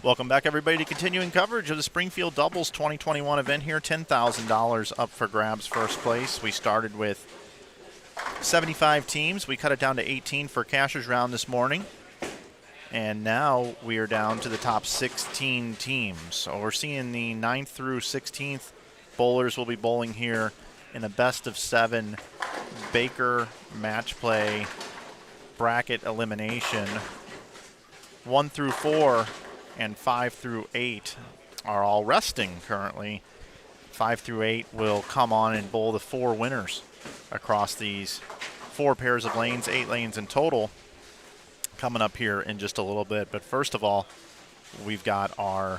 Welcome back, everybody, to continuing coverage of the Springfield Doubles 2021 event here. $10,000 up for grabs, first place. We started with 75 teams. We cut it down to 18 for Cashers round this morning. And now we are down to the top 16 teams. So we're seeing the 9th through 16th bowlers will be bowling here in a best of 7 Baker match play bracket elimination. 1 through 4 and 5 through 8 are all resting currently. 5 through 8 will come on and bowl the 4 winners across these 4 pairs of lanes, 8 lanes in total, coming up here in just a little bit. But first of all, we've got our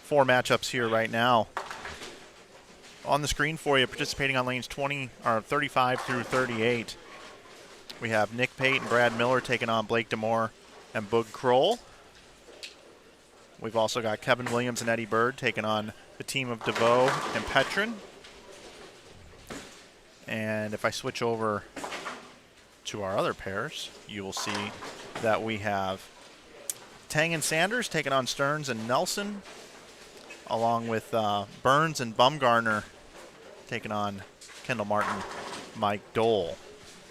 4 matchups here right now on the screen for you. Participating on lanes 35 through 38. We have Nick Pate and Brad Miller taking on Blake Demore and Boog Kroll. We've also got Kevin Williams and Eddie Bird taking on the team of DeVoe and Petrin. And if I switch over to our other pairs, you will see that we have Tang and Sanders taking on Stearns and Nelson, along with Burns and Bumgarner taking on Kendall Martin, Mike Dole.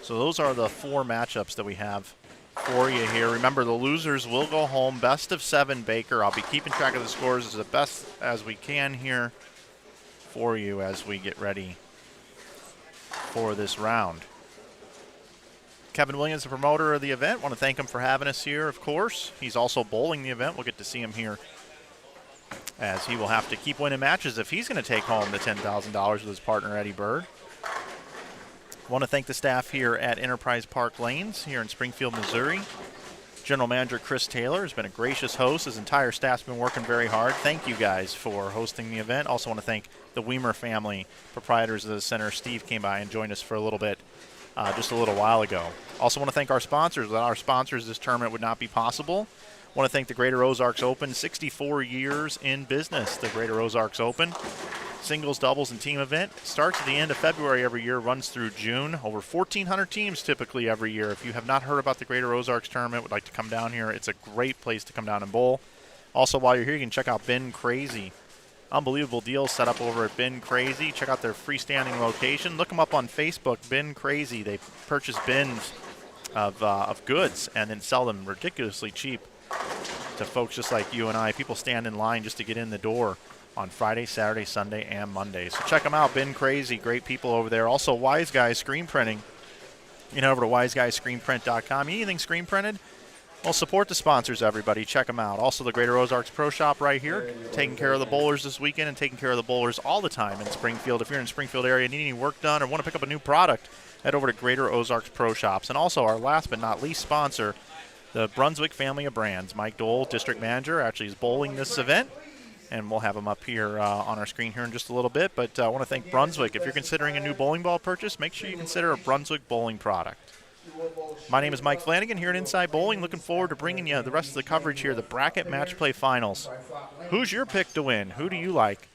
So those are the 4 matchups that we have for you here. Remember, the losers will go home. Best of 7 Baker. I'll be keeping track of the scores as best as we can here for you as we get ready for this round. Kevin Williams, the promoter of the event. Want to thank him for having us here, of course. He's also bowling the event. We'll get to see him here as he will have to keep winning matches if he's going to take home the $10,000 with his partner, Eddie Bird. Want to thank the staff here at Enterprise Park Lanes here in Springfield, Missouri. General Manager Chris Taylor has been a gracious host. His entire staff's been working very hard. Thank you guys for hosting the event. Also want to thank the Weimer family, proprietors of the center. Steve came by and joined us for a little bit just a little while ago. Also want to thank our sponsors. Without our sponsors, this tournament would not be possible. Want to thank the Greater Ozarks Open, 64 years in business. The Greater Ozarks Open, singles, doubles, and team event. Starts at the end of February every year, runs through June. Over 1,400 teams typically every year. If you have not heard about the Greater Ozarks Tournament, would like to come down here, it's a great place to come down and bowl. Also, while you're here, you can check out Bin Crazy. Unbelievable deals set up over at Bin Crazy. Check out their freestanding location. Look them up on Facebook, Bin Crazy. They purchase bins of goods and then sell them ridiculously cheap to folks just like you and I. People stand in line just to get in the door on Friday, Saturday, Sunday, and Monday. So check them out, Bin Crazy. Great people over there. Also, Wise Guys Screen Printing. You can head over to wiseguyscreenprint.com. Anything screen printed? Well, support the sponsors, everybody. Check them out. Also, the Greater Ozarks Pro Shop right here, taking care of the bowlers this weekend and taking care of the bowlers all the time in Springfield. If you're in the Springfield area, need any work done or want to pick up a new product, head over to Greater Ozarks Pro Shops. And also, our last but not least sponsor, the Brunswick family of brands. Mike Dole, district manager, actually is bowling this event. And we'll have them up here on our screen here in just a little bit. But I want to thank Brunswick. If you're considering a new bowling ball purchase, make sure you consider a Brunswick bowling product. My name is Mike Flanagan here at Inside Bowling. Looking forward to bringing you the rest of the coverage here, the bracket match play finals. Who's your pick to win? Who do you like?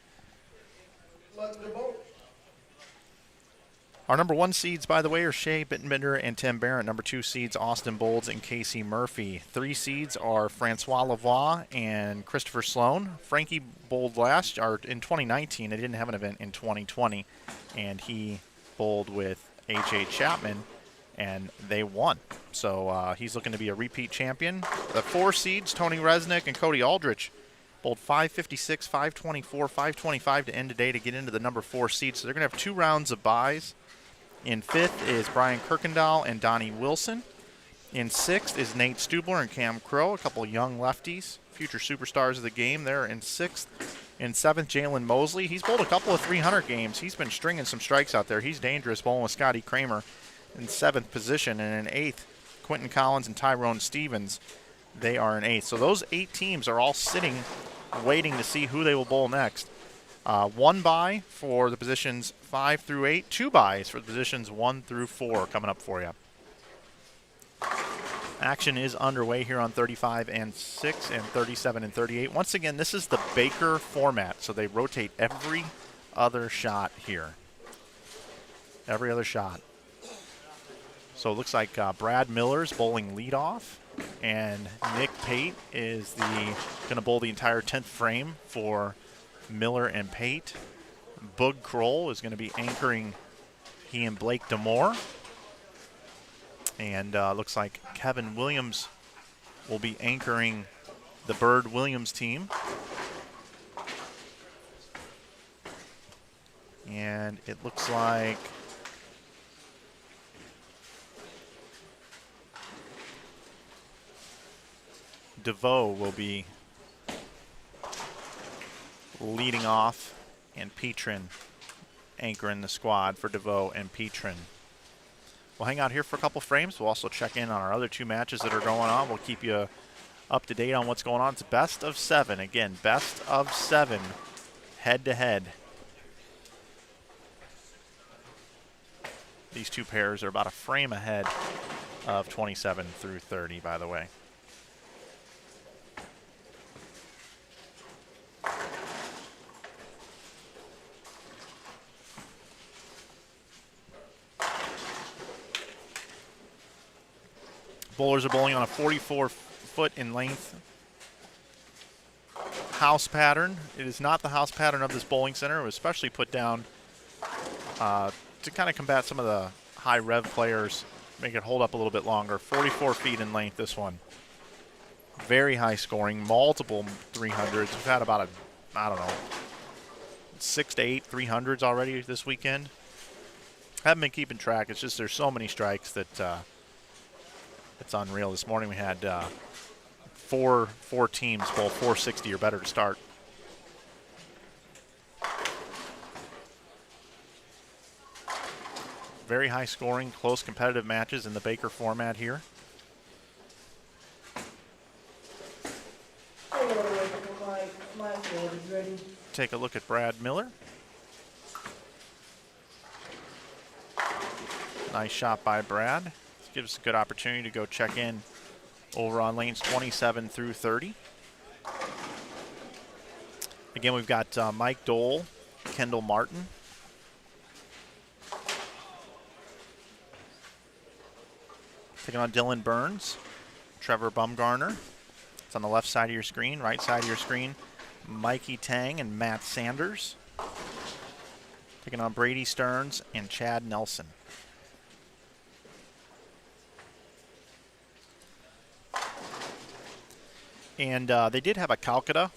Our number 1 seeds, by the way, are Shea Bittenbender and Tim Barrett. Number 2 seeds, Austin Bolds and Casey Murphy. 3 seeds are Francois Lavoie and Christopher Sloan. Frankie bowled last in 2019. They didn't have an event in 2020, and he bowled with H.A. Chapman, and they won. So he's looking to be a repeat champion. The 4 seeds, Tony Resnick and Cody Aldrich, bowled 556, 524, 525 to end today to get into the number 4 seed. So they're going to have 2 rounds of byes. In 5th is Brian Kirkendall and Donnie Wilson. In 6th is Nate Stubler and Cam Crow, a couple young lefties, future superstars of the game. They're in 6th. In 7th, Jalen Mosley. He's bowled a couple of 300 games. He's been stringing some strikes out there. He's dangerous, bowling with Scotty Kramer in 7th position. And in 8th, Quentin Collins and Tyrone Stevens. They are in 8th. So those 8 teams are all sitting, waiting to see who they will bowl next. 1 bye for the positions 5 through 8, 2 byes for the positions 1 through 4 coming up for you. Action is underway here on 35 and 6 and 37 and 38. Once again, this is the Baker format, so they rotate every other shot here. Every other shot. So it looks like Brad Miller's bowling leadoff, And Nick Pate is going to bowl the entire 10th frame for Miller and Pate. Boog Kroll is going to be anchoring he and Blake Demore. And looks like Kevin Williams will be anchoring the Bird Williams team. And it looks like DeVoe will be leading off, and Petrin anchoring the squad for DeVoe and Petrin. We'll hang out here for a couple frames. We'll also check in on our other 2 matches that are going on. We'll keep you up to date on what's going on. It's best of 7. Again, best of 7 head-to-head. These 2 pairs are about a frame ahead of 27 through 30, by the way. Bowlers are bowling on a 44-foot in length house pattern. It is not the house pattern of this bowling center. It was specially put down to kind of combat some of the high rev players, make it hold up a little bit longer. 44 feet in length, this one. Very high scoring, multiple 300s. We've had about I don't know, 6 to 8 300s already this weekend. Haven't been keeping track. It's just there's so many strikes that it's unreal. This morning we had four teams bowl 460 or better to start. Very high scoring, close competitive matches in the Baker format here. Take a look at Brad Miller. Nice shot by Brad. This gives us a good opportunity to go check in over on lanes 27 through 30. Again, we've got Mike Dole, Kendall Martin. Taking on Dylan Burns, Trevor Bumgarner. It's on the left side of your screen. Right side of your screen, Mikey Tang and Matt Sanders. Taking on Brady Stearns and Chad Nelson. And they did have a Calcutta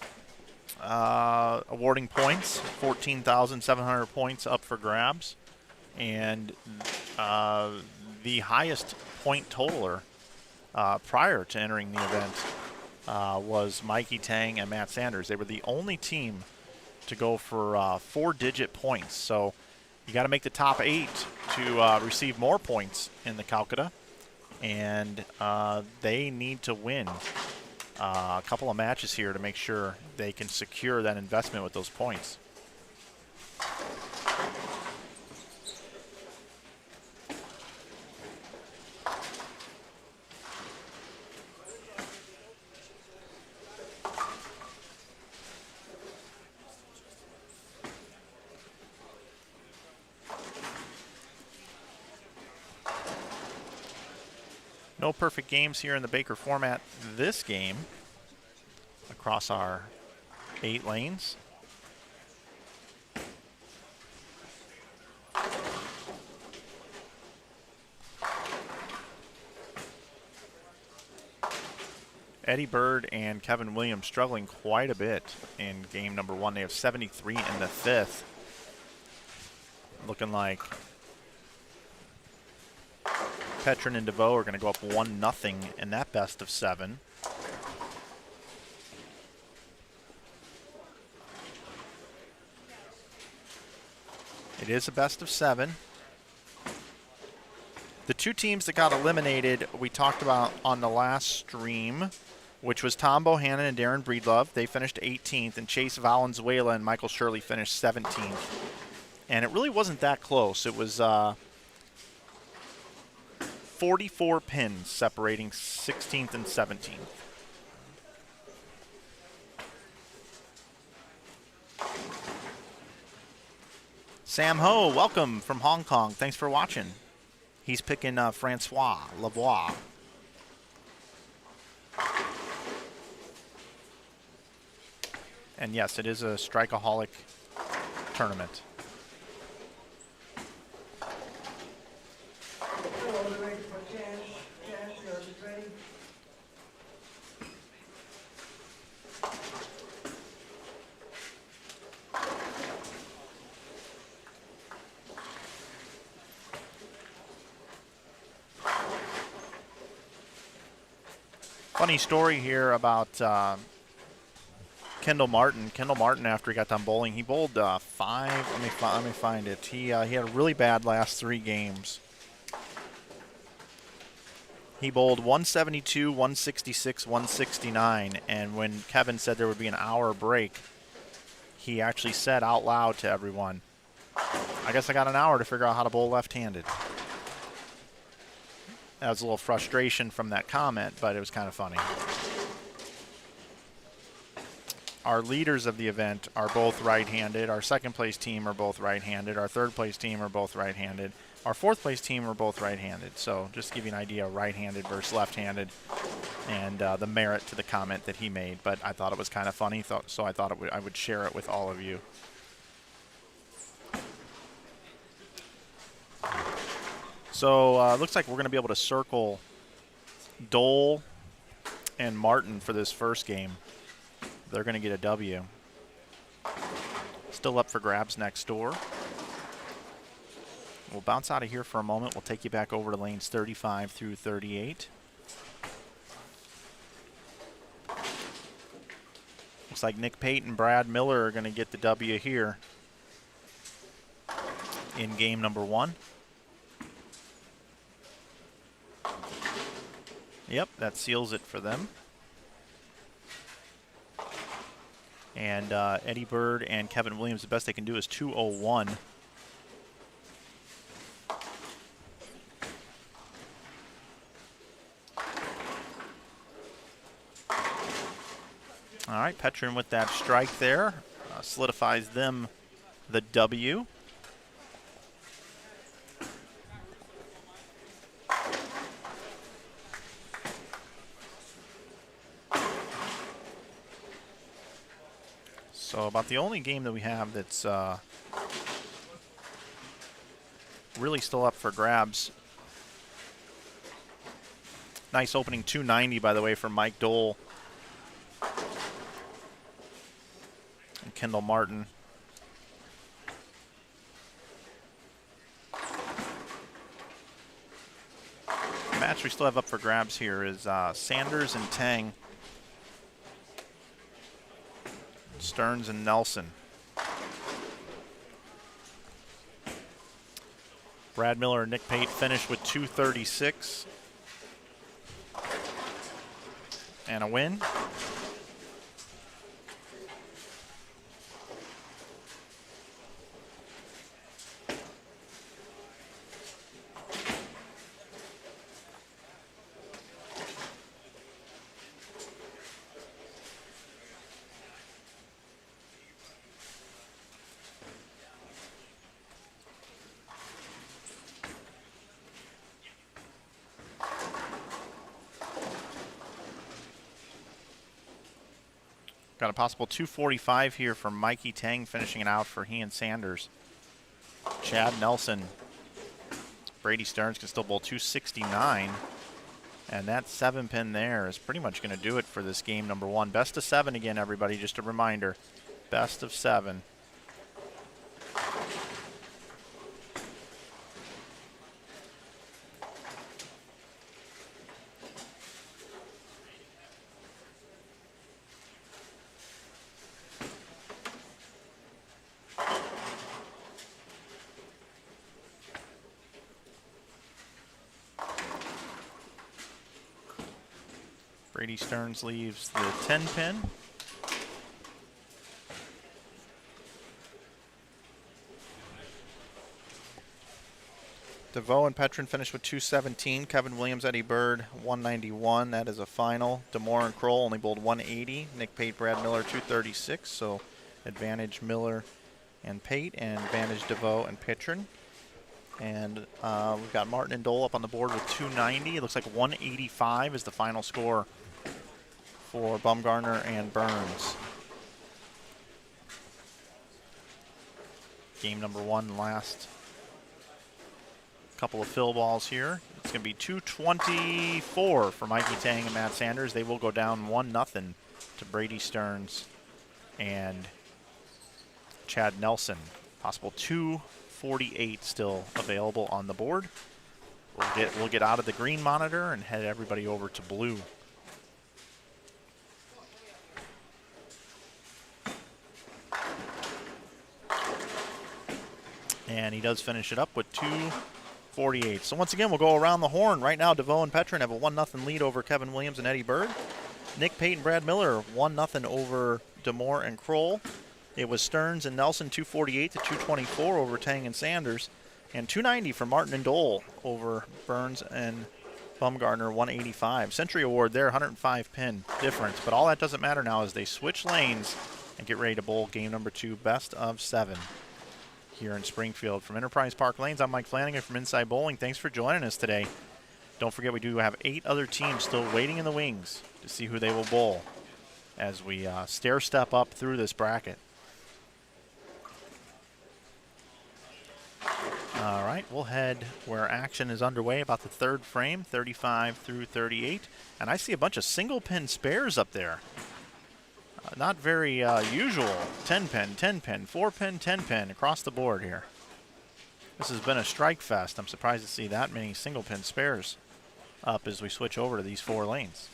awarding points, 14,700 points up for grabs. And the highest point totaler prior to entering the event was Mikey Tang and Matt Sanders. They were the only team to go for 4-digit points. So you got to make the top 8 to receive more points in the Calcutta. And they need to win a couple of matches here to make sure they can secure that investment with those points. No perfect games here in the Baker format this game across our 8 lanes. Eddie Bird and Kevin Williams struggling quite a bit in game number 1. They have 73 in the 5th. Looking like Petrin and DeVoe are going to go up 1-0 in that best of 7. It is a best of 7. The 2 teams that got eliminated we talked about on the last stream, which was Tom Bohannon and Darren Breedlove. They finished 18th, and Chase Valenzuela and Michael Shirley finished 17th. And it really wasn't that close. It was 44 pins separating 16th and 17th. Sam Ho, welcome from Hong Kong. Thanks for watching. He's picking Francois Lavoie. And yes, it is a strikeaholic tournament. Funny story here about Kendall Martin. Kendall Martin, after he got done bowling, he bowled 5. Let me find it. He had a really bad last 3 games. He bowled 172, 166, 169, and when Kevin said there would be an hour break, he actually said out loud to everyone, "I guess I got an hour to figure out how to bowl left-handed." That was a little frustration from that comment, but it was kind of funny. Our leaders of the event are both right-handed. Our second place team are both right-handed. Our third place team are both right-handed. Our fourth place team are both right-handed. So just to give you an idea, right-handed versus left-handed, and the merit to the comment that he made. But I thought it was kind of funny, so I thought I would share it with all of you. So looks like we're going to be able to circle Dole and Martin for this first game. They're going to get a W. Still up for grabs next door. We'll bounce out of here for a moment. We'll take you back over to lanes 35 through 38. Looks like Nick Pate and Brad Miller are going to get the W here in game number 1. Yep, that seals it for them. And Eddie Bird and Kevin Williams, the best they can do is 201. All right, Petrin with that strike there solidifies them the W. So about the only game that we have that's really still up for grabs. Nice opening 290, by the way, from Mike Dole and Kendall Martin. The match we still have up for grabs here is Sanders and Tang. Stearns and Nelson. Brad Miller and Nick Pate finished with 236 and a win. Got a possible 245 here from Mikey Tang finishing it out for he and Sanders. Chad Nelson. Brady Stearns can still bowl 269. And that 7-pin there is pretty much going to do it for this game number 1. Best of 7 again, everybody. Just a reminder. Best of 7. Brady Stearns leaves the 10-pin. DeVoe and Petrin finished with 217. Kevin Williams, Eddie Bird, 191. That is a final. DeMore and Kroll only bowled 180. Nick Pate, Brad Miller, 236. So advantage Miller and Pate, and advantage DeVoe and Petrin. And we've got Martin and Dole up on the board with 290. It looks like 185 is the final score for Bumgarner and Burns. Game number 1 last couple of fill balls here. It's going to be 224 for Mikey Tang and Matt Sanders. They will go down 1-0 to Brady Stearns and Chad Nelson. Possible 248 still available on the board. We'll get out of the green monitor and head everybody over to blue. And he does finish it up with 248. So once again, we'll go around the horn. Right now, DeVoe and Petrin have a 1-0 lead over Kevin Williams and Eddie Bird. Nick Pate and Brad Miller, 1-0 over Demore and Kroll. It was Stearns and Nelson, 248 to 224 over Tang and Sanders. And 290 for Martin and Dole over Burns and Bumgarner, 185. Century Award there, 105 pin difference. But all that doesn't matter now as they switch lanes and get ready to bowl game number 2, best of 7 here in Springfield. From Enterprise Park Lanes, I'm Mike Flanagan from Inside Bowling. Thanks for joining us today. Don't forget, we do have 8 other teams still waiting in the wings to see who they will bowl as we stair-step up through this bracket. All right, we'll head where action is underway, about the 3rd frame, 35 through 38. And I see a bunch of single-pin spares up there. Not very usual. 10-pin, 10-pin, 4-pin, 10-pin across the board here. This has been a strike fest. I'm surprised to see that many single-pin spares up as we switch over to these 4 lanes.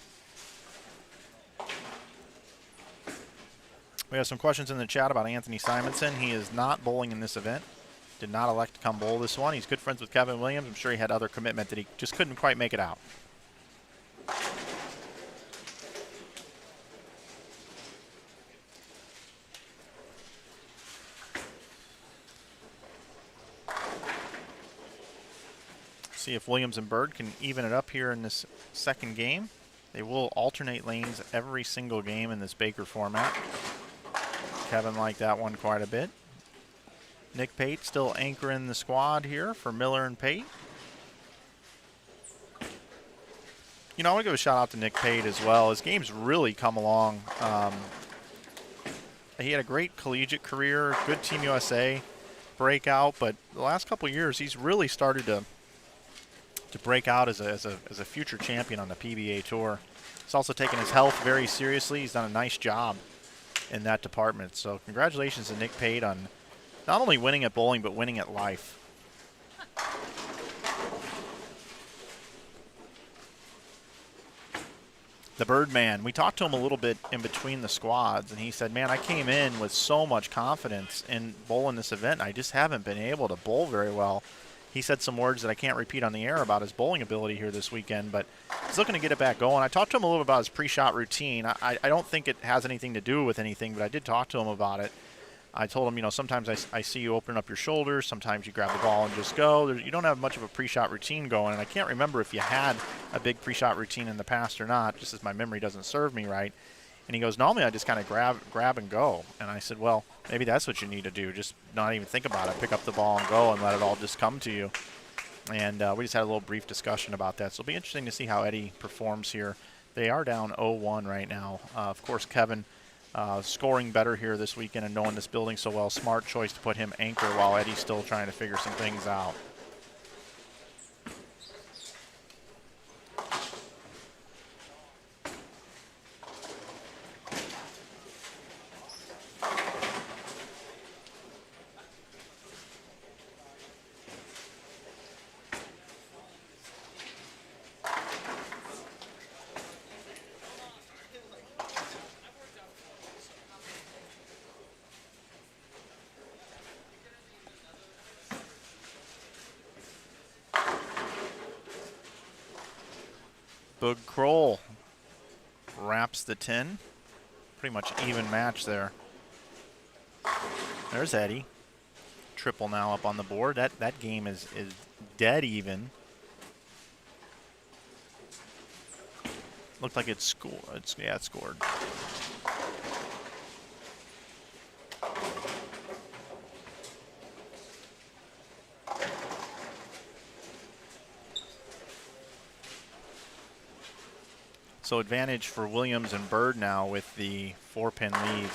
We have some questions in the chat about Anthony Simonson. He is not bowling in this event. Did not elect to come bowl this one. He's good friends with Kevin Williams. I'm sure he had other commitment that he just couldn't quite make it out. See if Williams and Bird can even it up here in this 2nd game. They will alternate lanes every single game in this Baker format. Kevin liked that one quite a bit. Nick Pate still anchoring the squad here for Miller and Pate. You know, I want to give a shout out to Nick Pate as well. His game's really come along. He had a great collegiate career, good Team USA breakout, but the last couple of years he's really started to break out as a future champion on the PBA Tour. He's also taken his health very seriously. He's done a nice job in that department. So congratulations to Nick Pate on not only winning at bowling, but winning at life. The Birdman, we talked to him a little bit in between the squads, and he said, man, I came in with so much confidence in bowling this event. I just haven't been able to bowl very well. He said some words that I can't repeat on the air about his bowling ability here this weekend, but he's looking to get it back going. I talked to him a little bit about his pre-shot routine. I don't think it has anything to do with anything, but I did talk to him about it. I told him, you know, sometimes I see you open up your shoulders, sometimes you grab the ball and just go. You don't have much of a pre-shot routine going, and I can't remember if you had a big pre-shot routine in the past or not, just as my memory doesn't serve me right. And he goes, normally I just kind of grab and go. And I said, well, maybe that's what you need to do, just not even think about it. Pick up the ball and go and let it all just come to you. And we just had a little brief discussion about that. So it'll be interesting to see how Eddie performs here. They are down 0-1 right now. Of course, Kevin scoring better here this weekend and knowing this building so well. Smart choice to put him anchor while Eddie's still trying to figure some things out. Boog Kroll wraps the 10. Pretty much even match there. There's Eddie. Triple now up on the board. That game is dead even. Looked like it scored. Yeah, it scored. So advantage for Williams and Bird now with the 4-pin lead.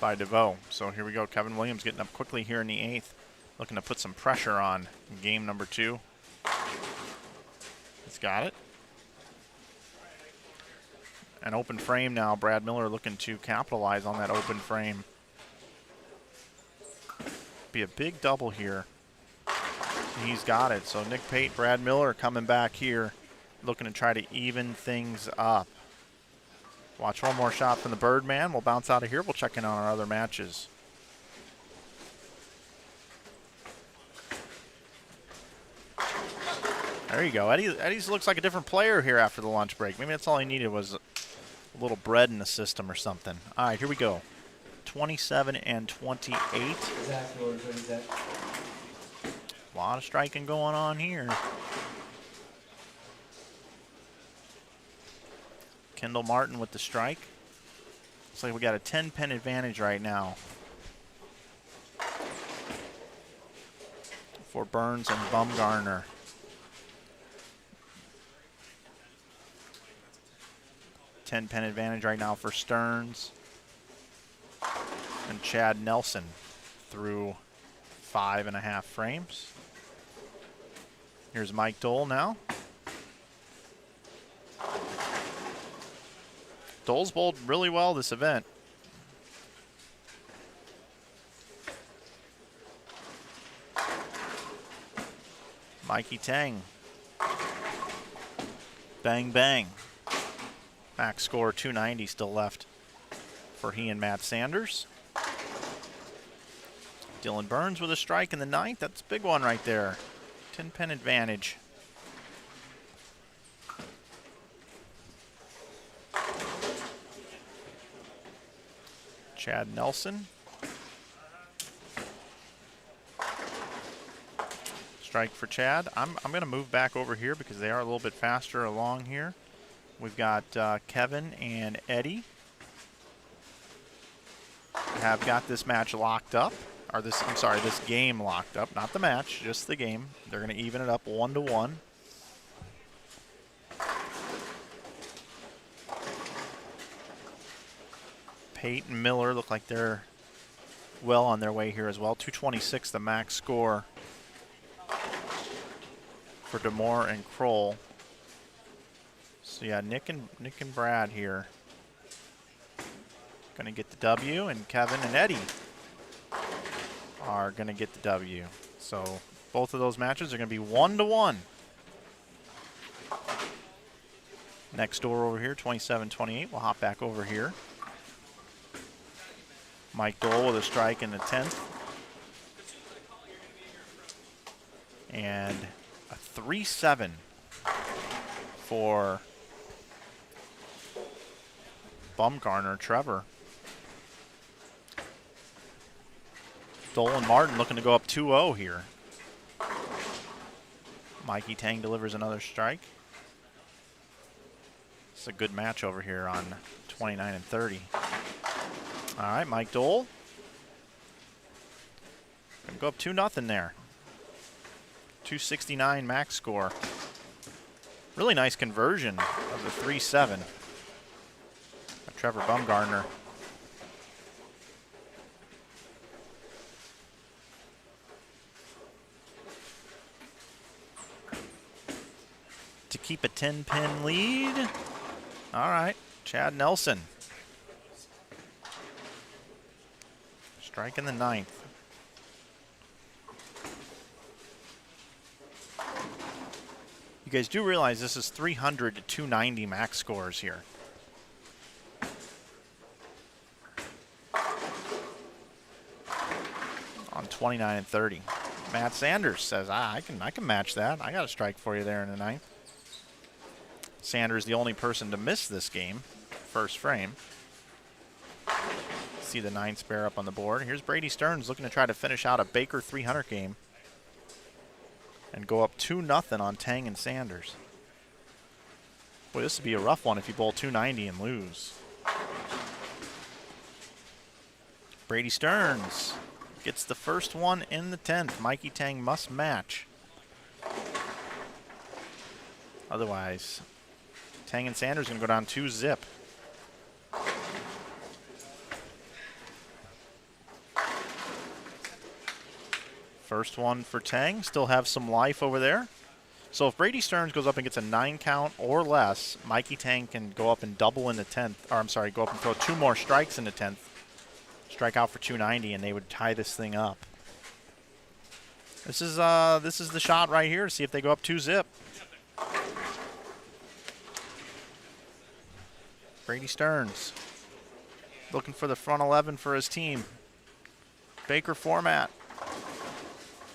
by DeVoe. So here we go. Kevin Williams getting up quickly here in the 8th. Looking to put some pressure on game number 2. He's got it. An open frame now. Brad Miller looking to capitalize on that open frame. Be a big double here. He's got it. So Nick Pate, Brad Miller coming back here, looking to try to even things up. Watch one more shot from the Birdman. We'll bounce out of here. We'll check in on our other matches. There you go. Eddie's looks like a different player here after the lunch break. Maybe that's all he needed was a little bread in the system or something. All right, here we go. 27 and 28. A lot of striking going on here. Kendall Martin with the strike. Looks like we got a 10-pin advantage right now for Burns and Bumgarner. Ten-pin advantage right now for Stearns and Chad Nelson through 5.5 frames. Here's Mike Dole now. Dole's bowled really well this event. Mikey Tang. Bang, bang. Max score 290 still left for he and Matt Sanders. Dylan Burns with a strike in the 9th. That's a big one right there. 10-pin advantage. Chad Nelson. Strike for Chad. I'm going to move back over here because they are a little bit faster along here. We've got Kevin and Eddie have got this match locked up. Or this, I'm sorry, this game locked up. Not the match, just the game. They're going to even it up 1-1. Pate and Miller look like they're well on their way here as well. 226 the max score for DeMore and Kroll. So yeah, Nick and Brad here going to get the W, and Kevin and Eddie are going to get the W. So both of those matches are going to be 1-1. Next door over here, 27-28. We'll hop back over here. Mike Dole with a strike in the 10th. And a 3-7 for Bumgarner, Trevor. Dole and Martin looking to go up 2-0 here. Mikey Tang delivers another strike. It's a good match over here on 29 and 30. All right, Mike Dole. Gonna go up 2-0 there. 269 max score. Really nice conversion of the 3-7. Trevor Bumgarner. To keep a 10-pin lead. All right, Chad Nelson. Strike in the 9th. You guys do realize this is 300 to 290 max scores here. On 29 and 30. Matt Sanders says, I can match that. I got a strike for you there in the 9th. Sanders the only person to miss this game. First frame. See the 9th spare up on the board. Here's Brady Stearns looking to try to finish out a Baker 300 game and go up 2-0 on Tang and Sanders. Boy, this would be a rough one if you bowl 290 and lose. Brady Stearns gets the first one in the 10th. Mikey Tang must match. Otherwise, Tang and Sanders going to go down 2-0. First one for Tang. Still have some life over there. So if Brady Stearns goes up and gets a 9 count or less, Mikey Tang can go up and double in the 10th. Or I'm sorry, go up and throw 2 more strikes in the 10th. Strike out for 290, and they would tie this thing up. This is the shot right here to see if they go up 2-zip. Brady Stearns looking for the front 11 for his team. Baker format.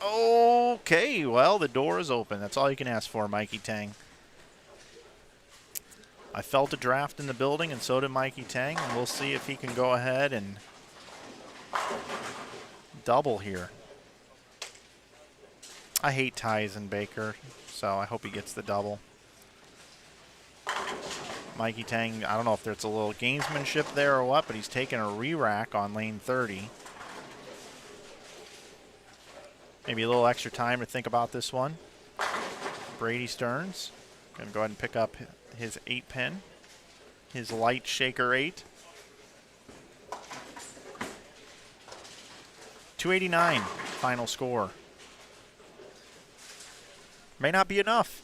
Okay, well, the door is open. That's all you can ask for, Mikey Tang. I felt a draft in the building, and so did Mikey Tang, and we'll see if he can go ahead and double here. I hate ties in Baker, so I hope he gets the double. Mikey Tang, I don't know if there's a little gamesmanship there or what, but he's taking a re-rack on lane 30. Maybe a little extra time to think about this one. Brady Stearns going to go ahead and pick up his 8-pin, his light shaker 8. 289 final score. May not be enough.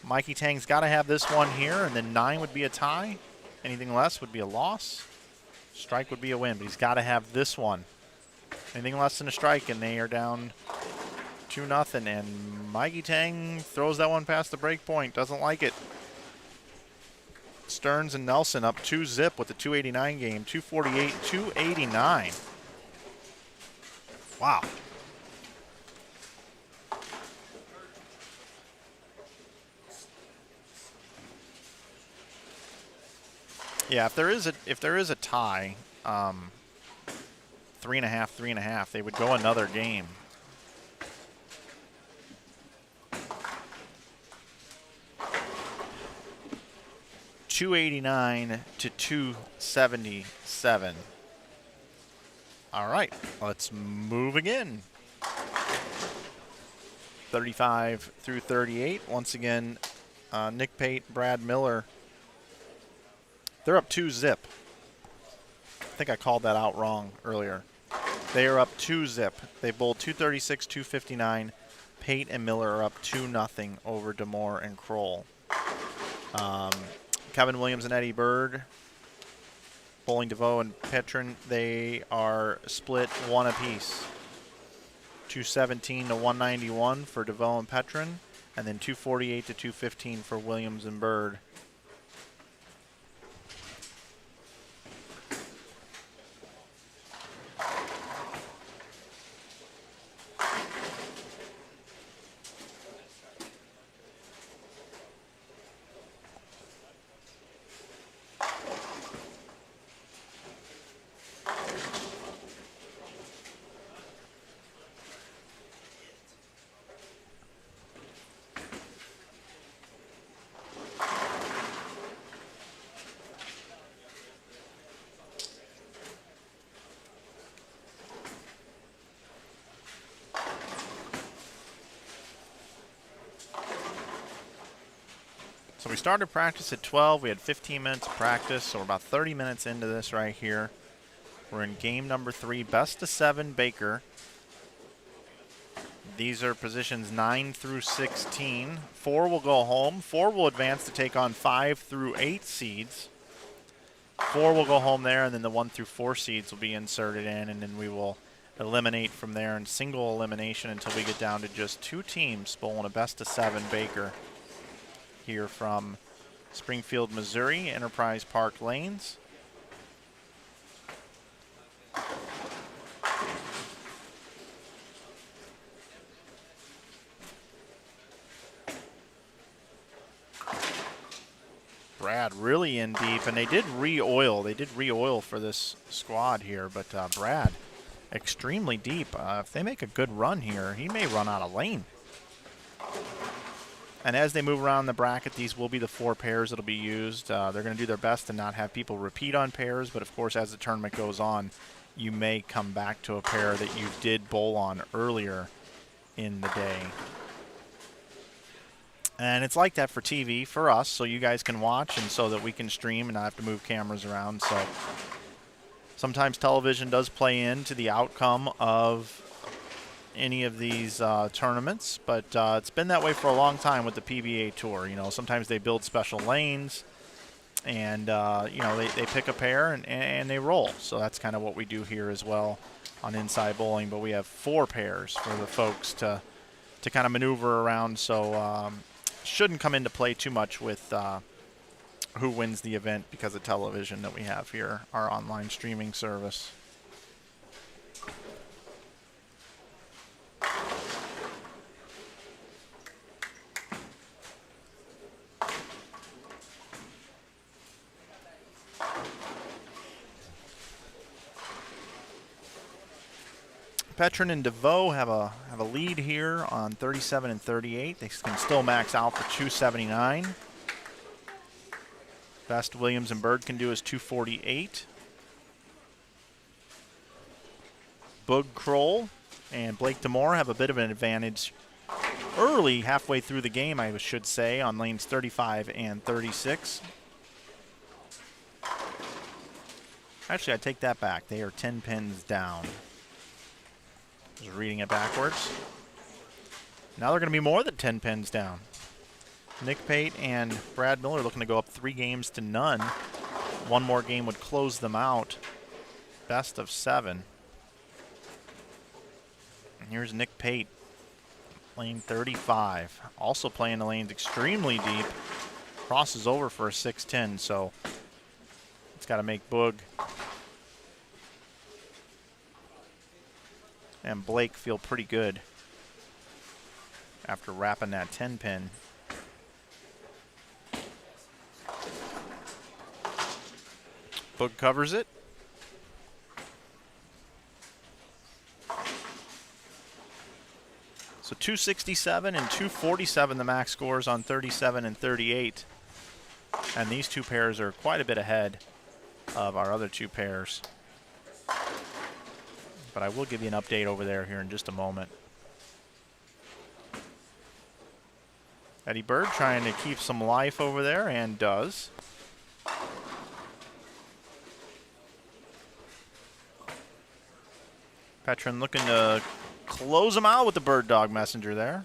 Mikey Tang's got to have this one here, and then 9 would be a tie. Anything less would be a loss. Strike would be a win, but he's got to have this one. Anything less than a strike, and they are down 2-0. And Mikey Tang throws that one past the break point. Doesn't like it. Stearns and Nelson up 2-zip with the 289 game. 248, 289. Wow. Yeah, if there is a tie, 3.5, 3.5, they would go another game. $289 to $277. All right, let's move again. 35 through 38. Once again, Nick Pate, Brad Miller. They're up 2-zip. I think I called that out wrong earlier. They are up 2-zip. They bowled 236, 259. Pate and Miller are up 2-0 over Demore and Kroll. Kevin Williams and Eddie Bird, Bowling DeVoe and Petrin, they are split 1 apiece. 217 to 191 for DeVoe and Petrin, and then 248 to 215 for Williams and Bird. So we started practice at 12. We had 15 minutes of practice, so we're about 30 minutes into this right here. We're in game number 3, best of 7 Baker. These are positions 9 through 16. 4 will go home. 4 will advance to take on 5 through 8 seeds. 4 will go home there, and then the 1 through 4 seeds will be inserted in, and then we will eliminate from there in single elimination until we get down to just 2 teams bowling a best of 7 Baker here from Springfield, Missouri, Enterprise Park Lanes. Brad really in deep, and they did re-oil. They did re-oil for this squad here, but Brad extremely deep. If they make a good run here, he may run out of lane. And as they move around the bracket, these will be the 4 pairs that will be used. They're going to do their best to not have people repeat on pairs, but of course, as the tournament goes on, you may come back to a pair that you did bowl on earlier in the day. And it's like that for TV for us, so you guys can watch and so that we can stream and not have to move cameras around. So Sometimes television does play into the outcome of any of these tournaments, but it's been that way for a long time with the PBA Tour. You know, sometimes they build special lanes, and you know, they pick a pair and they roll. So that's kind of what we do here as well on Inside Bowling. But we have 4 pairs for the folks to kind of maneuver around. So shouldn't come into play too much with who wins the event because of television that we have here, our online streaming service. Petrin and DeVoe have a lead here on 37 and 38. They can still max out for 279. Best Williams and Bird can do is 248. Boog Kroll and Blake DeMore have a bit of an advantage early, halfway through the game, I should say, on lanes 35 and 36. Actually, I take that back. They are 10 pins down. Just reading it backwards. Now they're going to be more than 10 pins down. Nick Pate and Brad Miller looking to go up 3 games to none. One more game would close them out. Best of 7. And here's Nick Pate, lane 35. Also playing the lanes extremely deep. Crosses over for a 6-10, so it's got to make Boog and Blake feel pretty good after wrapping that 10 pin. Boog covers it. So 267 and 247 the max scores on 37 and 38. And these 2 pairs are quite a bit ahead of our other 2 pairs. But I will give you an update over there here in just a moment. Eddie Bird trying to keep some life over there, and does. Petrin looking to close him out with the Bird Dog Messenger there.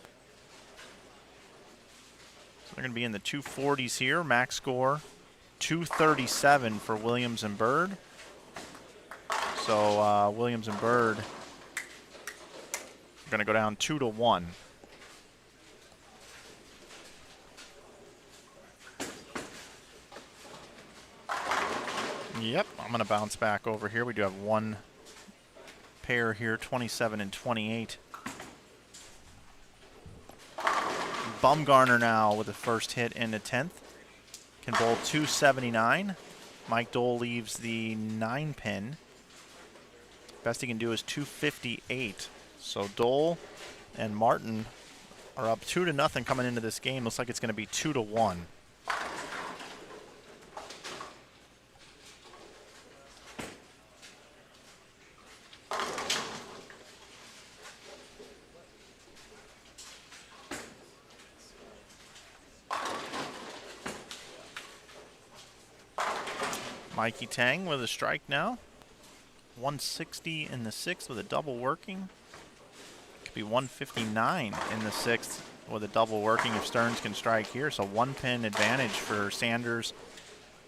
So they're going to be in the 240s here. Max score 237 for Williams and Bird. So Williams and Bird are going to go down 2-1. Yep, I'm going to bounce back over here. We do have 1 pair here, 27 and 28. Bumgarner now with the first hit in the 10th. Can bowl 279. Mike Dole leaves the 9 pin. Best he can do is 258. So Dole and Martin are up 2-0 coming into this game. Looks like it's going to be 2-1. Mikey Tang with a strike now. 160 in the 6th with a double working. Could be 159 in the 6th with a double working if Stearns can strike here. So 1 pin advantage for Sanders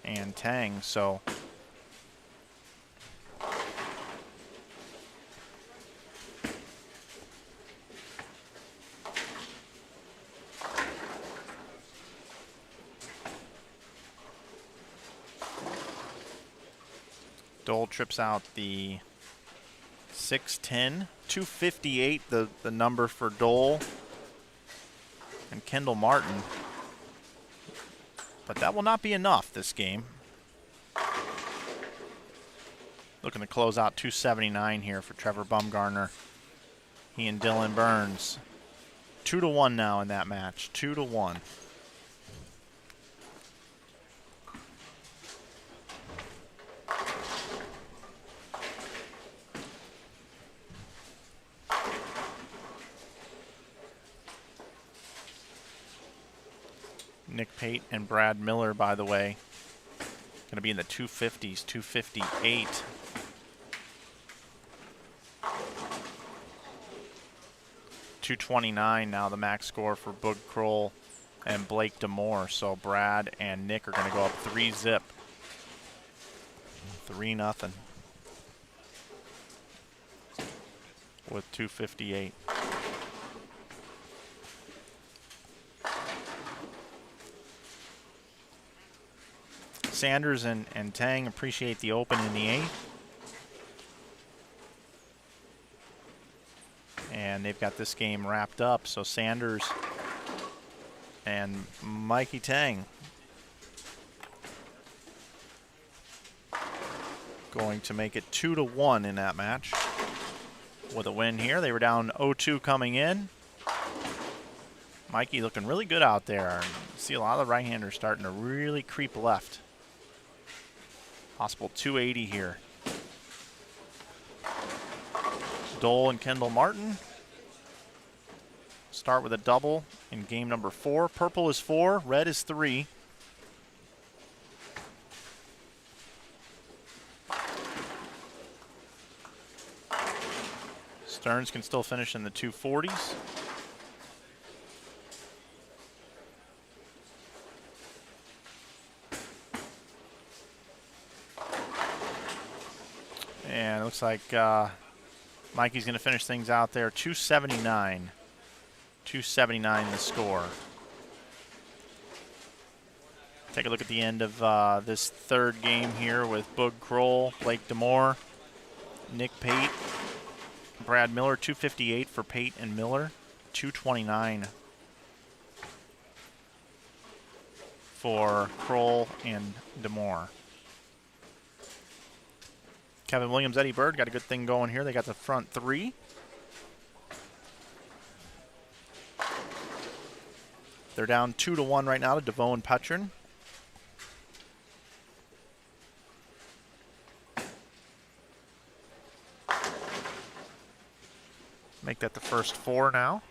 and Tang. So Dole trips out the 610, 258 the number for Dole and Kendall Martin. But that will not be enough this game. Looking to close out 279 here for Trevor Bumgarner. He and Dylan Burns. 2-1 now in that match, 2-1. Nick Pate and Brad Miller, by the way, going to be in the 250s, 258 229 now the max score for Boog Kroll and Blake Demore. So Brad and Nick are going to go up 3-0. 3-0 with 2:58. Sanders and Tang appreciate the open in the 8th. And they've got this game wrapped up. So Sanders and Mikey Tang going to make it 2-1 in that match with a win here. They were down 0-2 coming in. Mikey looking really good out there. See a lot of the right-handers starting to really creep left. Possible 280 here. Dole and Kendall Martin start with a double in game number 4. Purple is 4, red is 3. Stearns can still finish in the 240s. And it looks like Mikey's going to finish things out there. 279. 279 the score. Take a look at the end of this third game here with Boog Kroll, Blake Demore, Nick Pate, Brad Miller. 258 for Pate and Miller. 229 for Kroll and Demore. Kevin Williams, Eddie Bird got a good thing going here. They got the front 3. They're down 2-1 right now to DeVoe and Petrin. Make that the first 4 now.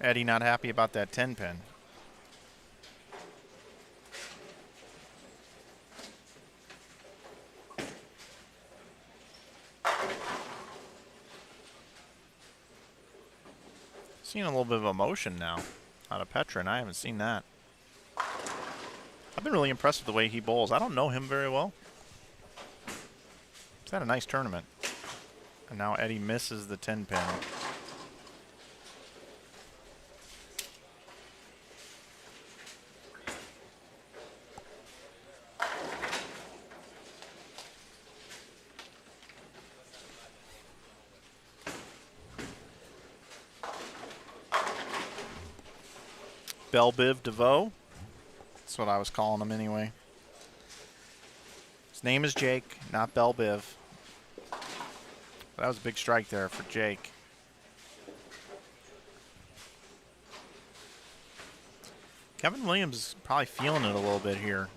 Eddie not happy about that 10 pin. Seeing a little bit of emotion now out of Petrin. I haven't seen that. I've been really impressed with the way he bowls. I don't know him very well. He's had a nice tournament. And now Eddie misses the 10 pin. Belbiv DeVoe. That's what I was calling him anyway. His name is Jake, not Belbiv. That was a big strike there for Jake. Kevin Williams is probably feeling it a little bit here.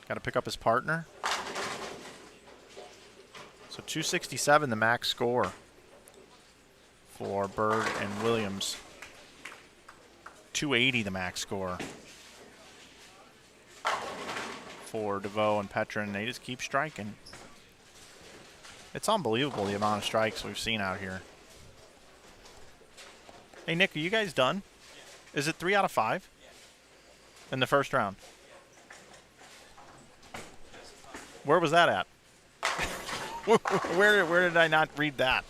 Got to pick up his partner. So 267 the max score for Bird and Williams. 280 the max score for DeVoe and Petrin. They just keep striking. It's unbelievable the amount of strikes we've seen out here. Hey, Nick, are you guys done? Is it 3 out of 5 in the first round? Where was that at? Where did I not read that?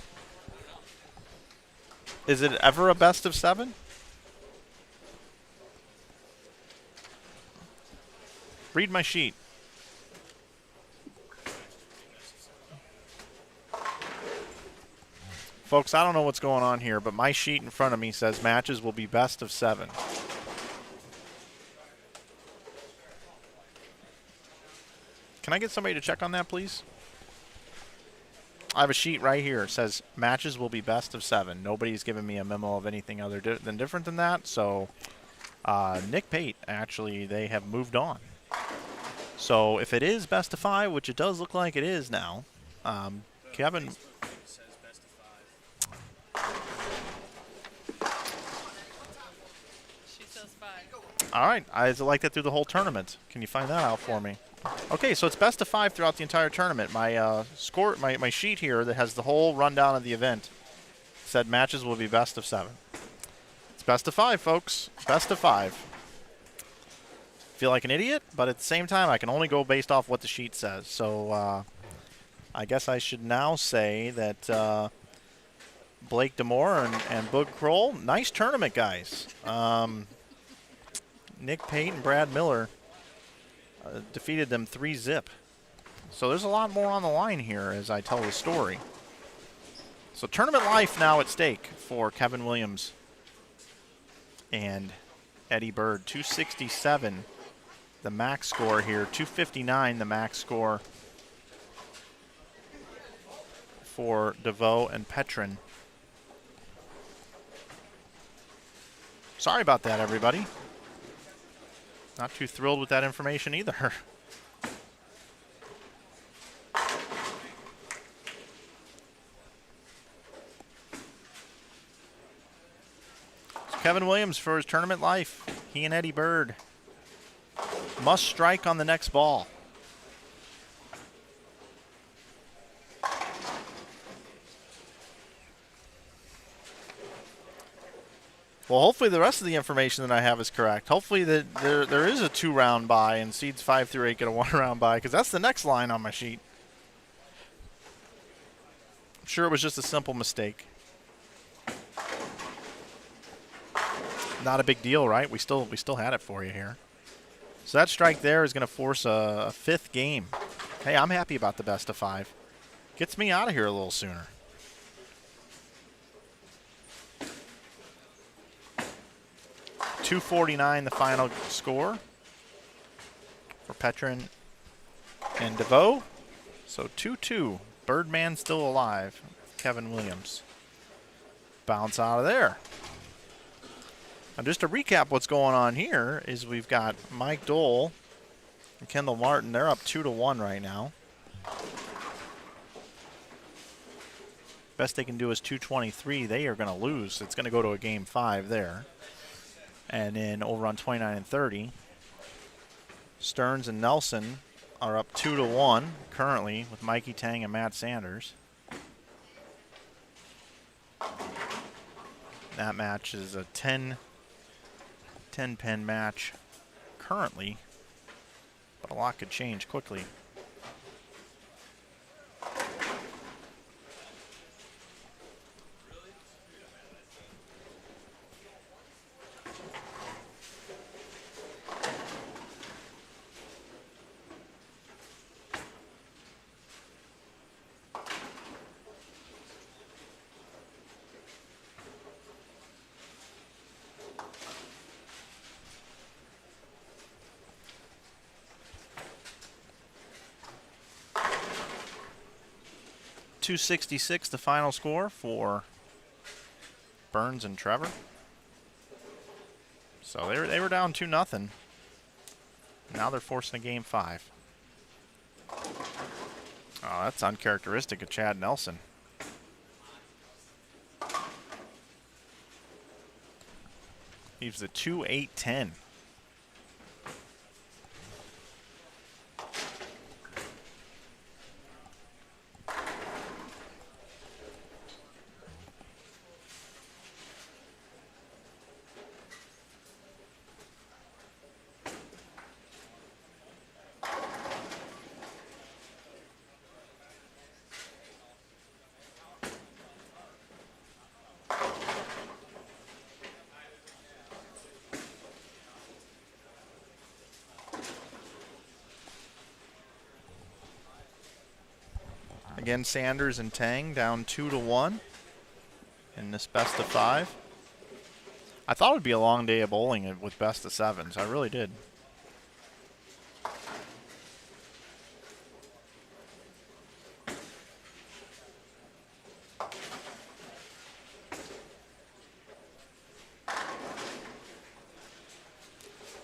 Is it ever a best of 7? Read my sheet. Folks, I don't know what's going on here, but my sheet in front of me says matches will be best of 7. Can I get somebody to check on that, please? I have a sheet right here. It says matches will be best of 7. Nobody's given me a memo of anything other than different than that. So Nick Pate, actually, they have moved on. So if it is best of 5, which it does look like it is now, Kevin. She says 5. All right, I like that through the whole tournament. Can you find that out for me? Okay, so it's best of 5 throughout the entire tournament. My my sheet here that has the whole rundown of the event said matches will be best of 7. It's best of 5, folks. Best of 5. Feel like an idiot, but at the same time, I can only go based off what the sheet says. So I guess I should now say that Blake Demore and Boog Kroll, nice tournament, guys. Nick Pate and Brad Miller defeated them 3-zip. So there's a lot more on the line here as I tell the story. So tournament life now at stake for Kevin Williams and Eddie Bird. 267 the max score here. 259 the max score for DeVoe and Petrin. Sorry about that, everybody. Not too thrilled with that information either. Kevin Williams for his tournament life. He and Eddie Bird must strike on the next ball. Well, hopefully the rest of the information that I have is correct. Hopefully that there is a 2-round bye and seeds 5 through 8 get a 1-round bye, because that's the next line on my sheet. I'm sure it was just a simple mistake. Not a big deal, right? We still had it for you here. So that strike there is going to force a 5th game. Hey, I'm happy about the best of 5. Gets me out of here a little sooner. .249 the final score for Petrin and DeVoe. So 2-2. Birdman still alive. Kevin Williams. Bounce out of there. And just to recap what's going on here is we've got Mike Dole and Kendall Martin. They're up 2-1 right now. Best they can do is 223. They are going to lose. It's going to go to a game 5 there. And then over on 29 and 30, Stearns and Nelson are up 2-1 currently with Mikey Tang and Matt Sanders. That match is a 10-pin match currently, but a lot could change quickly. .266 the final score for Burns and Trevor. So they were down 2-0. Now they're forcing a game 5. Oh, that's uncharacteristic of Chad Nelson. Leaves the 2-8-10. Again, Sanders and Tang down 2-1 in this best of 5. I thought it would be a long day of bowling with best of 7s. I really did.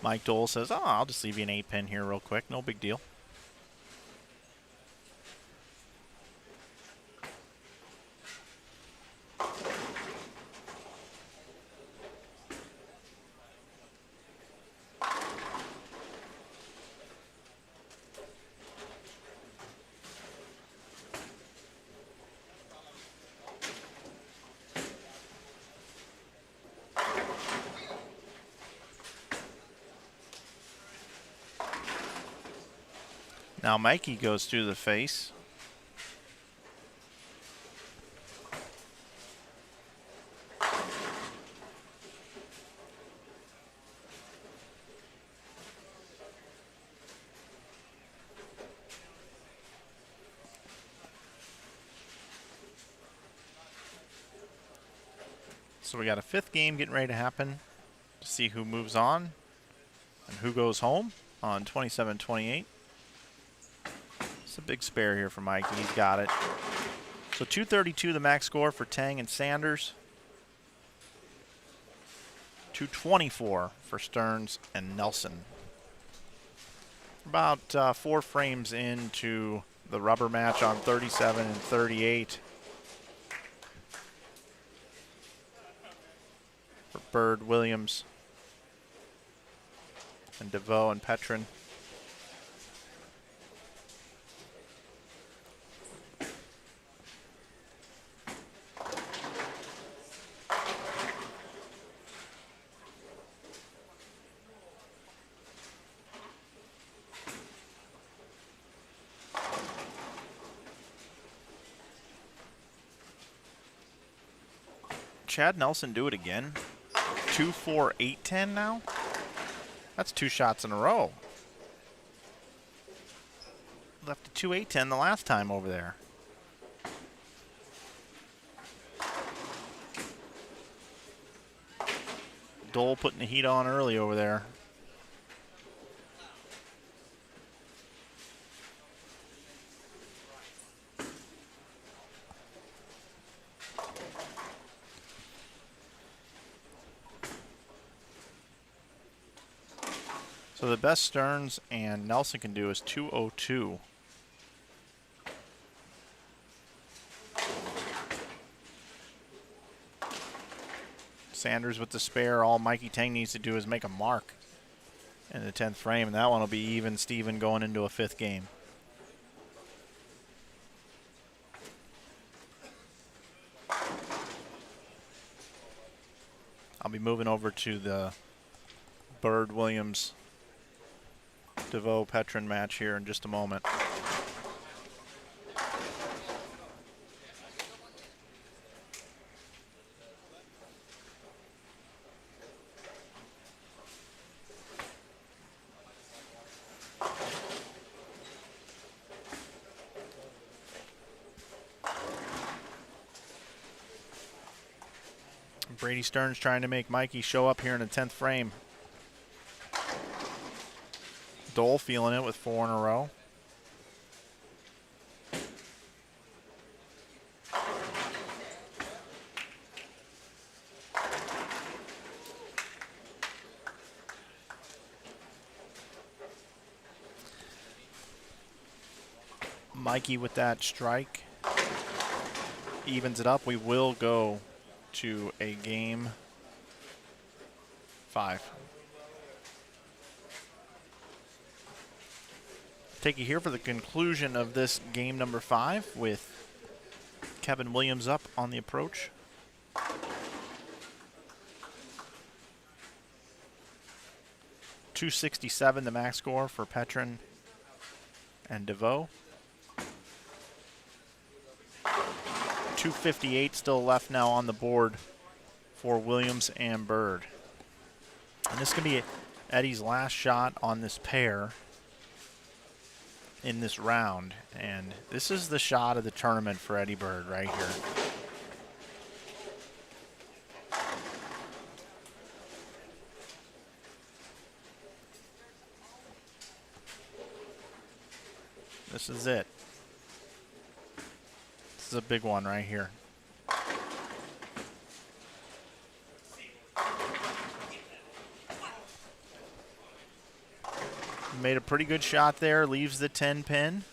Mike Dole says, oh, I'll just leave you an 8-pin here real quick. No big deal. Now Mikey goes through the face. So we got a 5th game getting ready to happen to see who moves on and who goes home on 27-28. It's a big spare here for Mikey. He's got it. So 232 the max score for Tang and Sanders. 224 for Stearns and Nelson. About 4 frames into the rubber match on 37 and 38. For Bird, Williams, and DeVoe and Petrin. Chad Nelson do it again. 2-4-8-10 now. That's 2 shots in a row. Left a 2-8-10 the last time over there. Dole putting the heat on early over there. So the best Stearns and Nelson can do is 202. Sanders with the spare. All Mikey Tang needs to do is make a mark in the 10th frame, and that one will be even Steven going into a 5th game. I'll be moving over to the Bird, Williams, DeVoe, Petrin match here in just a moment. Brady Stearns trying to make Mikey show up here in the 10th frame. Dole feeling it with 4 in a row. Mikey with that strike evens it up. We will go to a game 5. Take you here for the conclusion of this game number 5 with Kevin Williams up on the approach. .267 the max score for Petrin and DeVoe. 258 still left now on the board for Williams and Bird. And this is going to be Eddie's last shot on this pair in this round. And this is the shot of the tournament for Eddie Bird right here. This is it. This is a big one right here. made a pretty good shot there, leaves the 10 pin.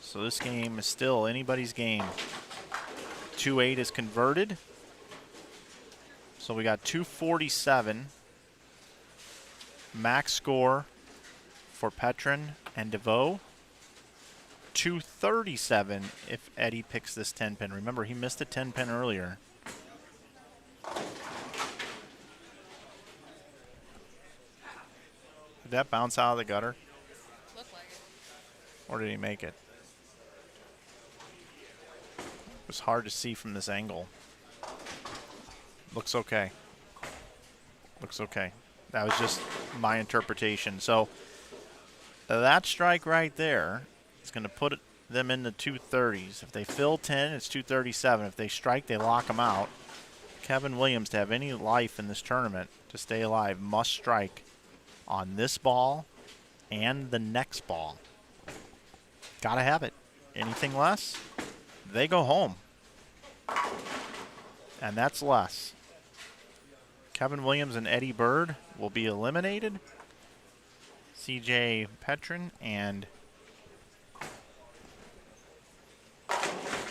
So this game is still anybody's game. 2-8 is converted. So we got 247 max score for Petrin and DeVoe. 237 if Eddie picks this 10 pin. Remember, he missed the 10 pin earlier. Did that bounce out of the gutter? Looked like it. Or did he make it? It was hard to see from this angle. Looks okay. Looks okay. That was just my interpretation. So that strike right there is going to put them in the 230s. If they fill 10, it's 237. If they strike, they lock them out. Kevin Williams, to have any life in this tournament, to stay alive, must strike on this ball and the next ball. Got to have it. Anything less, they go home. And that's less. Kevin Williams and Eddie Bird will be eliminated. CJ Petrin and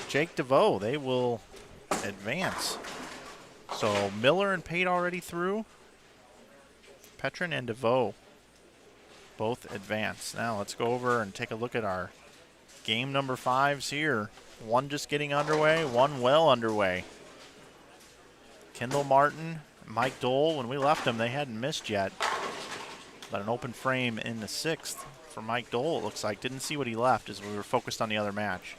Jake DeVoe, they will advance. So Miller and Pate already through. Petrin and DeVoe both advance. Now let's go over and take a look at our game number 5s here. One just getting underway, one well underway. Kendall Martin, Mike Dole, when we left them, they hadn't missed yet. But an open frame in the 6th for Mike Dole, it looks like. Didn't see what he left as we were focused on the other match.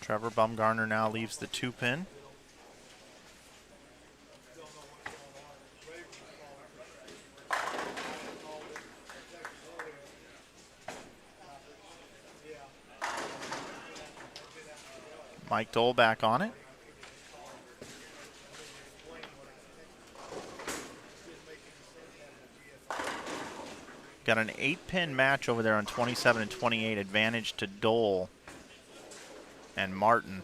Trevor Bumgarner now leaves the 2 pin. Mike Dole back on it. Got an 8-pin match over there on 27 and 28, advantage to Dole and Martin.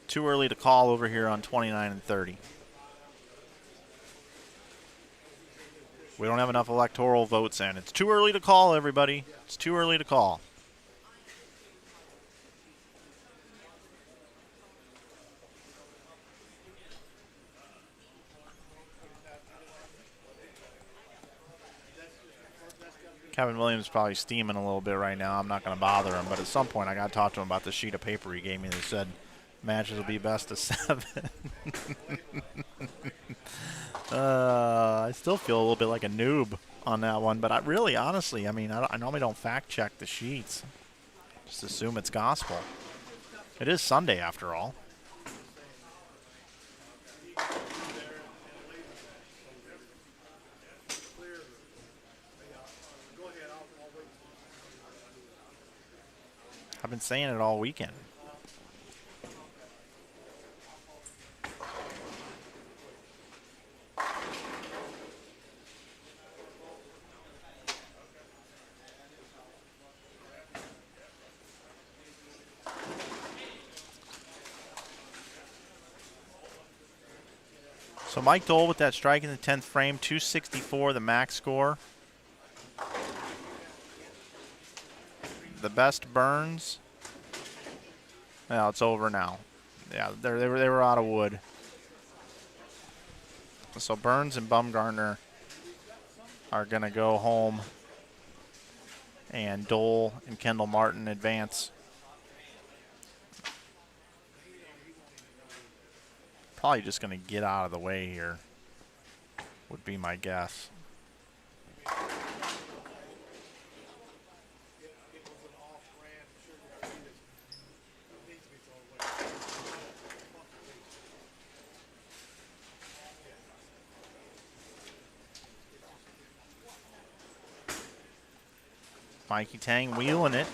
Too early to call over here on 29 and 30. We don't have enough electoral votes in. It's too early to call, everybody. It's too early to call. Kevin Williams is probably steaming a little bit right now. I'm not going to bother him, but at some point I got to talk to him about the sheet of paper he gave me that said matches will be best of 7. I still feel a little bit like a noob on that one, but I really, honestly, I mean, I normally don't fact check the sheets. Just assume it's gospel. It is Sunday after all. I've been saying it all weekend. So Mike Dole with that strike in the 10th frame, 264 the max score. The best Burns. Well, it's over now. Yeah, they were out of wood. So Burns and Bumgarner are going to go home, and Dole and Kendall Martin advance. Probably just going to get out of the way here, would be my guess. Mikey Tang wheeling it.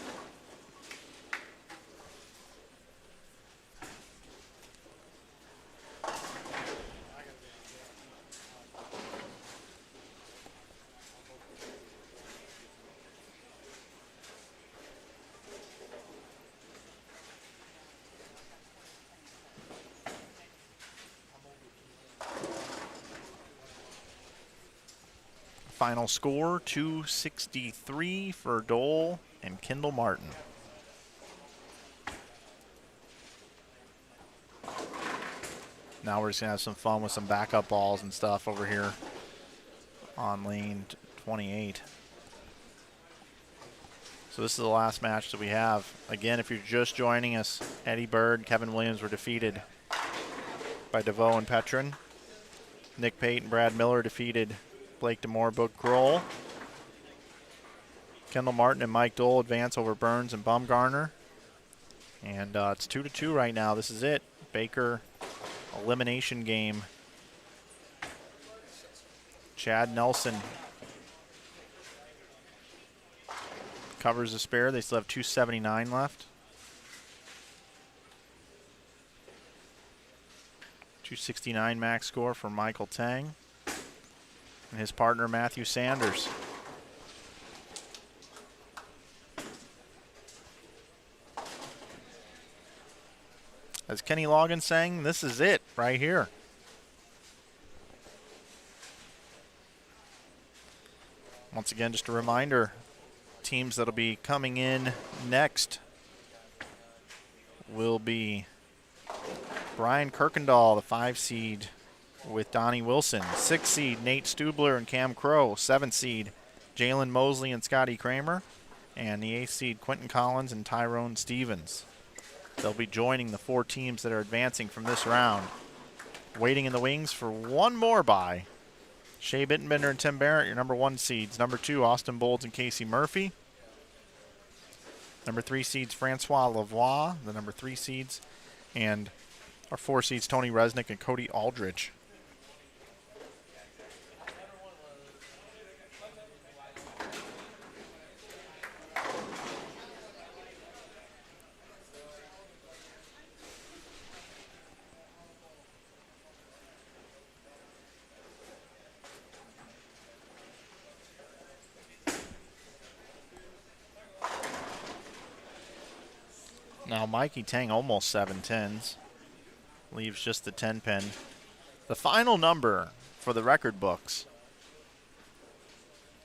Final score, 263 for Dole and Kendall Martin. Now we're just going to have some fun with some backup balls and stuff over here on lane 28. So this is the last match that we have. Again, if you're just joining us, Eddie Bird, Kevin Williams were defeated by DeVoe and Petrin. Nick Pate and Brad Miller defeated Blake DeMore, Book Kroll. Kendall Martin and Mike Dole advance over Burns and Bumgarner. And it's 2-2 right now. This is it. Baker elimination game. Chad Nelson covers the spare. They still have 279 left. 269 max score for Michael Tang and his partner Matthew Sanders. As Kenny Logan sang, this is it right here. Once again, just a reminder, teams that'll be coming in next will be Brian Kirkendall, the 5 seed with Donnie Wilson. 6 seed, Nate Stubler and Cam Crow. 7 seed, Jalen Mosley and Scotty Kramer. And the 8th seed, Quentin Collins and Tyrone Stevens. They'll be joining the 4 teams that are advancing from this round. Waiting in the wings for one more bye. Shea Bittenbender and Tim Barrett, your number 1 seeds. Number 2, Austin Bolds and Casey Murphy. Number 3 seeds, Francois Lavoie, the number 3 seeds. And our 4 seeds, Tony Resnick and Cody Aldridge. Now Mikey Tang almost 7 tens. Leaves just the 10 pin. The final number for the record books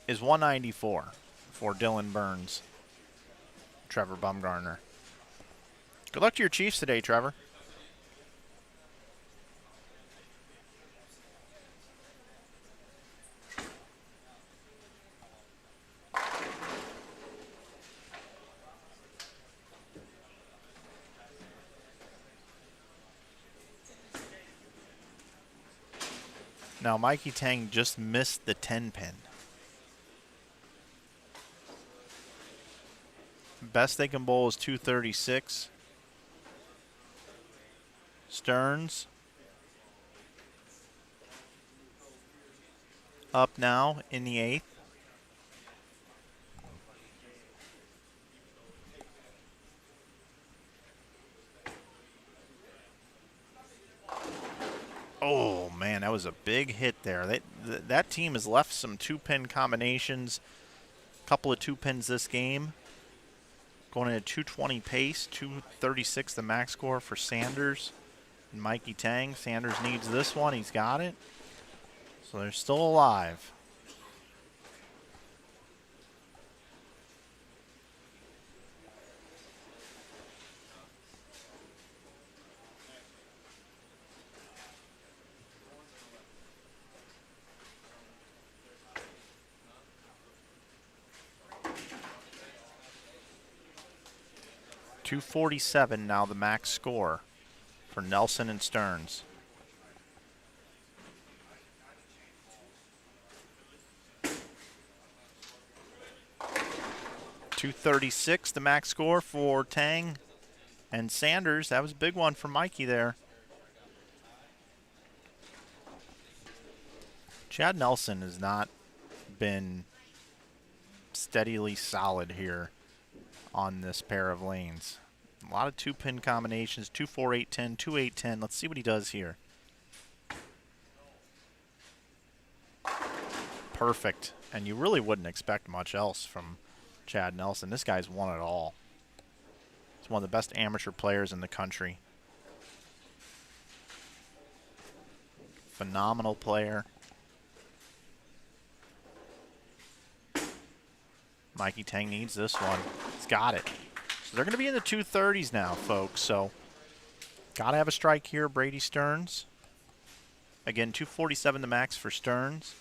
is 194 for Dylan Burns, Trevor Bumgarner. Good luck to your Chiefs today, Trevor. Now, Mikey Tang just missed the 10 pin. Best they can bowl is 236. Stearns up now in the 8th. Oh, man, that was a big hit there. That team has left some 2-pin combinations, a couple of 2-pins this game. Going at a 220 pace, 236 the max score for Sanders and Mikey Tang. Sanders needs this one. He's got it. So they're still alive. .247 now the max score for Nelson and Stearns. .236 the max score for Tang and Sanders. That was a big one for Mikey there. Chad Nelson has not been steadily solid here on this pair of lanes. A lot of 2-pin combinations, 2, 4, 8, 10, 2, 8, 10. Let's see what he does here. Perfect. And you really wouldn't expect much else from Chad Nelson. This guy's won it all. He's one of the best amateur players in the country. Phenomenal player. Mikey Tang needs this one. He's got it. So they're going to be in the 230s now, folks. So got to have a strike here, Brady Stearns. Again, 247 the max for Stearns.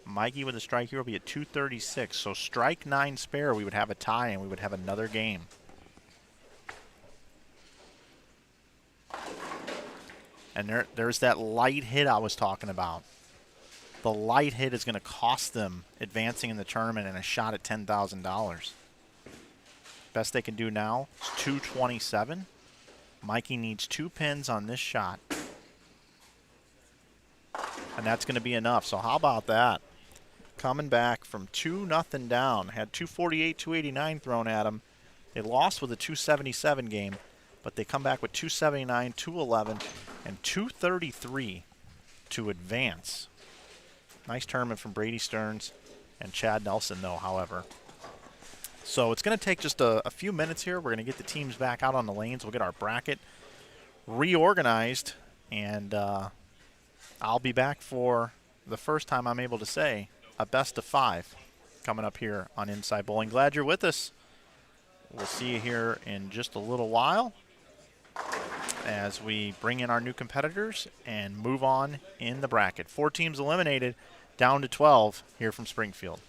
Mikey with a strike here will be at 236. So strike 9 spare, we would have a tie and we would have another game. And there's that light hit I was talking about. The light hit is going to cost them advancing in the tournament and a shot at $10,000. Best they can do now is 227. Mikey needs 2 pins on this shot. And that's going to be enough. So how about that? Coming back from 2-0 down. Had 248, 289 thrown at them. They lost with a 277 game, but they come back with 279, 211, and 233 to advance. Nice tournament from Brady Stearns and Chad Nelson, though, however. So it's going to take just a few minutes here. We're going to get the teams back out on the lanes. We'll get our bracket reorganized, and I'll be back for the first time I'm able to say a best of 5 coming up here on Inside Bowling. Glad you're with us. We'll see you here in just a little while as we bring in our new competitors and move on in the bracket. 4 teams eliminated, down to 12 here from Springfield.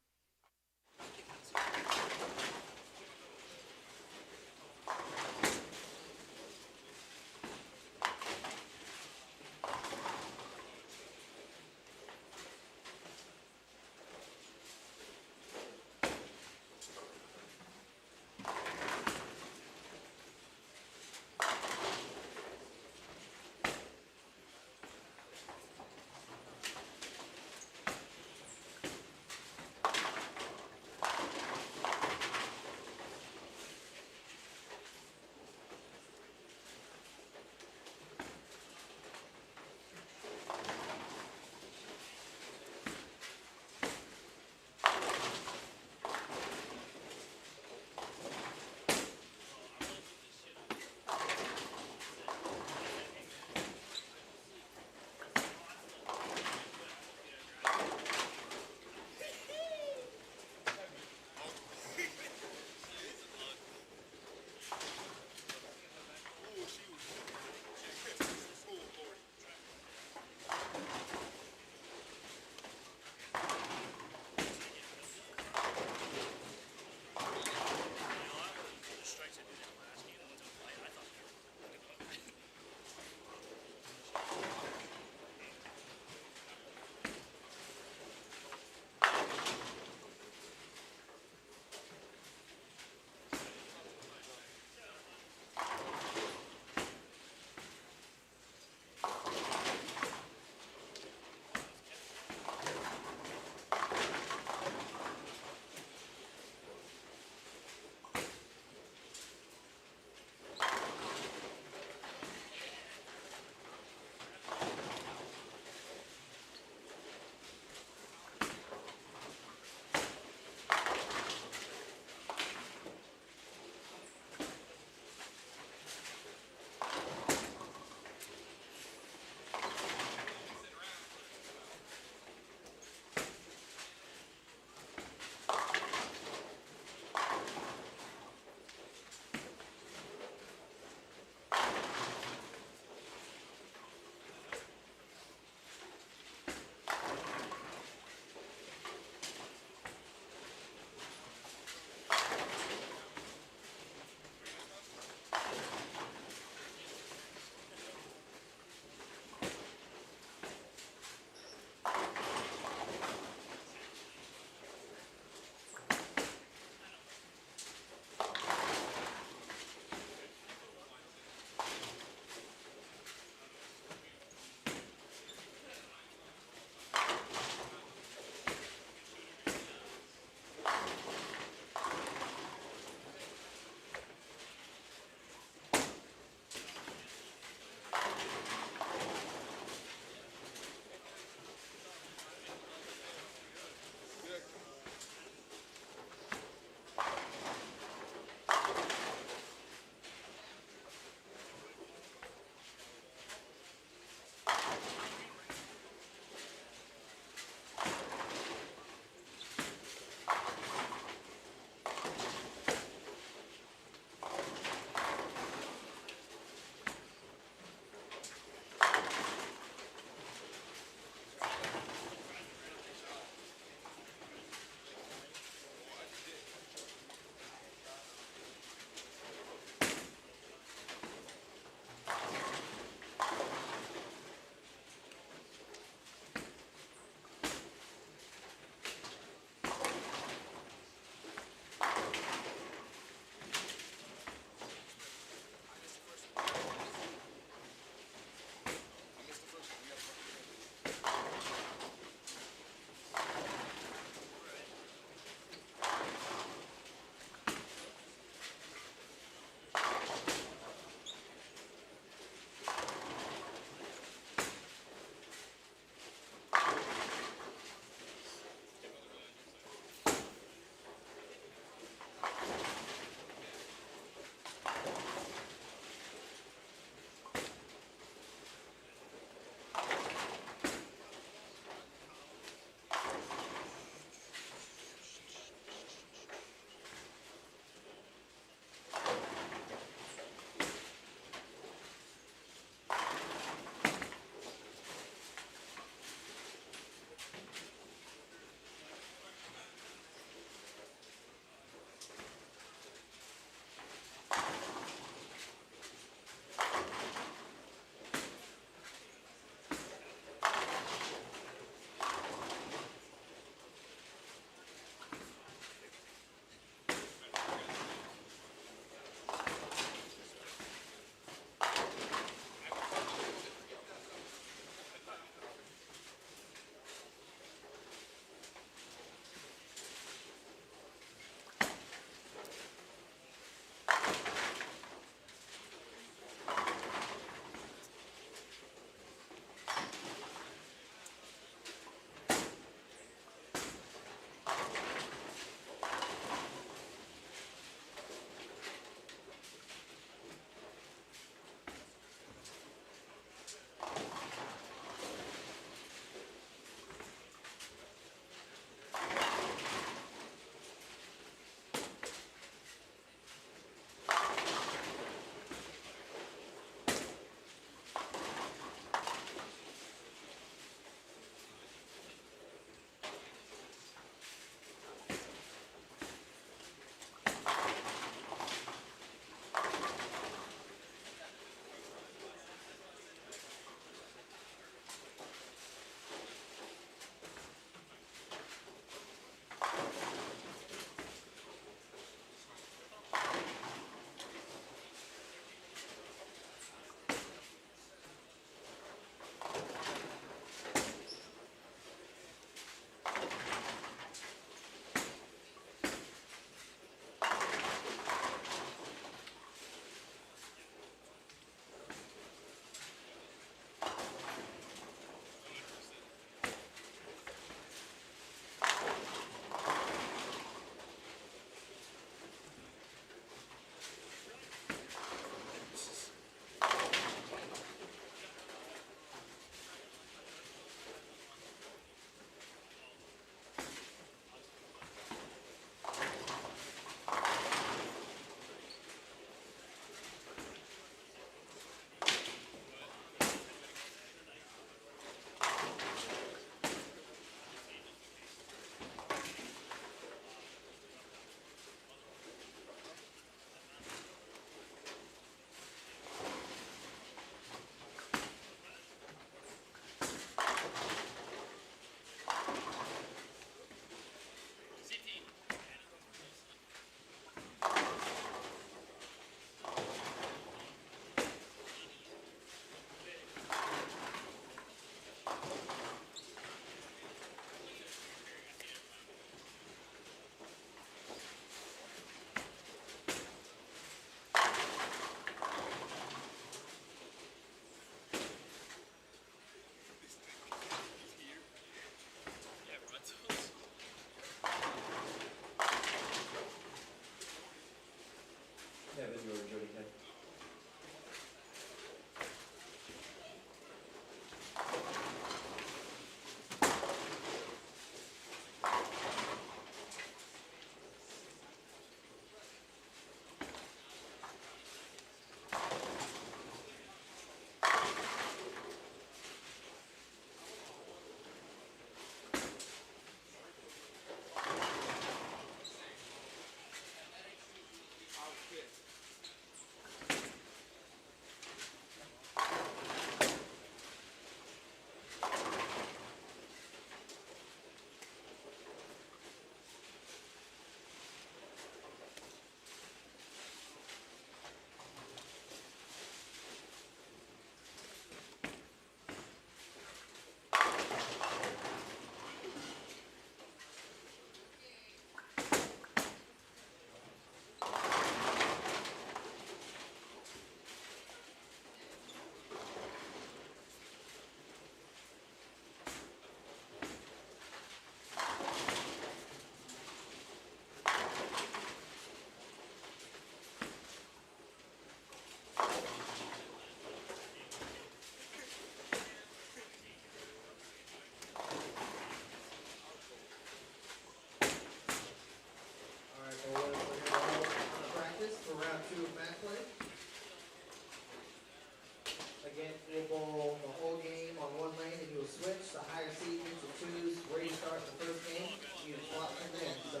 will bowl the whole game on one lane, and you will switch. The higher seed needs to choose where you start the first game. You swap from there. So,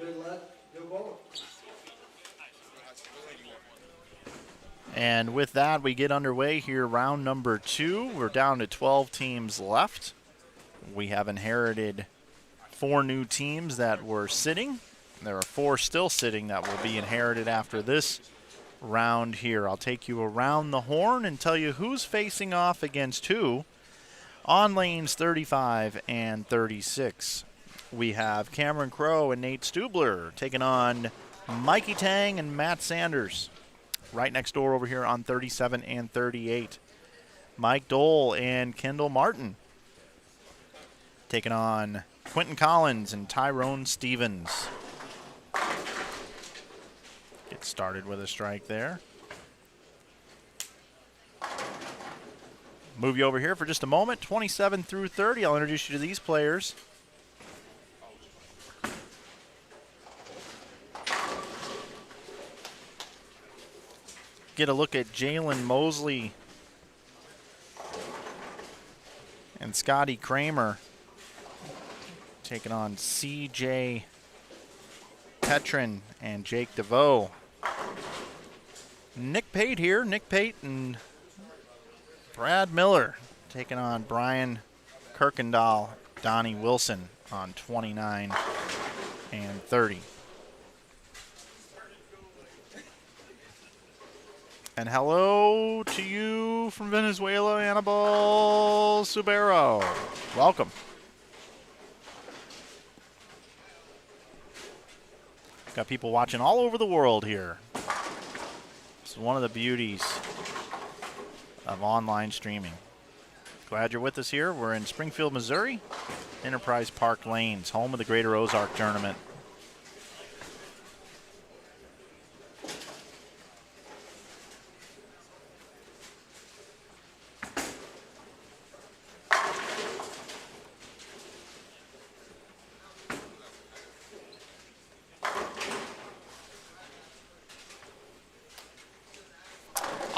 good luck, good bowling. And with that, we get underway here, round number 2. We're down to 12 teams left. We have inherited 4 new teams that were sitting. There are 4 still sitting that will be inherited after this round here. I'll take you around the horn and tell you who's facing off against who on lanes 35 and 36. We have Cameron Crowe and Nate Stubler taking on Mikey Tang and Matt Sanders. Right next door over here on 37 and 38. Mike Dole and Kendall Martin taking on Quentin Collins and Tyrone Stevens. Get started with a strike there. Move you over here for just a moment. 27 through 30. I'll introduce you to these players. Get a look at Jalen Mosley and Scotty Kramer taking on CJ Petrin and Jake DeVoe. Nick Pate here. Nick Pate and Brad Miller taking on Brian Kirkendall, Donnie Wilson on 29 and 30. And hello to you from Venezuela, Annabelle Subero. Welcome. Got people watching all over the world here. It's one of the beauties of online streaming. Glad you're with us here. We're in Springfield, Missouri, Enterprise Park Lanes, home of the Greater Ozark Tournament.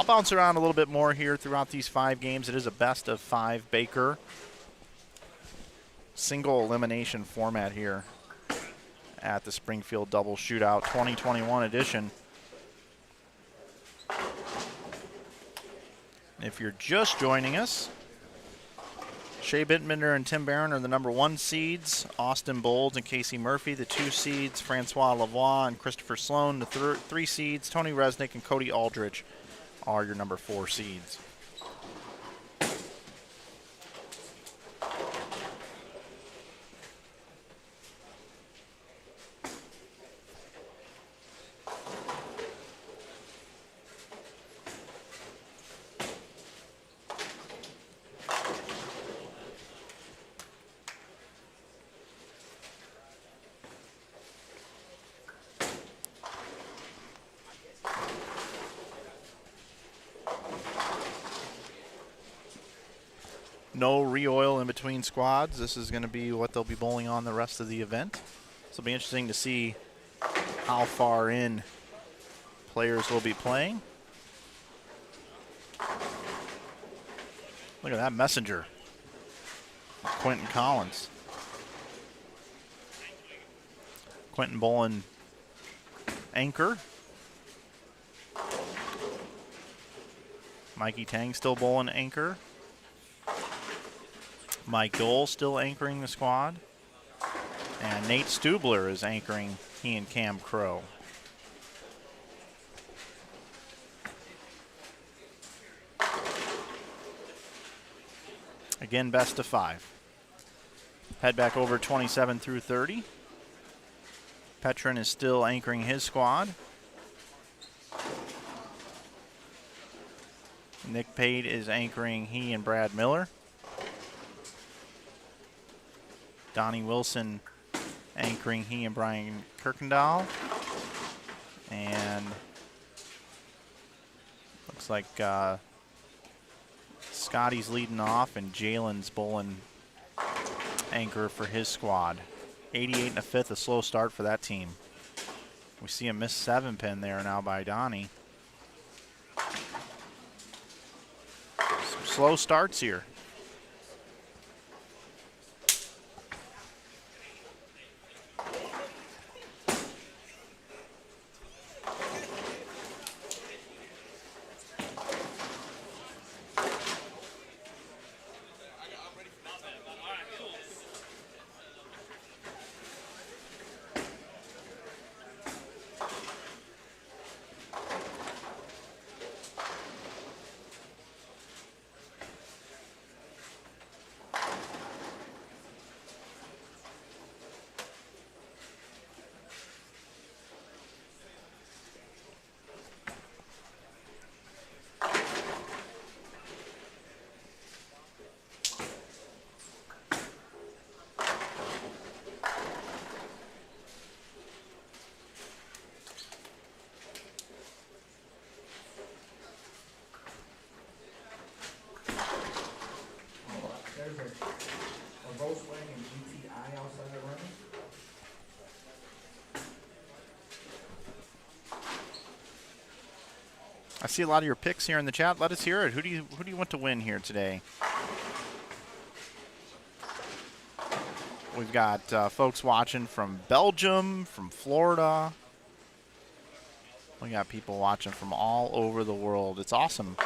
Bounce around a little bit more here throughout these 5 games. It is a best of 5 Baker single elimination format here at the Springfield Double Shootout 2021 edition. If you're just joining us, Shea Bittminder and Tim Barron are the number 1 seeds. Austin Bowles and Casey Murphy, the 2 seeds. Francois Lavoie and Christopher Sloan, the 3 seeds. Tony Resnick and Cody Aldrich are your number 4 seeds. No re-oil in between squads. This is going to be what they'll be bowling on the rest of the event. So it'll be interesting to see how far in players will be playing. Look at that messenger, Quentin Collins. Quentin bowling anchor. Mikey Tang still bowling anchor. Mike Dole still anchoring the squad. And Nate Stubler is anchoring he and Cam Crowe. Again, best of 5. Head back over 27 through 30. Petrin is still anchoring his squad. Nick Pate is anchoring he and Brad Miller. Donnie Wilson anchoring he and Brian Kirkendall. And looks like Scotty's leading off and Jalen's bowling anchor for his squad. 88 and a fifth, a slow start for that team. We see a missed 7-pin there now by Donnie. slow starts here. There's a Volkswagen GTI outside the ring. I see a lot of your picks here in the chat. Let us hear it. Who do you want to win here today? We've got folks watching from Belgium, from Florida. We got people watching from all over the world. It's awesome.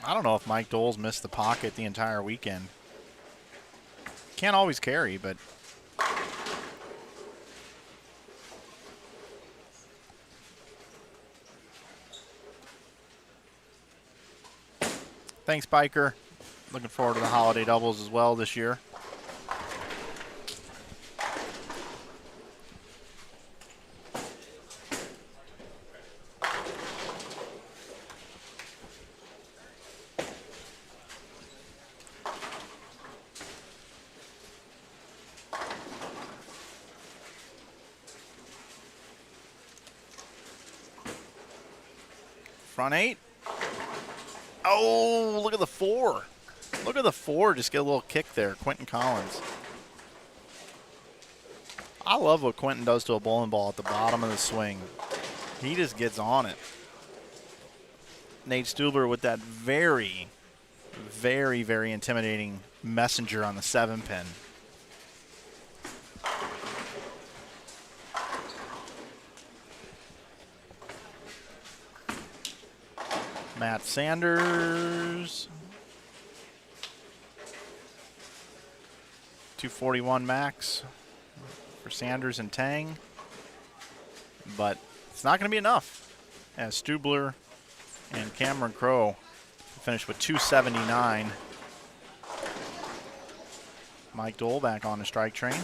I don't know if Mike Dole's missed the pocket the entire weekend. Can't always carry, but thanks, Biker. Looking forward to the holiday doubles as well this year. Front 8. Oh, look at the 4. Look at the 4 just get a little kick there. Quentin Collins. I love what Quentin does to a bowling ball at the bottom of the swing. He just gets on it. Nate Stubler with that very, very, very intimidating messenger on the 7-pin. Matt Sanders. 241 max for Sanders and Tang. But it's not going to be enough, as Stubler and Cameron Crowe finished with 279. Mike Dole back on the strike train.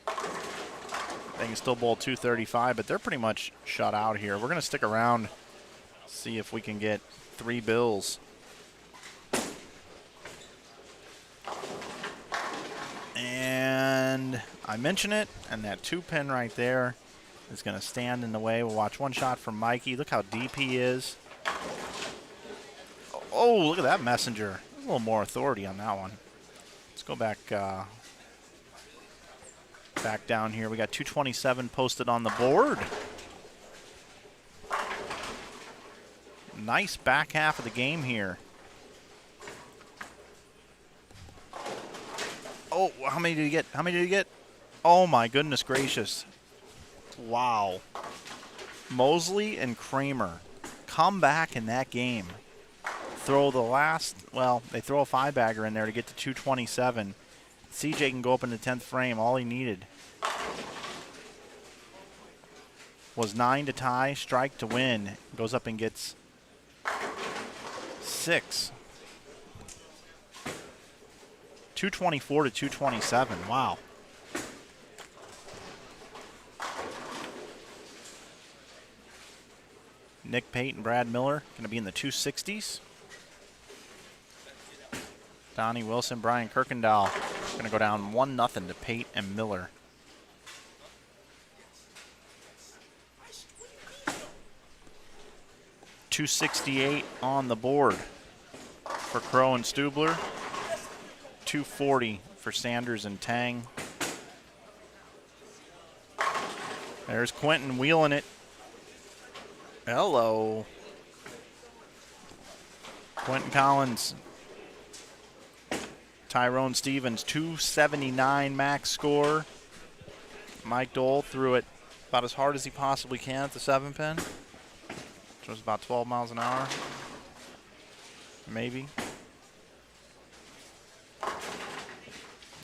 They can still bowl 235, but they're pretty much shut out here. We're going to stick around, see if we can get 3 bills. And I mention it, and that 2-pin right there is going to stand in the way. We'll watch one shot from Mikey. Look how deep he is. Oh, look at that messenger. A little more authority on that one. Let's go back back down here. We got 227 posted on the board. Nice back half of the game here. Oh, how many did he get? How many did he get? Oh, my goodness gracious. Wow. Mosley and Kramer come back in that game. Throw the last, well, they throw a 5-bagger in there to get to 227. CJ can go up in the 10th frame. All he needed was 9 to tie, strike to win. Goes up and gets 6. 224 to 227. Wow. Nick Pate and Brad Miller going to be in the 260s. Donnie Wilson, Brian Kirkendall. Going to go down 1-0 to Pate and Miller. $268 on the board for Crow and Stubler. $240 for Sanders and Tang. There's Quentin wheeling it. Hello. Quentin Collins. Tyrone Stevens, 279 max score. Mike Dole threw it about as hard as he possibly can at the 7-pin, which was about 12 miles an hour, maybe.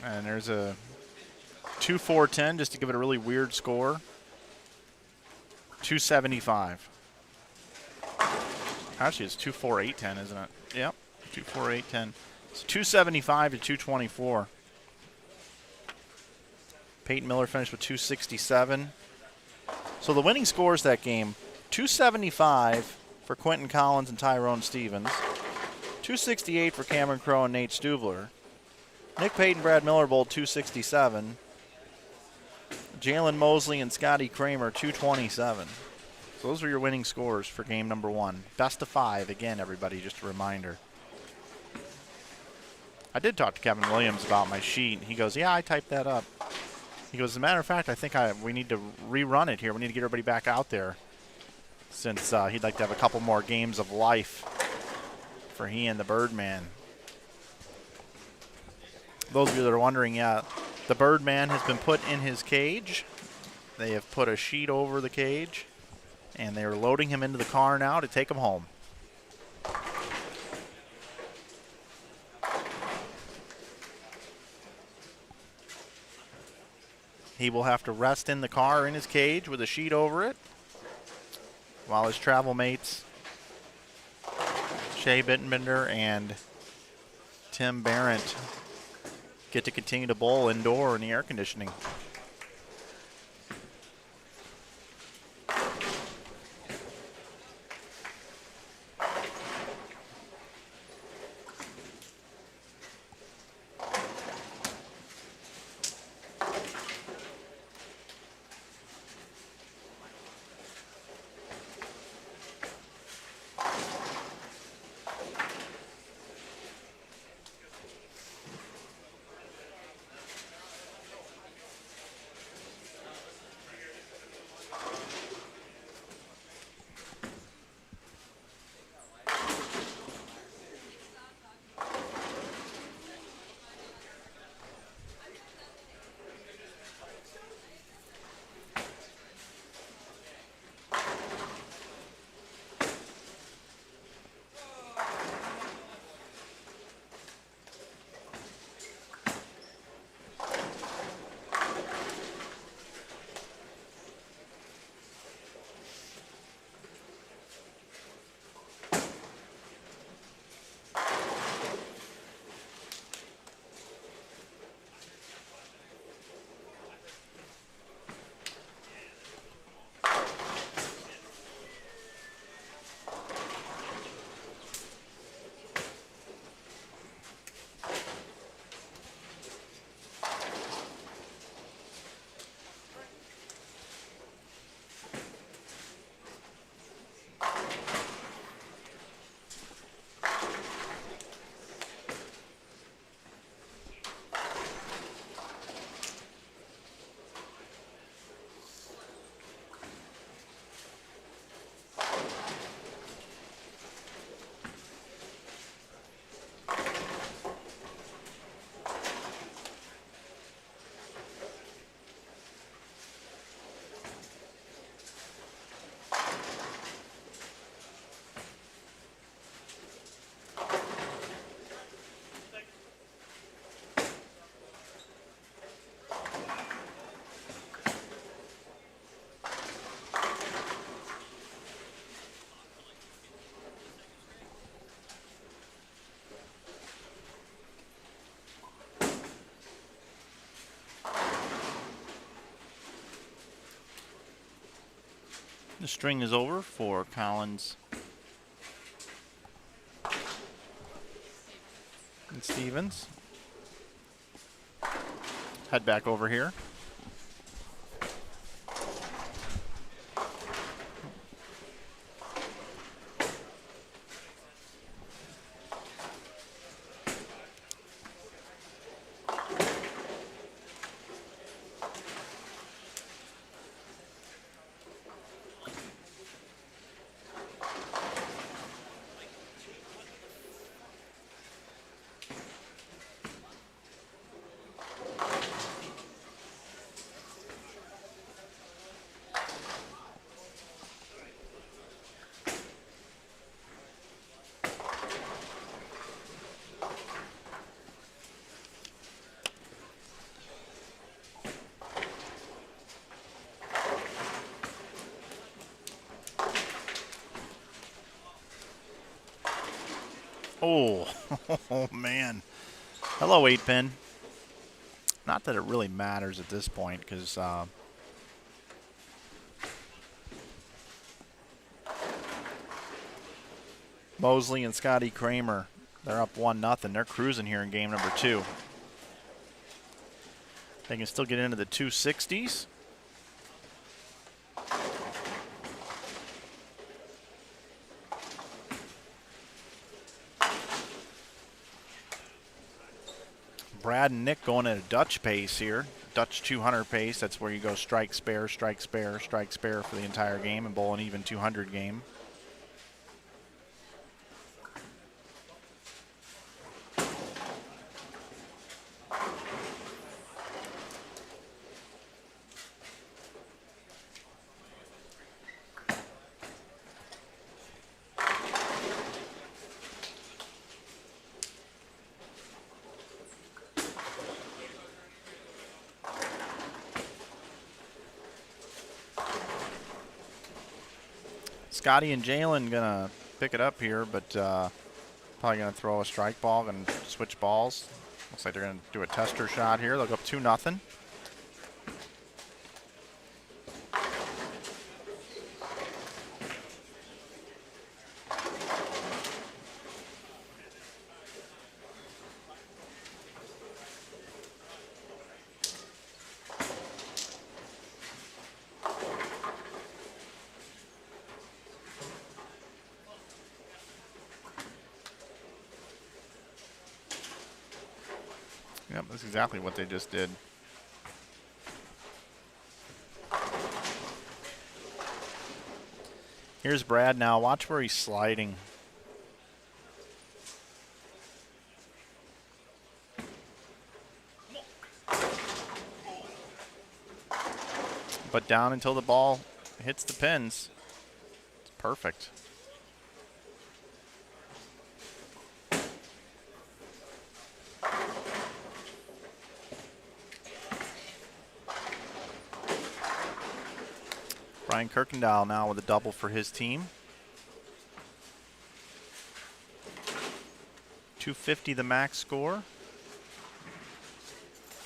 And there's a 2-4-10 just to give it a really weird score. 275. Actually, it's 2-4-8-10, isn't it? Yep, 2-4-8-10. It's 275 to 224. Peyton Miller finished with 267. So the winning scores that game, 275 for Quentin Collins and Tyrone Stevens, 268 for Cameron Crowe and Nate Stubler. Nick Payton, Brad Miller bowled 267. Jalen Mosley and Scotty Kramer, 227. So those are your winning scores for game number 1. Best of 5, again, everybody, just a reminder. I did talk to Kevin Williams about my sheet. He goes, yeah, I typed that up. He goes, as a matter of fact, I think we need to rerun it here. We need to get everybody back out there since he'd like to have a couple more games of life for he and the Birdman. Those of you that are wondering, yeah, the Birdman has been put in his cage. They have put a sheet over the cage, and they are loading him into the car now to take him home. He will have to rest in the car in his cage with a sheet over it while his travel mates, Shea Bittenbender and Tim Barrett, get to continue to bowl indoor in the air conditioning. The string is over for Collins and Stevens. Head back over here. Oh, oh man. Hello, 8-pin. Not that it really matters at this point, because Mosley and Scotty Kramer, they're up 1-0. They're cruising here in game number 2. They can still get into the 260s. Brad and Nick going at a Dutch pace here. Dutch 200 pace. That's where you go strike, spare, strike, spare, strike, spare for the entire game and bowl an even 200 game. Scotty and Jalen gonna pick it up here, but probably gonna throw a strike ball and switch balls. Looks like they're gonna do a tester shot here. They'll go up 2-0. Yep, that's exactly what they just did. Here's Brad now. Watch where he's sliding. But down until the ball hits the pins. It's perfect. Brian Kirkendall now with a double for his team. 250 the max score.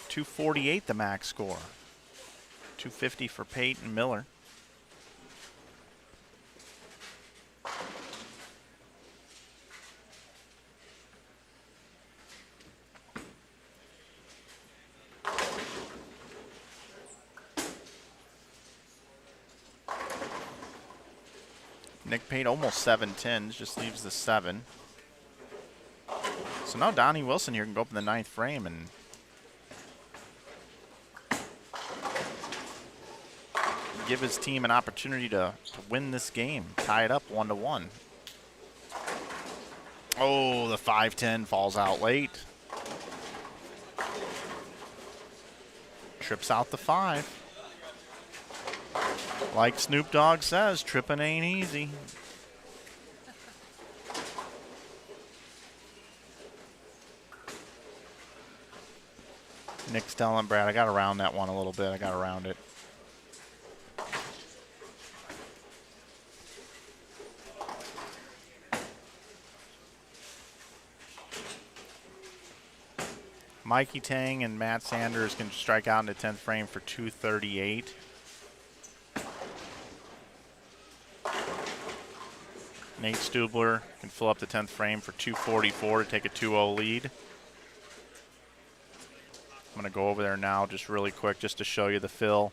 248 the max score. 250 for Peyton Miller. Nick Pate almost 7 tens, just leaves the 7. So now Donnie Wilson here can go up in the 9th frame and give his team an opportunity to win this game. Tie it up 1-1. Oh, the 5-10 falls out late. Trips out the 5. Like Snoop Dogg says, tripping ain't easy. Nick's telling Brad, I got to round that one a little bit. I got to round it. Mikey Tang and Matt Sanders can strike out in the 10th frame for 238. Nate Stubler can fill up the 10th frame for 244 to take a 2-0 lead. I'm going to go over there now just really quick just to show you the fill.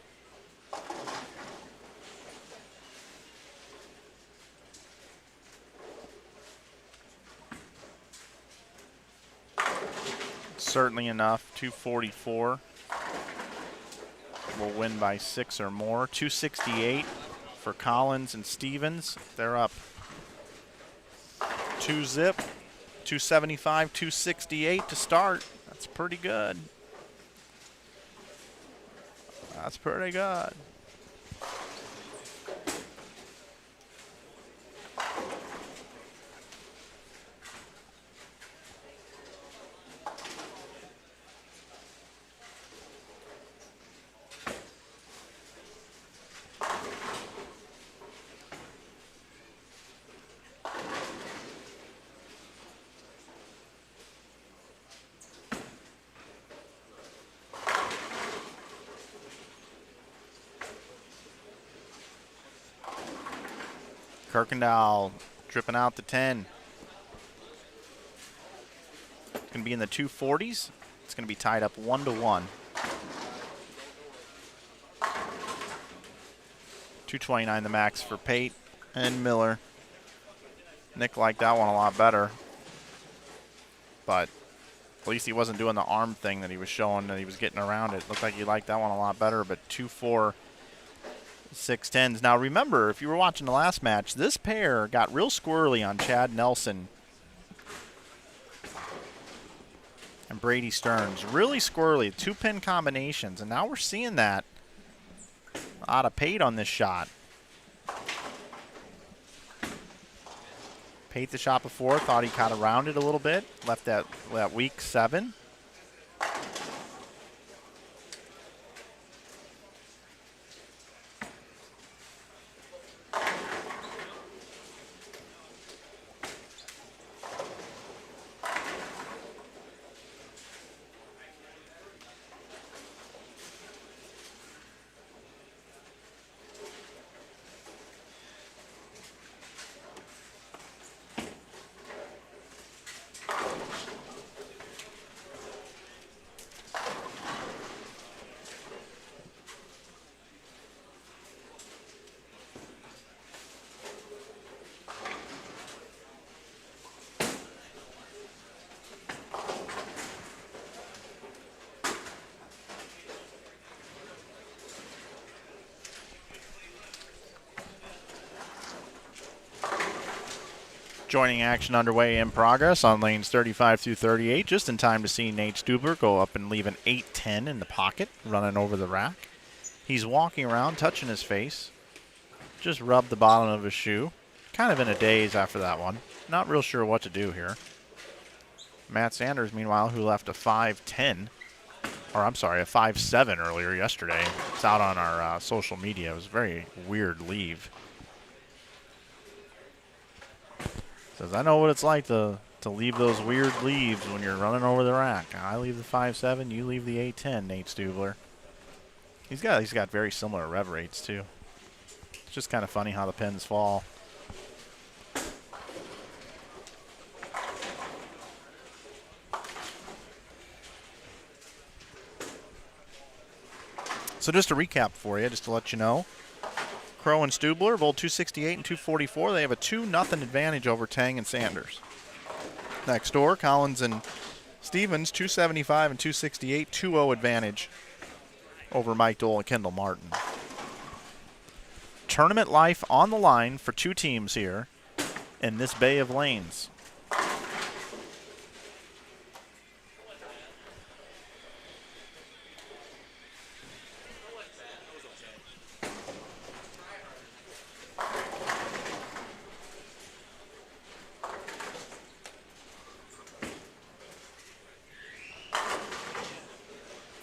Certainly enough. 244 will win by 6 or more. 268 for Collins and Stevens. They're up 2-zip. 275, 268 to start. That's pretty good. That's pretty good. Kirkendall dripping out the 10. It's going to be in the 240s. It's going to be tied up 1-1. 229 the max for Pate and Miller. Nick liked that one a lot better. But at least he wasn't doing the arm thing that he was showing that he was getting around it. Looked like he liked that one a lot better, but 2-4. 6-10s. Now remember, if you were watching the last match, this pair got real squirrely on Chad Nelson and Brady Stearns. Really squirrely, 2-pin combinations, and now we're seeing that out of Pate on this shot. Pate the shot before, thought he kind of rounded a little bit, left that weak 7. Joining action underway in progress on lanes 35 through 38. Just in time to see Nate Stubler go up and leave an 8-10 in the pocket, running over the rack. He's walking around, touching his face. Just rubbed the bottom of his shoe. Kind of in a daze after that one. Not real sure what to do here. Matt Sanders, meanwhile, who left a 5-10, or I'm sorry, a 5-7 earlier yesterday. It's out on our social media. It was a very weird leave. Says, I know what it's like to leave those weird leaves when you're running over the rack. I leave the 5-7, you leave the 8-10, Nate Stubler. He's got very similar rev rates, too. It's just kind of funny how the pins fall. So just a recap for you, just to let you know. Crow and Stubler, both 268 and 244. They have a 2-0 advantage over Tang and Sanders. Next door, Collins and Stevens, 275 and 268, 2-0 advantage over Mike Dole and Kendall Martin. Tournament life on the line for two teams here in this bay of lanes.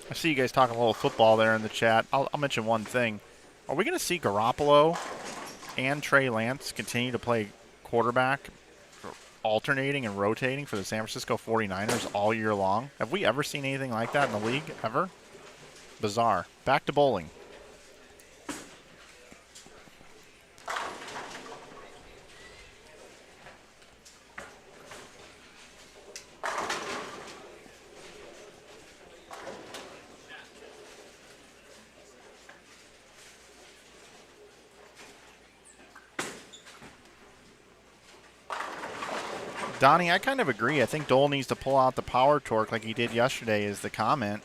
I see you guys talking a little football there in the chat. I'll mention one thing. Are we going to see Garoppolo and Trey Lance continue to play quarterback, alternating and rotating for the San Francisco 49ers all year long? Have we ever seen anything like that in the league, ever? Bizarre. Back to bowling. Donnie, I kind of agree. I think Dole needs to pull out the power torque like he did yesterday is the comment.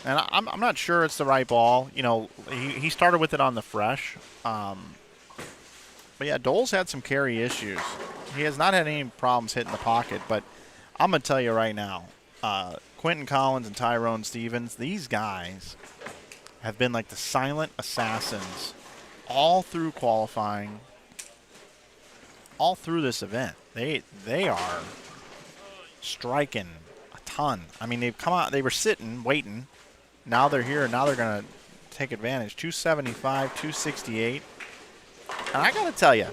And I'm not sure it's the right ball. You know, he started with it on the fresh. But yeah, Dole's had some carry issues. He has not had any problems hitting the pocket, but I'm going to tell you right now, Quentin Collins and Tyrone Stevens, these guys have been like the silent assassins all through qualifying, all through this event. They are striking a ton. I mean, they've come out, they were sitting, waiting. Now they're here, and now they're going to take advantage. 275, 268. And I got to tell you,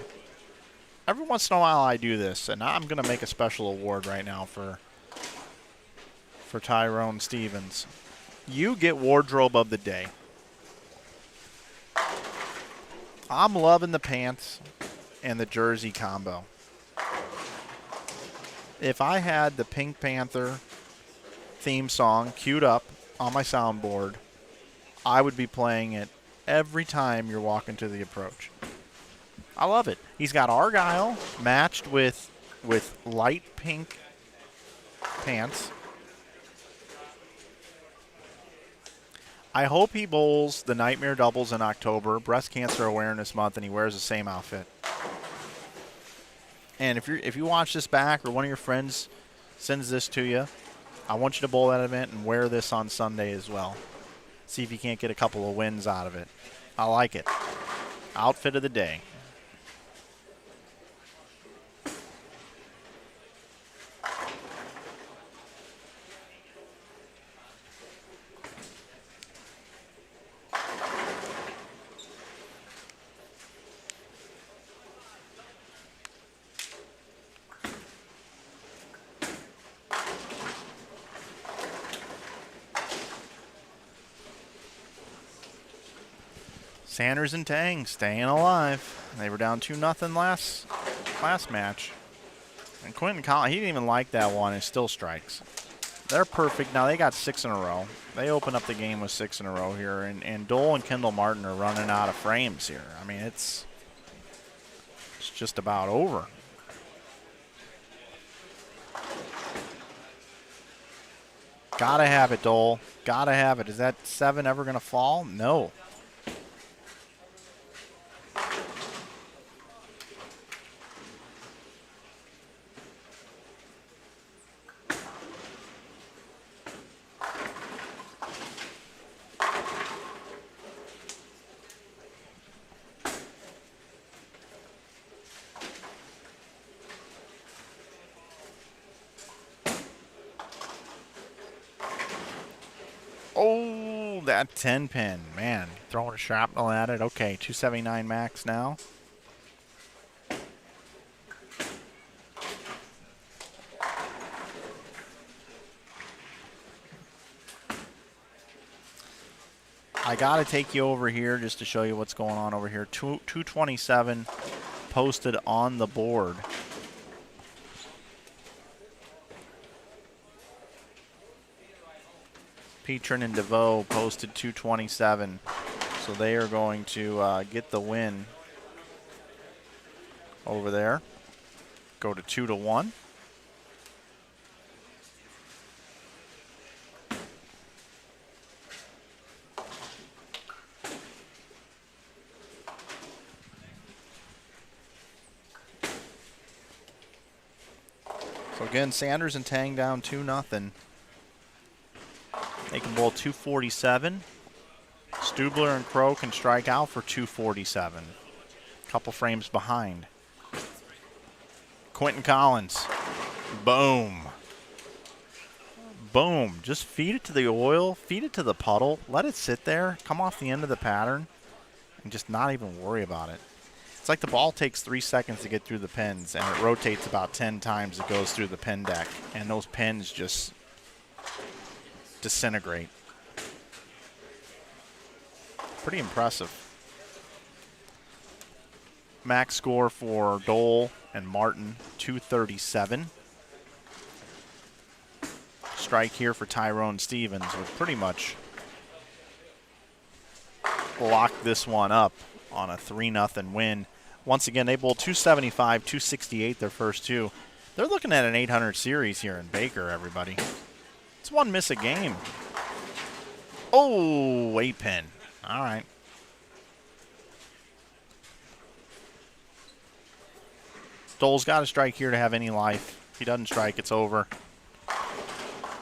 every once in a while I do this, and I'm going to make a special award right now for Tyrone Stevens. You get Wardrobe of the Day. I'm loving the pants and the jersey combo. If I had the Pink Panther theme song queued up on my soundboard, I would be playing it every time you're walking to the approach. I love it. He's got Argyle matched with light pink pants. I hope he bowls the Nightmare Doubles in October, Breast Cancer Awareness Month, and he wears the same outfit. And if you watch this back or one of your friends sends this to you, I want you to bowl that event and wear this on Sunday as well. See if you can't get a couple of wins out of it. I like it. Outfit of the day. Sanders and Tang staying alive. They were down 2-0 last match. And Quentin Collins, he didn't even like that one and still strikes. They're perfect. Now they got 6 in a row. They open up the game with 6 in a row here. And Dole and Kendall Martin are running out of frames here. I mean, it's just about over. Gotta have it, Dole. Gotta have it. Is that 7 ever going to fall? No. Oh, that 10 pin. Man, throwing a shrapnel at it. Okay, 279 max now. I got to take you over here just to show you what's going on over here. 227 posted on the board. Petrin and DeVoe posted 227. So they are going to get the win over there. Go to 2-1. So again, Sanders and Tang down 2-0. They can bowl 247. Stubler and Crow can strike out for 247. Couple frames behind. Quentin Collins. Boom. Boom. Just feed it to the oil. Feed it to the puddle. Let it sit there. Come off the end of the pattern. And just not even worry about it. It's like the ball takes 3 seconds to get through the pins. And it rotates about 10 times it goes through the pin deck. And those pins just disintegrate. Pretty impressive. Max score for Dole and Martin, 237. Strike here for Tyrone Stevens would pretty much lock this one up on a 3-0 win. Once again, they bowled 275, 268 their first two. They're looking at an 800 series here in Baker, everybody. It's one miss a game. Oh, 8-pin. All right. Dole's got to strike here to have any life. If he doesn't strike, it's over.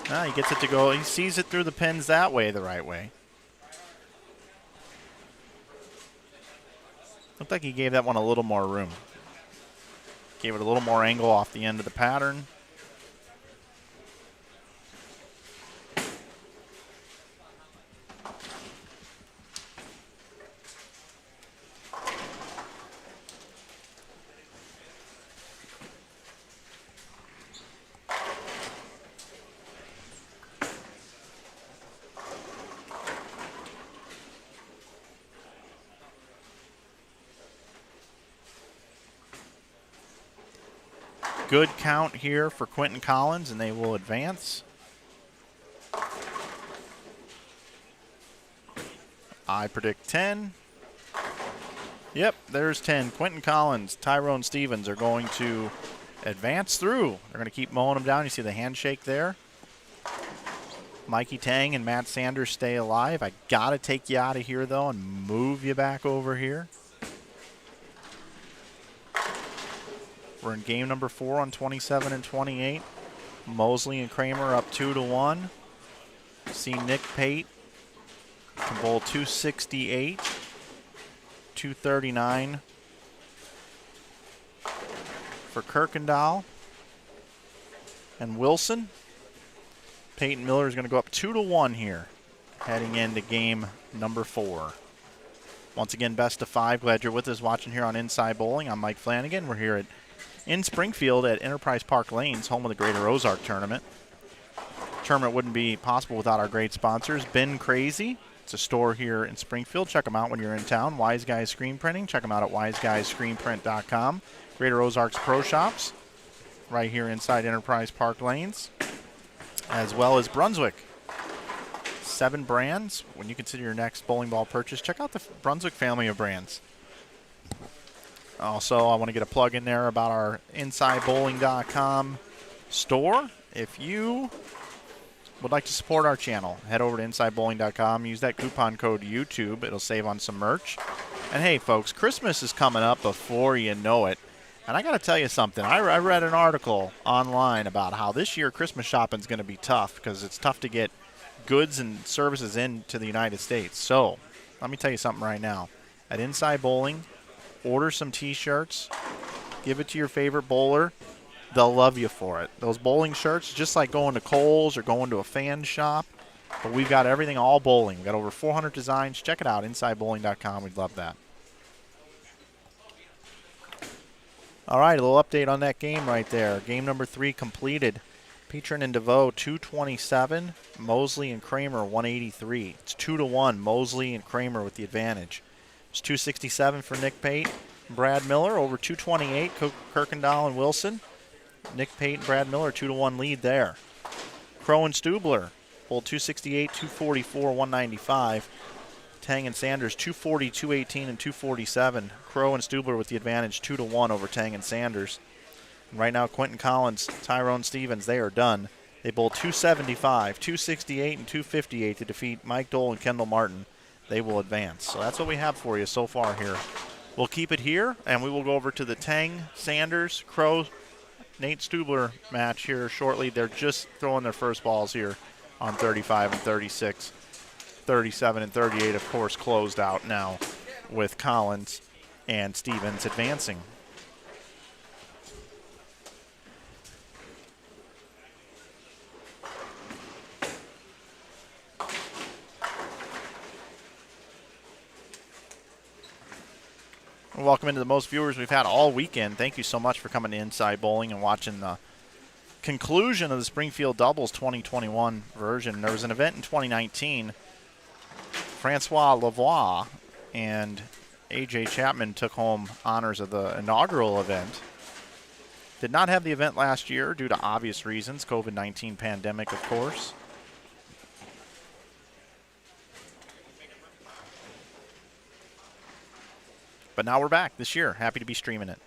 He gets it to go. He sees it through the pins that way, the right way. Looked like he gave that one a little more room. Gave it a little more angle off the end of the pattern. Good count here for Quentin Collins, and they will advance. I predict 10. Yep, there's 10. Quentin Collins, Tyrone Stevens are going to advance through. They're going to keep mowing them down. You see the handshake there. Mikey Tang and Matt Sanders stay alive. I got to take you out of here, though, and move you back over here. We're in game number 4 on 27 and 28. Mosley and Kramer up 2-1. See Nick Pate can bowl 268, 239 for Kirkendall. And Wilson. Peyton Miller is going to go up 2-1 here, heading into game number 4. Once again, best of 5. Glad you're with us watching here on Inside Bowling. I'm Mike Flanagan. We're here in Springfield at Enterprise Park Lanes, home of the Greater Ozark Tournament. Tournament wouldn't be possible without our great sponsors. Been Crazy. It's a store here in Springfield. Check them out when you're in town. Wise Guys Screen Printing. Check them out at wiseguyscreenprint.com. Greater Ozark's Pro Shops right here inside Enterprise Park Lanes, as well as Brunswick. 7 brands. When you consider your next bowling ball purchase, check out the Brunswick family of brands. Also, I want to get a plug in there about our InsideBowling.com store. If you would like to support our channel, head over to InsideBowling.com. Use that coupon code YouTube. It'll save on some merch. And hey, folks, Christmas is coming up before you know it. And I got to tell you something. I read an article online about how this year Christmas shopping is going to be tough because it's tough to get goods and services into the United States. So let me tell you something right now. At Inside Bowling, order some T-shirts. Give it to your favorite bowler. They'll love you for it. Those bowling shirts, just like going to Kohl's or going to a fan shop. But we've got everything all bowling. We've got over 400 designs. Check it out, InsideBowling.com. We'd love that. All right, a little update on that game right there. Game number 3 completed. Petrin and DeVoe, 227. Mosley and Kramer, 183. It's 2-1. Mosley and Kramer with the advantage. It's 267 for Nick Pate. Brad Miller over 228. Kirkendall and Wilson. Nick Pate and Brad Miller, 2-1 lead there. Crow and Stubler, bowled 268, 244, 195. Tang and Sanders, 240, 218, and 247. Crow and Stubler with the advantage, 2-1 over Tang and Sanders. And right now, Quentin Collins, Tyrone Stevens, they are done. They bowled 275, 268, and 258 to defeat Mike Dole and Kendall Martin. They will advance. So that's what we have for you so far here. We'll keep it here, and we will go over to the Tang, Sanders, Crow, Nate Stubler match here shortly. They're just throwing their first balls here on 35 and 36. 37 and 38, of course, closed out now with Collins and Stevens advancing. Welcome into the most viewers we've had all weekend. Thank you so much for coming to Inside Bowling and watching the conclusion of the Springfield Doubles 2021 version. There was an event in 2019. Francois Lavoie and A.J. Chapman took home honors of the inaugural event. Did not have the event last year due to obvious reasons, COVID-19 pandemic, of course. But now we're back this year. Happy to be streaming it.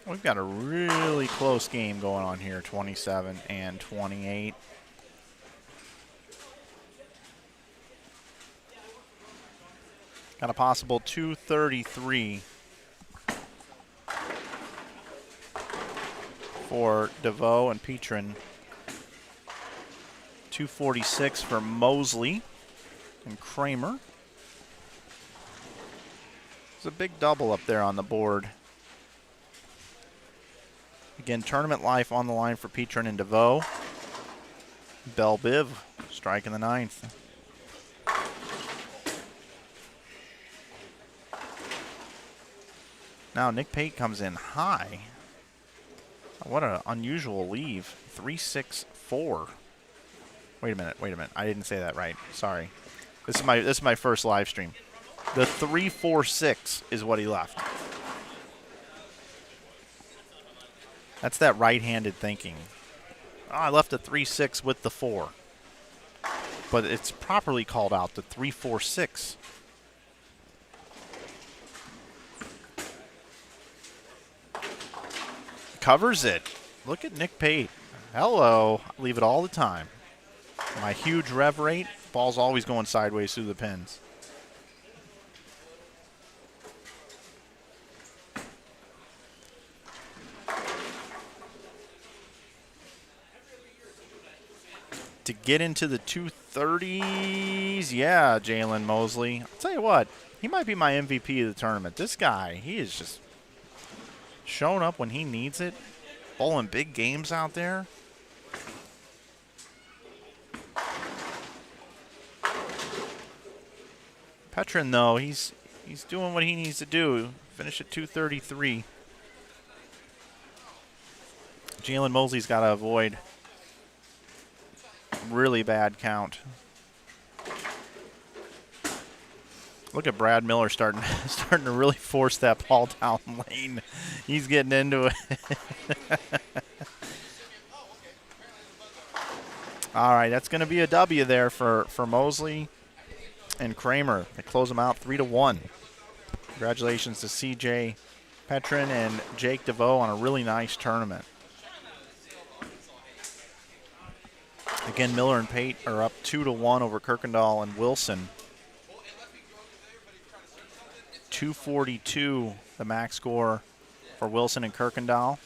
We've got a really close game going on here, 27 and 28. Got a possible 233 for DeVoe and Petrin. 246 for Mosley and Kramer. It's a big double up there on the board. Again, tournament life on the line for Petrin and DeVoe. Bell Biv striking the 9th. Now Nick Pate comes in high. What an unusual leave. 3-6-4. Wait a minute. I didn't say that right. Sorry. This is my first live stream. The 3-4-6 is what he left. That's that right-handed thinking. Oh, I left a 3-6 with the 4. But it's properly called out, the 3-4-6. Covers it. Look at Nick Pate. Hello. I leave it all the time. My huge rev rate, ball's always going sideways through the pins. To get into the 230s, yeah, Jalen Mosley. I'll tell you what, he might be my MVP of the tournament. This guy, he is just showing up when he needs it, bowling big games out there. Petrin, though, he's doing what he needs to do. Finish at 233. Jalen Mosley's got to avoid really bad count. Look at Brad Miller starting to really force that ball down lane. He's getting into it. All right, that's going to be a W there for Mosley and Kramer. They close them out 3-1. Congratulations to CJ Petrin and Jake DeVoe on a really nice tournament. Again, Miller and Pate are up 2-1 over Kirkendall and Wilson. 242 the max score for Wilson and Kirkendall.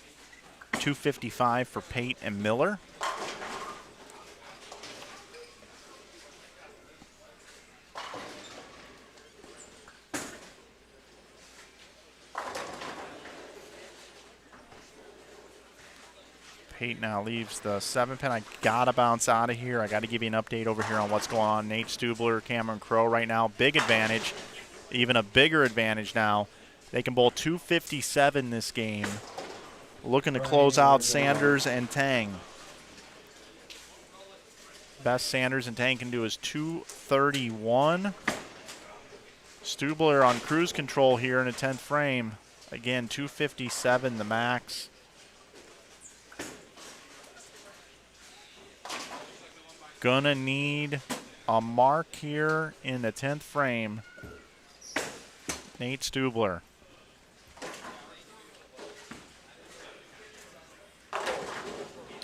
255 for Pate and Miller. Pate now leaves the 7-pin. I got to bounce out of here. I got to give you an update over here on what's going on. Nate Stubler, Cameron Crowe right now. Big advantage. Even a bigger advantage now. They can bowl 257 this game. Looking to close out Sanders and Tang. Best Sanders and Tang can do is 231. Stubler on cruise control here in a 10th frame. Again, 257 the max. Gonna need a mark here in the 10th frame. Nate Stubler.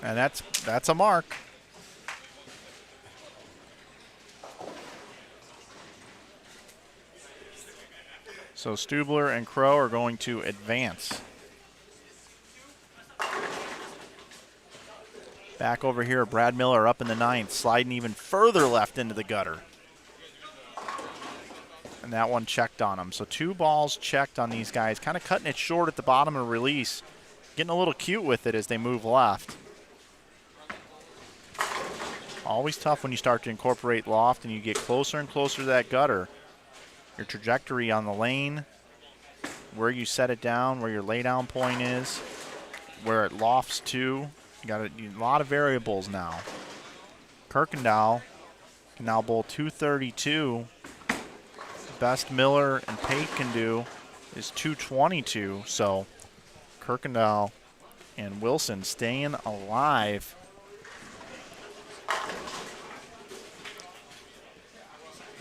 And that's a mark. So Stubler and Crowe are going to advance. Back over here, Brad Miller up in the 9th, sliding even further left into the gutter. And that one checked on him. So 2 balls checked on these guys, kind of cutting it short at the bottom of release, getting a little cute with it as they move left. Always tough when you start to incorporate loft and you get closer and closer to that gutter. Your trajectory on the lane, where you set it down, where your laydown point is, where it lofts to. You got a lot of variables now. Kirkendall can now bowl 232. Best Miller and Pate can do is 222. So Kirkendall and Wilson staying alive.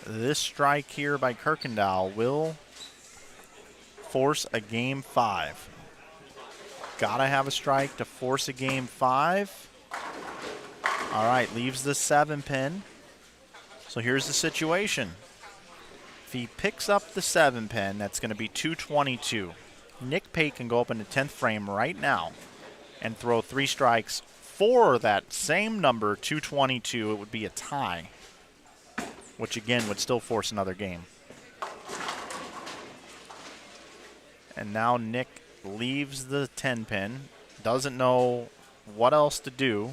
This strike here by Kirkendall will force a game 5. got to have a strike to force a game 5. All right, leaves the 7 pin. So here's the situation. If he picks up the 7 pin, that's going to be 222. Nick Pate can go up in the 10th frame right now and throw 3 strikes for that same number, 222. It would be a tie, which again would still force another game. And now Nick leaves the 10 pin, doesn't know what else to do.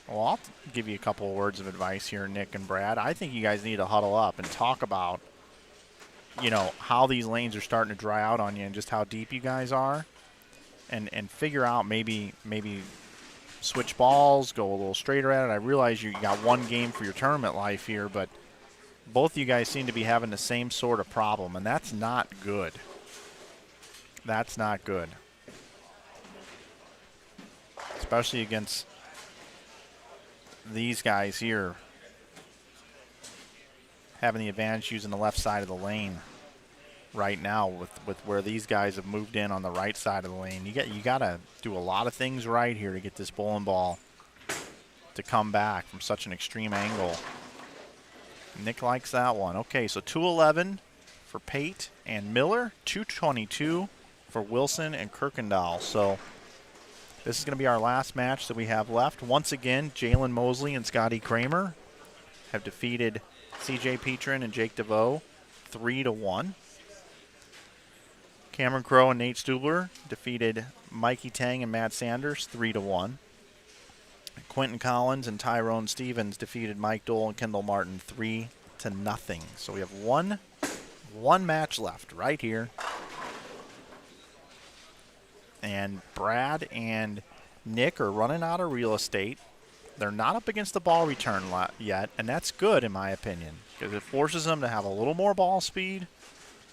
Well, I'll give you a couple of words of advice here, Nick and Brad. I think you guys need to huddle up and talk about, you know, how these lanes are starting to dry out on you and just how deep you guys are, and figure out maybe switch balls, go a little straighter at it. I realize you got one game for your tournament life here, but both of you guys seem to be having the same sort of problem, and that's not good. That's not good. Especially against these guys here, having the advantage using the left side of the lane right now with where these guys have moved in on the right side of the lane. You got to do a lot of things right here to get this bowling ball to come back from such an extreme angle. Nick likes that one. Okay, so 211 for Pate and Miller, 222 for Wilson and Kirkendall. So this is going to be our last match that we have left. Once again, Jalen Mosley and Scotty Kramer have defeated CJ Petrin and Jake DeVoe 3-1. Cameron Crowe and Nate Stubler defeated Mikey Tang and Matt Sanders 3-1. Quentin Collins and Tyrone Stevens defeated Mike Dole and Kendall Martin 3-0. So we have one match left right here. And Brad and Nick are running out of real estate. They're not up against the ball return yet, and that's good in my opinion, because it forces them to have a little more ball speed,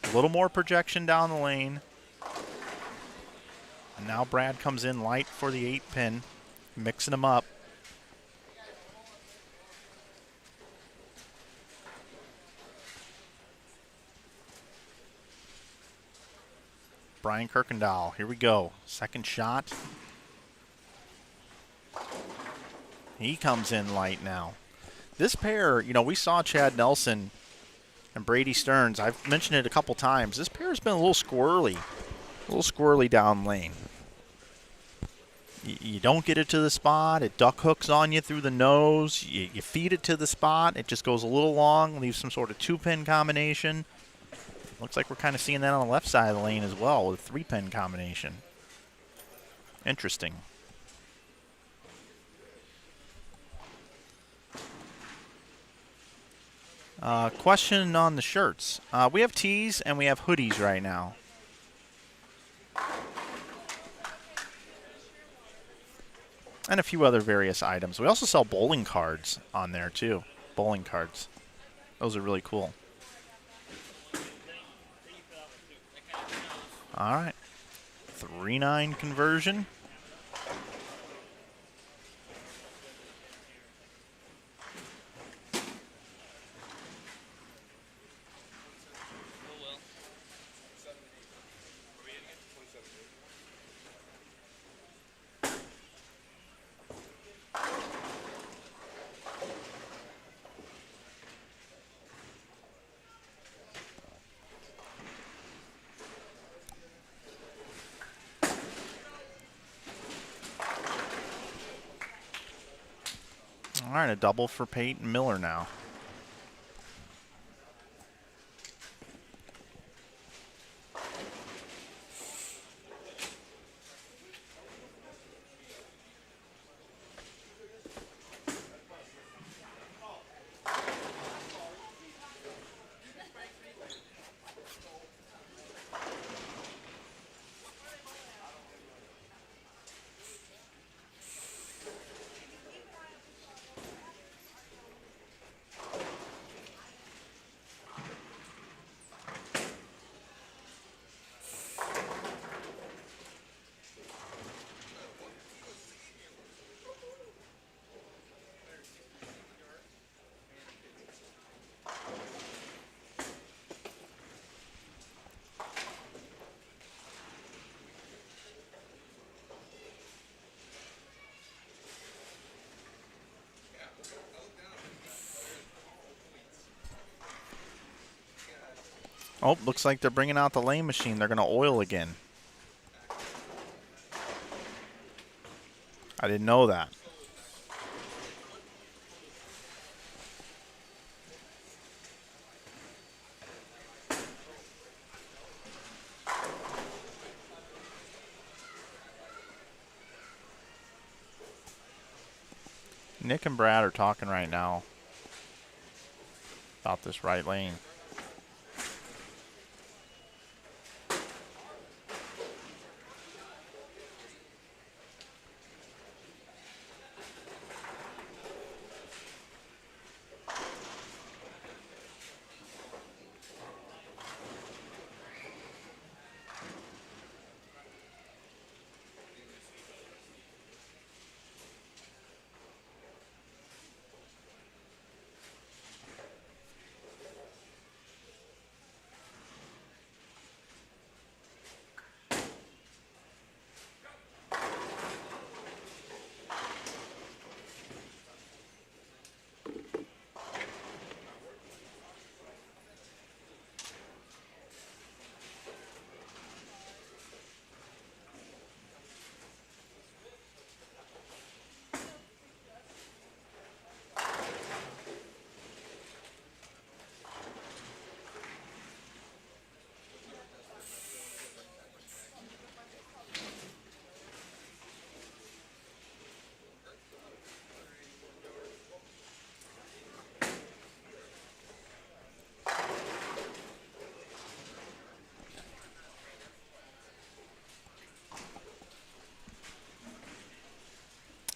a little more projection down the lane. And now Brad comes in light for the 8 pin, mixing them up. Brian Kirkendall, here we go. Second shot. He comes in light now. This pair, you know, we saw Chad Nelson and Brady Stearns. I've mentioned it a couple times. This pair's been a little squirrely down lane. You don't get it to the spot. It duck hooks on you through the nose. You feed it to the spot. It just goes a little long, leaves some sort of 2-pin combination. Looks like we're kind of seeing that on the left side of the lane as well with a 3-pin combination. Interesting. Question on the shirts. We have tees and we have hoodies right now. And a few other various items. We also sell bowling cards on there too. Bowling cards. Those are really cool. All right. 3-9 conversion. All right, a double for Peyton Miller now. Oh, looks like they're bringing out the lane machine. They're going to oil again. I didn't know that. Nick and Brad are talking right now about this right lane.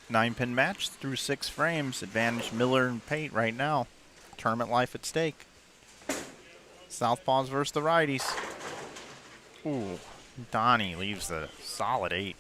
Nine-pin match through 6 frames. Advantage Miller and Pate right now. Tournament life at stake. Southpaws versus the righties. Ooh, Donnie leaves the solid 8.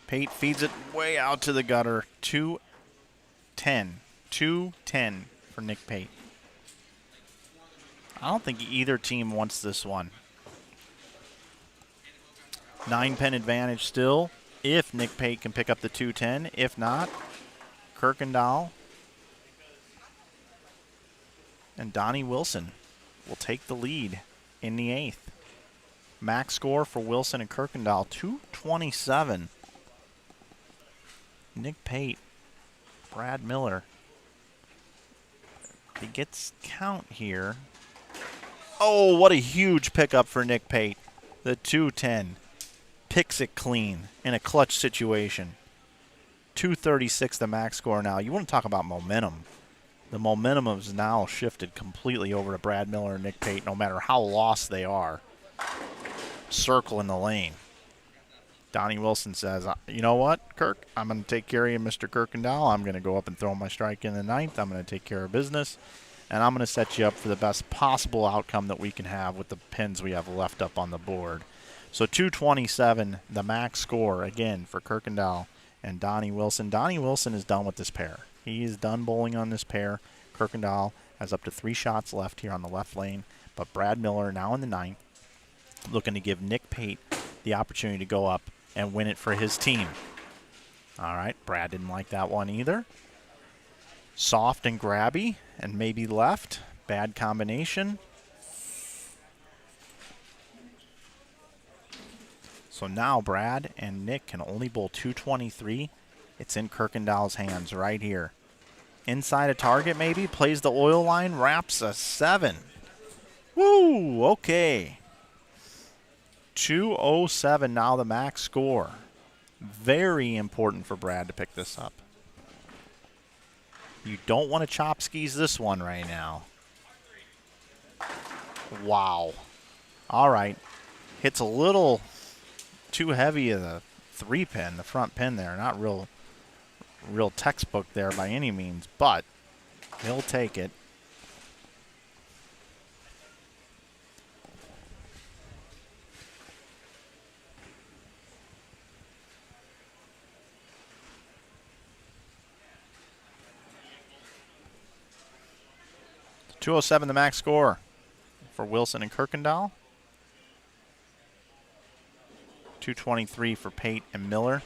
Pate feeds it way out to the gutter. 2-10. 2-10 for Nick Pate. I don't think either team wants this one. 9-pin advantage still if Nick Pate can pick up the 2-10. If not, Kirkendall and Donnie Wilson will take the lead in the 8th. Max score for Wilson and Kirkendall, 227. Nick Pate, Brad Miller. He gets count here. Oh, what a huge pickup for Nick Pate. The 210 picks it clean in a clutch situation. 236 the max score now. You want to talk about momentum. The momentum has now shifted completely over to Brad Miller and Nick Pate, no matter how lost they are. Circle in the lane. Donnie Wilson says, you know what, Kirk? I'm going to take care of you, Mr. Kirkendall. I'm going to go up and throw my strike in the 9th. I'm going to take care of business. And I'm going to set you up for the best possible outcome that we can have with the pins we have left up on the board. So 227, the max score, again, for Kirkendall and Donnie Wilson. Donnie Wilson is done with this pair. He is done bowling on this pair. Kirkendall has up to 3 shots left here on the left lane. But Brad Miller now in the 9th, looking to give Nick Pate the opportunity to go up and win it for his team. All right, Brad didn't like that one either. Soft and grabby and maybe left. Bad combination. So now Brad and Nick can only bowl 223. It's in Kirkendall's hands right here. Inside a target maybe, plays the oil line, wraps a 7. Woo, okay. 207 now the max score. Very important for Brad to pick this up. You don't want to chop skis this one right now. Wow. All right. Hits a little too heavy of the 3-pin, the front pin there. Not real textbook there by any means, but he'll take it. .207 the max score for Wilson and Kirkendall. 223 for Pate and Miller.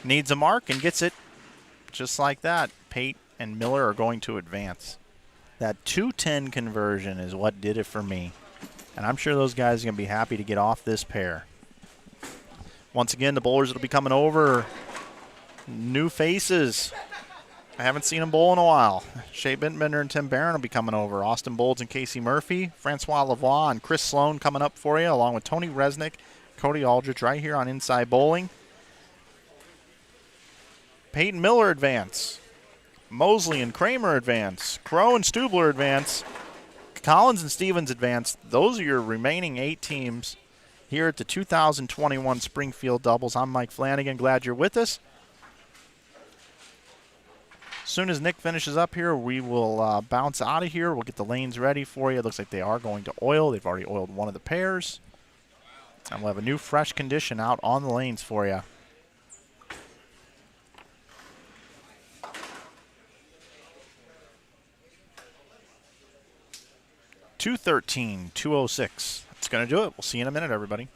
Needs a mark and gets it just like that. Pate and Miller are going to advance. That 210 conversion is what did it for me. And I'm sure those guys are going to be happy to get off this pair. Once again, the bowlers that will be coming over, new faces. I haven't seen them bowl in a while. Shea Bentbender and Tim Barron will be coming over. Austin Bolds and Casey Murphy. Francois Lavoie and Chris Sloan coming up for you, along with Tony Resnick, Cody Aldrich right here on Inside Bowling. Peyton Miller advance. Mosley and Kramer advance. Crow and Stubler advance. Collins and Stevens advance. Those are your remaining 8 teams here at the 2021 Springfield Doubles. I'm Mike Flanagan. Glad you're with us. As soon as Nick finishes up here, we will bounce out of here. We'll get the lanes ready for you. It looks like they are going to oil. They've already oiled one of the pairs. And we'll have a new fresh condition out on the lanes for you. .213, 206. That's going to do it. We'll see you in a minute, everybody.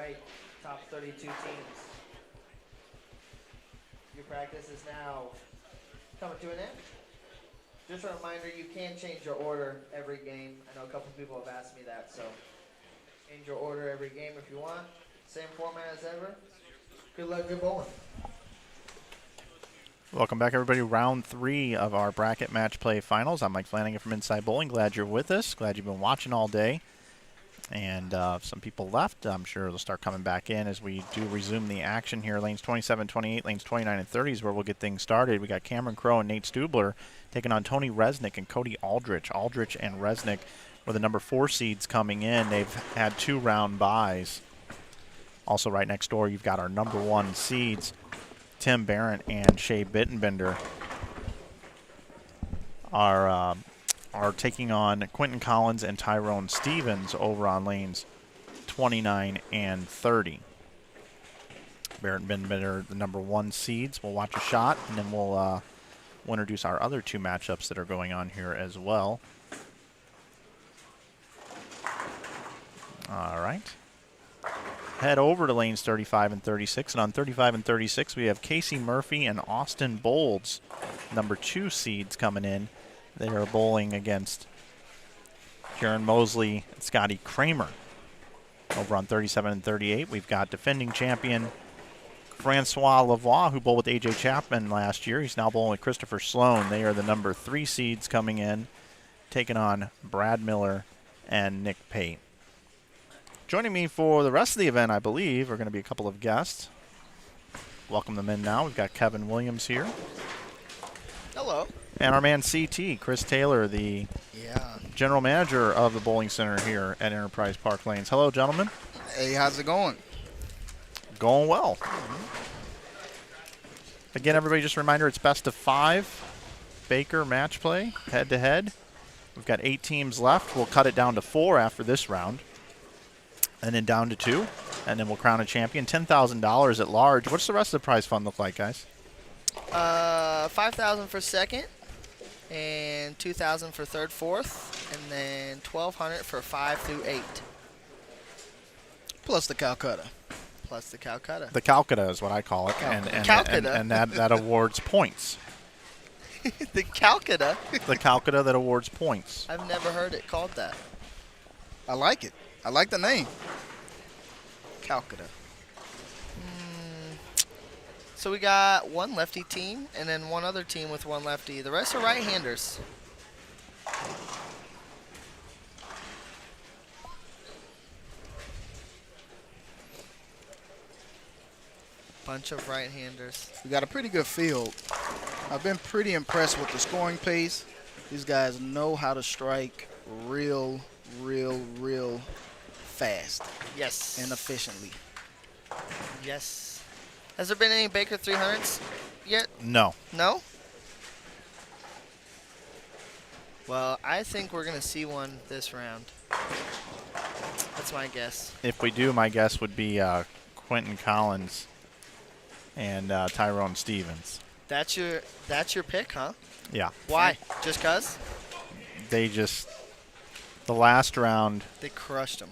right, top 32 teams. Your practice is now coming to an end. Just a reminder, you can change your order every game. I know a couple people have asked me that, so change your order every game if you want. Same format as ever. Good luck, good bowling. Welcome back, everybody. Round 3 of our bracket match play finals. I'm Mike Flanagan from Inside Bowling. Glad you're with us. Glad you've been watching all day. And some people left. I'm sure they'll start coming back in as we do resume the action here. Lanes 27, 28, lanes 29 and 30 is where we'll get things started. We got Cameron Crow and Nate Stubler taking on Tony Resnick and Cody Aldrich. Aldrich and Resnick were the number 4 seeds coming in. They've had 2 round byes. Also right next door, you've got our number 1 seeds, Tim Barrett and Shea Bittenbender, are taking on Quentin Collins and Tyrone Stevens over on lanes 29 and 30. Barrett and Bittenbender, the number 1 seeds. We'll watch a shot, and then we'll introduce our other 2 matchups that are going on here as well. All right. Head over to lanes 35 and 36. And on 35 and 36, we have Casey Murphy and Austin Bolds, number 2 seeds coming in. They are bowling against Kieran Mosley and Scotty Kramer. Over on 37 and 38, we've got defending champion Francois Lavoie, who bowled with A.J. Chapman last year. He's now bowling with Christopher Sloan. They are the number 3 seeds coming in, taking on Brad Miller and Nick Pate. Joining me for the rest of the event, I believe, are going to be a couple of guests. Welcome them in now. We've got Kevin Williams here. Hello. And our man CT, Chris Taylor, the general manager of the bowling center here at Enterprise Park Lanes. Hello, gentlemen. Hey, how's it going? Going well. Again, everybody, just a reminder, it's best of 5 Baker match play, head-to-head. We've got 8 teams left. We'll cut it down to 4 after this round, and then down to 2, and then we'll crown a champion. $10,000 at large. What's the rest of the prize fund look like, guys? $5,000 for second, and $2,000 for third, fourth, and then $1,200 for 5 through 8. Plus the Calcutta. Plus the Calcutta. The Calcutta is what I call it, and that awards points. The Calcutta? The Calcutta that awards points. I've never heard it called that. I like it. I like the name. Calcutta. So we got 1 lefty team and then 1 other team with 1 lefty. The rest are right-handers. Bunch of right-handers. We got a pretty good field. I've been pretty impressed with the scoring pace. These guys know how to strike real fast. Yes. And efficiently. Yes. Has there been any Baker 300s yet? No. No? Well, I think we're going to see one this round. That's my guess. If we do, my guess would be Quentin Collins and Tyrone Stevens. That's your pick, huh? Yeah. Why? Just 'cause? The last round, They crushed them.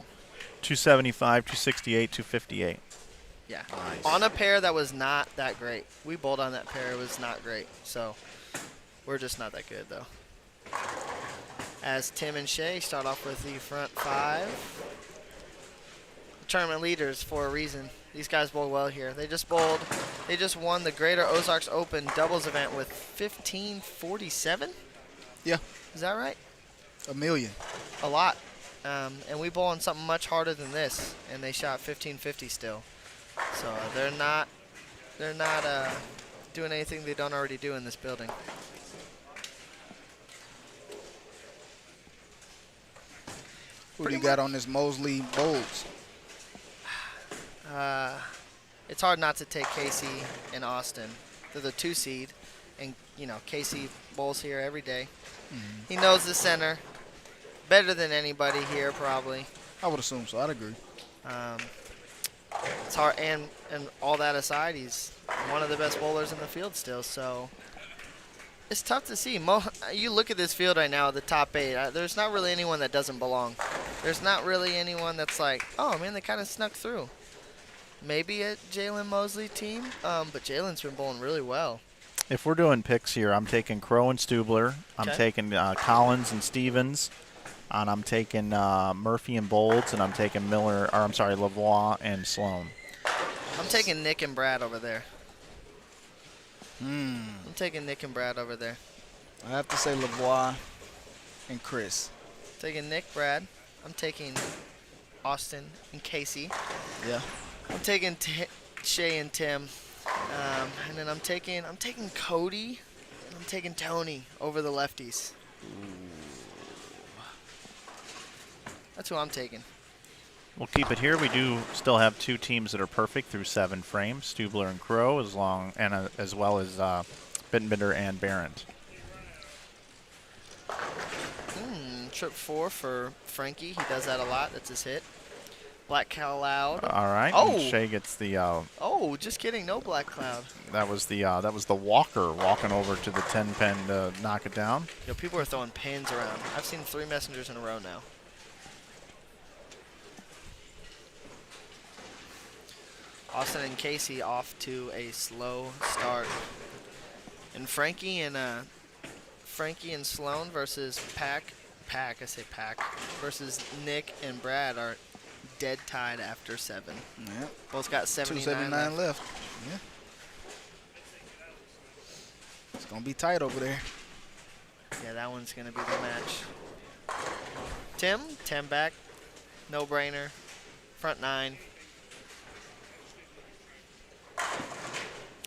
275, 268, 258. Yeah. Nice. On a pair that was not that great. We bowled on that pair. It was not great. So we're just not that good, though. As Tim and Shea start off with the front 5. Tournament leaders for a reason. These guys bowl well here. They just won the Greater Ozarks Open doubles event with 1547. Yeah. Is that right? A million. A lot. And we bowl on something much harder than this, and they shot 1550 still. So they're not doing anything they don't already do in this building. Who do you got on this Mosley Bolds? It's hard not to take Casey and Austin. They're the 2 seed, and Casey bowls here every day. Mm-hmm. He knows the center better than anybody here, probably. I would assume so. I'd agree. It's hard, and all that aside, he's one of the best bowlers in the field still. So it's tough to see. You look at this field right now, the top 8. There's not really anyone that doesn't belong. There's not really anyone that's like, oh man, they kind of snuck through. maybe a Jalen Mosley team, but Jalen's been bowling really well. If we're doing picks here, I'm taking Crow and Stubler. I'm Okay. taking Collins and Stevens. And I'm taking Murphy and Bolds. And I'm taking Lavoie and Sloan. I'm taking Nick and Brad over there. Hmm. I'm taking Nick and Brad over there. I have to say Lavoie and Chris. Taking Nick, Brad. I'm taking Austin and Casey. Yeah. I'm taking Shay and Tim. And then I'm taking Cody. And I'm taking Tony over the lefties. That's who I'm taking. We'll keep it here. We do still have 2 teams that are perfect through 7 frames, Stubler and Crow, as well as Bittenbinder and Barrett. Trip 4 for Frankie. He does that a lot. That's his hit. Black Cloud. All right. Oh. And Shay gets the. Oh, just kidding. No Black Cloud. That was the walker walking over to the 10 pin to knock it down. Yo, people are throwing pins around. I've seen 3 messengers in a row now. Austin and Casey off to a slow start. And Frankie and Sloan versus Pack versus Nick and Brad are dead tied after 7. Yeah. Both got 79 279 left. left. Yeah. It's gonna be tight over there. Yeah, that one's gonna be the match. Tim back, no brainer. Front 9.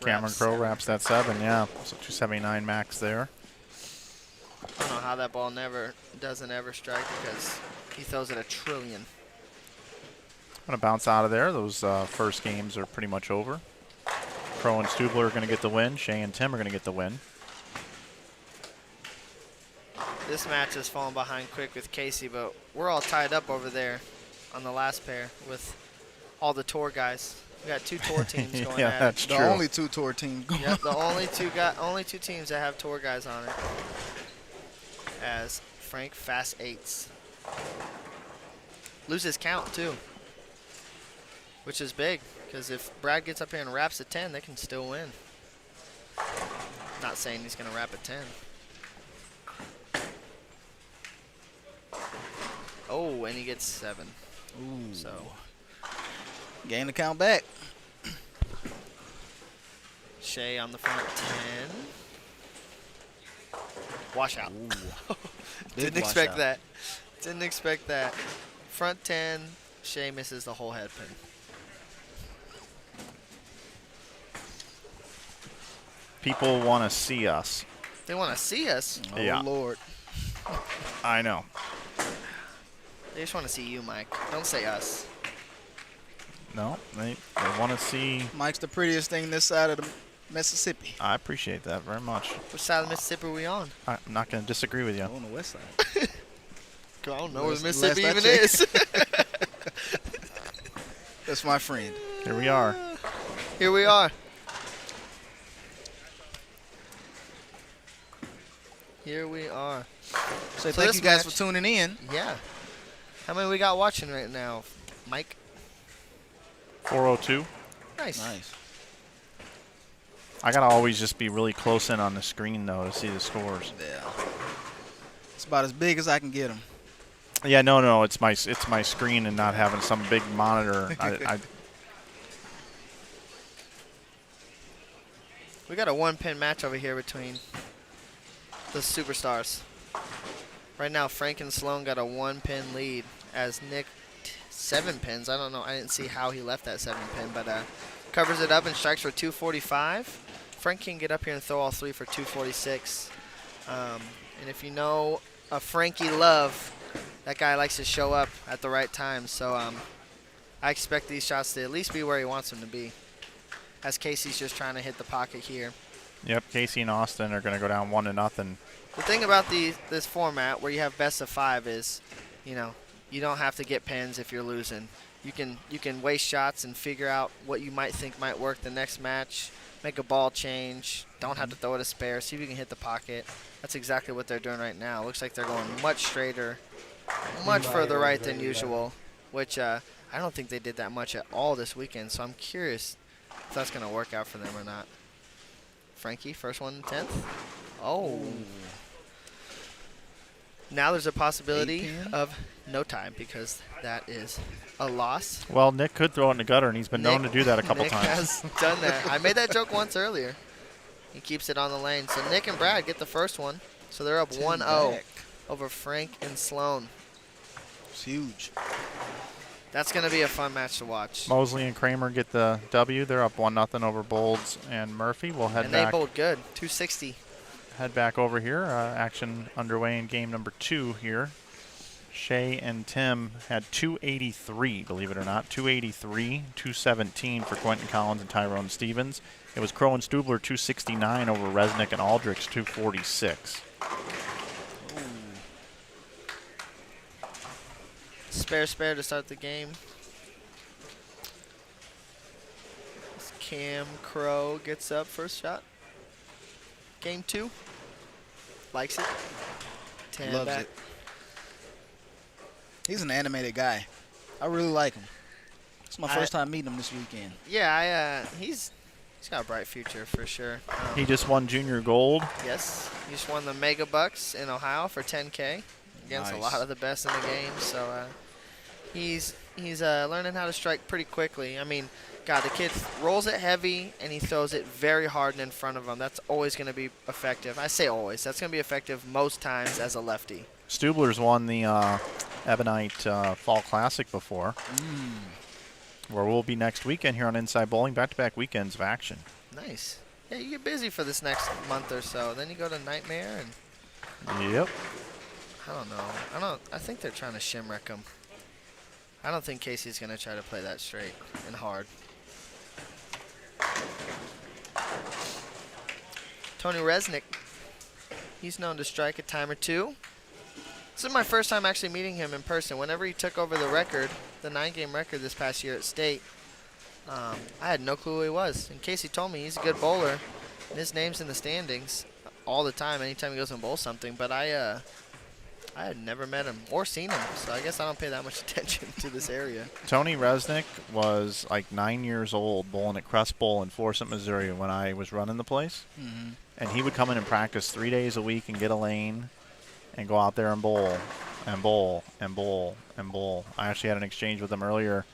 Cameron Crow wraps that 7, yeah. So 279 max there. I don't know how that ball doesn't ever strike because he throws it a trillion. Going to bounce out of there. Those first games are pretty much over. Crow and Stubler are going to get the win. Shay and Tim are going to get the win. This match has fallen behind quick with Casey, but we're all tied up over there on the last pair with all the tour guys. We got 2 tour teams going Yeah, at that's it. The true. only 2 tour teams going. Yep, the only two teams that have tour guys on it. As Frank fast 8s. Loses count too, which is big because if Brad gets up here and wraps a 10, they can still win. Not saying he's gonna wrap a 10. Oh, and he gets 7. Ooh. So Gain the count back. Shay on the front 10. Wash out. Big Didn't expect washout. that. Didn't expect that. Front 10. Shay misses the whole head pin. People want to see us. They want to see us. Oh, Yeah. Lord. I know. They just want to see you, Mike. Don't say us. No, they want to see. Mike's the prettiest thing this side of the Mississippi. I appreciate that very much. Which side of Mississippi are we on? I'm not going to disagree with you. On the west side. I don't know where Last- Mississippi last I even is. That's my friend. Here we are. Here we are. Here we are. So So thank this you guys match- for tuning in. Yeah. How many we got watching right now, Mike? 402. Nice. Nice. I got to always just be really close in on the screen, though, to see the scores. Yeah. It's about as big as I can get them. Yeah, no, it's my screen and not having some big monitor. We got a 1-pin match over here between the superstars. Right now, Frank and Sloan got a 1-pin lead as Nick 7 pins. I don't know. I didn't see how he left that 7-pin, but covers it up and strikes for 245. Frank can get up here and throw all 3 for 246. And if you know a Frankie Love, that guy likes to show up at the right time. So I expect these shots to at least be where he wants them to be. As Casey's just trying to hit the pocket here. Yep, Casey and Austin are going to go down 1-0. The thing about this format where you have best of 5 is, you know, you don't have to get pins if you're losing. You can waste shots and figure out what you might think might work the next match. Make a ball change. Don't have to throw it a spare. See if you can hit the pocket. That's exactly what they're doing right now. Looks like they're going much straighter, much further right than usual, which I don't think they did that much at all this weekend, so I'm curious if that's going to work out for them or not. Frankie, first one in 10th. Oh. Now there's a possibility of no time because that is a loss. Well, Nick could throw it in the gutter, and he's been known to do that a couple Nick times. has done that. I made that joke once earlier. He keeps it on the lane. So Nick and Brad get the first one. So they're up 1-0 over Frank and Sloan. It's huge. That's going to be a fun match to watch. Mosley and Kramer get the W. They're up 1-0 over Bolds and Murphy. We'll head and back. they bowled good, 260. Head back over here. Action underway in game number 2 here. Shay and Tim had 283, believe it or not. 283, 217 for Quentin Collins and Tyrone Stevens. It was Crow and Stubler 269 over Resnick and Aldrich 246. Spare to start the game. Cam Crow gets up first shot. Game 2. Likes it. 10 Loves back. it. He's an animated guy. I really like him. It's my first time meeting him this weekend. Yeah, he's got a bright future for sure. He just won junior gold. Yes, he just won the Mega Bucks in Ohio for 10K against a lot of the best in the game. So he's learning how to strike pretty quickly. I mean, God, the kid rolls it heavy and he throws it very hard and in front of him. That's always going to be effective. I say always. That's going to be effective most times as a lefty. Stubler's won the Ebonite Fall Classic before, where we'll be next weekend here on Inside Bowling. Back-to-back weekends of action. Nice. Yeah, you get busy for this next month or so. Then you go to Nightmare and Yep. I don't know. I think they're trying to shimwreck him. I don't think Casey's going to try to play that straight and hard. Tony Resnick. He's known to strike a time or two. This is my first time actually meeting him in person. Whenever he took over the record, the 9-game record this past year at State, I had no clue who he was. And Casey told me he's a good bowler, and his name's in the standings all the time, anytime he goes and bowls something. But I had never met him or seen him, so I guess I don't pay that much attention to this area. Tony Resnick was like 9 years old bowling at Crest Bowl in Forsyth, Missouri when I was running the place. And he would come in and practice 3 days a week and get a lane and go out there and bowl and bowl and bowl and bowl. I actually had an exchange with him earlier.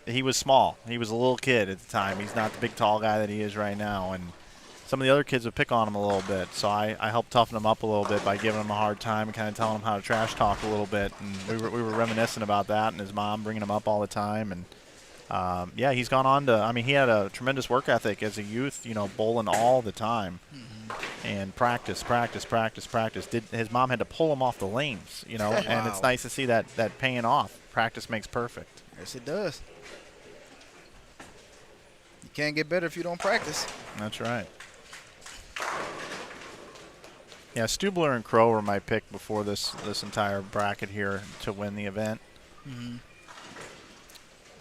He was small. He was a little kid at the time. He's not the big tall guy that he is right now. And some of the other kids would pick on him a little bit. So I helped toughen him up a little bit by giving him a hard time and kind of telling him how to trash talk a little bit. And we were reminiscing about that and his mom bringing him up all the time. And yeah, he's gone on to, I mean, he had a tremendous work ethic as a youth, you know, bowling all the time. And practice. His mom had to pull him off the lanes, you know, and it's nice to see that paying off. Practice makes perfect. Yes, it does. You can't get better if you don't practice. That's right. Yeah, Stubler and Crow were my pick before this entire bracket here to win the event.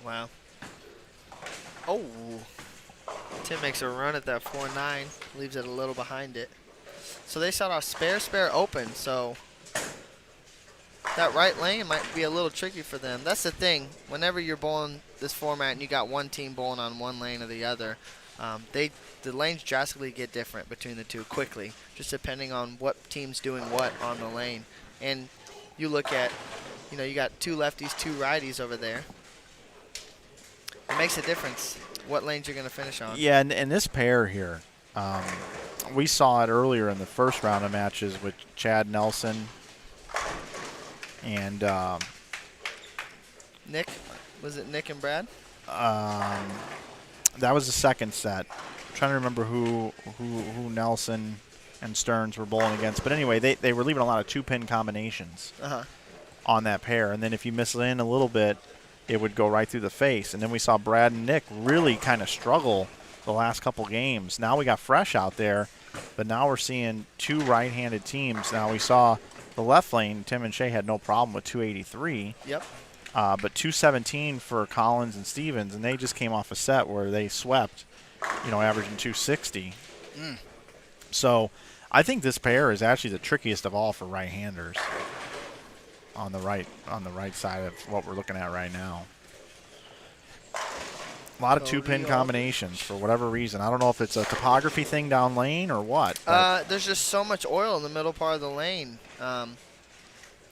Wow. Oh. Tim makes a run at that 4-9, leaves it a little behind it. So they shot off spare open, so that right lane might be a little tricky for them. That's the thing. Whenever you're bowling this format and you got one team bowling on one lane or the other, the lanes drastically get different between the two quickly, just depending on what team's doing what on the lane. And you look at, you know, you got 2 lefties, 2 righties over there. It makes a difference what lanes you're going to finish on. Yeah, and this pair here, we saw it earlier in the first round of matches with Chad Nelson and Nick. Was it Nick and Brad? that was the second set. I'm trying to remember who Nelson and Stearns were bowling against. But anyway, they were leaving a lot of 2-pin combinations on that pair. And then if you miss in a little bit, it would go right through the face. And then we saw Brad and Nick really kind of struggle the last couple games. Now we got Fresh out there, but now we're seeing 2 right-handed teams. Now we saw the left lane, Tim and Shea had no problem with 283. Yep. But 217 for Collins and Stevens, and they just came off a set where they swept, averaging 260. So I think this pair is actually the trickiest of all for right-handers. on the right side of what we're looking at right now. A lot of two-pin combinations for whatever reason. I don't know if it's a topography thing down lane or what. There's just so much oil in the middle part of the lane.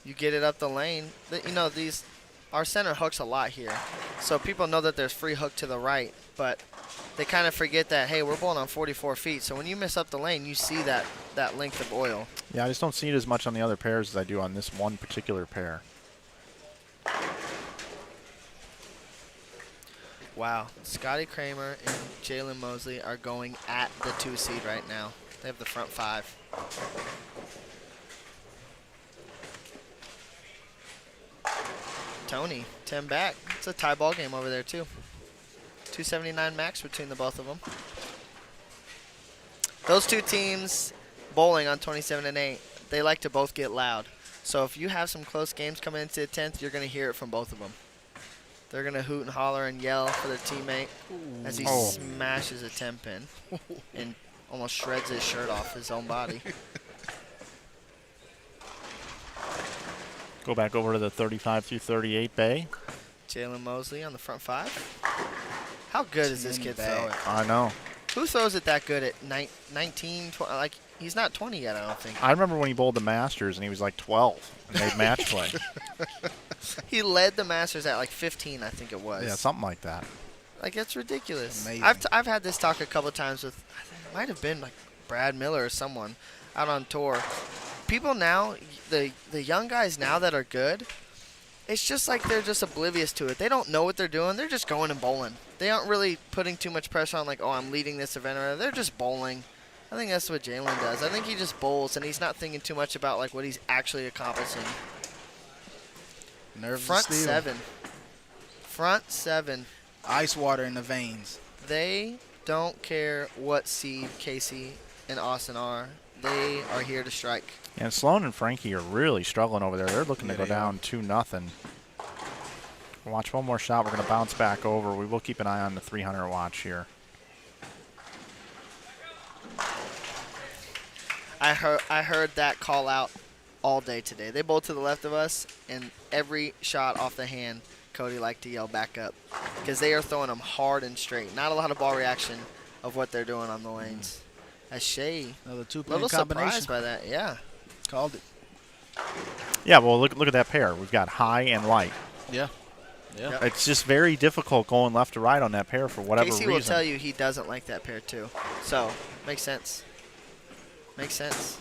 You get it up the lane. Our center hooks a lot here, so people know that there's free hook to the right, but they kind of forget that, hey, we're bowling on 44 feet, so when you miss up the lane, you see that length of oil. Yeah, I just don't see it as much on the other pairs as I do on this one particular pair. Wow, Scotty Kramer and Jalen Mosley are going at the 2 seed right now. They have the front 5. Tony, 10 back. It's a tie ball game over there too. 279 max between the both of them. Those two teams bowling on 27 and 8, they like to both get loud. So if you have some close games coming into the 10th, you're going to hear it from both of them. They're going to hoot and holler and yell for their teammate as he smashes a 10 pin and almost shreds his shirt off his own body. Go back over to the 35 through 38 bay. Jalen Mosley on the front 5. How good is this kid throw it? I know. Who throws it that good at 19, 20? Like, he's not 20 yet, I don't think. I remember when he bowled the Masters and he was like 12 and made match play. He led the Masters at like 15, I think it was. Yeah, something like that. Like, it's ridiculous. Amazing. I've had this talk a couple times with, I think it might have been like Brad Miller or someone out on tour. People now, the young guys now that are good, it's just like they're just oblivious to it. They don't know what they're doing. They're just going and bowling. They aren't really putting too much pressure on, like, oh, I'm leading this event. Or they're just bowling. I think that's what Jalen does. I think he just bowls, and he's not thinking too much about, like, what he's actually accomplishing. Nerves Front of steel. 7. Front 7. Ice water in the veins. They don't care what seed Casey and Austin are. They are here to strike. And Sloan and Frankie are really struggling over there. They're looking to go down 2-0. Watch one more shot. We're going to bounce back over. We will keep an eye on the 300 watch here. I heard that call out all day today. They bowled to the left of us, and every shot off the hand, Cody liked to yell back up because they are throwing them hard and straight. Not a lot of ball reaction of what they're doing on the lanes. As Shea, Another a two-pin little combination. surprised by that. Yeah. Called it. Yeah, well, look at that pair. We've got high and light. Yeah. Yeah. Yep. It's just very difficult going left to right on that pair for whatever Casey reason. will tell you he doesn't like that pair too. So, makes sense. Makes sense.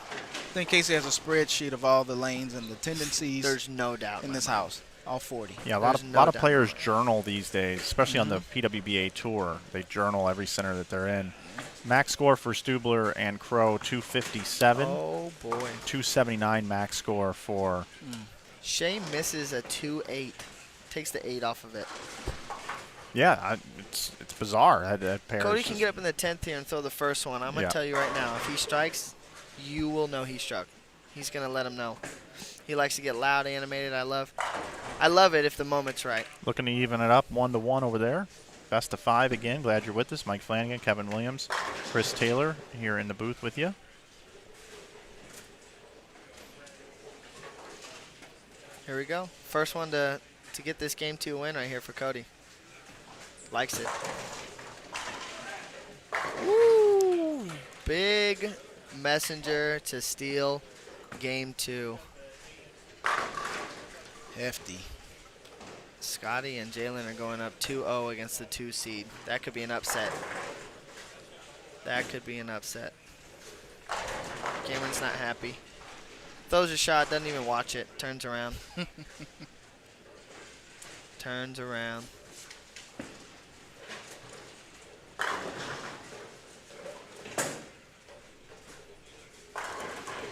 I think Casey has a spreadsheet of all the lanes and the tendencies There's no doubt in this house. All 40. Yeah, a There's lot no of doubt. players journal these days, especially on the PWBA tour. They journal every center that they're in. Max score for Stubler and Crow 257. Oh boy. 279 max score for. Shea misses a 2-8. Takes the 8 off of it. Yeah, it's bizarre. That pair. Cody is can just- get up in the 10th here and throw the first one. I'm going to Yeah. tell you right now, if he strikes, you will know he struck. He's going to let him know. He likes to get loud, animated. I love it if the moment's right. Looking to even it up 1-1 over there. Best of 5 again. Glad you're with us. Mike Flanagan, Kevin Williams, Chris Taylor here in the booth with you. Here we go. First one to get this game 2 win right here for Cody. Likes it. Woo! Big messenger to steal game 2. Hefty. Scotty and Jalen are going up 2-0 against the 2 seed. That could be an upset. That could be an upset. Cameron's not happy. Throws a shot, doesn't even watch it. Turns around. Turns around.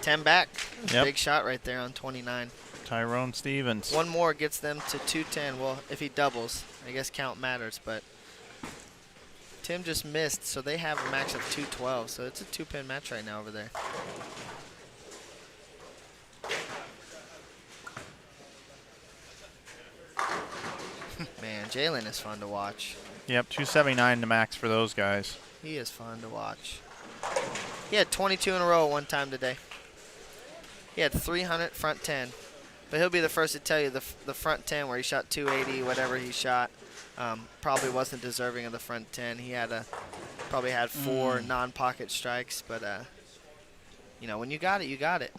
Ten back. Yep. Big shot right there on 29. Tyrone Stevens. One more gets them to 210. Well, if he doubles, I guess count matters, but Tim just missed, so they have a max of 212. So it's a 2-pin match right now over there. Man, Jalen is fun to watch. Yep, 279 to max for those guys. He is fun to watch. He had 22 in a row one time today. He had 300 front 10. But he'll be the first to tell you the front 10 where he shot 280, whatever he shot, probably wasn't deserving of the front 10. He had probably had 4 non-pocket strikes, but you know, when you got it, you got it.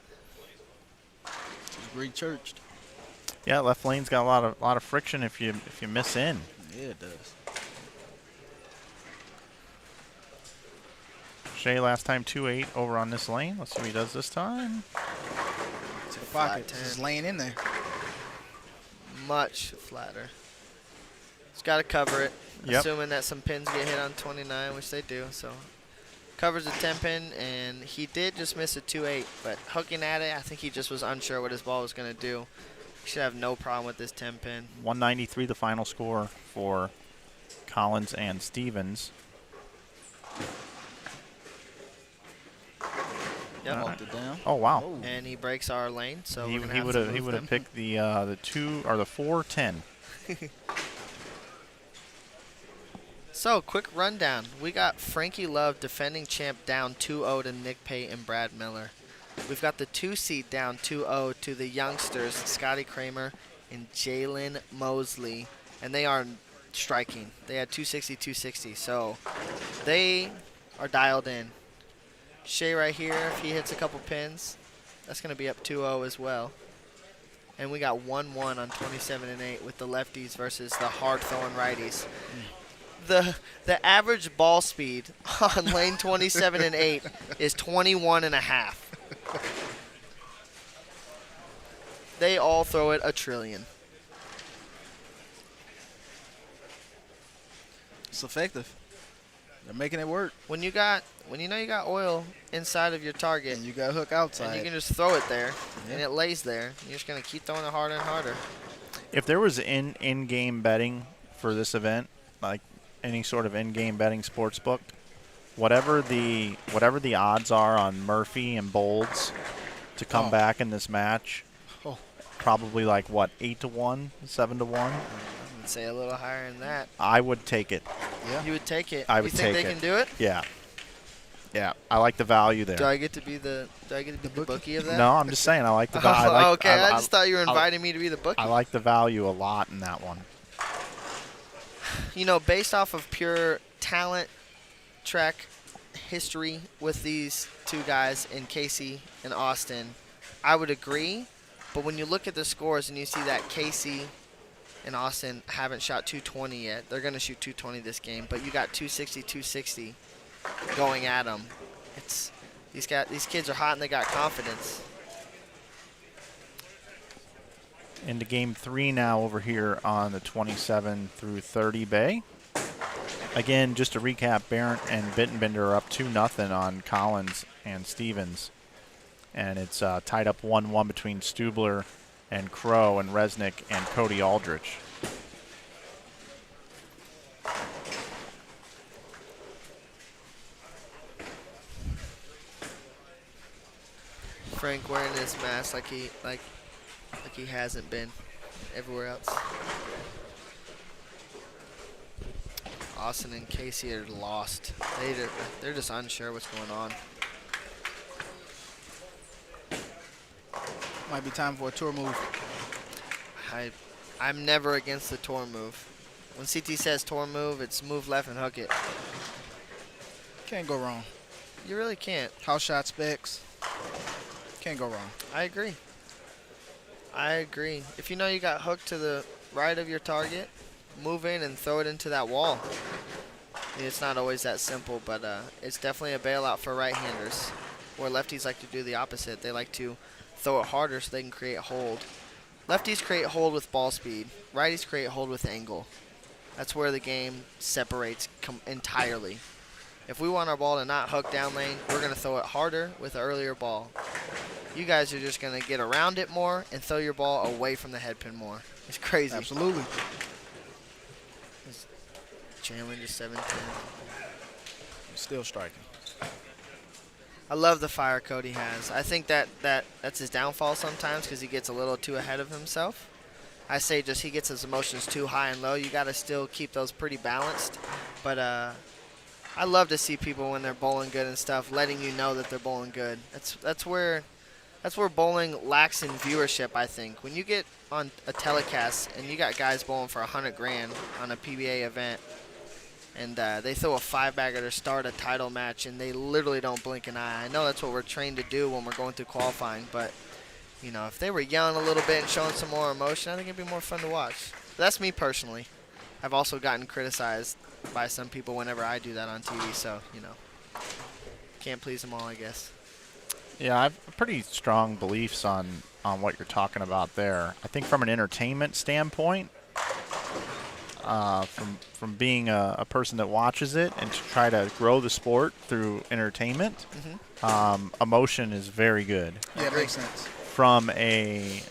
He's re-churched. Yeah, left lane's got a lot of friction if you miss in. Yeah, it does. Shea last time 2-8 over on this lane. Let's see what he does this time. To the pocket. 10. Just laying in there. Much flatter. Just got to cover it, Yep. assuming that some pins get hit on 29, which they do. So covers a 10 pin, and he did just miss a 2-8, but hooking at it, I think he just was unsure what his ball was going to do. He should have no problem with this 10 pin. 193 the final score for Collins and Stevens. Yep. Walked it down. Oh wow. And he breaks our lane, so he we're gonna he have would to have move them. picked the 2 or the 4-10. So, quick rundown. We got Frankie Love, defending champ, down 2-0 to Nick Pate and Brad Miller. We've got the 2 seed down 2-0 to the youngsters, Scotty Kramer and Jalen Mosley, and they are striking. They had 260, 260, so they are dialed in. Shea right here, if he hits a couple pins, that's going to be up 2-0 as well. And we got 1-1 on 27 and 8 with the lefties versus the hard-throwing righties. The average ball speed on lane 27 and 8 is 21 and a half. They all throw it a trillion. It's effective. They're making it work. When you know you got oil inside of your target, And you got hook outside. and you can just throw it there, and Yeah. it lays there, you're just gonna keep throwing it harder and harder. If there was in-game betting for this event, like any sort of in-game betting sports book, whatever the odds are on Murphy and Bolds to come back in this match, probably like what, 8-1, 7-1. I'd say a little higher than that. I would take it. Yeah. You would take it. I You would think take they it. can do it? Yeah. Yeah, I like the value there. Do I get to be the bookie of that? No, I'm just saying I like the Oh, value. okay, I just thought you were inviting me to be the bookie. I like the value a lot in that one. You know, based off of pure talent, track history with these two guys in Casey and Austin, I would agree. But when you look at the scores and you see that Casey and Austin haven't shot 220 yet, they're going to shoot 220 this game. But you got 260, 260 going at them. These kids are hot and they got confidence. Into game 3 now over here on the 27 through 30 bay. Again, just to recap, Barrett and Bittenbender are up 2-0 on Collins and Stevens. And it's tied up 1-1 between Stubler and Crow and Resnick and Cody Aldrich. Frank wearing his mask like he hasn't been everywhere else. Austin and Casey are lost. They're just unsure what's going on. Might be time for a tour move. I'm never against the tour move. When CT says tour move, it's move left and hook it. Can't go wrong. You really can't. House shot specs. Can't go wrong. I agree. If you know you got hooked to the right of your target, move in and throw it into that wall. I mean, it's not always that simple, but it's definitely a bailout for right-handers. Where lefties like to do the opposite. They like to throw it harder so they can create hold. Lefties create hold with ball speed. Righties create hold with angle. That's where the game separates entirely. If we want our ball to not hook down lane, we're going to throw it harder with an earlier ball. You guys are just going to get around it more and throw your ball away from the head pin more. It's crazy. Absolutely. Challenge is 7-10. Still striking. I love the fire Cody has. I think that's his downfall sometimes because he gets a little too ahead of himself. I say just he gets his emotions too high and low. You got to still keep those pretty balanced. But I love to see people when they're bowling good and stuff, letting you know that they're bowling good. That's where That's where bowling lacks in viewership, I think. When you get on a telecast and you got guys bowling for $100,000 on a PBA event, and they throw a 5-bagger to start a title match, and they literally don't blink an eye. I know that's what we're trained to do when we're going through qualifying, but you know, if they were yelling a little bit and showing some more emotion, I think it'd be more fun to watch. But that's me personally. I've also gotten criticized by some people whenever I do that on TV, so you know, can't please them all, I guess. Yeah, I have pretty strong beliefs on what you're talking about there. I think from an entertainment standpoint, from being a person that watches it and to try to grow the sport through entertainment, emotion is very good. Yeah, makes sense. From a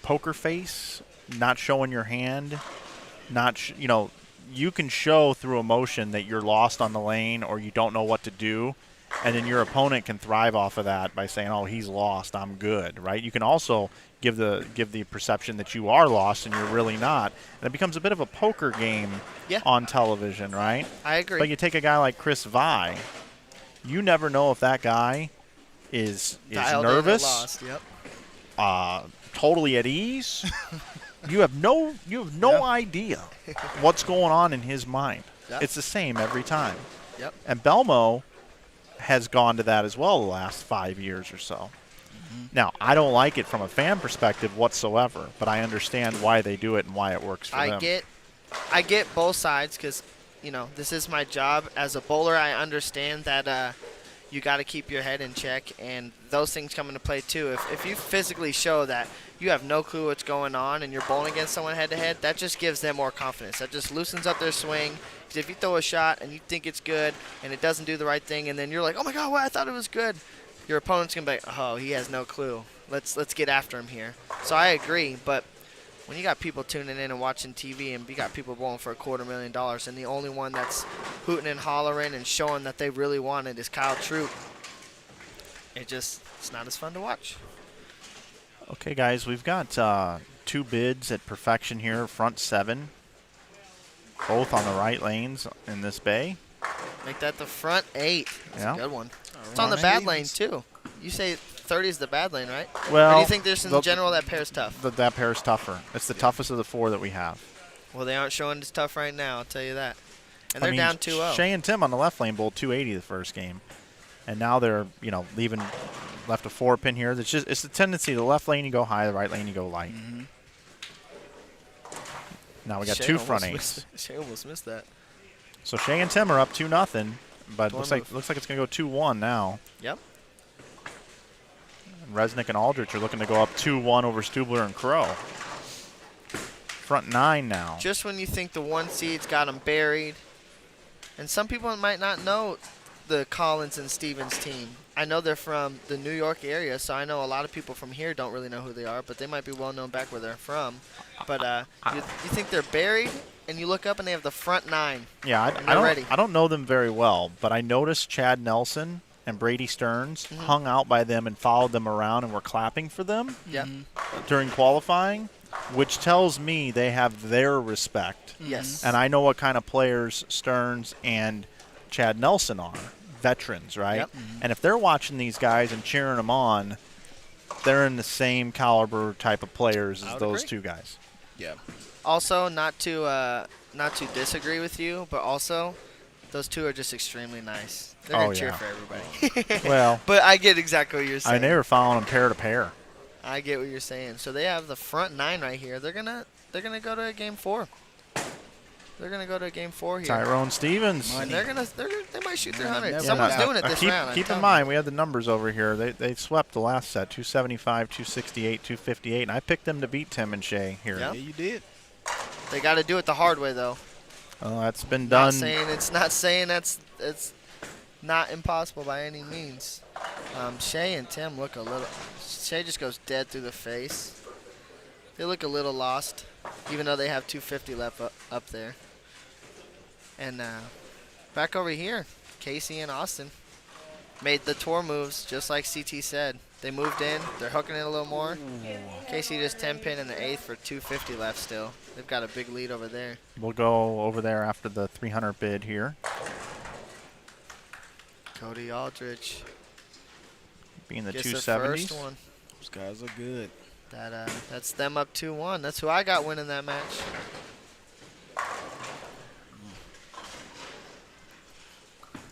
poker face, not showing your hand, you can show through emotion that you're lost on the lane or you don't know what to do. And then your opponent can thrive off of that by saying, "Oh, he's lost. I'm good." Right? You can also give the perception that you are lost and you're really not, and it becomes a bit of a poker game on television, right? I agree. But you take a guy like Chris Vi, you never know if that guy is Dialed in and nervous, lost. Yep. totally at ease. You have no idea what's going on in his mind. Yep. It's the same every time. Yep. And Belmo has gone to that as well the last 5 years or so. Now, I don't like it from a fan perspective whatsoever, but I understand why they do it and why it works for them. I get both sides because, you know, this is my job. As a bowler, I understand that you got to keep your head in check, and those things come into play too. If you physically show that you have no clue what's going on and you're bowling against someone head-to-head, that just gives them more confidence. That just loosens up their swing. Because if you throw a shot and you think it's good and it doesn't do the right thing, and then you're like, "Oh my God, what? I thought it was good," your opponent's gonna be like, "Oh, he has no clue. Let's get after him here." So I agree, but when you got people tuning in and watching TV, and you got people bowling for $250,000, and the only one that's hooting and hollering and showing that they really want it is Kyle Troop, it's not as fun to watch. Okay, guys, we've got 2 bids at perfection here, front 7, both on the right lanes in this bay. Make that the front 8. That's a good one. It's on the Front bad eight. lane too. You say 30 is the bad lane, right? Well, or do you think there's in general that pair's tough? That pair's tougher. It's the toughest of the 4 that we have. Well, they aren't showing as tough right now, I'll tell you that. And they're down 2-0. Shay and Tim on the left lane bowled 280 the first game, and now they're leaving left a 4-pin here. It's the tendency: the left lane you go high, the right lane you go light. Now we got Shay 2 front 8s. Shay almost missed that. So Shay and Tim are up 2-0, but looks like it's going to go 2-1 now. Yep. And Resnick and Aldrich are looking to go up 2-1 over Stubler and Crow. Front 9 now. Just when you think the 1 seed's got them buried, and some people might not know the Collins and Stevens team. I know they're from the New York area, so I know a lot of people from here don't really know who they are, but they might be well known back where they're from. But you think they're buried, and you look up and they have the front 9. Yeah, I don't know them very well, but I noticed Chad Nelson and Brady Stearns hung out by them and followed them around and were clapping for them during qualifying, which tells me they have their respect. Yes. And I know what kind of players Stearns and Chad Nelson are. Veterans, right? Yep. And if they're watching these guys and cheering them on, they're in the same caliber type of players as those 2 guys. Yeah. Also, not to disagree with you, but also those 2 are just extremely nice. They're gonna cheer for everybody. Well, but I get exactly what you're saying. they were following them pair to pair. I get what you're saying. So they have the front 9 right here. They're gonna go to a game 4. They're gonna go to game 4 here. Tyrone Stevens. And they might shoot 300. never Someone's know. doing it this round. Keep in mind, we had the numbers over here. They swept the last set, 275, 268, 258, and I picked them to beat Tim and Shay here. Yep. Yeah, you did. They got to do it the hard way, though. Well, that's been done. It's not saying it's not impossible by any means. Shay and Tim look a little. Shay just goes dead through the face. They look a little lost, even though they have 250 left up there. And back over here, Casey and Austin made the tour moves, just like CT said. They moved in. They're hooking it a little more. Casey just 10-pin in the 8th for 250 left still. They've got a big lead over there. We'll go over there after the 300 bid here. Cody Aldrich. being the Gets the 270s. first one. Those guys are good. That's them up 2-1. That's who I got winning that match.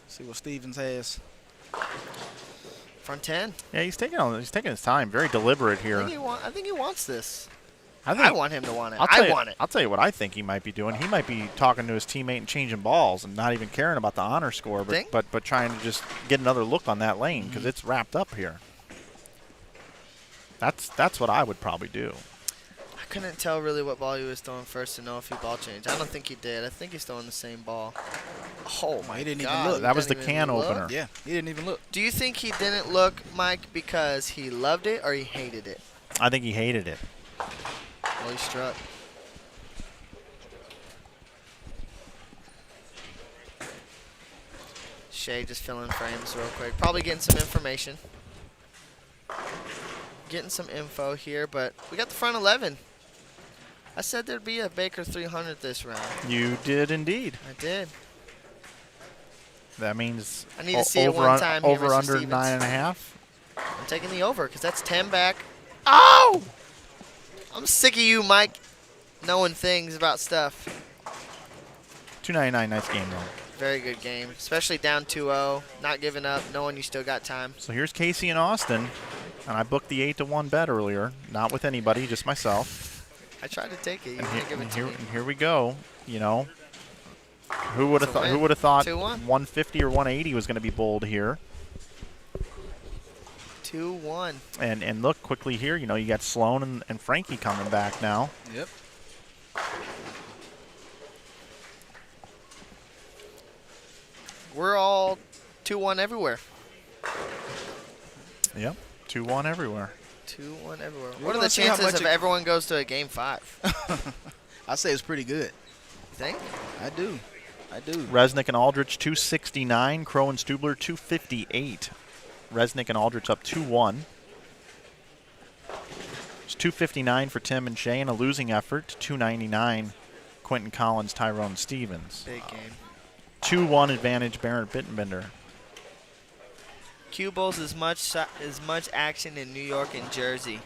See what Stevens has. Front 10. Yeah, he's taking his time. Very deliberate I here. think he wants this. I I want him to want it. I want it. I'll tell you what I think he might be doing. He might be talking to his teammate and changing balls and not even caring about the honor score, Think? but trying to just get another look on that lane because it's wrapped up here. That's what I would probably do. I couldn't tell really what ball he was throwing first to know if he ball changed. I don't think he did. I think he's throwing the same ball. Oh, my He didn't even God. look. He That was didn't the even can look? opener. Yeah, he didn't even look. Do you think he didn't look, Mike, because he loved it or he hated it? I think he hated it. Well, he struck. Shea just filling frames real quick. Probably getting some information. Getting some info here, but we got the front 11. I said there'd be a Baker 300 this round. You did indeed. I did. That means I need to see it one time here, over Mr. under Stevens. 9.5. I'm taking the over because that's 10 back. Oh! I'm sick of you, Mike, knowing things about stuff. 299, nice game though. Very good game, especially down 2-0, not giving up, knowing you still got time. So here's Casey and Austin, and I booked the 8-1 bet earlier, not with anybody, just myself. I tried to take it. You And didn't give it to me. here we go. You know, who would have It's a thought? win. Who would have thought 2-1. 150 or 180 was going to be bowled here? 2-1. And look quickly here. You know, you got Sloan and Frankie coming back now. Yep. We're all 2-1 everywhere. Yep, 2-1 everywhere. 2-1 everywhere. We're What are gonna the see how chances much if it- everyone goes to a game 5? I say it's pretty good. You think? I do. Resnick and Aldrich 269. Crow and Stubler 258. Resnick and Aldrich up 2-1. It's 259 for Tim and Shea, and a losing effort. 299. Quentin Collins, Tyrone Stevens. Big game. 2-1 advantage, Barrett Bittenbender. Cue Bowls as much action in New York and Jersey.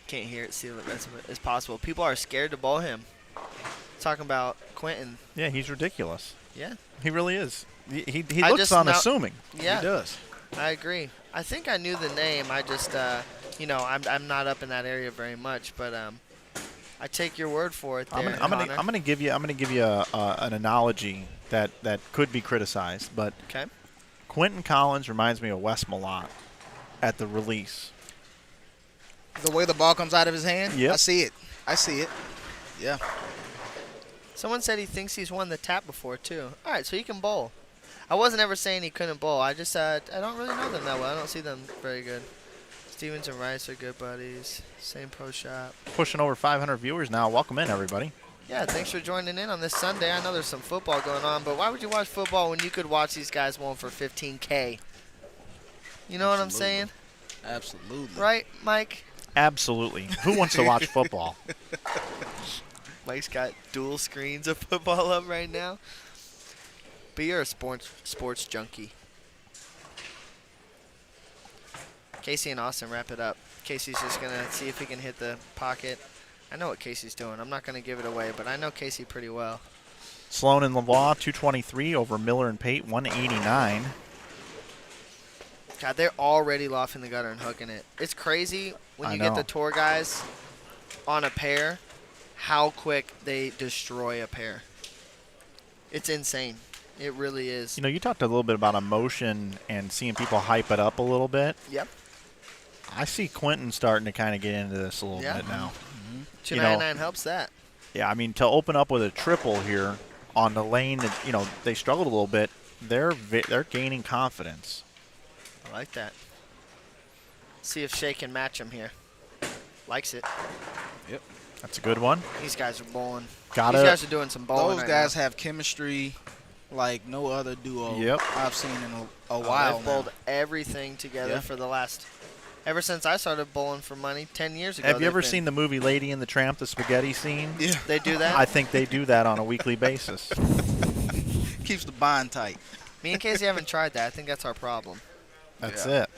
Can't hear it, see it as possible. People are scared to bowl him. Talking about Quentin. Yeah, he's ridiculous. Yeah, He really is. He I looks just now- unassuming. yeah. He does. I agree. I think I knew the name. I just, I'm not up in that area very much, but I take your word for it. There, I'm Connor. gonna give you an analogy that could be criticized, but Okay. Quentin Collins reminds me of Wes Malott at the release. The way the ball comes out of his hand, Yep. I see it. Yeah. Someone said he thinks he's won the tap before too. All right, so he can bowl. I wasn't ever saying he couldn't bowl. I just I don't really know them that well. I don't see them very good. Stevens and Rice are good buddies. Same pro shop. Pushing over 500 viewers now. Welcome in, everybody. Yeah, thanks for joining in on this Sunday. I know there's some football going on, but why would you watch football when you could watch these guys won for 15K? You know what I'm saying? Absolutely. Right, Mike? Absolutely. Who wants to watch football? Mike's got dual screens of football up right now. But you're a sports junkie. Casey and Austin wrap it up. Casey's just going to see if he can hit the pocket. I know what Casey's doing. I'm not going to give it away, but I know Casey pretty well. Sloan and Lavoie 223 over Miller and Pate 189. God, they're already lofting the gutter and hooking it. It's crazy when I you get know. the tour guys on a pair, how quick they destroy a pair. It's insane. It really is. You know, you talked a little bit about emotion and seeing people hype it up a little bit. Yep. I see Quentin starting to kind of get into this a little Yeah. bit now. 299 helps that. Yeah, I mean, to open up with a triple here on the lane that, you know, they struggled a little bit, they're gaining confidence. I like that. See if Shea can match him here. Likes it. Yep. That's a good one. These guys are bowling. Gotta- These guys are doing some bowling. Those right guys now. have chemistry like no other duo Yep. I've seen in a Oh, while they've now. bowled everything together Yeah. for the last. Ever since I started bowling for money 10 years ago. Have you they've ever been- seen the movie Lady and the Tramp, the spaghetti scene? Yeah. They do that? I think they do that on a weekly basis. Keeps the bond tight. Me and Casey haven't tried that. I think that's our problem. That's Yeah. it.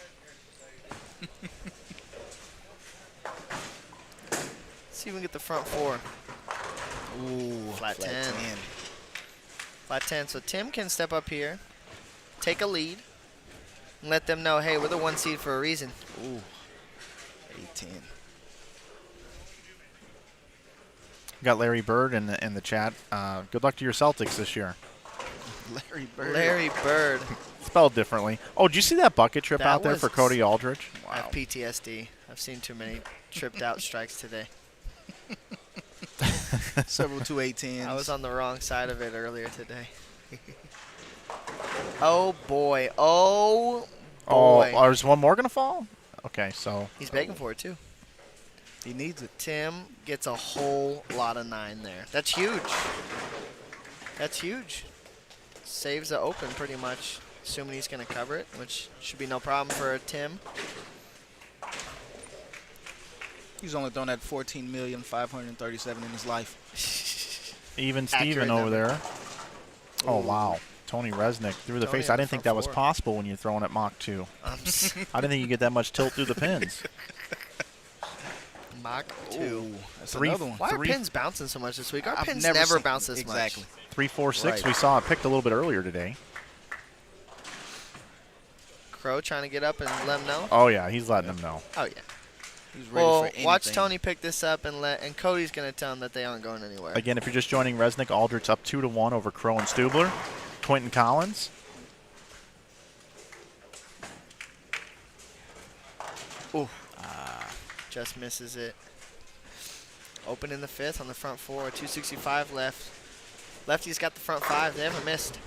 See if we can get the front four. Ooh, Flat 10. Flat 10. So Tim can step up here, take a lead, and let them know, hey, we're the 1 seed for a reason. Ooh, 8-10. Got Larry Bird in the chat. Good luck to your Celtics this year. Larry Bird. Larry Bird. Spelled differently. Oh, did you see that bucket trip That out there was- for Cody Aldrich? I have PTSD. I've seen too many tripped out strikes today. Several 2-8-10s. I was on the wrong side of it earlier today. Oh, boy. Oh, boy. Oh, is one more going to fall? Okay, so He's begging for it, too. He needs it. Tim gets a whole lot of 9 there. That's huge. That's huge. Saves the open pretty much, assuming he's going to cover it, which should be no problem for Tim. He's only thrown that 14,537,000 in his life. even Accurate Steven over number. there. Oh, wow. Tony Resnick through the Tony face. on I the didn't think front that was four. possible when you're throwing at Mach 2. I didn't think you get that much tilt through the pins. Mach 2. Ooh, that's Three- another one. Why are Three- pins bouncing so much this week? Our I've pins never never seen- bounce this exactly. much. 3, 4, 6. Right. We saw it picked a little bit earlier today. Crow trying to get up and let him know. Oh, yeah. He's letting them know. Oh, yeah. He's ready Well, for anything. watch Tony pick this up and Cody's going to tell him that they aren't going anywhere. Again, if you're just joining Resnick, Aldrich up 2-1 over Crow and Stubler. Quentin Collins. Ooh. Just misses it. Open in the 5th on the front 4. 265 left. Lefty's got the front 5. They haven't missed.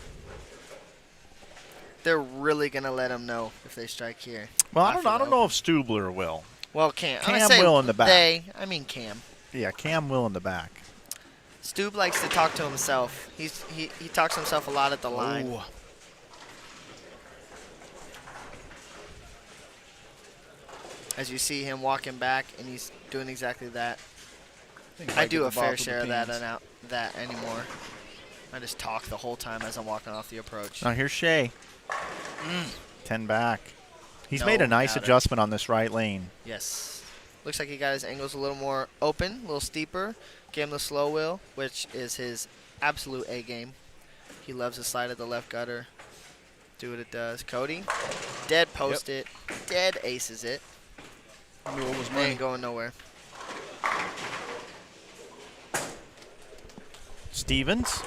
They're really going to let him know if they strike here. Well, I Not don't, for I the don't know if Stubler will. Well, Cam. Cam I say will in the back. I mean Cam. Yeah, Cam will in the back. Stube likes to talk to himself. He talks to himself a lot at the line. Ooh. As you see him walking back, and he's doing exactly that. think he I might do get a the ball fair through the share of that pins. and that anymore. I just talk the whole time as I'm walking off the approach. Now here's Shea. 10 back. He's No made a nice doubt it. adjustment on this right lane. Yes. Looks like he got his angles a little more open, a little steeper. Gave him the slow wheel, which is his absolute A game. He loves to slide at the left gutter. Do what it does. Cody, dead post it. Dead aces it. Knew it was They money. ain't going nowhere. Stevens.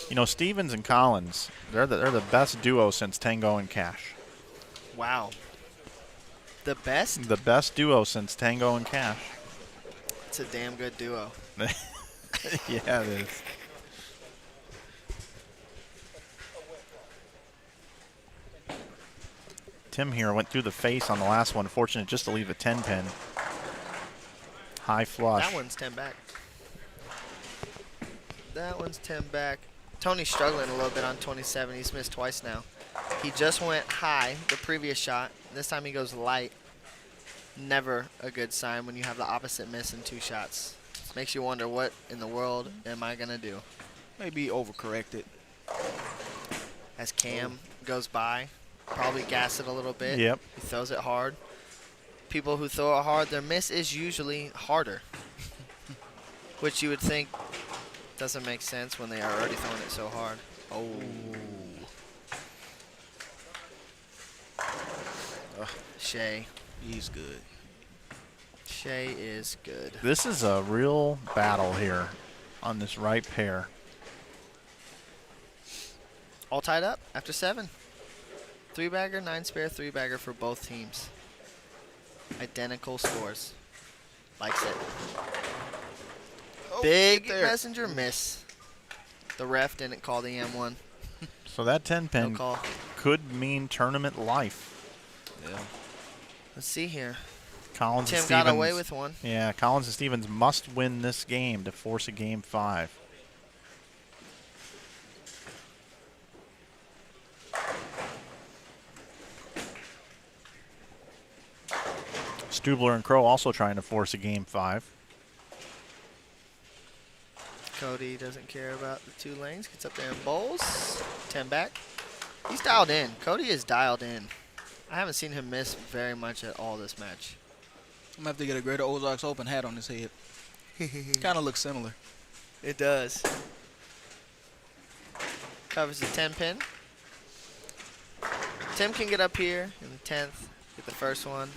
You know, Stevens and Collins, they're the best duo since Tango and Cash. Wow. The best? The best duo since Tango and Cash. It's a damn good duo. Yeah, it is. Tim here went through the face on the last one. Fortunate just to leave a 10 pin. High flush. That one's 10 back. That one's 10 back. Tony's struggling a little bit on 27. He's missed twice now. He just went high the previous shot. This time he goes light. Never a good sign when you have the opposite miss in 2 shots. Makes you wonder, what in the world am I going to do? Maybe overcorrected. As Cam goes by, probably gas it a little bit. Yep. He throws it hard. People who throw it hard, their miss is usually harder. Which you would think doesn't make sense when they are already throwing it so hard. Oh. Shea. He's good. Shea is good. This is a real battle here on this right pair. All tied up after 7. 3-bagger, 9-spare, 3-bagger for both teams. Identical scores. Likes it. Big there. messenger miss. The ref didn't call the M1. So that 10 No pin call. could mean tournament life. Yeah. Let's see here. Collins Tim and got Stevens. away with one. Yeah, Collins and Stevens must win this game to force a game 5. Stubler and Crow also trying to force a game 5. Cody doesn't care about the 2 lanes. Gets up there and bowls. 10 back. He's dialed in. Cody is dialed in. I haven't seen him miss very much at all this match. I'm going to have to get a Greater Ozarks Open hat on his head. Kind of looks similar. It does. Covers the 10 pin. Tim can get up here in the 10th, get the first one,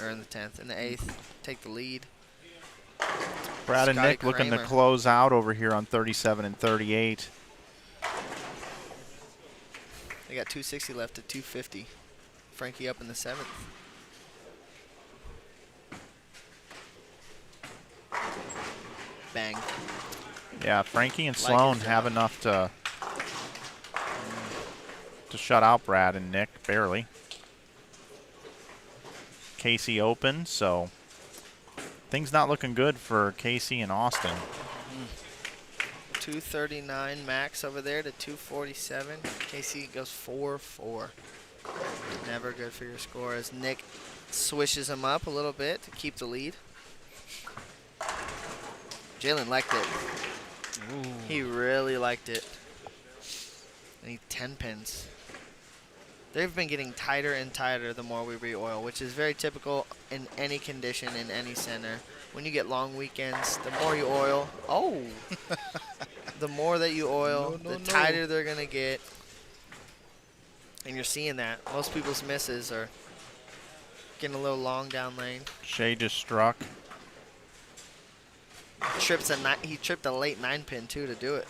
or in the 10th, in the 8th, take the lead. Brad and Scotty Nick looking to Kramer. close out over here on 37 and 38. They got 260 left to 250. Frankie up in the 7th. Bang. Yeah, Frankie and Like Sloan his have job. enough to shut out Brad and Nick, barely. Casey open, so things not looking good for Casey and Austin. 239 max over there to 247. Casey goes 4-4. Never good for your score as Nick swishes him up a little bit to keep the lead. Jalen liked it. Ooh. He really liked it. I need 10 pins. They've been getting tighter and tighter the more we re-oil, which is very typical in any condition, in any center. When you get long weekends, the more you oil, the more that you oil, the tighter they're going to get. And you're seeing that. Most people's misses are getting a little long down lane. Shea just struck. He tripped a late 9 pin, too, to do it.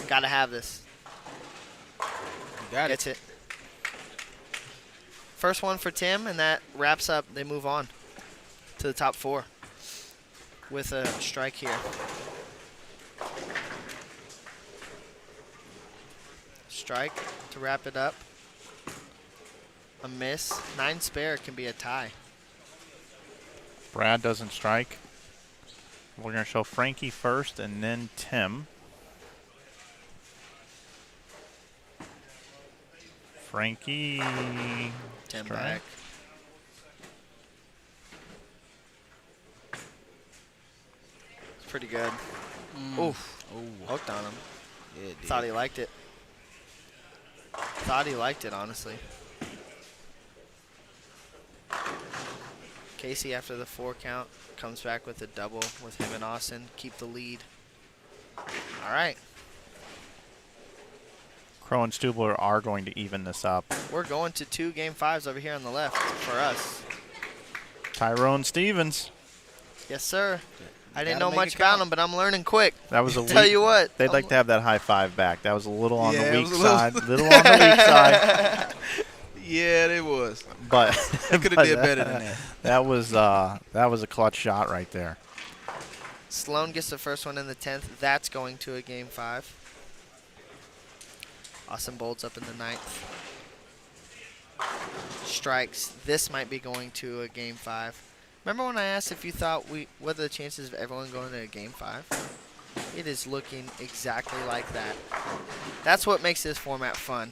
Got to have this. Got Gets it. First one for Tim, and that wraps up. They move on to the top 4 with a strike here. Strike to wrap it up. A miss. 9 spare can be a tie. Brad doesn't strike. We're going to show Frankie first and then Tim. Frankie. Tim strike. back. It's pretty good. Oof. Oh, Hooked on him. yeah, it did. Thought he liked it. Thought he liked it, honestly. Casey, after the 4 count, comes back with a double with him and Austin. Keep the lead. All right. Crow and Stubler are going to even this up. We're going to 2 game 5s over here on the left for us. Tyrone Stevens. Yes, sir. I didn't Gotta know make much it about count. him, but I'm learning quick. That was a Tell weak- you what. They'd like to have that high five back. That was a little on Yeah, the it weak was a little- side. Little on the weak side. Yeah, it was. But Could have did better than that. That was a clutch shot right there. Sloan gets the first one in the 10th. That's going to a game 5. Austin Bolts up in the 9th. Strikes. This might be going to a game 5. Remember when I asked if you thought what are the chances of everyone going to a game 5? It is looking exactly like that. That's what makes this format fun.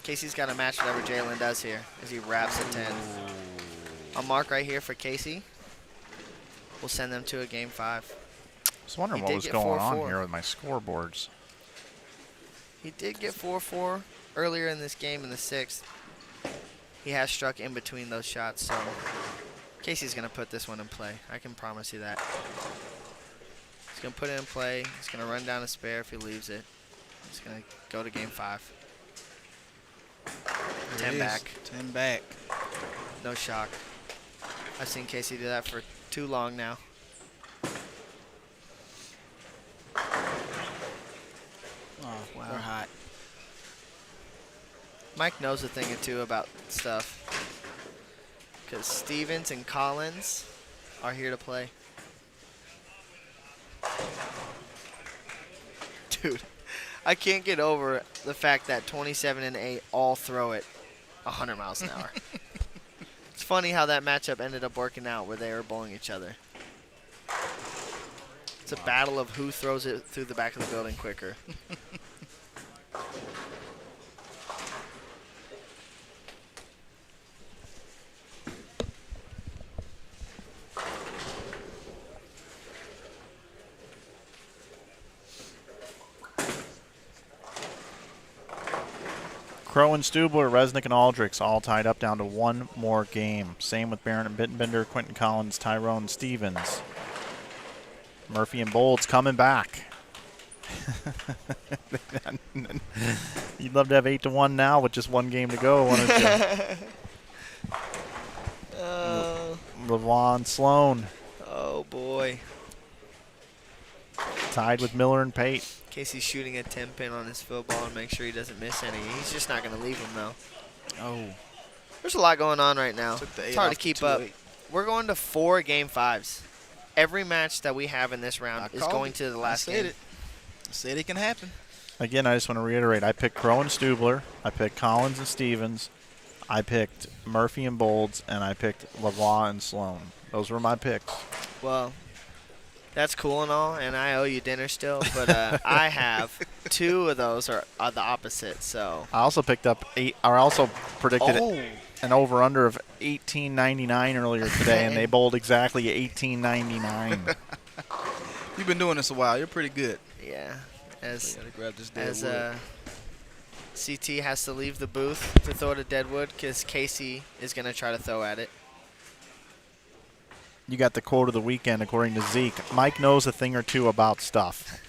Casey's got to match whatever Jalen does here as he wraps the 10. A mark right here for Casey. We'll send them to a game 5. I was wondering He what did was get going on 4-4. here with my scoreboards. He did get 4-4 earlier in this game in the 6th. He has struck in between those shots, so Casey's going to put this one in play. I can promise you that. He's going to put it in play. He's going to run down a spare if he leaves it. He's going to go to game 5. 10 back. 10 back. No shock. I've seen Casey do that for too long now. Oh, wow. They're hot. Mike knows a thing or two about stuff. Because Stevens and Collins are here to play. Dude, I can't get over the fact that 27 and 8 all throw it 100 miles an hour. It's funny how that matchup ended up working out where they were bowling each other. It's a battle of who throws it through the back of the building quicker. Crow and Stubler, Resnick and Aldrich all tied up down to one more game. Same with Barron and Bittenbender, Quentin Collins, Tyrone Stevens. Murphy and Bolds coming back. You'd love to have 8-1 now with just one game to go, wouldn't you? LeVon Sloan Oh, boy. tied with Miller and Pate. Casey's shooting a 10-pin on his field ball and make sure he doesn't miss any. He's just not going to leave him, though. Oh. There's a lot going on right now. Took the It's 8 hard off to keep the up. 2-8. We're going to 4 Game 5s. Every match that we have in this round is going to the last game. I said it can happen. Again, I just want to reiterate, I picked Crow and Stubler, I picked Collins and Stevens, I picked Murphy and Bolds, and I picked Lavoie and Sloan. Those were my picks. Well, that's cool and all, and I owe you dinner still, but I have 2 of those are the opposite, so. I also picked up I also predicted an over-under of 18.99 earlier today, and they bowled exactly 18.99. You've been doing this a while. You're pretty good. Yeah. As Gotta grab this dead wood. CT has to leave the booth to throw to Deadwood because Casey is going to try to throw at it. You got the quote of the weekend, according to Zeke. Mike knows a thing or two about stuff.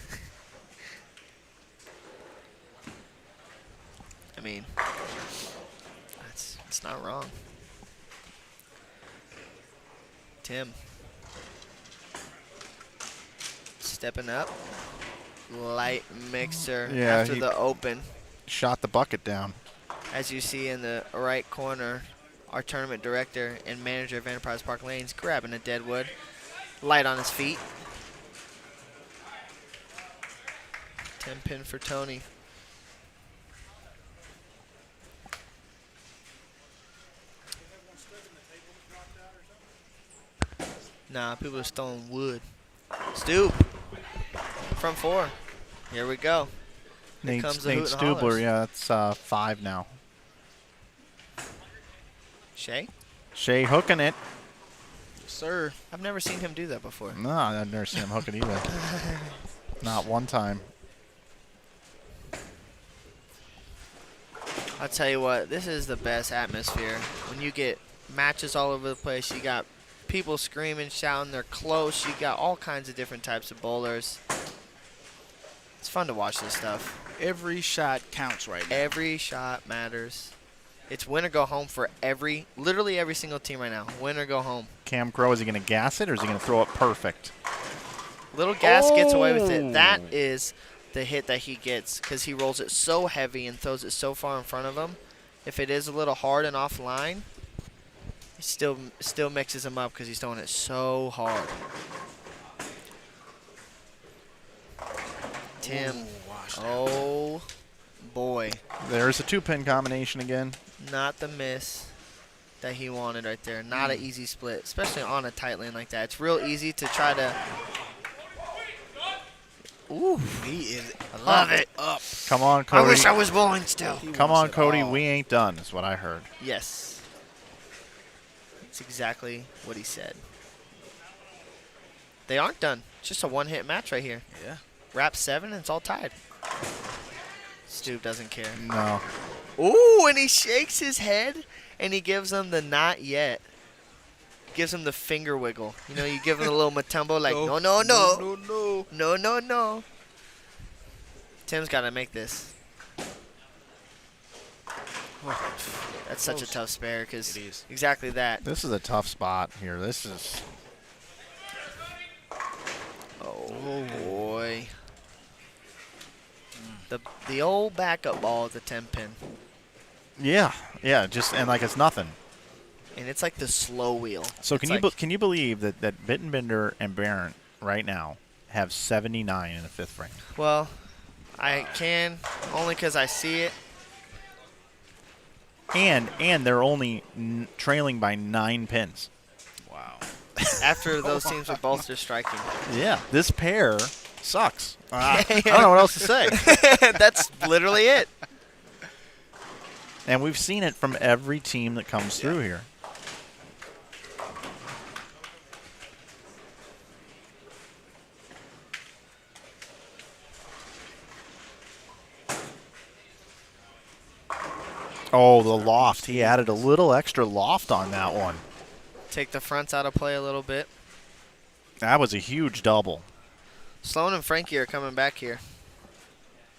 I mean, it's not wrong. Tim. Stepping up. Light mixer Yeah, after he- the open. Shot the bucket down. As you see in the right corner, our tournament director and manager of Enterprise Park Lanes grabbing a Deadwood. Light on his feet. 10-pin for Tony. Nah, people are stealing wood. Stoop. Front 4. Here we go. Nate, comes the Nate hoot and hollers. Stubler, yeah, it's 5 now. Shay? Shea hooking it. Yes, sir. I've never seen him do that before. No, I've never seen him hook it either. Not one time. I'll tell you what, this is the best atmosphere. When you get matches all over the place, you got people screaming, shouting, they're close. You got all kinds of different types of bowlers. It's fun to watch this stuff. Every shot counts right now. Every shot matters. It's win or go home for literally every single team right now. Win or go home. Cam Crow, is he going to gas it or is he going to throw it perfect? Little gas gets away with it. That is the hit that he gets because he rolls it so heavy and throws it so far in front of him. If it is a little hard and offline, he still mixes him up because he's throwing it so hard. Tim. Oh, boy. There's a 2-pin combination again. Not the miss that he wanted right there. Not an easy split, especially on a tight lane like that. It's real easy to try to... Ooh, He is I love it. up. Come on, I Cody. wish I was bowling still. He Come wants on, it Cody. all. We ain't done, is what I heard. Yes. That's exactly what he said. They aren't done. It's just a one-hit match right here. Yeah. Wrap 7 and it's all tied. Stoop doesn't care. No. Ooh, and he shakes his head and he gives them the not yet. Gives him the finger wiggle. You know, you give him a little matumbo like, no, no, no. No, no. No, no, no. Tim's got to make this. That's such a tough spare because It is. exactly that. This is a tough spot here. This is... Oh, boy. The old backup ball at the 10-pin. Yeah. Yeah, just and like it's nothing. And it's like the slow wheel. So It's can you believe that Bittenbender and Barron right now have 79 in the 5th frame? Well, I can only because I see it. And they're only trailing by 9 pins. Wow. After those teams are both just striking. Yeah. This pair sucks. I don't know what else to say. That's literally it. And we've seen it from every team that comes through here. Oh, the loft. He added a little extra loft on that one. Take the fronts out of play a little bit. That was a huge double. Sloan and Frankie are coming back here.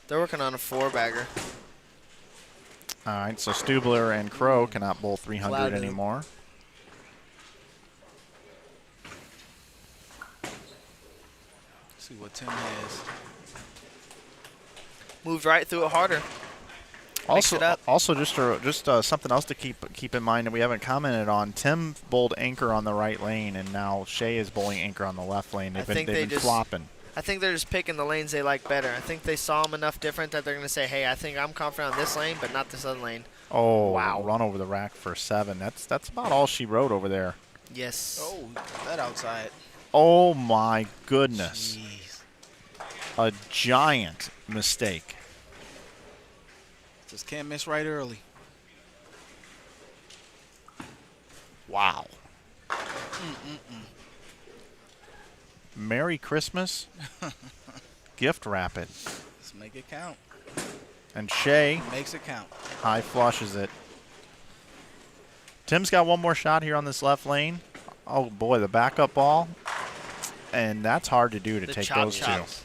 They're working on a 4-bagger. All right, so Stubler and Crow cannot bowl 300 Loud. anymore. See what Tim has. Moved right through it harder. Mix Also, it up. just something else to keep in mind that we haven't commented on. Tim bowled anchor on the right lane, and now Shea is bowling anchor on the left lane. They've been flopping. I think they're just picking the lanes they like better. I think they saw them enough different that they're going to say, hey, I think I'm confident on this lane, but not this other lane. Oh, Wow. Run over the rack for 7. That's about all she wrote over there. Yes. Oh, that outside. Oh, my goodness. Jeez. A giant mistake. Just can't miss right early. Wow. Merry Christmas. Gift wrap it. Let's make it count. And Shea Makes it count. high flushes it. Tim's got one more shot here on this left lane. Oh, boy, the backup ball. And that's hard to do to The take chop those chops.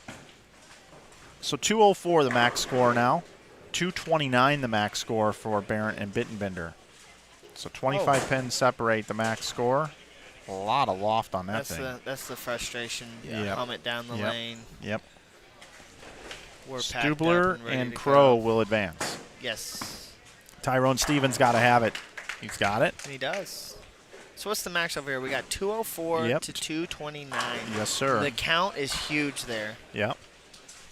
two. So 204 the max score now. 229 the max score for Barrett and Bittenbender. So 25 pins separate the max score. A lot of loft on that thing. That's the frustration. Yep. Hum it down the Yep. lane. Yep. We're packed up Stubler and ready and to Crow go. will advance. Yes. Tyrone Stevens got to have it. He's got it. And he does. So what's the max over here? We got 204 Yep. to 229. Yes, sir. The count is huge there. Yep.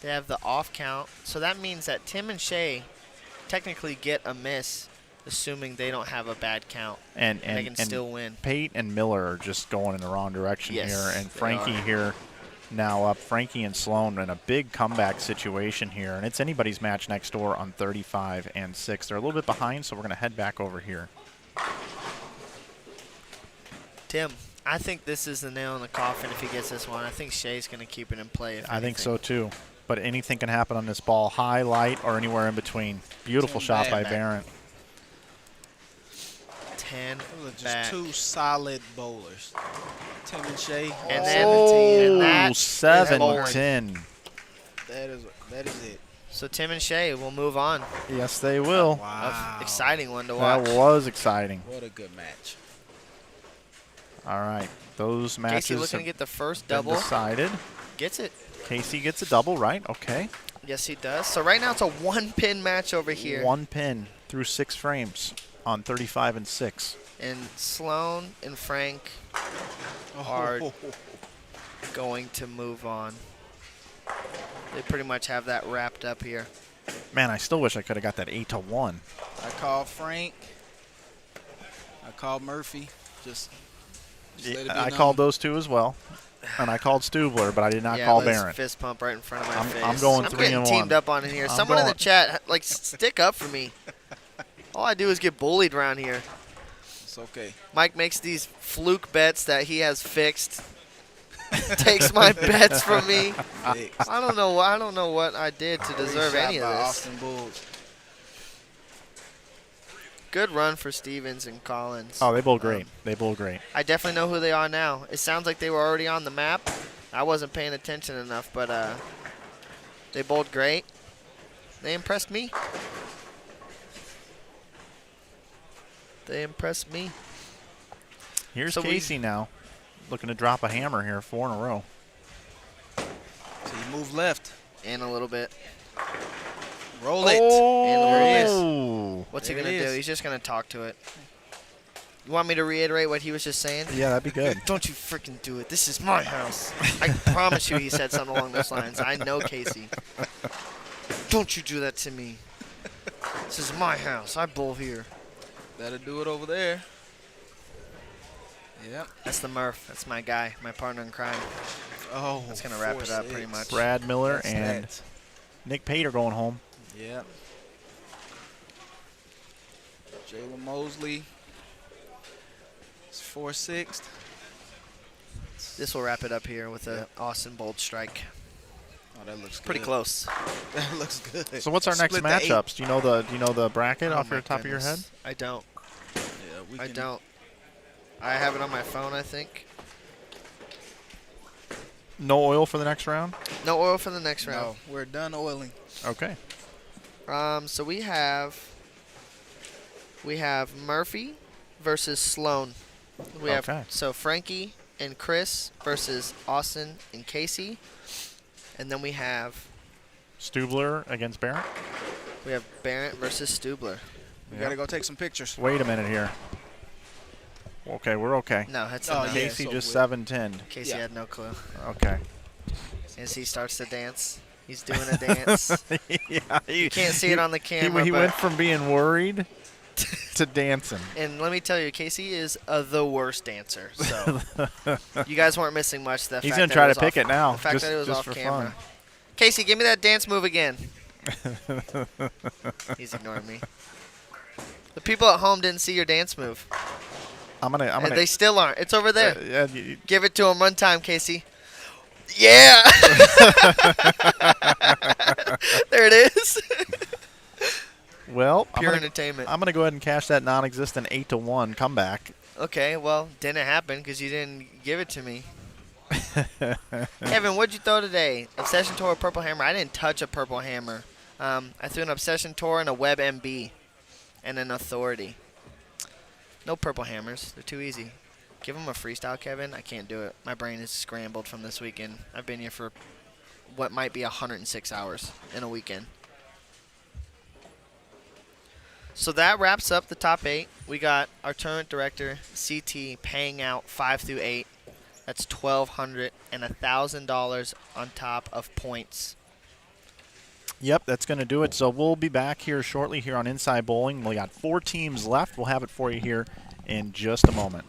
They have the off count. So that means that Tim and Shea technically get a miss, assuming they don't have a bad count. And they can still win. Pate and Miller are just going in the wrong direction Yes, here. And they Frankie are. here now up. Frankie and Sloan in a big comeback situation here. And it's anybody's match next door on 35 and 6. They're a little bit behind, so we're going to head back over here. Tim, I think this is the nail in the coffin if he gets this one. I think Shea's going to keep it in play. If I think anything. so, too. But anything can happen on this ball. High, light, or anywhere in between. Beautiful Tim shot back. by Barrett. 10 Those are just back. two solid bowlers. Tim and Shea. And then- 17. and that Oh, is 7-10. That is it. So Tim and Shea will move on. Yes, they will. Wow. A exciting one to That watch. was exciting. What a good match. All right. Those Casey matches looking to have get the first been double. decided. Gets it. Casey gets a double, right? Okay. Yes, he does. So right now it's a 1-pin match over here. 1 pin through 6 frames on 35 and 6. And Sloan and Frank are going to move on. They pretty much have that wrapped up here. Man, I still wish I could have got that 8-1. I called Frank. I called Murphy. Just let it be I known. called those two as well. And I called Stubler, but I did not Yeah, call let's Barrett. fist pump right in front of my I'm- face. I'm going 3 getting and teamed 1. up on in here. I'm Someone in the going- chat, like, stick up for me. All I do is get bullied around here. It's okay. Mike makes these fluke bets that he has fixed. Takes my bets from me. Fixed. I don't know what I did to deserve Great any shot of by this. Austin Bulls. Good run for Stevens and Collins. Oh, they bowled great. They bowled great. I definitely know who they are now. It sounds like they were already on the map. I wasn't paying attention enough, but they bowled great. They impressed me. They impressed me. Here's So we- Casey now, looking to drop a hammer here, 4 in a row. So you move left. And a little bit. Roll it. And there it is. Oh, What's There he going it to do? is. He's just going to talk to it. You want me to reiterate what he was just saying? yeah, that'd be good. Don't you freaking do it. This is my house. I promise you he said something along those lines. I know Casey. Don't you do that to me. This is my house. I bowl here. That'll do it over there. Yep. That's the Murph. That's my guy, my partner in crime. Oh, That's going to wrap it up pretty 4-6. much. Brad Miller That's and that. Nick Pate are going home. Yep. Jalen Mosley. It's 4-6. This will wrap it up here with a Yep. Austin bold strike. Oh, that looks Pretty good. close. That looks good. So what's our next Split the 8. matchups? Do you know the bracket Oh off my your top of your head? goodness. I don't. Yeah, we I can- don't. I have it on my phone, I think. No oil for the next round? No oil for the next round. No, we're done oiling. Okay. So we have Murphy versus Sloan. We Okay. have so Frankie and Chris versus Austin and Casey, and then we have Stubler against Barrett? Barrett versus Stubler. We gotta go take some pictures. Wait a minute here. Okay, we're okay. No, that's Oh, a no. yeah. Casey so just we're- 7-10. Casey Yeah. had no clue. Okay. As he starts to dance, he's doing a dance. Yeah, You can't see it on the camera, He but went from being worried to dancing. and let me tell you, Casey is the worst dancer. So you guys weren't missing much. He's gonna try to pick it now, The fact just- that it was just off for camera. fun. Casey, give me that dance move again. He's ignoring me. The people at home didn't see your dance move. I'm gonna. And they still aren't. It's over there. yeah, Give it to him one time, Casey. Yeah. There it is. well, Pure I'm gonna, entertainment. I'm gonna go ahead and cash that non-existent 8-1 comeback. Okay, well, didn't happen because you didn't give it to me. Kevin, what'd you throw today? Obsession Tour or Purple Hammer? I didn't touch a Purple Hammer. I threw an Obsession Tour and a Web MB and an Authority. No Purple Hammers. They're too easy. Give them a freestyle, Kevin. I can't do it. My brain is scrambled from this weekend. I've been here for what might be 106 hours in a weekend. So that wraps up the top 8. We got our tournament director, CT, paying out 5 through 8. That's $1,200 and $1,000 on top of points. Yep, that's going to do it. So we'll be back here shortly here on Inside Bowling. We got 4 teams left. We'll have it for you here in just a moment.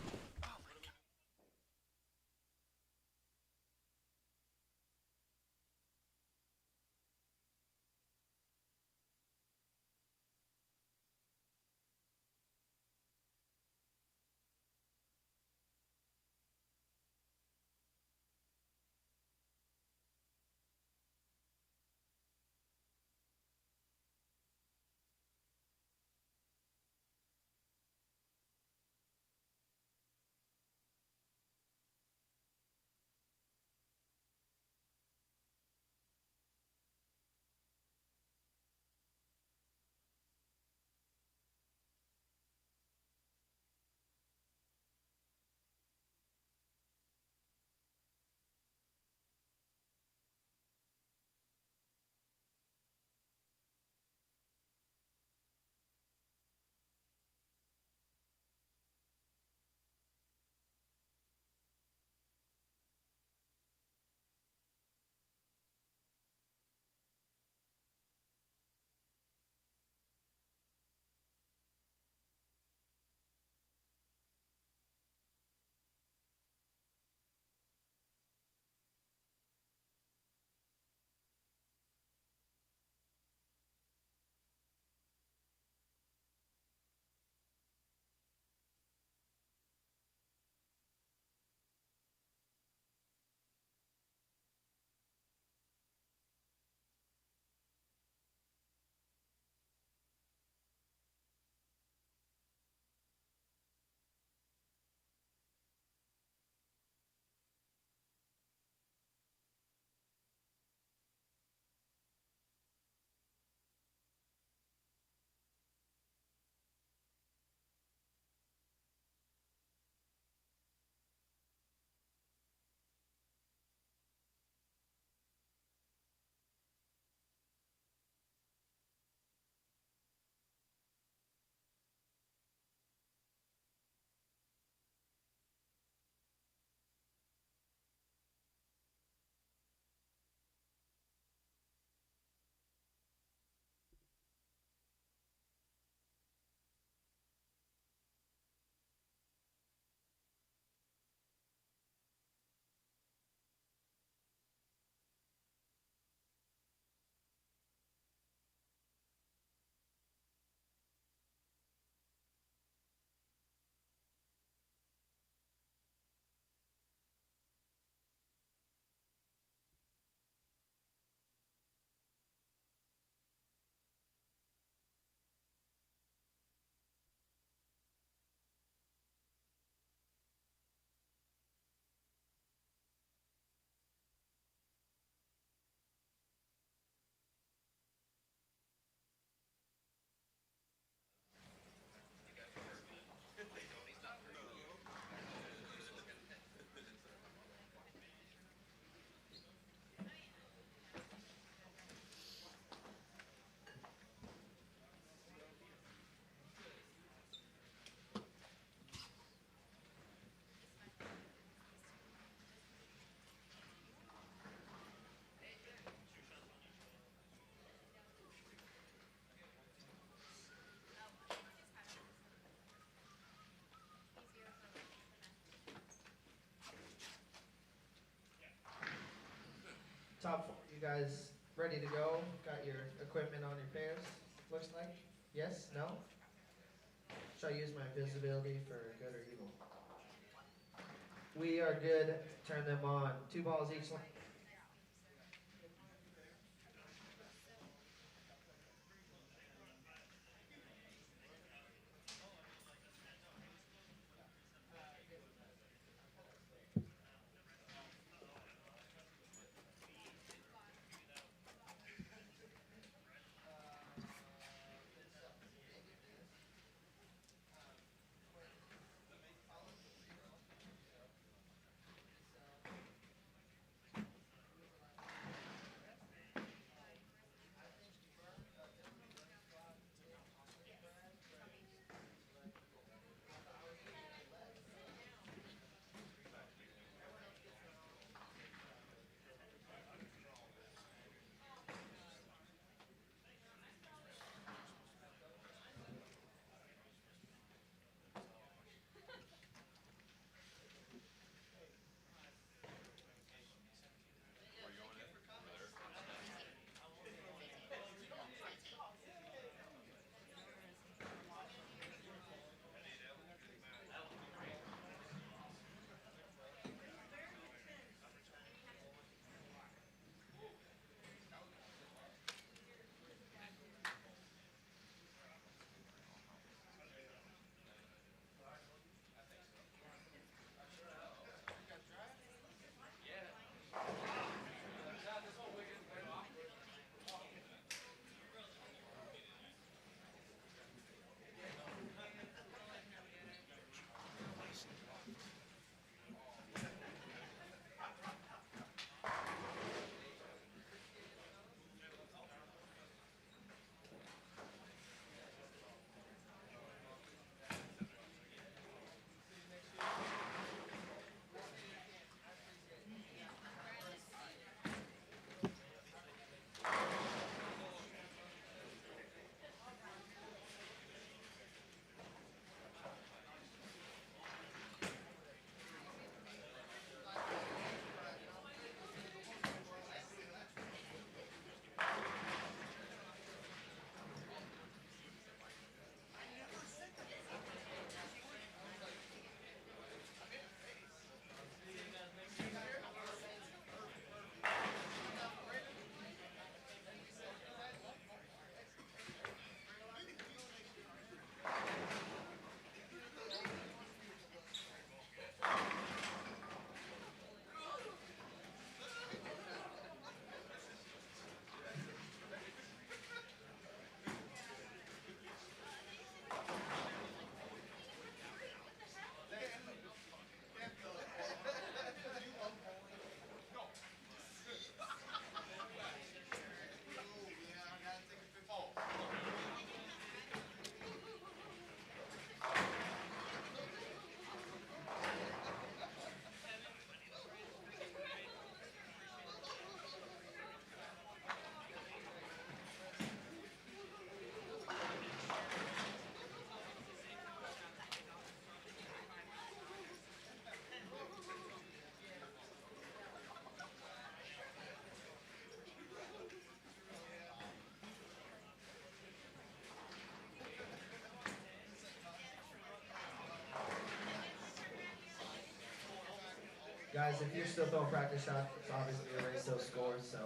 guys ready to go? Got your equipment on your pairs? Looks like? Yes? No? Should I use my invisibility for good or evil? We are good. Turn them on. 2 balls each line. Guys, if you're still throwing practice shots, it's obviously erase those scores, so.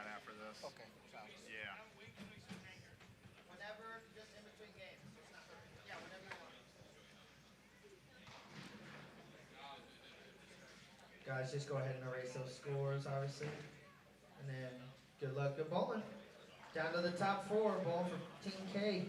that after this. Okay, sounds good. Yeah. Whenever, just in between games. Yeah, whenever you want. Guys, just go ahead and erase those scores, obviously. And then good luck, good bowling. Down to the top 4, ball for Team K.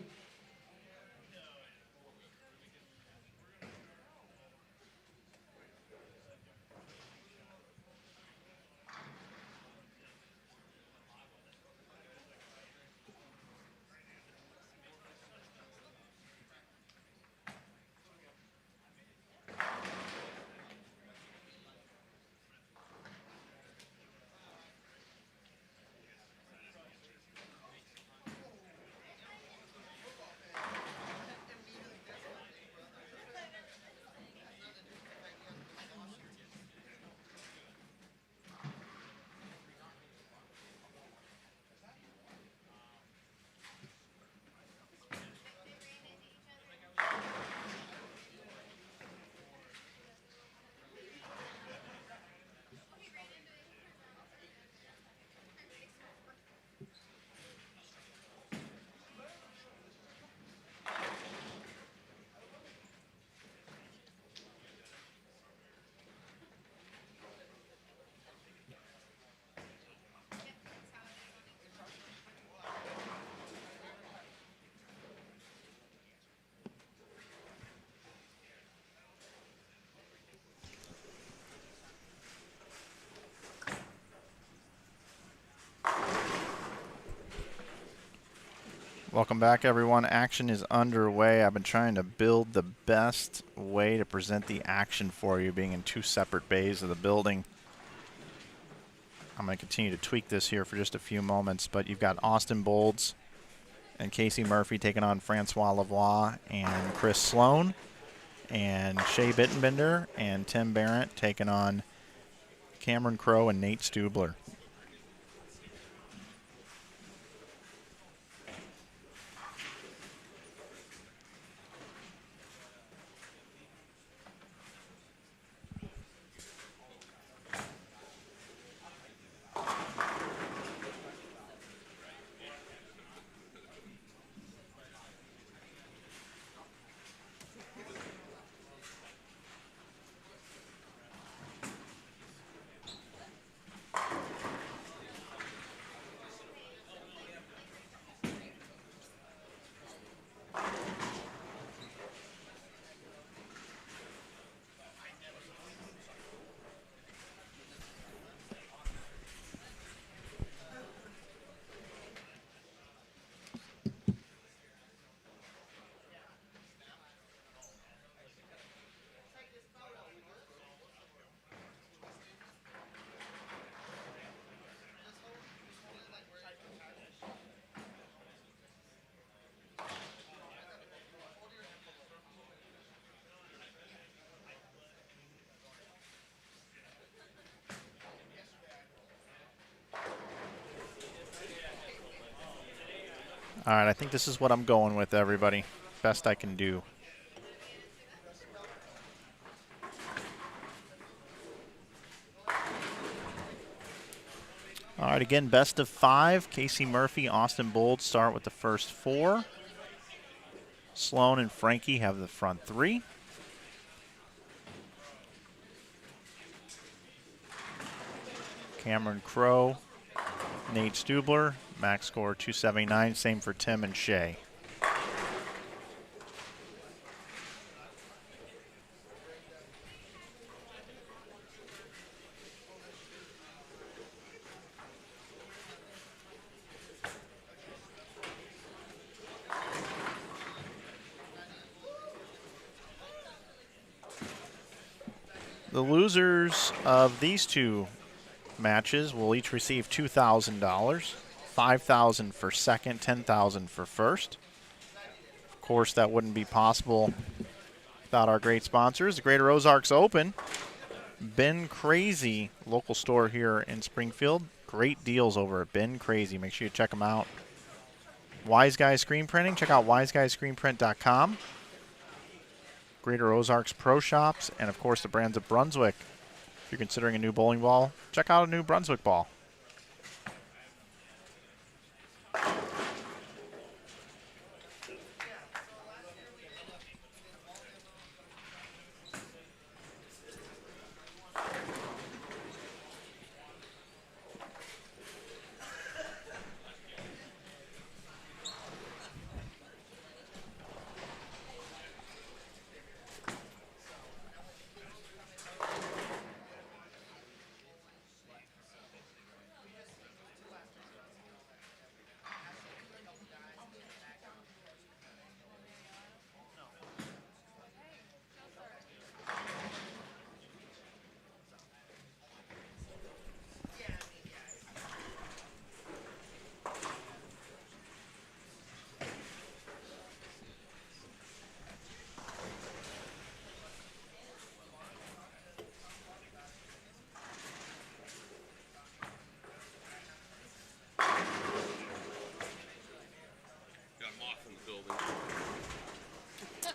Welcome back, everyone. Action is underway. I've been trying to build the best way to present the action for you, being in 2 separate bays of the building. I'm going to continue to tweak this here for just a few moments, but you've got Austin Bolds and Casey Murphy taking on Francois Lavoie and Chris Sloan, and Shea Bittenbender and Tim Barrett taking on Cameron Crowe and Nate Stubler. All right, I think this is what I'm going with, everybody. Best I can do. All right, again, best of 5. Casey Murphy, Austin Bold start with the first 4. Sloan and Frankie have the front 3. Cameron Crowe, Nate Stubler, max score 279. Same for Tim and Shea. The losers of these 2 matches will each receive $2,000, $5,000 for second, $10,000 for first. Of course, that wouldn't be possible without our great sponsors. The Greater Ozarks Open, Ben Crazy, local store here in Springfield. Great deals over at Ben Crazy. Make sure you check them out. Wise Guy Screen Printing. Check out wiseguyscreenprint.com. Greater Ozarks Pro Shops, and of course the brands of Brunswick. If you're considering a new bowling ball, check out a new Brunswick ball.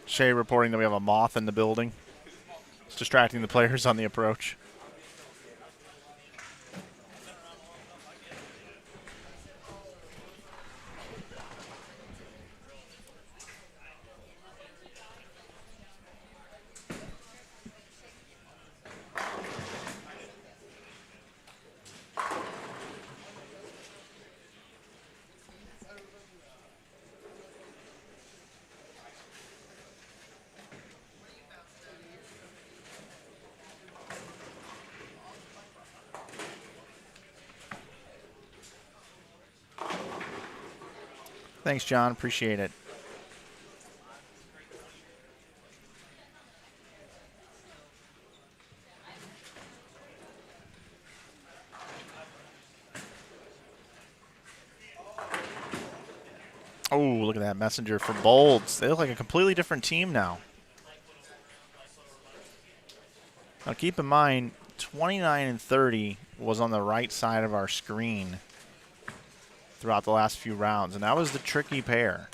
Shea reporting that we have a moth in the building. It's distracting the players on the approach. Thanks, John. Appreciate it. Oh, look at that messenger for Bolds. They look like a completely different team now. Now keep in mind, 29 and 30 was on the right side of our screen throughout the last few rounds, and that was the tricky pair.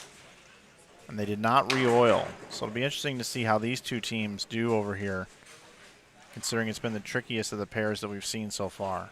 And they did not re-oil. So it'll be interesting to see how these two teams do over here, considering it's been the trickiest of the pairs that we've seen so far.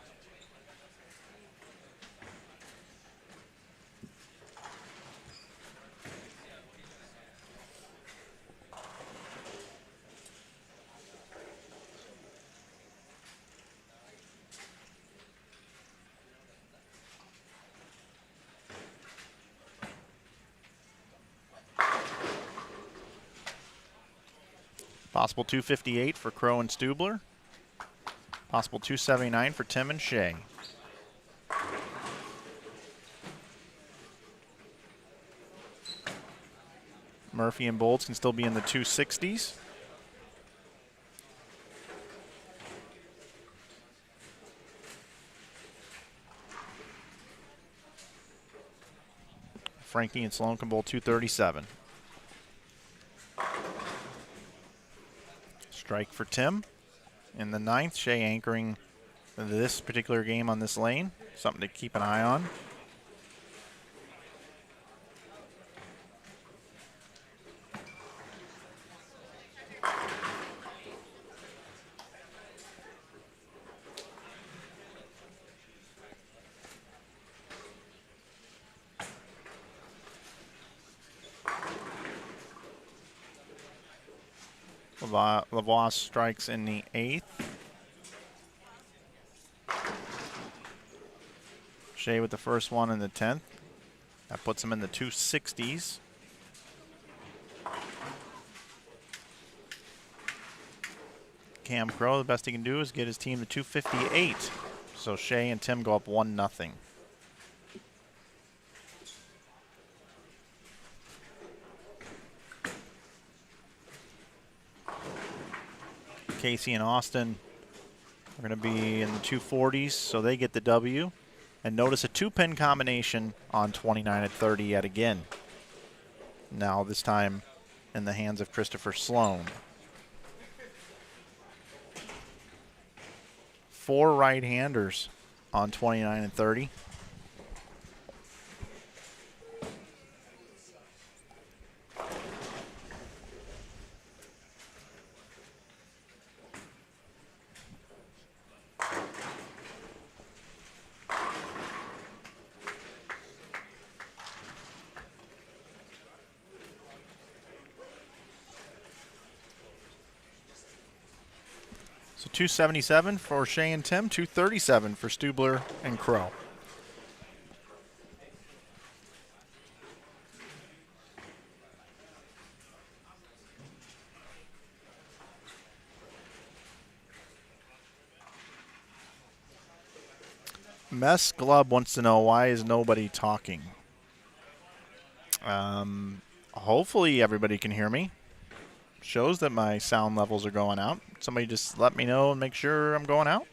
Possible 258 for Crow and Stubler. Possible 279 for Tim and Shea. Murphy and Bolts can still be in the 260s. Frankie and Sloan can bowl 237. Strike for Tim. In the 9th, Shea anchoring this particular game on this lane. Something to keep an eye on. Lavoie strikes in the 8th. Shea with the first one in the 10th. That puts him in the 260s. Cam Crow, the best he can do is get his team to 258. So Shea and Tim go up 1-0. Casey and Austin are going to be in the 240s, so they get the W. And notice a 2-pin combination on 29 at 30 yet again. Now this time in the hands of Christopher Sloan. 4 right-handers on 29 and 30. So 277 for Shea and Tim, 237 for Stubler and Crow. Mess Glub wants to know, why is nobody talking? Hopefully everybody can hear me. Shows that my sound levels are going out. Somebody just let me know and make sure I'm going out.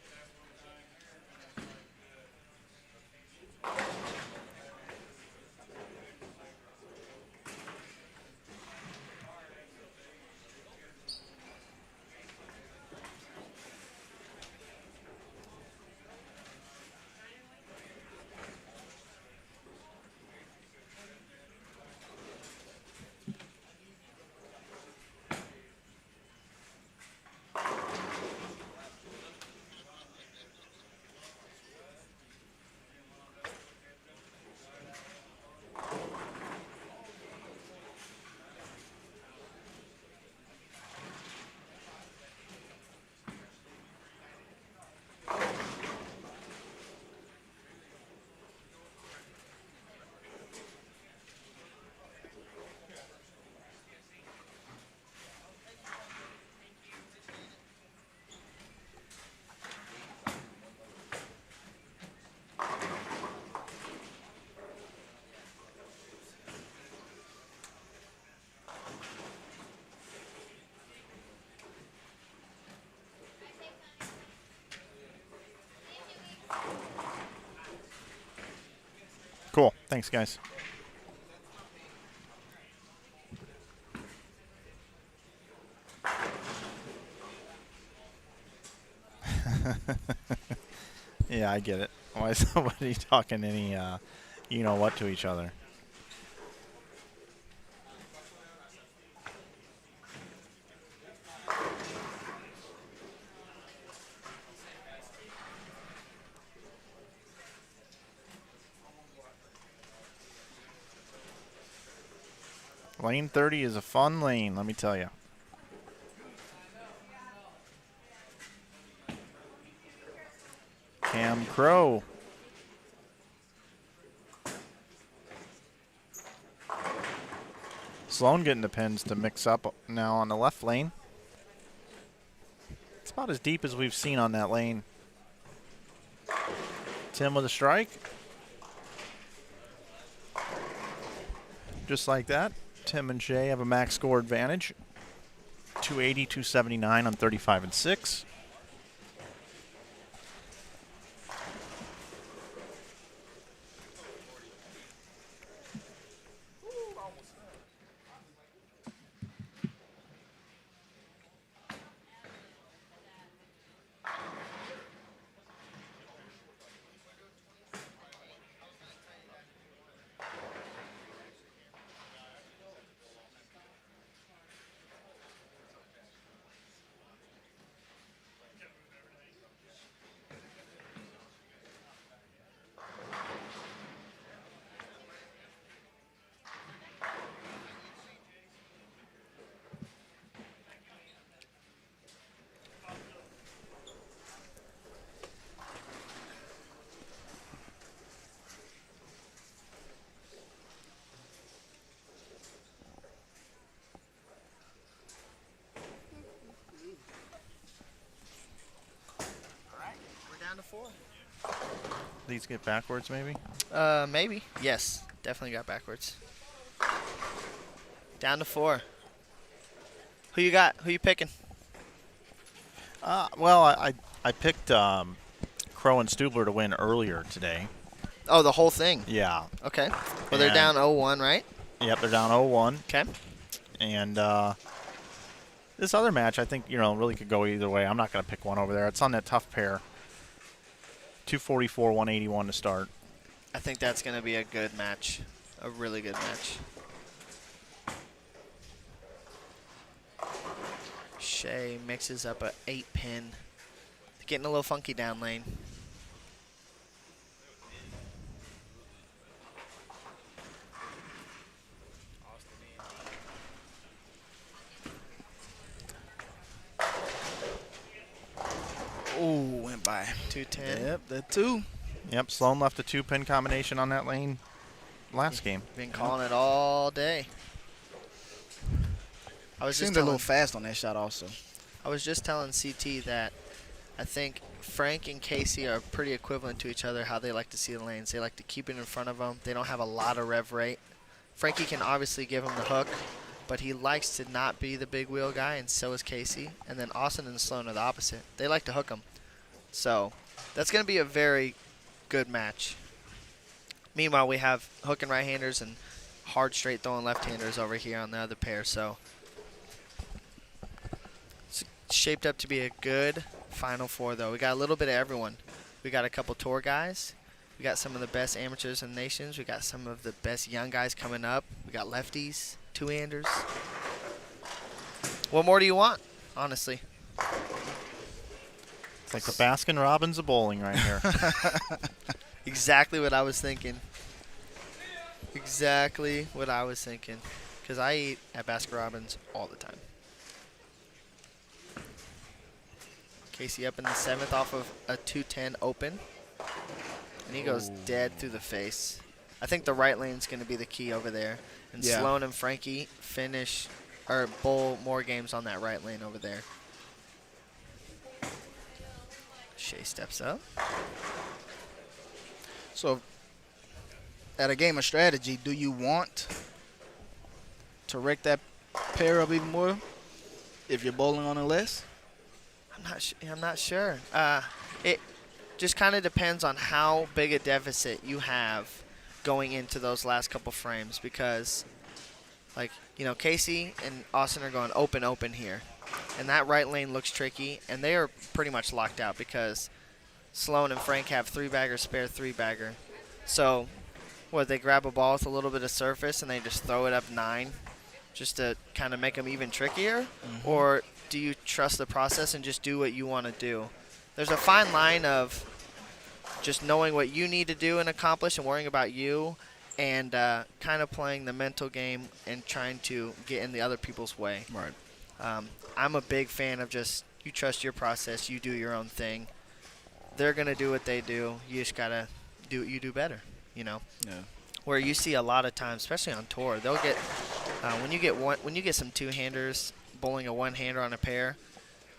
Cool. Thanks, guys. Yeah, I get it. Why is somebody talking any, you know what, to each other? Lane 30 is a fun lane, let me tell you. Cam Crow. Sloan getting the pins to mix up now on the left lane. It's about as deep as we've seen on that lane. Tim with a strike. Just like that, Tim and Shay have a max score advantage. 280, 279 on 35 and 6. Down to 4. These get backwards, maybe? Maybe. Yes, definitely got backwards. Down to 4. Who you got? Who you picking? Well, I picked Crow and Stubler to win earlier today. Oh, the whole thing. Yeah. Okay. Well, they're down 0-1, right? Yep, they're down 0-1. Okay. And this other match, I think, really could go either way. I'm not going to pick one over there. It's on that tough pair. 244, 181 to start. I think that's going to be a good match. A really good match. Shea mixes up a 8-pin. Getting a little funky down lane. Ooh, went by. 210. Yep, that 2. Yep, Sloan left a 2-pin combination on that lane last game. Been calling it all day. I was just Seemed a little telling, fast on that shot also. I was just telling CT that I think Frank and Casey are pretty equivalent to each other, how they like to see the lanes. They like to keep it in front of them. They don't have a lot of rev rate. Frankie can obviously give him the hook, but he likes to not be the big wheel guy, and so is Casey. And then Austin and Sloan are the opposite. They like to hook him. So that's going to be a very good match. Meanwhile, we have hook and right-handers and hard straight throwing left-handers over here on the other pair. So it's shaped up to be a good Final Four, though. We got a little bit of everyone. We got a couple tour guys. We got some of the best amateurs in the nations. We got some of the best young guys coming up. We got lefties, two-handers. What more do you want, honestly? It's like the Baskin Robbins of bowling right here. Exactly what I was thinking. Exactly what I was thinking. Because I eat at Baskin Robbins all the time. Casey up in the 7th off of a 210 open. And he goes dead through the face. I think the right lane's going to be the key over there. And Yeah. Sloan and Frankie finish or bowl more games on that right lane over there. Shea steps up. So, at a game of strategy, do you want to wreck that pair up even more if you're bowling on a less? I'm not sure. It just kind of depends on how big a deficit you have going into those last couple frames because, like, Casey and Austin are going open here. And that right lane looks tricky, and they are pretty much locked out because Sloan and Frank have 3-bagger, spare 3-bagger. So, they grab a ball with a little bit of surface and they just throw it up 9 just to kind of make them even trickier? Or do you trust the process and just do what you want to do? There's a fine line of just knowing what you need to do and accomplish and worrying about you, and kind of playing the mental game and trying to get in the other people's way. Right. I'm a big fan of just you trust your process, you do your own thing. They're going to do what they do. You just got to do what you do better, Yeah. Where you see a lot of times, especially on tour, they'll get when you get some two-handers bowling a one-hander on a pair,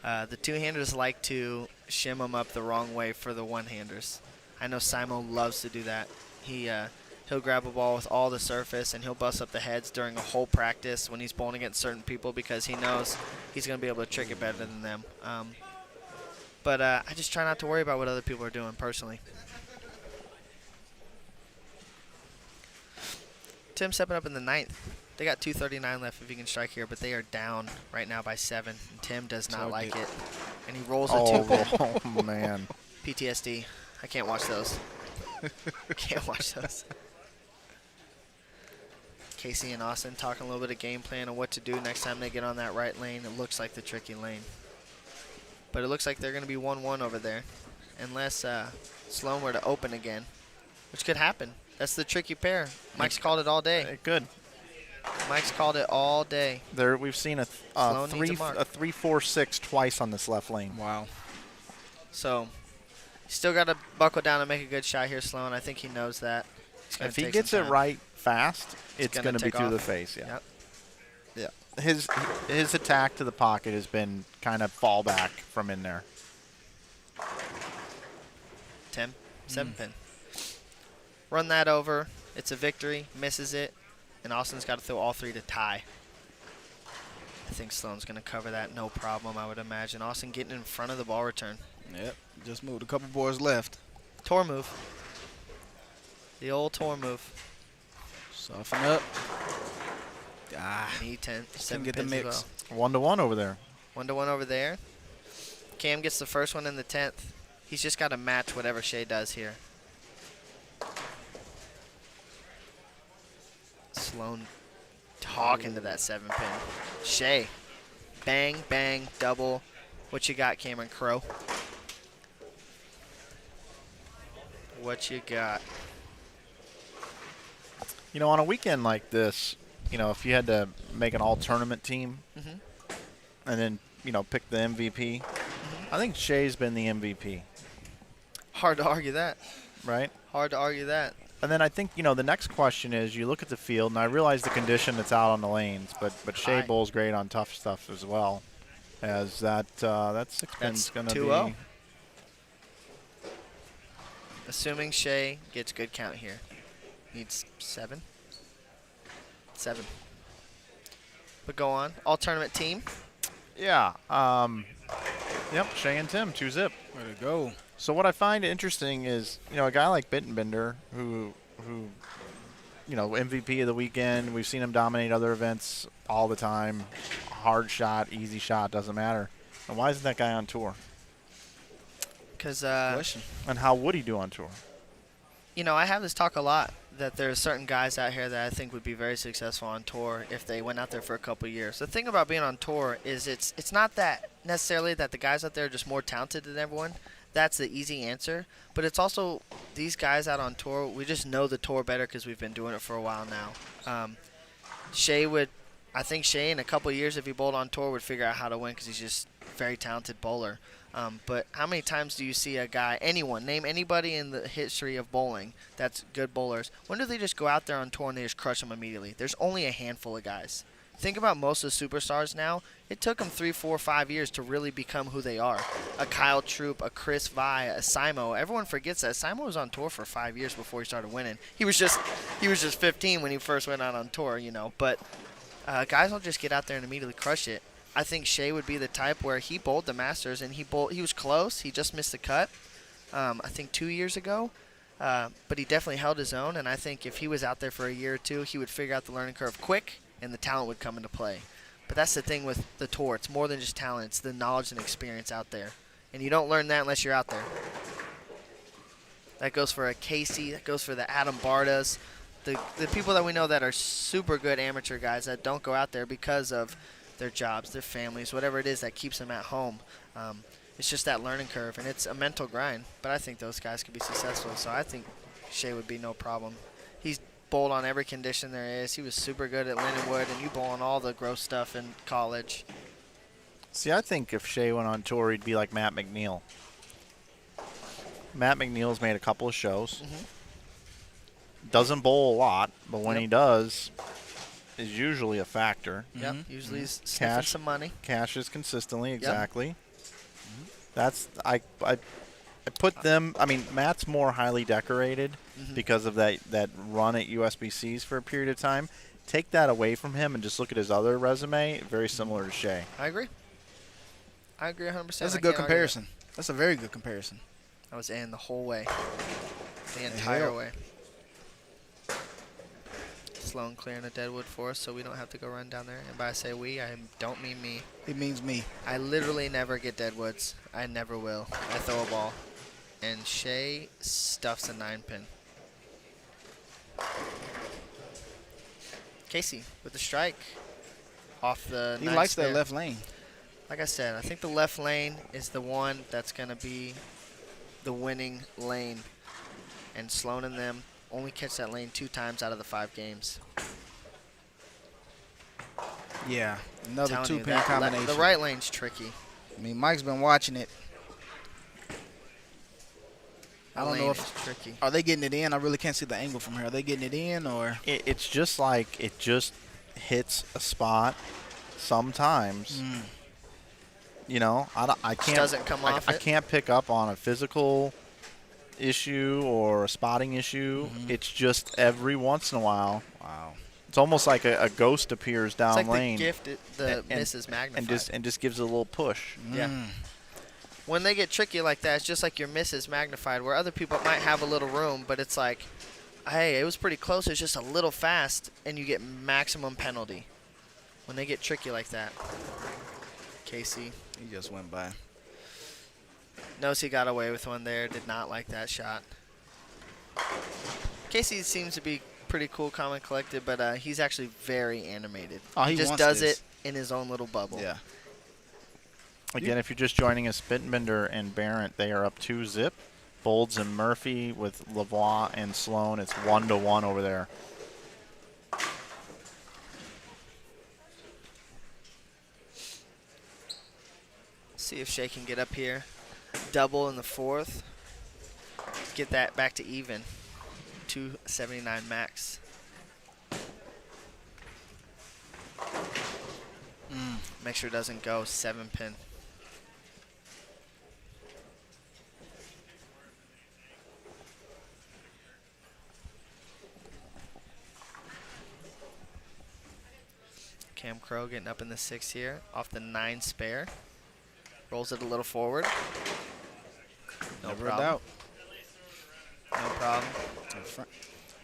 the two-handers like to shim them up the wrong way for the one-handers. I know Simon loves to do that. He'll grab a ball with all the surface and he'll bust up the heads during a whole practice when he's bowling against certain people because he knows he's going to be able to trick it better than them. But I just try not to worry about what other people are doing personally. Tim stepping up in the 9th. They got 2:39 left if he can strike here, but they are down right now by 7. And Tim does not like it. And he rolls a 2-pin. Oh, man. PTSD. I can't watch those. Can't watch those. Casey and Austin talking a little bit of game plan on what to do next time they get on that right lane. It looks like the tricky lane. But it looks like they're going to be 1-1 over there. Unless Sloan were to open again, which could happen. That's the tricky pair. Mike's called it all day. Good. Mike's called it all day. We've seen a Sloan needs a mark. 3-4-6 twice on this left lane. Wow. So, still got to buckle down and make a good shot here, Sloan. I think he knows that. If he gets it right fast, it's going to be through the face. Yeah. Yep. Yeah. His attack to the pocket has been kind of fallback from in there. 10, 7-pin. Run that over. It's a victory. Misses it. And Austin's got to throw all 3 to tie. I think Sloan's going to cover that no problem, I would imagine. Austin getting in front of the ball return. Yep. Just moved a couple boards left. Tour move. The old tour move. Soften up. Need 10, 7 get the pins mix. as well. 1-1 over there. 1-1 over there. Cam gets the first one in the 10th. He's just got to match whatever Shea does here. Sloan talking to that 7-pin. Shea. Bang, bang, double. What you got, Cameron Crow? What you got? On a weekend like this, if you had to make an all-tournament team and then, pick the MVP, I think Shea's been the MVP. Hard to argue that. Right? Hard to argue that. And then I think, the next question is you look at the field, and I realize the condition that's out on the lanes, but Shea bowls great on tough stuff as well. As that 6-pin's going to be 2-0. Assuming Shea gets good count here. Needs 7. 7. But go on. All tournament team. Yeah. Yep, Shea and Tim, 2-zip. Way to go. So what I find interesting is, a guy like Bittenbender, who MVP of the weekend. We've seen him dominate other events all the time. Hard shot, easy shot, doesn't matter. And why isn't that guy on tour? Because and how would he do on tour? I have this talk a lot that there's certain guys out here that I think would be very successful on tour if they went out there for a couple of years. The thing about being on tour is it's not that necessarily that the guys out there are just more talented than everyone. That's the easy answer. But it's also these guys out on tour, we just know the tour better because we've been doing it for a while now. I think Shea in a couple of years, if he bowled on tour, would figure out how to win because he's just a very talented bowler. But how many times do you see a guy, name anybody in the history of bowling that's good bowlers, when do they just go out there on tour and they just crush them immediately? There's only a handful of guys. Think about most of the superstars now. It took them 3, 4, 5 years to really become who they are. A Kyle Troop, a Chris Vi, a Simo. Everyone forgets that Simo was on tour for 5 years before he started winning. He was just 15 when he first went out on tour, But guys will just get out there and immediately crush it. I think Shea would be the type where he bowled the Masters and he was close. He just missed the cut. I think 2 years ago. But he definitely held his own, and I think if he was out there for a year or two, he would figure out the learning curve quick, and the talent would come into play. But that's the thing with the tour. It's more than just talent. It's the knowledge and experience out there. And you don't learn that unless you're out there. That goes for a Casey. That goes for the Adam Bardas. The people that we know that are super good amateur guys that don't go out there because of their jobs, their families, whatever it is that keeps them at home. It's just that learning curve, and it's a mental grind. But I think those guys could be successful, so I think Shea would be no problem. He's bowled on every condition there is. He was super good at Lindenwood, and you bowl on all the gross stuff in college. See, I think if Shea went on tour, he'd be like Matt McNeil. Matt McNeil's made a couple of shows. Doesn't bowl a lot, but when he does, is usually a factor. Yep, usually he's sniffing some money. Cashes consistently, exactly. That's I put them. I mean, Matt's more highly decorated because of that run at USBCs for a period of time. Take that away from him and just look at his other resume. Very similar to Shea. I agree. I agree 100%. That's a good comparison. That's a very good comparison. I was in the whole way, the entire way. Sloan clearing a deadwood for us, so we don't have to go run down there. And by I say we, I don't mean me. It means me. I literally never get deadwoods. I never will. I throw a ball. And Shea stuffs a 9-pin. Casey with the strike off the He likes that left lane. Like I said, I think the left lane is the one that's going to be the winning lane. And Sloan and them only catch that lane 2 times out of the 5 games. Yeah, another 2-pin combination. The right lane's tricky. I mean, Mike's been watching it. I don't know if it's tricky. Are they getting it in? I really can't see the angle from here. Are they getting it in, or It's just like it just hits a spot sometimes. You know, I can't. Doesn't come off I it. can't pick up on a physical issue or a spotting issue. It's just every once in a while. wow? It's almost like a ghost appears down It's like lane. the gift, the miss is magnified. and just gives it a little push. Yeah. When they get tricky like that, it's just like your miss is magnified, where other people might have a little room, but it's like, hey, it was pretty close. It's just a little fast, and you get maximum penalty when they get tricky like that. Casey He just went by. knows he got away with one there. Did not like that shot. Casey seems to be pretty cool, calm, and collected, but he's actually very animated. Oh, he just wants does this. it in his own little bubble. Yeah. Again, if you're just joining us, Bittenbender and Barrett, they are up 2-zip. Bolds and Murphy with Lavoie and Sloan. It's 1-1 over there. See if Shea can get up here. Double in the 4th. Get that back to even. 279 max. Make sure it doesn't go 7-pin. Cam Crow getting up in the 6 here. Off the 9 spare. Rolls it a little forward. No Never a problem. doubt. No problem.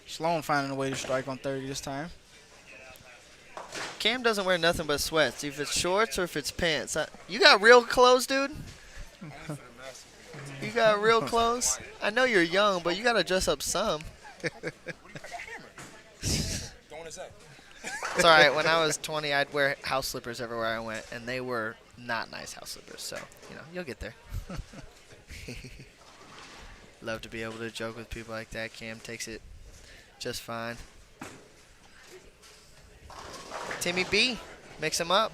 Sloan finding a way to strike on 30 this time. Cam doesn't wear nothing but sweats, if it's shorts or if it's pants. You got real clothes, dude? You got real clothes? I know you're young, but you got to dress up some. It's all right. When I was 20, I'd wear house slippers everywhere I went, and they were not nice house slippers. So, you know, you'll get there. Love to be able to joke with people like that. Cam takes it just fine. Timmy B, mix them up.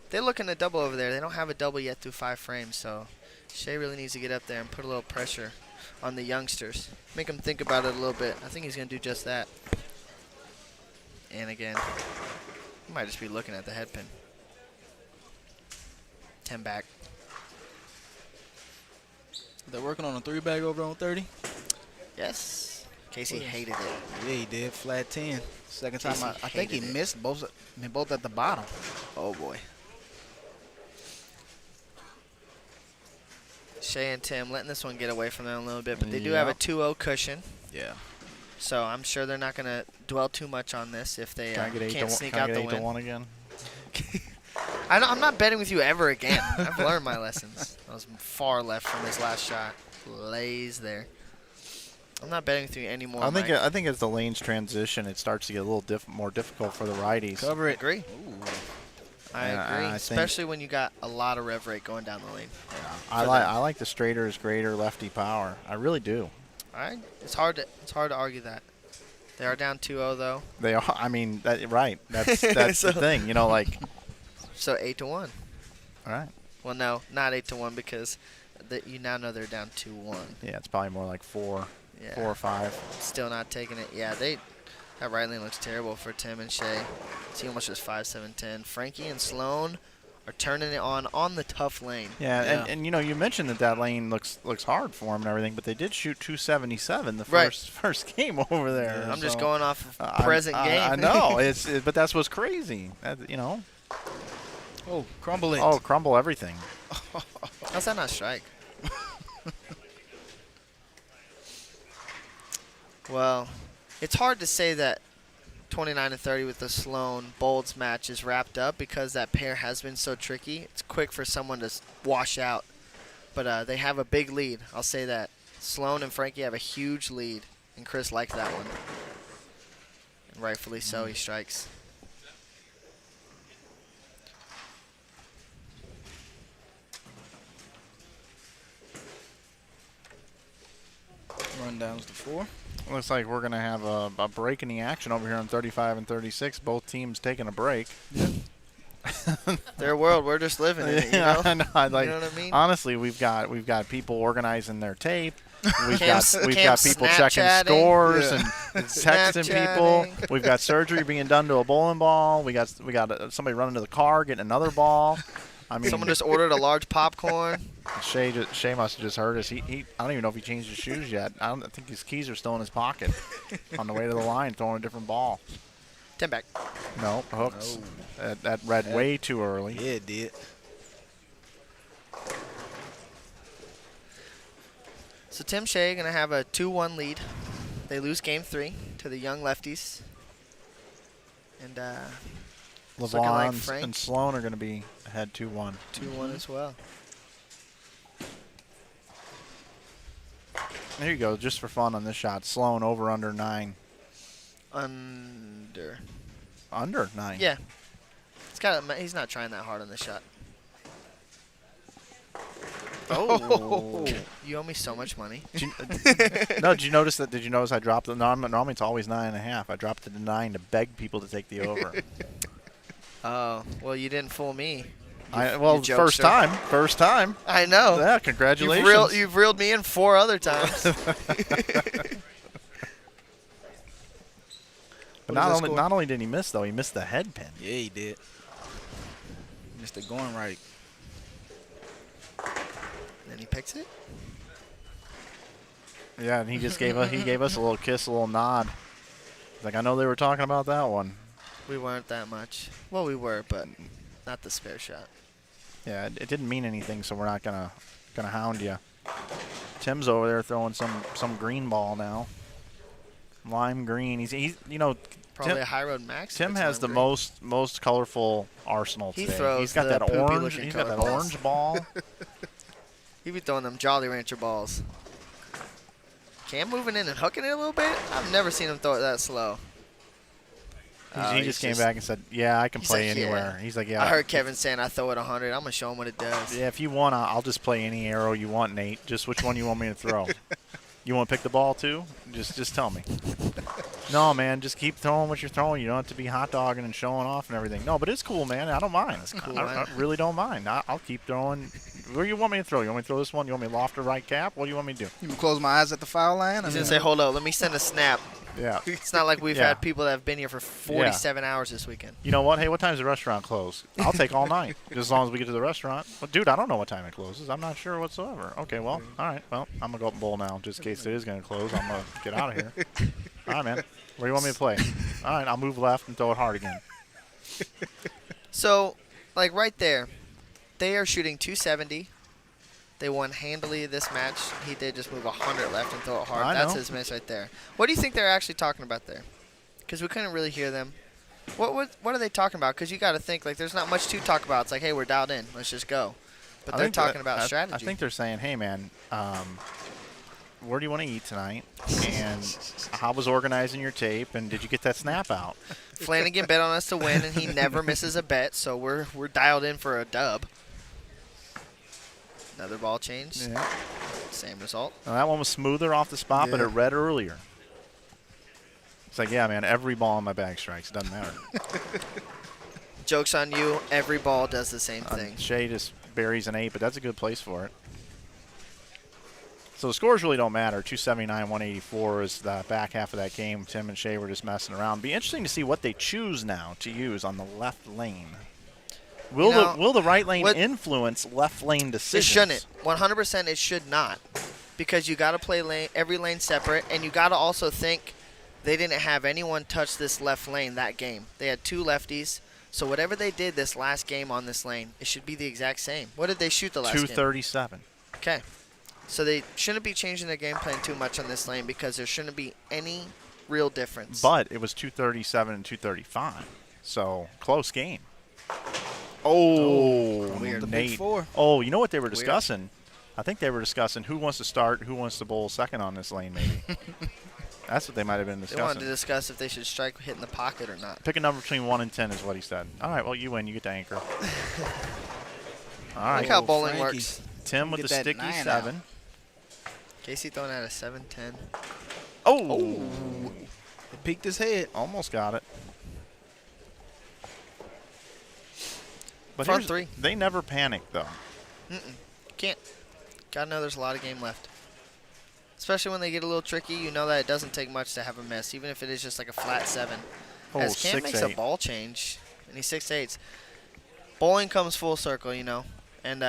They're looking to double over there. They don't have a double yet through 5 frames, so Shea really needs to get up there and put a little pressure on the youngsters. Make them think about it a little bit. I think he's going to do just that. And again, he might just be looking at the head pin. 10 back. They're working on a 3-bag over on 30. Yes. Casey hated it. Yeah, he did. Flat 10. Second time, Casey I think he hated it. missed both at the bottom. Oh, boy. Shay and Tim letting this one get away from them a little bit, but they do have a 2-0 cushion. Yeah. So I'm sure they're not going to dwell too much on this if they can't sneak can I out get the 8 win. to 1 again? I'm not betting with you ever again. I've learned my lessons. I was far left from this last shot. Lays there. I'm not betting with you anymore. I think as the lanes transition, it starts to get a little more difficult for the righties. Cover it. Agree. Ooh. I agree, especially when you got a lot of rev rate going down the lane. I like the straighter is greater lefty power. I really do. All right, it's hard to argue that. They are down 2-0 though. They are. I mean, right. That's the thing. You know, like. So 8 to 1. All right. Well, no, not 8 to 1 because you now know they're down 2-1. Yeah, it's probably more like 4 or 5. Still not taking it. Yeah, that right lane looks terrible for Tim and Shay. See how much is 5-7-10. Frankie and Sloan are turning it on the tough lane. Yeah. And you know, you mentioned that lane looks hard for him and everything, but they did shoot 277 the first game over there. I'm just going off of present game. I know. But that's what's crazy. You know. Oh, crumble it. Oh, crumble everything. How's that not strike? Well, it's hard to say that 29-30 with the Sloan Bolds match is wrapped up because that pair has been so tricky. It's quick for someone to wash out, but they have a big lead. I'll say that. Sloan and Frankie have a huge lead, and Chris likes that one. And rightfully so, he strikes. Rundowns to 4. Looks like we're going to have a break in the action over here on 35 and 36. Both teams taking a break. Their world, we're just living in it, you know? I know, like, you know what I mean? Honestly, we've got people organizing their tape. We've Cam's got people checking scores and texting people. Snapchatting. We've got surgery being done to a bowling ball. We got somebody running to the car getting another ball. I mean, Someone just ordered a large popcorn. Shay must have just heard us. He I don't even know if he changed his shoes yet. I think his keys are still in his pocket on the way to the line, throwing a different ball. 10 back. No, hooks. That read way too early. Yeah, it did. So Tim Shea going to have a 2-1 lead. They lose game 3 to the young lefties. And it's looking like LeVon Frank. and Sloan are going to be ahead 2-1. 2-1 as well. There you go, just for fun on this shot. Sloan over under 9. Under 9. Yeah. He's not trying that hard on this shot. Oh. You owe me so much money. Did you notice that? Did you notice I dropped it? Normally it's always 9.5. I dropped it to 9 to beg people to take the over. Oh, well, you didn't fool me. First time. I know. Yeah, congratulations. You've reeled me in 4 other times. But not only did he miss though, he missed the head pin. Yeah, he did. Missed it going right. And then he picks it. Yeah, and he just gave us a little kiss, a little nod. Like, I know they were talking about that one. We weren't that much. Well, we were, but not the spare shot. Yeah, it didn't mean anything, so we're not gonna hound you. Tim's over there throwing some green ball now. Lime green. He's Probably a high road max. Tim if it's has the lime green. most colorful arsenal He today. throws He's got the that poopy orange. looking He's got that color balls. orange ball. He be throwing them Jolly Rancher balls. Cam moving in and hooking it a little bit. I've never seen him throw it that slow. He just came back and said, "Yeah, I can play like, anywhere." yeah. He's like, "Yeah." I heard Kevin saying, "I throw it 100. I'm gonna show him what it does." Yeah, if you want, I'll just play any arrow you want, Nate. Just which one you want me to throw. You want to pick the ball too? Just tell me. No, man, just keep throwing what you're throwing. You don't have to be hot dogging and showing off and everything. No, but it's cool, man. I don't mind. It's cool, I really don't mind. I'll keep throwing. Where you want me to throw? You want me to throw this one? You want me to loft or right cap? What do you want me to do? You can close my eyes at the foul line. He's gonna say, "Hold up, let me send a snap." Yeah. It's not like we've Yeah. had people that have been here for 47 hours this weekend. You know what? Hey, what time's the restaurant close? I'll take all night, just as long as we get to the restaurant. Well, dude, I don't know what time it closes. I'm not sure whatsoever. Okay, well, all right. Well, I'm going to go up and bowl now, just in case it is going to close. I'm going to get out of here. All right, man. Where do you want me to play? All right, I'll move left and throw it hard again. So, like right there, they are shooting 270 They won handily this match. He did just move 100 left and throw it hard. I That's know. his miss right there. What do you think they're actually talking about there? Because we couldn't really hear them. What are they talking about? Because you got to think, like, there's not much to talk about. It's like, hey, we're dialed in. Let's just go. But they're talking about strategy. I think they're saying, hey, man, where do you want to eat tonight? And how was organizing your tape? And did you get that snap out? Flanagan bet on us to win, and he never misses a bet, so we're dialed in for a dub. Another ball change. Yeah. Same result. Now, that one was smoother off the spot, but Yeah. it read earlier. It's like, yeah, man, every ball in my bag strikes. It doesn't matter. Joke's on you. Every ball does the same thing. Shea just buries an 8, but that's a good place for it. So the scores really don't matter. 279-184 is the back half of that game. Tim and Shea were just messing around. Be interesting to see what they choose now to use on the left lane. Will the right lane influence left lane decisions? It shouldn't. 100% it should not. Because you got to play every lane separate, and you got to also think they didn't have anyone touch this left lane that game. They had 2 lefties. So whatever they did this last game on this lane, it should be the exact same. What did they shoot the last game? 237. Okay. So they shouldn't be changing their game plan too much on this lane because there shouldn't be any real difference. But it was 237 and 235. So close game. Oh, weird. The Nate. big 4. Oh, you know what they were Weird. discussing? I think they were discussing who wants to start, who wants to bowl second on this lane, maybe. That's what they might have been They wanted to discussing. discuss if they should strike hitting the pocket or not. Pick a number between 1 and 10 is what he said. All right, well, you win. You get to anchor. All right. Look how bowling Frankie. works. Tim with Get the that sticky 9 7. out. Casey throwing out a 7-10. Oh. It peeked his head. Almost got it. But Front here's- 3. They never panic, though. Can't. Gotta know there's a lot of game left. Especially when they get a little tricky, you know that it doesn't take much to have a miss, even if it is just like a flat 7. Oh, As Cam makes a 6-8. ball change, and he's 6'8". Bowling comes full circle, you know. And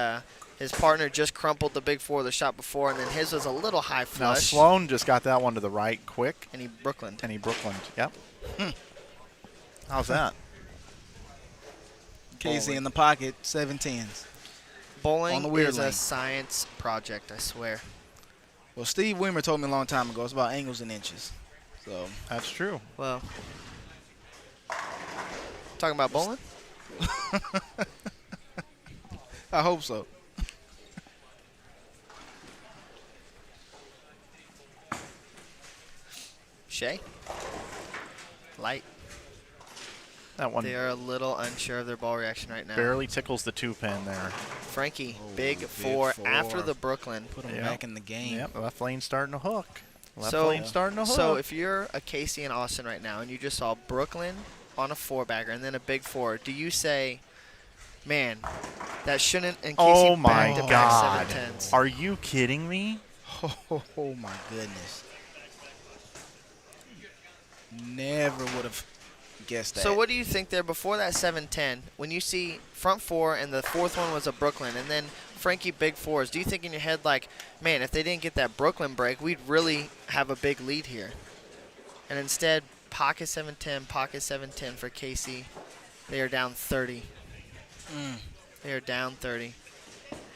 his partner just crumpled the big 4 the shot before, and then his was a little high Now, flush. Sloan just got that one to the right quick, And he Brooklyned. and he Brooklyned. Yep. How's that? Casey in the pocket, 7-10s. Bowling on the weird is a lane. science project, I swear. Well, Steve Weimer told me a long time ago it's about angles and inches. So That's true. Well, talking about bowling? I hope so. Shay? Light. That one They are a little unsure of their ball reaction right now. barely tickles the 2-pin there. Frankie, Oh, big big 4 4. after the Brooklyn. Put him Yeah. back in the game. Yep, left lane starting to hook. Left So- lane starting to hook. So if you're a Casey and Austin right now and you just saw Brooklyn on a 4-bagger and then a big 4, do you say, man, that shouldn't, and Casey oh my back-to-back God. 7-10s. Are you kidding me? Oh my goodness. Never would have guessed that. So what do you think there before that 7-10, when you see front 4 and the 4th one was a Brooklyn and then Frankie big 4s, do you think in your head like, man, if they didn't get that Brooklyn break, we'd really have a big lead here? And instead, pocket 7-10 for Casey. They are down 30. They are down 30.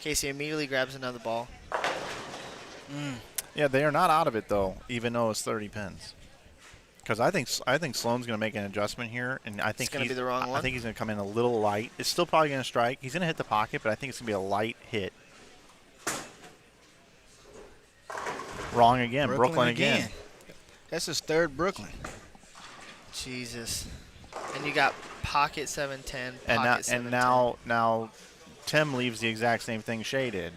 Casey immediately grabs another ball. Yeah, they are not out of it though, even though it's 30 pins. Because I think Sloan's going to make an adjustment here, and I think gonna be the wrong I one? think he's going to come in a little light. It's still probably going to strike. He's going to hit the pocket, but I think it's going to be a light hit. Wrong again. Brooklyn again. That's his 3rd Brooklyn. Jesus. And you got pocket 7-10, And now, pocket 7-10. and now Tim leaves the exact same thing Shea did.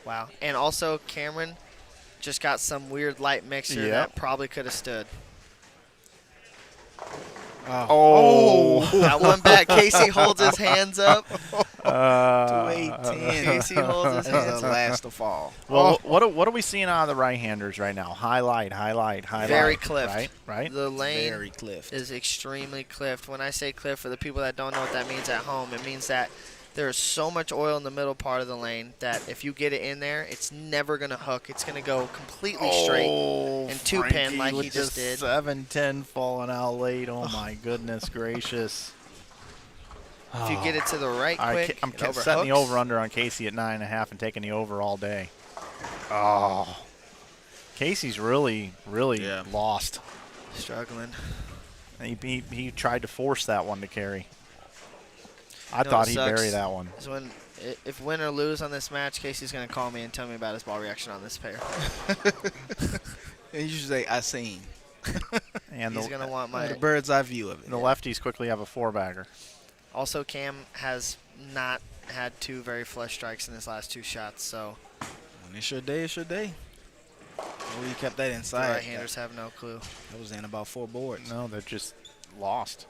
Wow. And also, Cameron just got some weird light mixer Yep. that probably could have stood. Oh. That one back. Casey holds his hands up. 2-8-10. Casey holds his hands That's the up. last to fall. Well, what are we seeing out of the right-handers right now? Highlight. Very cliffed. Right? The lane Very cliffed. is extremely cliffed. When I say cliff, for the people that don't know what that means at home, it means that there is so much oil in the middle part of the lane that if you get it in there, it's never going to hook. It's going to go completely straight. and 2-pin Frankie like he with just the did. 7-10 falling out late. Oh, my goodness gracious. If you get it to the right quick, I'm it setting the overhooks. over-under on Casey at 9.5 and taking the over all day. Oh. Casey's really lost. Struggling. He tried to force that one to carry. I You know thought what he'd sucks bury that one. is when, if win or lose on this match, Casey's going to call me and tell me about his ball reaction on this pair. And you should say, I seen. And He's going to want my... The bird's eye view of it. the lefties quickly have a 4-bagger. Also, Cam has not had 2 very flush strikes in his last 2 shots, so... When it's your day, it's your day. Well, you kept that The inside. right-handers have no clue. That was in about 4 boards. No, they're just lost.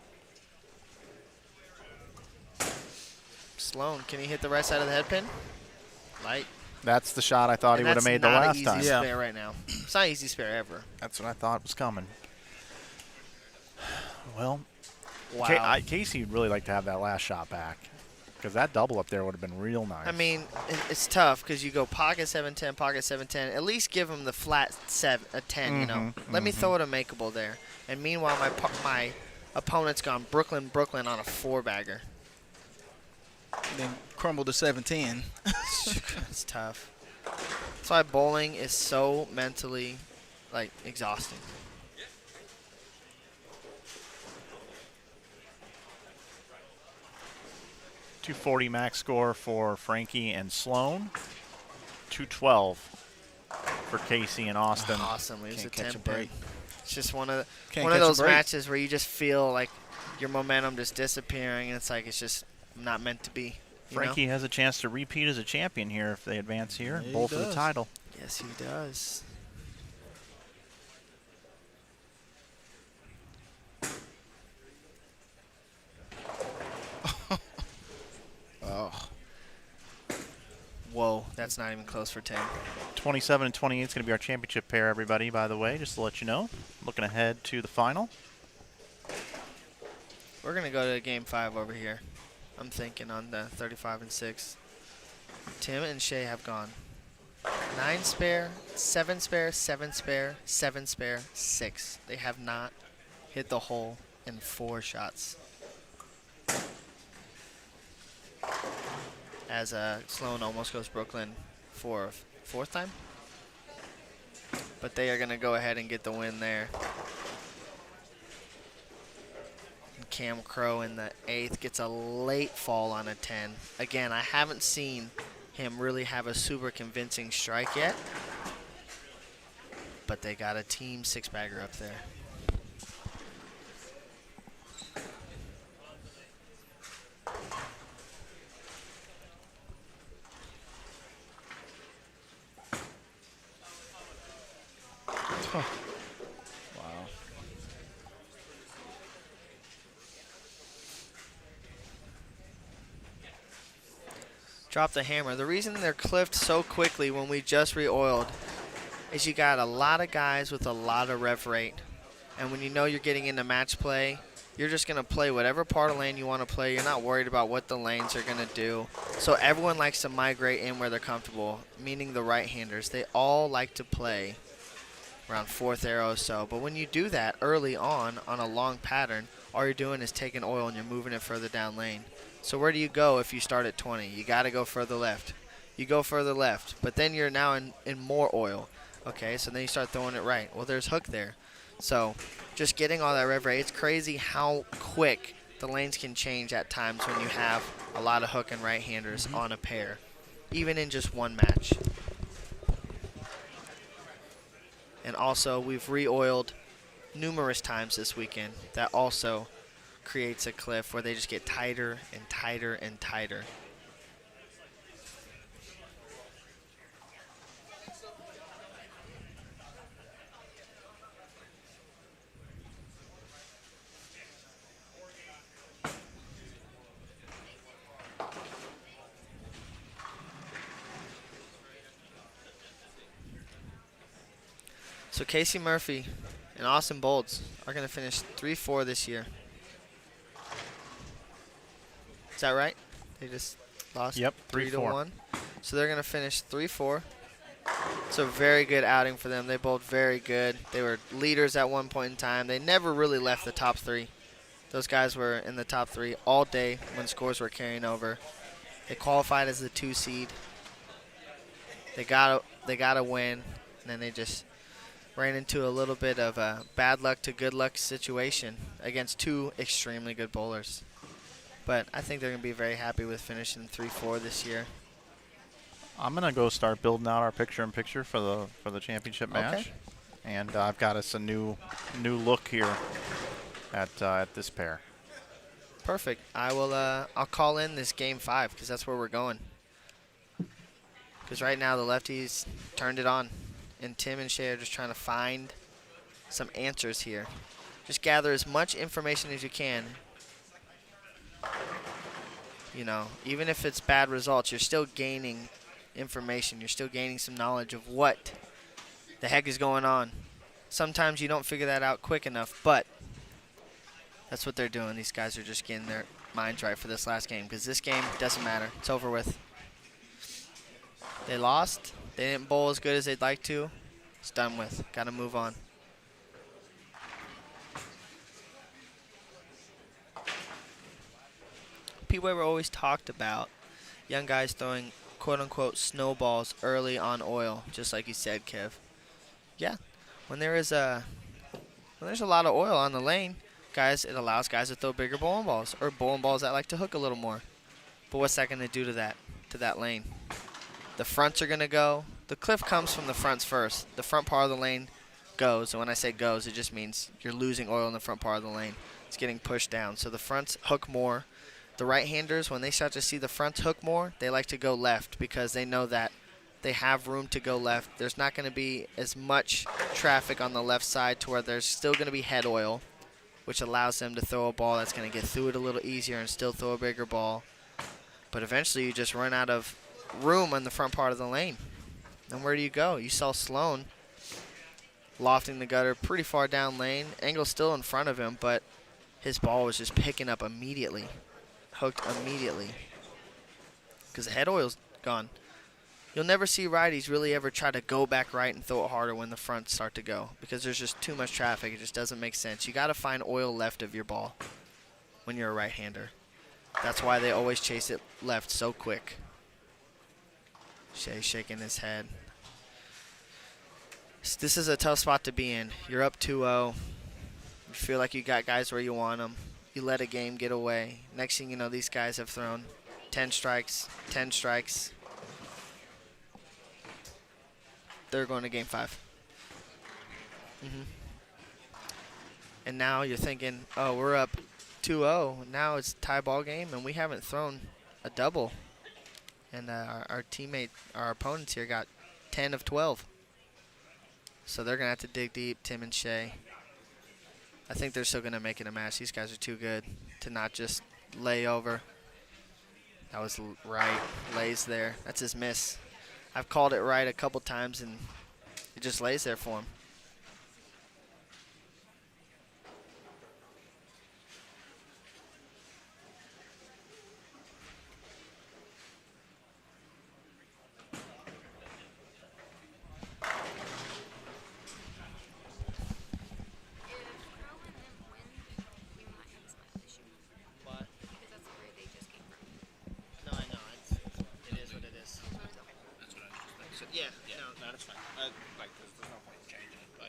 Sloan, can he hit the right side of the head pin? Light. That's the shot I thought he would have made the last time. That's not an easy spare right now. It's not an easy spare ever. That's what I thought was coming. Well, Wow. Casey would really like to have that last shot back because that double up there would have been real nice. I mean, it's tough because you go pocket 7-10, pocket 7-10. At least give him the flat 10, you know. Let me throw it a makeable there. And meanwhile, my opponent's gone Brooklyn on a 4-bagger. Then crumble to 7-10. It's tough. That's why bowling is so mentally, like, exhausting. .240 max score for Frankie and Sloan. 212 for Casey and Austin. Awesome. It was a Can't catch 10 a break. pin. It's just one of Can't catch a those break. matches where you just feel like your momentum just disappearing, and it's like it's just not meant to be. You know? Frankie has a chance to repeat as a champion here if they advance here. Yeah, he Bowl for the does. title. Yes, he does. Oh. Whoa, that's not even close for 10. 27 and 28 is going to be our championship pair, everybody, by the way, just to let you know. Looking ahead to the final. We're going to go to game 5 over here. I'm thinking on the 35 and 6. Tim and Shay have gone 9 spare, 7 spare, 7 spare, 7 spare, 6. They have not hit the hole in 4 shots. As Sloan almost goes Brooklyn for 4th time. But they are going to go ahead and get the win there. And Cam Crow in the 8th gets a late fall on a 10. Again, I haven't seen him really have a super convincing strike yet. But they got a team 6-bagger up there. Wow. Drop the hammer. The reason they're cliffed so quickly when we just re-oiled is you got a lot of guys with a lot of rev rate. And when you know you're getting into match play, you're just going to play whatever part of lane you want to play. You're not worried about what the lanes are going to do. So everyone likes to migrate in where they're comfortable, meaning the right-handers. They all like to play around 4th arrow or so. But when you do that early on a long pattern, all you're doing is taking oil and you're moving it further down lane. So where do you go if you start at 20? You got to go further left. You go further left, but then you're now in more oil. Okay, so then you start throwing it right. Well, there's hook there. So just getting all that rev rate, it's crazy how quick the lanes can change at times when you have a lot of hook and right-handers on a pair, even in just one match. And also, we've re-oiled numerous times this weekend. That also creates a cliff where they just get tighter and tighter and tighter. So Casey Murphy and Austin Bolds are going to finish 3-4 this year. Is that right? They just lost. Yep, 3-1. So they're going to finish 3-4. It's a very good outing for them. They bowled very good. They were leaders at one point in time. They never really left the top 3. Those guys were in the top 3 all day when scores were carrying over. They qualified as the 2 seed. They got a win, and then they just ran into a little bit of a bad luck to good luck situation against 2 extremely good bowlers. But I think they're going to be very happy with finishing 3-4 this year. I'm gonna go start building out our picture-in-picture for the championship match, Okay. and I've got us a new look here at this pair. Perfect. I'll call in this game 5 because that's where we're going. Because right now the lefties turned it on, and Tim and Shay are just trying to find some answers here. Just gather as much information as you can. You know, even if it's bad results, you're still gaining information. You're still gaining some knowledge of what the heck is going on. Sometimes you don't figure that out quick enough, but that's what they're doing. These guys are just getting their minds right for this last game because this game doesn't matter. It's over with. They lost. They didn't bowl as good as they'd like to. It's done with. Got to move on. People have always talked about young guys throwing quote-unquote snowballs early on oil, just like you said, Kev. Yeah, when there's a lot of oil on the lane, guys, it allows guys to throw bigger bowling balls or bowling balls that like to hook a little more. But what's that going to do to that lane? The fronts are going to go. The cliff comes from the fronts first. The front part of the lane goes, and when I say goes, it just means you're losing oil in the front part of the lane. It's getting pushed down. So the fronts hook more. The right-handers, when they start to see the fronts hook more, they like to go left because they know that they have room to go left. There's not going to be as much traffic on the left side to where there's still going to be head oil, which allows them to throw a ball that's going to get through it a little easier and still throw a bigger ball. But eventually you just run out of room on the front part of the lane. And where do you go? You saw Sloan lofting the gutter pretty far down lane. Engle's still in front of him, but his ball was just picking up immediately. Hooked immediately because the head oil's gone. You'll never see righties really ever try to go back right and throw it harder when the fronts start to go because there's just too much traffic. It just doesn't make sense. You got to find oil left of your ball when you're a right-hander. That's why they always chase it left so quick. Shea shaking his head. This is a tough spot to be in. You're up 2-0. You feel like you got guys where you want them. You let a game get away. Next thing you know, these guys have thrown 10 strikes, 10 strikes. They're going to game 5. And now you're thinking, oh, we're up 2-0. Now it's tie ball game, and we haven't thrown a double. And our opponents here got 10 of 12. So they're going to have to dig deep, Tim and Shay. I think they're still going to make it a match. These guys are too good to not just lay over. That was right. Lays there. That's his miss. I've called it right a couple times, and it just lays there for him.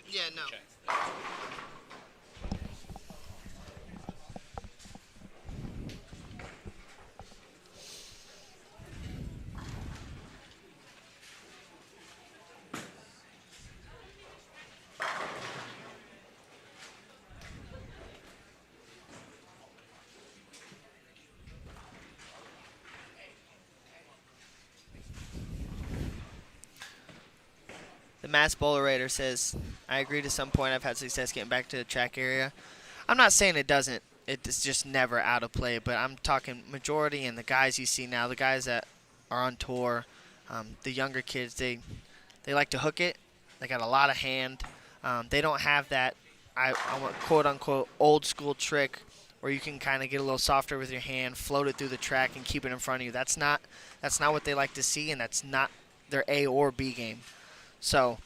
Yeah, no. The Mass Bowler Raider says, I agree to some point I've had success getting back to the track area. I'm not saying it doesn't. It's just never out of play, but I'm talking majority and the guys you see now, the guys that are on tour, the younger kids, they like to hook it. They got a lot of hand. They don't have that, I want quote-unquote old school trick where you can kind of get a little softer with your hand, float it through the track, and keep it in front of you. That's not what they like to see, and that's not their A or B game. So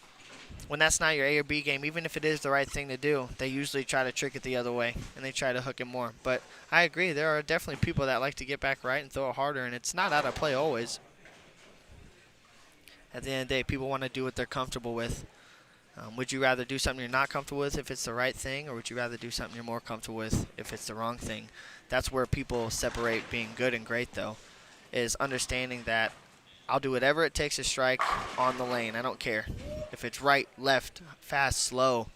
when that's not your A or B game, even if it is the right thing to do, they usually try to trick it the other way, and they try to hook it more. But I agree, there are definitely people that like to get back right and throw it harder, and it's not out of play always. At the end of the day, people want to do what they're comfortable with. Would you rather do something you're not comfortable with if it's the right thing, or would you rather do something you're more comfortable with if it's the wrong thing? That's where people separate being good and great, though, is understanding that I'll do whatever it takes to strike on the lane. I don't care. If it's right, left, fast, slow,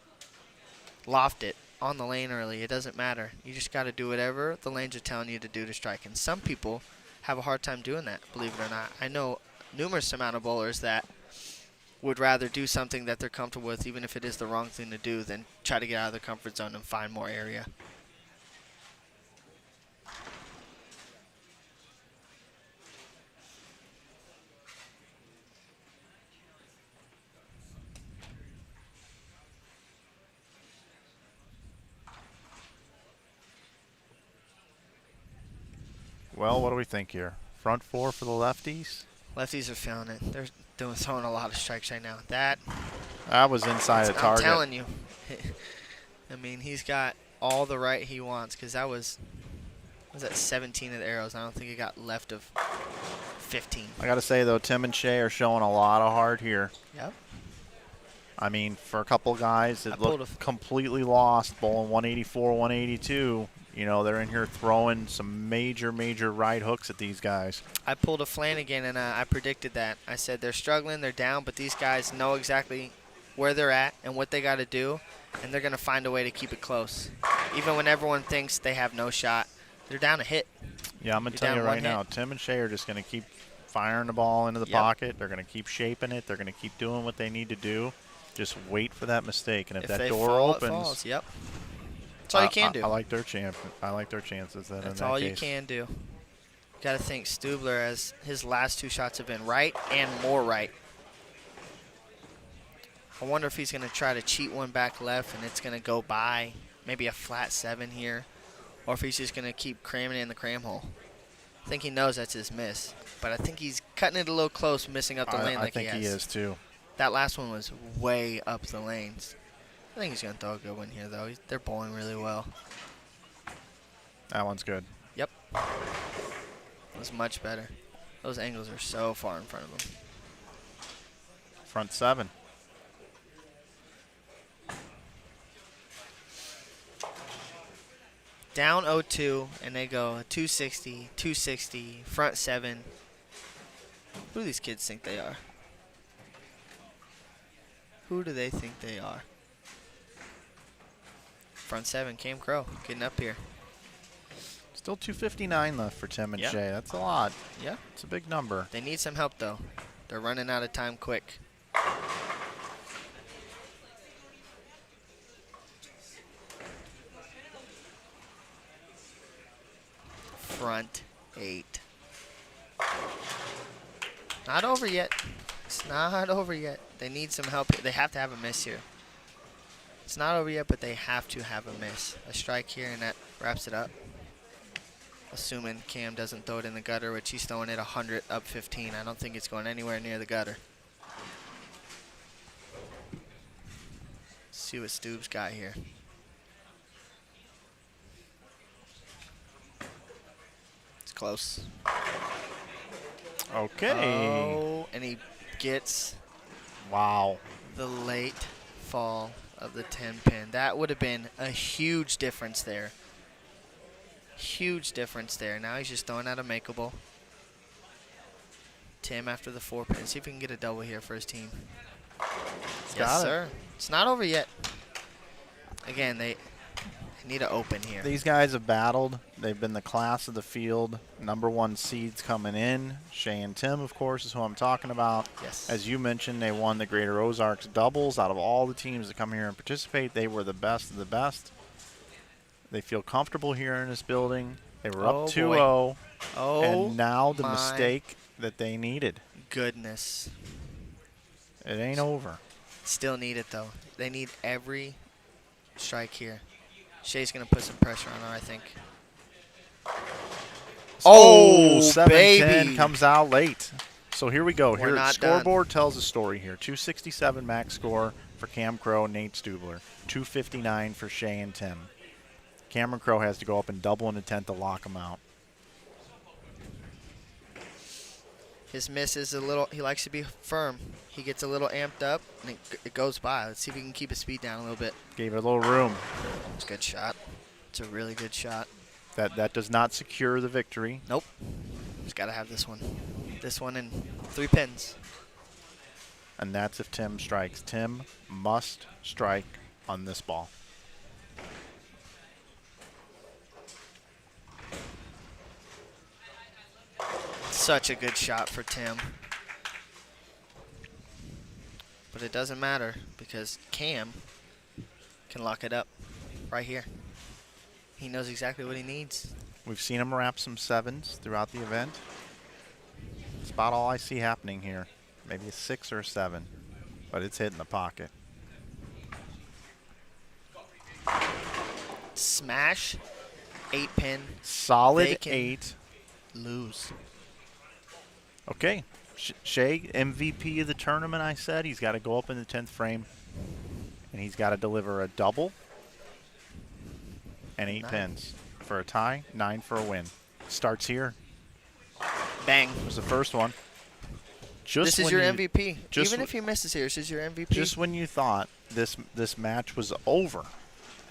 loft it, on the lane early. It doesn't matter. You just got to do whatever the lanes are telling you to do to strike. And some people have a hard time doing that, believe it or not. I know numerous amount of bowlers that would rather do something that they're comfortable with, even if it is the wrong thing to do, than try to get out of their comfort zone and find more area. Well, what do we think here? Front four for the lefties? Lefties are feeling it. They're throwing a lot of strikes right now. That was inside the I'm target. telling you. I mean, he's got all the right he wants, because that was at 17 of the arrows. I don't think he got left of 15. I got to say, though, Tim and Shea are showing a lot of heart here. Yep. I mean, for a couple guys that look completely lost, bowling 184, 182, you know, they're in here throwing some major, major right hooks at these guys. I pulled a Flanagan, and I predicted that. I said they're struggling, they're down, but these guys know exactly where they're at and what they got to do, and they're going to find a way to keep it close. Even when everyone thinks they have no shot, they're down a hit. Yeah, I'm going to tell you right now, Tim and Shea are just going to keep firing the ball into the pocket. They're going to keep shaping it. They're going to keep doing what they need to do. Just wait for that mistake, and if that door opens, it falls. Yep. That's all you can do. I like their chance. I like their chances. That's all you can do. Got to think Stubler, as his last two shots have been right and more right. I wonder if he's going to try to cheat one back left and it's going to go by, maybe a flat 7 here, or if he's just going to keep cramming it in the cram hole. I think he knows that's his miss, but I think he's cutting it a little close, missing up the lane like he has. I think he is too. That last one was way up the lanes. I think he's going to throw a good one here, though. They're bowling really well. That one's good. Yep. It was much better. Those angles are so far in front of him. Front 7. Down 0-2, and they go 260, 260, front 7. Who do these kids think they are? Who do they think they are? Front 7, Cam Crow, getting up here. Still 259 left for Tim and Shea. That's a lot. Yeah. It's a big number. They need some help, though. They're running out of time quick. Front 8. Not over yet. It's not over yet. They need some help. They have to have a miss here. It's not over yet, but they have to have a miss. A strike here, and that wraps it up. Assuming Cam doesn't throw it in the gutter, which he's throwing it 100 up 15. I don't think it's going anywhere near the gutter. Let's see what Stubbs got here. It's close. Okay. Oh, and he gets the late fall of the 10 pin. That would have been a huge difference there. Huge difference there. Now he's just throwing out a makeable. Tim after the 4 pin. See if he can get a double here for his team. Yes, sir. It's not over yet. Again, they need to open here. These guys have battled. They've been the class of the field. #1 seeds coming in. Shea and Tim, of course, is who I'm talking about. Yes. As you mentioned, they won the Greater Ozarks doubles. Out of all the teams that come here and participate, they were the best of the best. They feel comfortable here in this building. They were up 2-0. Oh, and now the mistake that they needed. Goodness. It ain't over. Still need it, though. They need every strike here. Shea's going to put some pressure on her, I think. Oh, 7-10 baby. comes out late. So here we go. We're Here, not scoreboard tells a story here. 267 max score. for Cam Crow, Nate Stubler. 259 for Shea and Tim. Cameron Crow has to go up and double an attempt to lock him out. His miss is a little, he likes to be firm. He gets a little amped up, and it goes by. Let's see if we can keep his speed down a little bit. Gave it a little room. It's a good shot. It's a really good shot. That does not secure the victory. Nope. Just got to have this one. This one and 3 pins. And that's if Tim strikes. Tim must strike on this ball. Such a good shot for Tim. But it doesn't matter because Cam can lock it up right here. He knows exactly what he needs. We've seen him wrap some 7s throughout the event. That's about all I see happening here. Maybe a 6 or a 7, but it's hitting the pocket. Smash, 8 pin. Solid They can 8. Lose. Okay. Shea, MVP of the tournament, I said. He's got to go up in the 10th frame, and he's got to deliver a double and 8 9. pins for a tie, 9 for a win. Starts here. Bang. Was the first one. Just This is when your you- MVP. just Even w- if he misses here, this is your MVP. Just when you thought this match was over,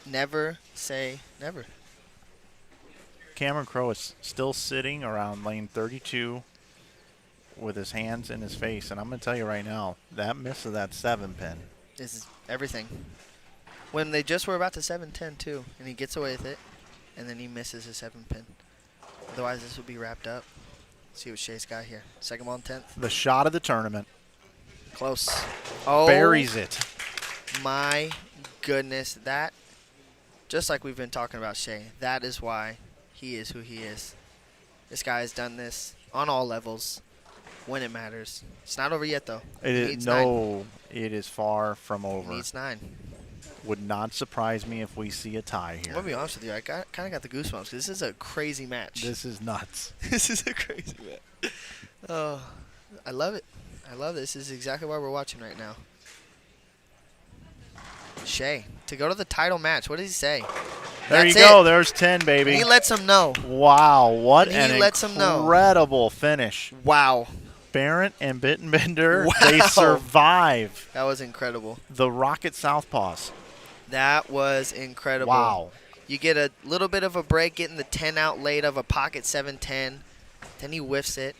Never say never. Cameron Crow is still sitting around lane 32 with his hands in his face. And I'm going to tell you right now, that miss of that 7 pin. This is everything. When they just were about to 7-10 too, and he gets away with it, and then he misses his 7 pin. Otherwise, this would be wrapped up. See what Shea's got here. Second ball and 10th. The shot of the tournament. Close. Oh, Buries it. my goodness. That, just like we've been talking about Shea, that is why he is who he is. This guy has done this on all levels when it matters. It's not over yet, though. It He is, needs 9. no, it is far from He over. needs 9. Would not surprise me if we see a tie I'm here. going to be honest with you. I kind of got the goosebumps because this is a crazy match. This is nuts. This is a crazy match. Oh, I love it. I love this. This is exactly why we're watching right now. Shea, to go to the title match, what did he say? There That's you go. it. There's 10, baby. And he lets him know. Wow, what He an lets 'em know. incredible finish. Wow. Barrett and Bittenbender, Wow. they survive That was incredible. the Rocket Southpaws. That was incredible. Wow. You get a little bit of a break getting the 10 out late of a pocket 7-10. Then he whiffs it.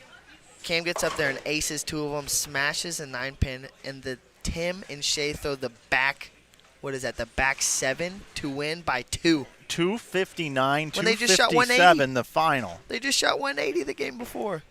Cam gets up there and aces 2 of them, smashes a 9 pin, and the Tim and Shea throw the back, what is that, the back 7 to win by 2. 259, When they just shot 257, the final. They just shot 180 the game before.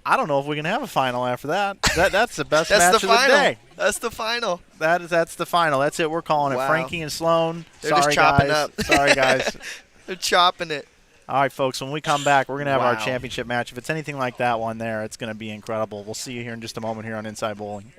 I don't know if we can have a final after that. That's the best That's match the of final. the day. That's the final. That's the final. That's it. We're calling it. Wow. Frankie and Sloan. They're Sorry, just chopping guys. up. Sorry, guys. They're chopping it. All right, folks, when we come back, we're going to have our Wow. championship match. If it's anything like that one there, it's going to be incredible. We'll see you here in just a moment here on Inside Bowling.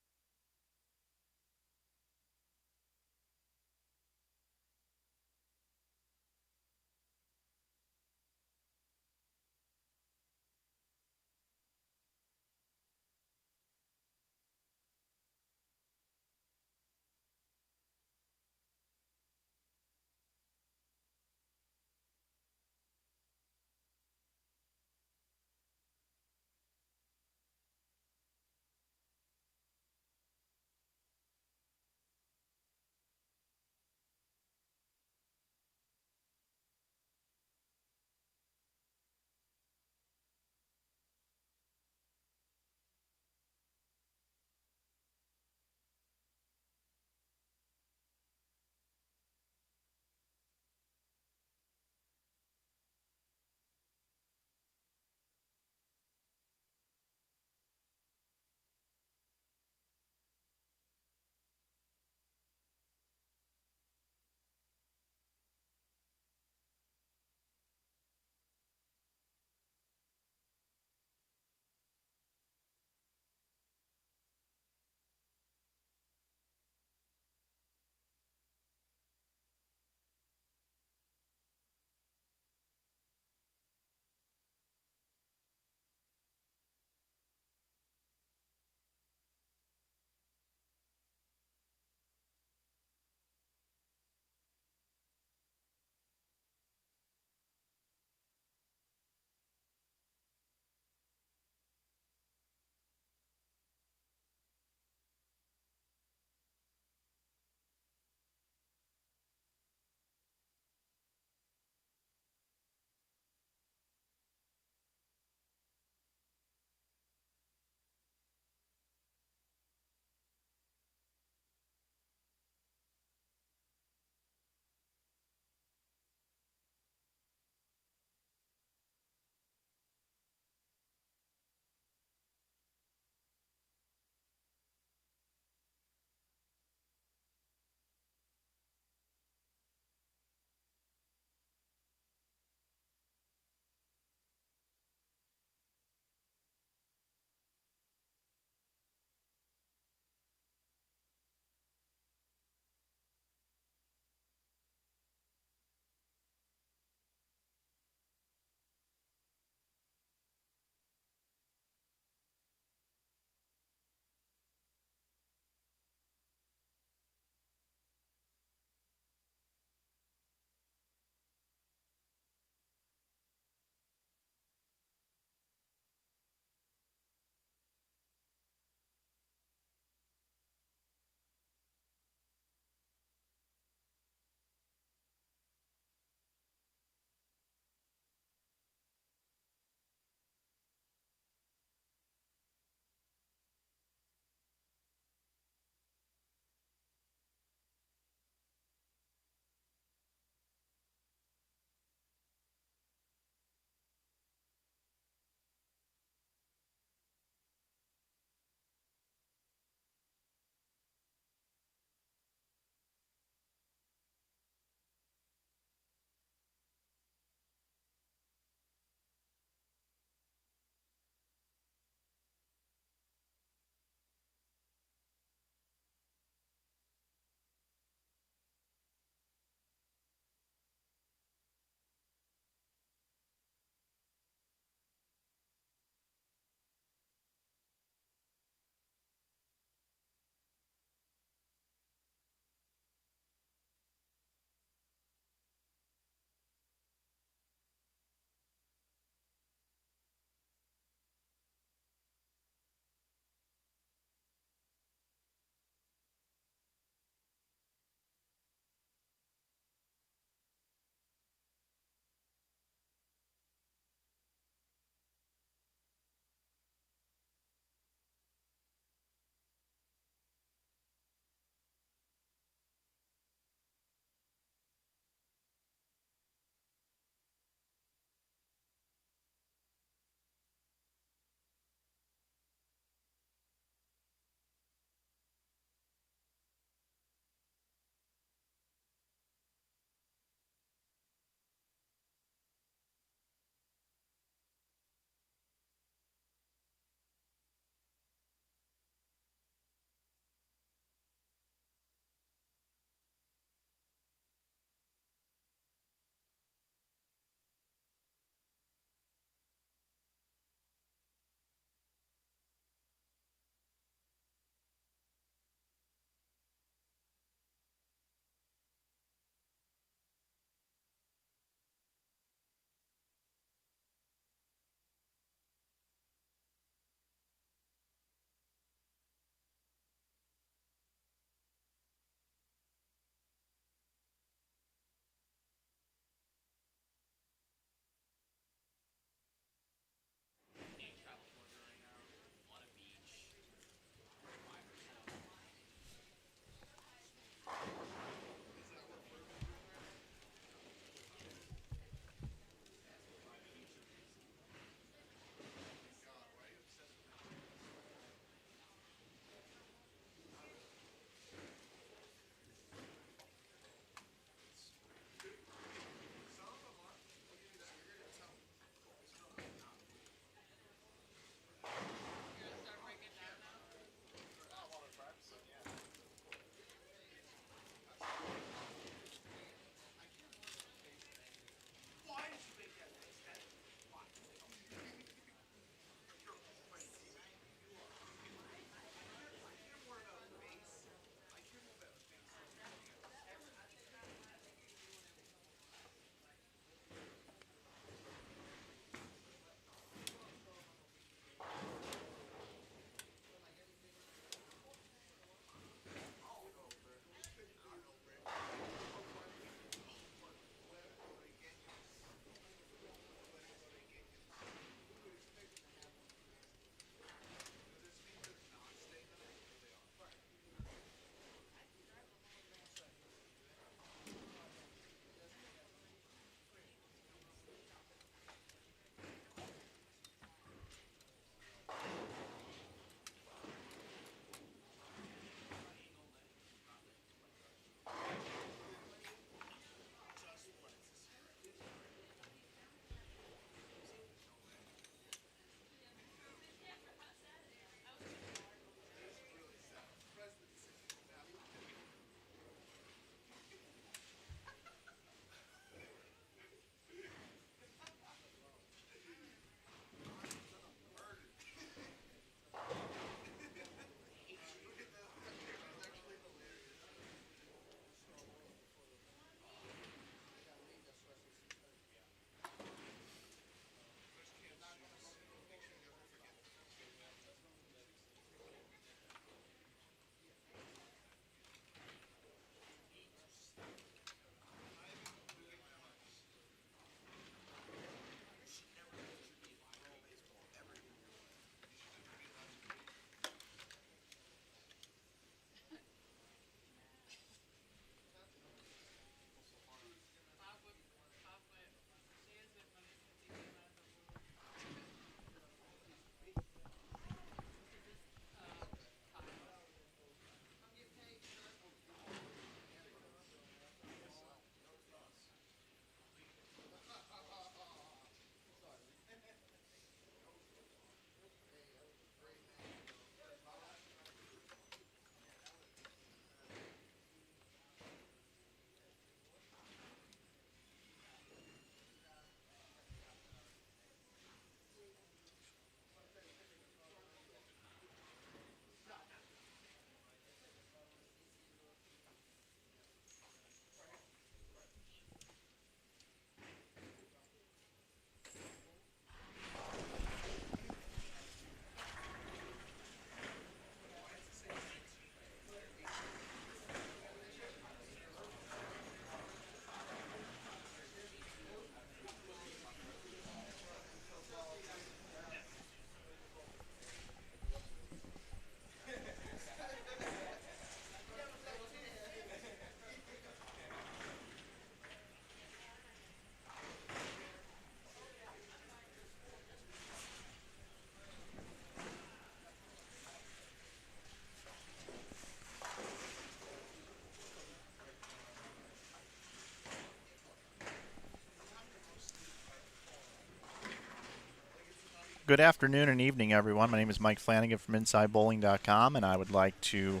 Good afternoon and evening, everyone. My name is Mike Flanagan from InsideBowling.com, and I would like to,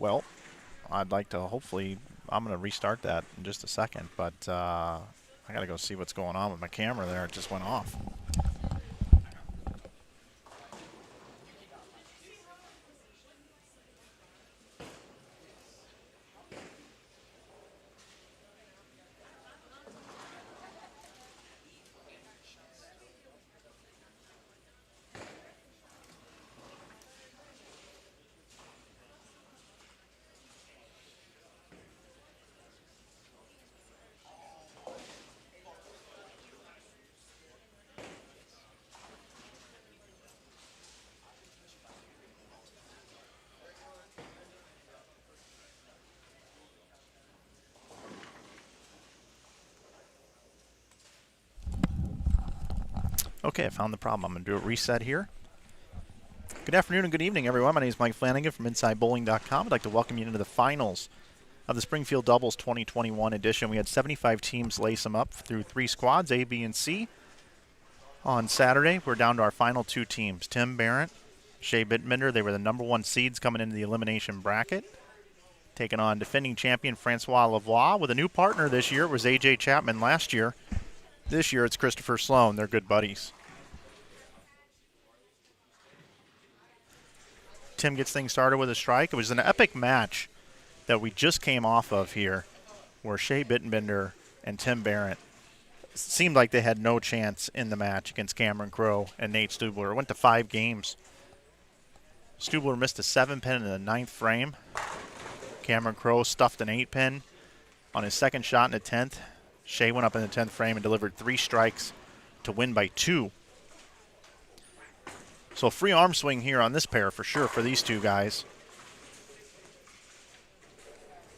hopefully, I'm going to restart that in just a second, but I got to go see what's going on with my camera there. It just went off. Okay, I found the problem. I'm going to do a reset here. Good afternoon and good evening, everyone. My name is Mike Flanagan from InsideBowling.com. I'd like to welcome you into the finals of the Springfield Doubles 2021 edition. We had 75 teams lace them up through 3 squads, A, B, and C. On Saturday, we're down to our final 2 teams, Tim Barrett, Shea Bittenbender. They were the number 1 seeds coming into the elimination bracket, taking on defending champion Francois Lavoie. With a new partner this year, it was A.J. Chapman last year. This year, it's Christopher Sloan. They're good buddies. Tim gets things started with a strike. It was an epic match that we just came off of here, where Shea Bittenbender and Tim Barrett seemed like they had no chance in the match against Cameron Crowe and Nate Stubler. It went to 5 games. Stubler missed a 7-pin in the 9th frame. Cameron Crowe stuffed an 8-pin on his second shot in the 10th. Shea went up in the 10th frame and delivered 3 strikes to win by 2. So free arm swing here on this pair for sure for these 2 guys.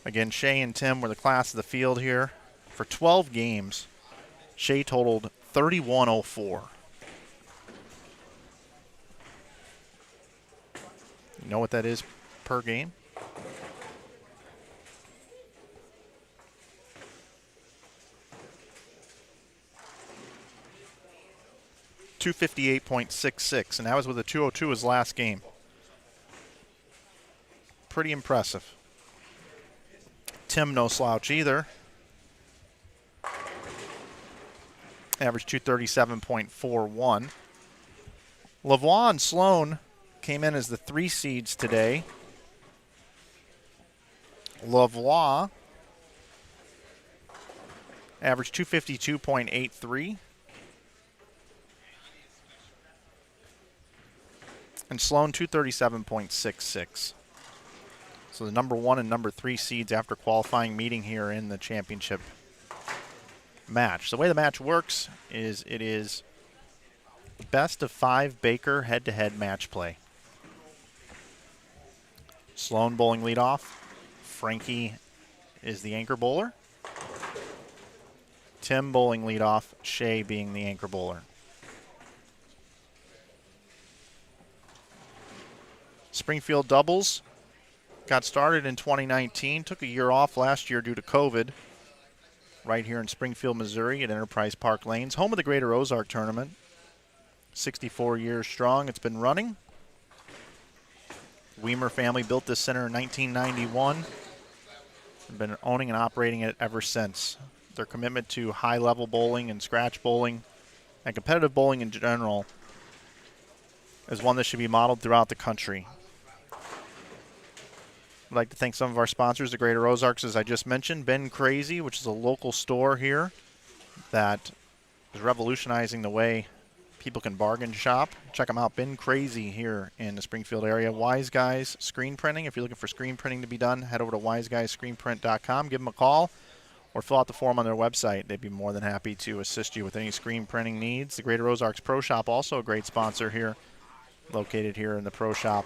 Again, Shea and Tim were the class of the field here. For 12 games, Shea totaled 3104. You know what that is per game? .258.66, and that was with a 202 his last game. Pretty impressive. Tim, no slouch either. Average 237.41. Lavoie and Sloan came in as the 3 seeds today. Lavoie averaged 252.83. And Sloan 237.66. So the number 1 and number 3 seeds after qualifying meeting here in the championship match. The way the match works is it is best of 5 Baker head-to-head match play. Sloan bowling leadoff. Frankie is the anchor bowler. Tim bowling leadoff. Shea being the anchor bowler. Springfield doubles got started in 2019, took a year off last year due to COVID, right here in Springfield, Missouri at Enterprise Park Lanes, home of the Greater Ozark Tournament. 64 years strong it's been running. Weimer family built this center in 1991. They've been owning and operating it ever since. Their commitment to high-level bowling and scratch bowling and competitive bowling in general is one that should be modeled throughout the country. I'd like to thank some of our sponsors, the Greater Ozarks, as I just mentioned. Ben Crazy, which is a local store here that is revolutionizing the way people can bargain shop. Check them out, Ben Crazy here in the Springfield area. Wise Guys Screen Printing. If you're looking for screen printing to be done, head over to wiseguyscreenprint.com. Give them a call or fill out the form on their website. They'd be more than happy to assist you with any screen printing needs. The Greater Ozarks Pro Shop, also a great sponsor here, located here in the Pro Shop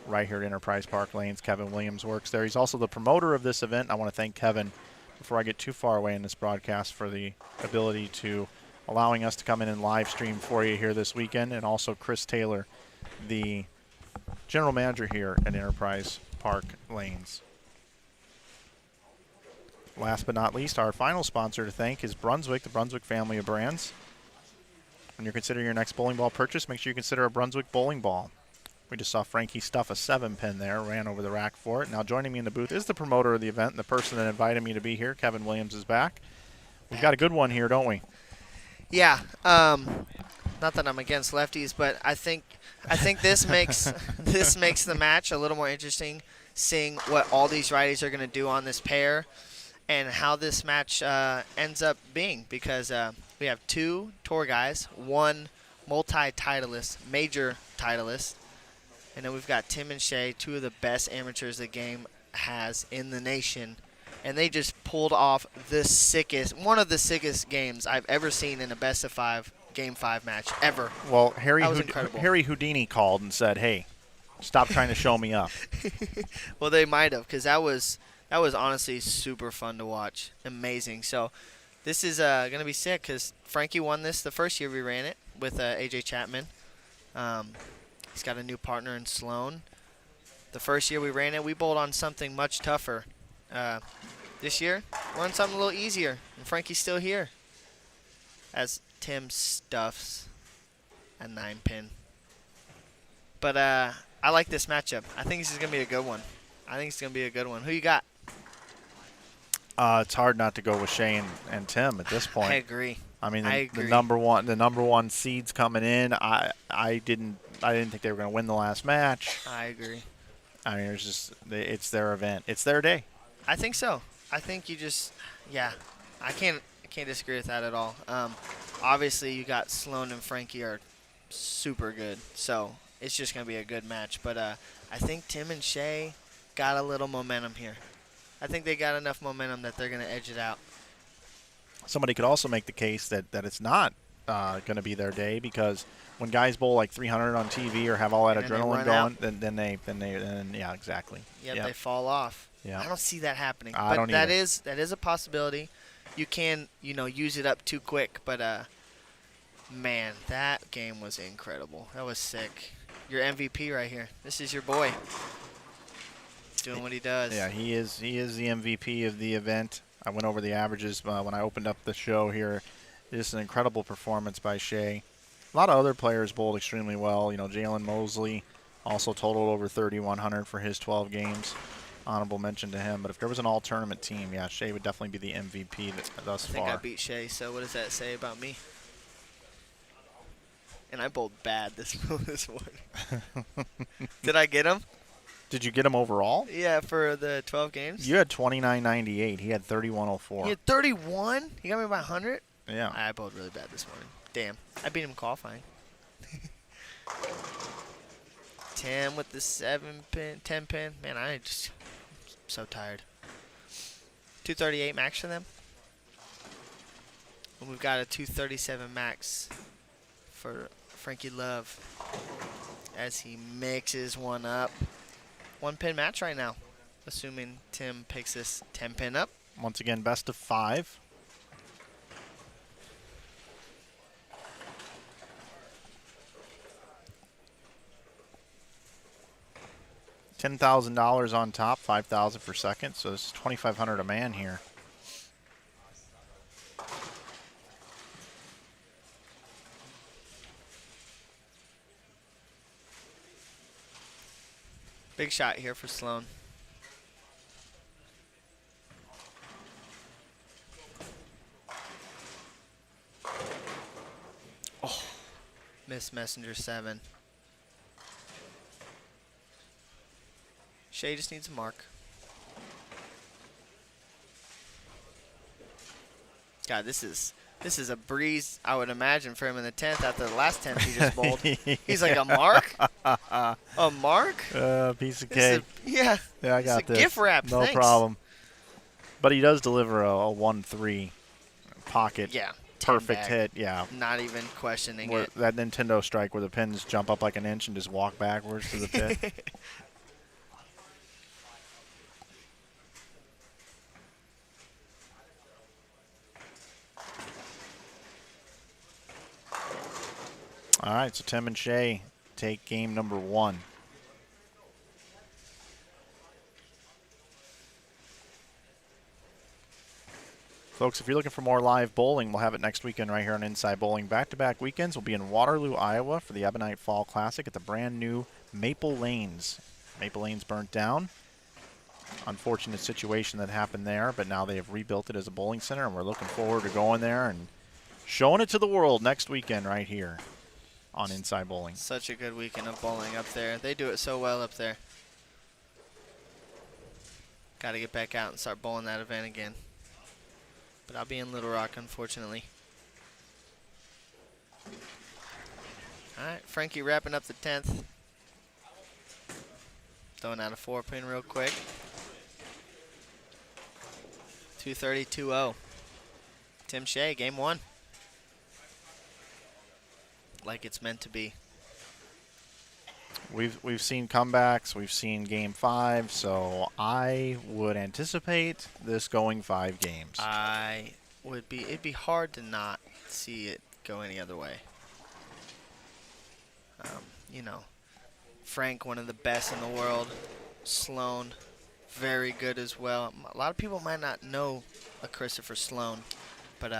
right here at Enterprise Park Lanes. Kevin Williams works there. He's also the promoter of this event. I want to thank Kevin, before I get too far away in this broadcast, for the ability to allowing us to come in and live stream for you here this weekend, and also Chris Taylor, the general manager here at Enterprise Park Lanes. Last but not least, our final sponsor to thank is Brunswick, the Brunswick family of brands. When you're considering your next bowling ball purchase, make sure you consider a Brunswick bowling ball. We just saw Frankie stuff a 7-pin there, ran over the rack for it. Now joining me in the booth is the promoter of the event, and the person that invited me to be here. Kevin Williams is back. We've got a good one here, don't we? Yeah. Not that I'm against lefties, but I think this makes this makes the match a little more interesting, seeing what all these righties are going to do on this pair, and how this match ends up being, because we have 2 tour guys, 1 multi-titleist, major titleist, and then we've got Tim and Shay, 2 of the best amateurs the game has in the nation, and they just pulled off one of the sickest games I've ever seen in a best-of-5 Game 5 match ever. Well, incredible. Harry Houdini called and said, "Hey, stop trying to show me up." Well, they might have, because that was honestly super fun to watch. Amazing. So this is going to be sick, because Frankie won this the first year we ran it with AJ Chapman. He's got a new partner in Sloan. The first year we ran it, we bowled on something much tougher. This year, we're on something a little easier, and Frankie's still here as Tim stuffs a 9-pin. But I like this matchup. I think this is going to be a good one. Who you got? It's hard not to go with Shay and Tim at this point. I agree. I mean, I agree. the number one seeds coming in. I didn't think they were going to win the last match. I agree. I mean, it's their event. It's their day. I think so. I think I can't disagree with that at all. Obviously, you got Sloan and Frankie are super good, so it's just going to be a good match. But I think Tim and Shay got a little momentum here. I think they got enough momentum that they're going to edge it out. Somebody could also make the case that it's not going to be their day, because when guys bowl like 300 on TV or have all that adrenaline going, then yeah, exactly. Yep, they fall off. Yeah. I don't see that happening. I don't that either. that is a possibility. You can, use it up too quick, but man, that game was incredible. That was sick. Your MVP right here. This is your boy. Doing what he does. Yeah, he is the MVP of the event. I went over the averages when I opened up the show here. Just an incredible performance by Shay. A lot of other players bowled extremely well. Jalen Mosley also totaled over 3,100 for his 12 games. Honorable mention to him. But if there was an all-tournament team, yeah, Shay would definitely be the MVP thus far. I think I beat Shay, so what does that say about me? And I bowled bad this morning. Did I get him? Did you get him overall? Yeah, for the 12 games. You had 29.98. He had 31.04. He had 31? He got me by 100? Yeah. I bowled really bad this morning. Damn. I beat him qualifying. 10 with the 7-pin, 10-pin. Man, I'm so tired. 238 max for them. And we've got a 237 max for Frankie Love as he mixes one up. 1-pin match right now, assuming Tim picks this 10-pin up. Once again, best of 5. $10,000 on top, $5,000 for second, so this is $2,500 a man here. Big shot here for Sloan. Oh, Miss Messenger 7. Shay just needs a mark. God, this is a breeze, I would imagine, for him in the 10th after the last 10th he just bowled. He's like, a mark? A mark? Piece of cake. Yeah, I got this. Gift wrap. No Thanks. problem. But he does deliver a 1-3 pocket. Yeah. Perfect 10 hit. Yeah. Not even questioning it. That Nintendo strike where the pins jump up like an inch and just walk backwards to the pit. All right, so Tim and Shay take game number 1. Folks, if you're looking for more live bowling, we'll have it next weekend right here on Inside Bowling. Back-to-back weekends. We'll be in Waterloo, Iowa for the Ebonite Fall Classic at the brand-new Maple Lanes. Maple Lanes burnt down. Unfortunate situation that happened there, but now they have rebuilt it as a bowling center, and we're looking forward to going there and showing it to the world next weekend right here on Inside Bowling. Such a good weekend of bowling up there. They do it so well up there. Got to get back out and start bowling that event again. But I'll be in Little Rock, unfortunately. All right, Frankie wrapping up the 10th. Throwing out a 4-pin real quick. 230-2-0. Tim Shea, game 1. Like it's meant to be. We've seen comebacks. We've seen Game 5, so I would anticipate this going 5 games. It'd be hard to not see it go any other way. You know, Frank, one of the best in the world. Sloan, very good as well. A lot of people might not know a Christopher Sloan, but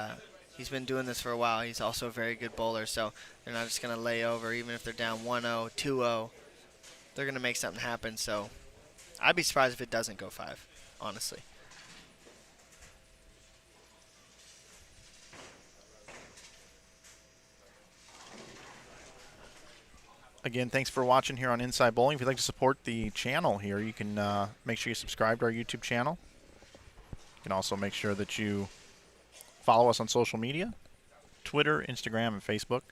he's been doing this for a while. He's also a very good bowler, so they're not just going to lay over. Even if they're down 1-0, 2-0, they're going to make something happen. So I'd be surprised if it doesn't go 5, honestly. Again, thanks for watching here on Inside Bowling. If you'd like to support the channel here, you can make sure you subscribe to our YouTube channel. You can also make sure that you follow us on social media, Twitter, Instagram, and Facebook.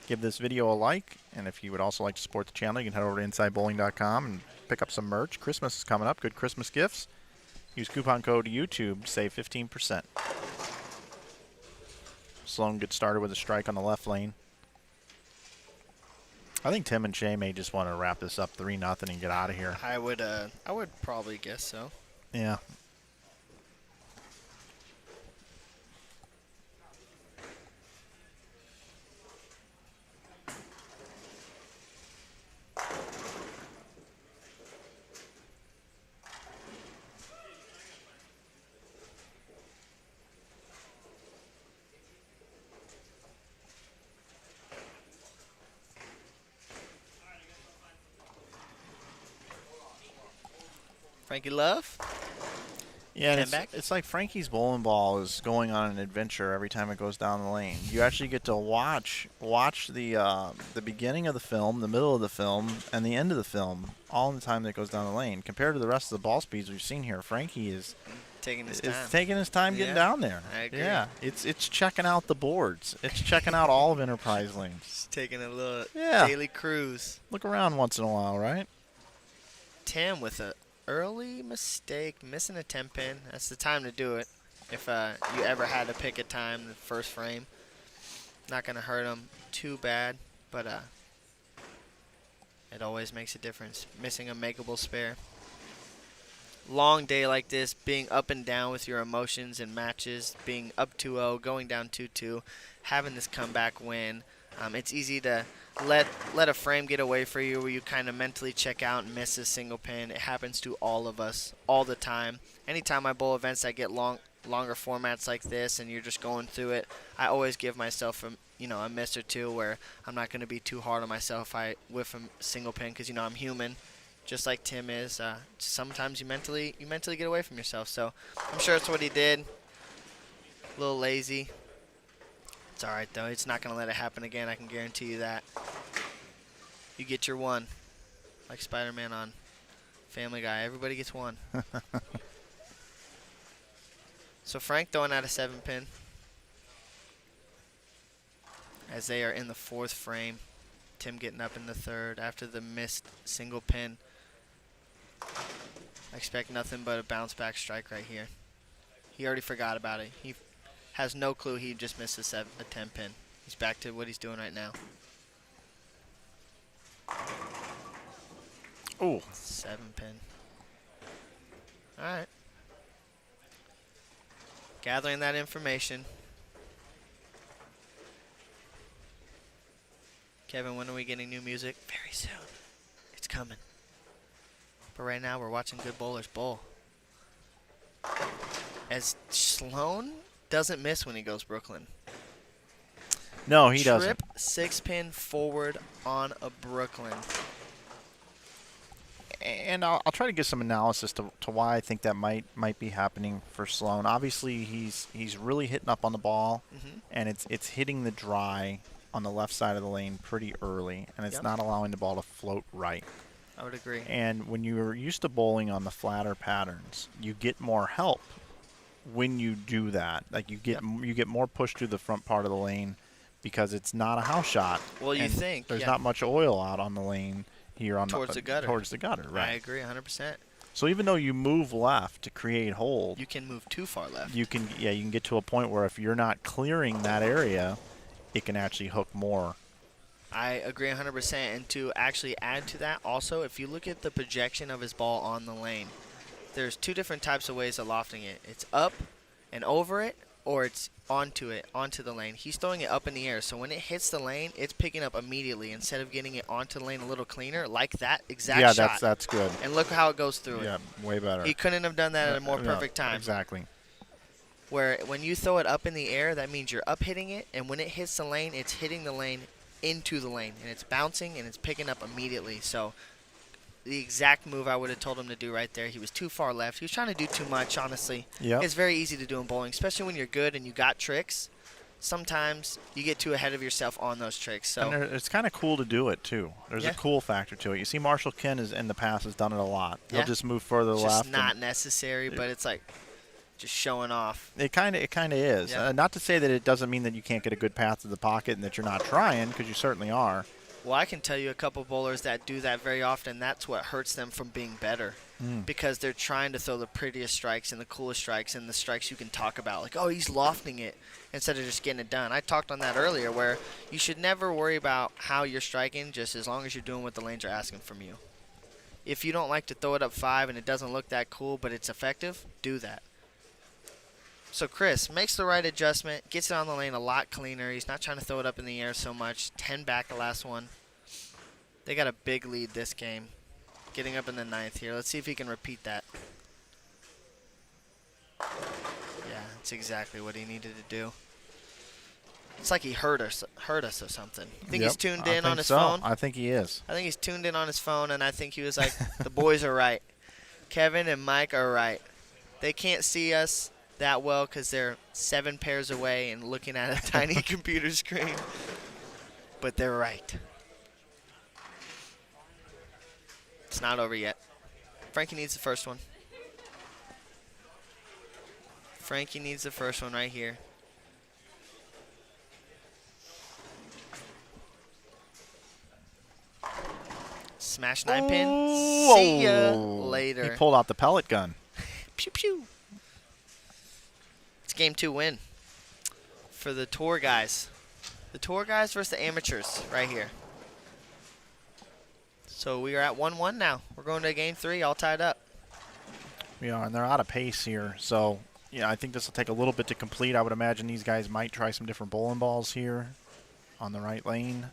Give this video a like, and if you would also like to support the channel, you can head over to InsideBowling.com and pick up some merch. Christmas is coming up. Good Christmas gifts. Use coupon code YouTube, save 15%. Sloan gets started with a strike on the left lane. I think Tim and Shea may just want to wrap this up 3-0 and get out of here. I would probably guess so. Yeah. Frankie Love? Yeah, and Back? it's like Frankie's bowling ball is going on an adventure every time it goes down the lane. You actually get to watch the beginning of the film, the middle of the film, and the end of the film all in the time that it goes down the lane. Compared to the rest of the ball speeds we've seen here, Frankie is taking his time. Getting down there. I agree. Yeah, it's checking out the boards. It's checking out all of Enterprise lanes. Just taking a little Yeah. daily cruise. Look around once in a while, right? Tim with a early mistake, missing a 10-pin. That's the time to do it. If you ever had to pick a time, the first frame, not going to hurt him too bad, but it always makes a difference. Missing a makeable spare. Long day like this, being up and down with your emotions in matches, being up 2-0, going down 2-2, having this comeback win. It's easy to let a frame get away for you where you kind of mentally check out and miss a single pin. It happens to all of us all the time. Anytime I bowl events that get longer formats like this and you're just going through it, I always give myself a miss or two where I'm not going to be too hard on myself if I whiff a single pin because I'm human, just like Tim is. Sometimes you mentally get away from yourself. So I'm sure that's what he did. A little lazy. It's all right, though. It's not going to let it happen again. I can guarantee you that. You get your one. Like Spider-Man on Family Guy. Everybody gets one. So Frank throwing out a 7-pin. As they are in the 4th frame. Tim getting up in the 3rd after the missed single pin. I expect nothing but a bounce-back strike right here. He already forgot about it. He has no clue he just missed a 10-pin. He's back to what he's doing right now. Ooh. 7-pin. All right. Gathering that information. Kevin, when are we getting new music? Very soon. It's coming. But right now we're watching good bowlers bowl. As Sloan doesn't miss when he goes Brooklyn. No, he doesn't. Trip 6-pin forward on a Brooklyn. And I'll try to give some analysis to why I think that might be happening for Sloan. Obviously, he's really hitting up on the ball, and it's hitting the dry on the left side of the lane pretty early, and it's not allowing the ball to float right. I would agree. And when you're used to bowling on the flatter patterns, you get more help when you do that. Like you get more push through the front part of the lane because it's not a house shot. Well, you and think there's not much oil out on the lane here on towards the gutter. Towards the gutter, right? I agree 100%. So even though you move left to create hold, You can move too far left. you can get to a point where if you're not clearing that area, it can actually hook more. I agree 100%. And to actually add to that, also, if you look at the projection of his ball on the lane, there's two different types of ways of lofting it. It's up and over it, or it's onto the lane. He's throwing it up in the air, so when it hits the lane, it's picking up immediately instead of getting it onto the lane a little cleaner, like that exact shot. Yeah, that's good. And look how it goes through Yeah, it. way better. He couldn't have done that at a more No, perfect time. Exactly. Where when you throw it up in the air, that means you're up hitting it, and when it hits the lane, it's hitting the lane into the lane, and it's bouncing, and it's picking up immediately. So the exact move I would have told him to do right there. He was too far left. He was trying to do too much, honestly. Yep. It's very easy to do in bowling, especially when you're good and you got tricks. Sometimes you get too ahead of yourself on those tricks. So And it's kind of cool to do it, too. There's a cool factor to it. You see Marshall Ken in the past has done it a lot. He'll just move further it's left. just not necessary, but it's like just showing off. It kind of is. Yeah. Not to say that it doesn't mean that you can't get a good path to the pocket and that you're not trying, because you certainly are. Well, I can tell you a couple bowlers that do that very often. That's what hurts them from being better. Because they're trying to throw the prettiest strikes and the coolest strikes and the strikes you can talk about. Like, oh, he's lofting it instead of just getting it done. I talked on that earlier where you should never worry about how you're striking just as long as you're doing what the lanes are asking from you. If you don't like to throw it up 5 and it doesn't look that cool but it's effective, do that. So Chris makes the right adjustment, gets it on the lane a lot cleaner. He's not trying to throw it up in the air so much. 10 back the last one. They got a big lead this game. Getting up in the 9th here. Let's see if he can repeat that. Yeah, that's exactly what he needed to do. It's like he heard us or something. Think he's tuned in on his phone? I think he is. I think he's tuned in on his phone, and I think he was like, the boys are right. Kevin and Mike are right. They can't see us that well because they're 7 pairs away and looking at a tiny computer screen. But they're right. It's not over yet. Frankie needs the first one. Frankie needs the first one right here. Smash 9-pin. See ya later. He pulled out the pellet gun. Pew pew. It's game 2 win for the tour guys. The tour guys versus the amateurs right here. So we are at 1-1 now. We're going to game 3, all tied up. We are, and they're out of pace here. So, I think this will take a little bit to complete. I would imagine these guys might try some different bowling balls here on the right lane.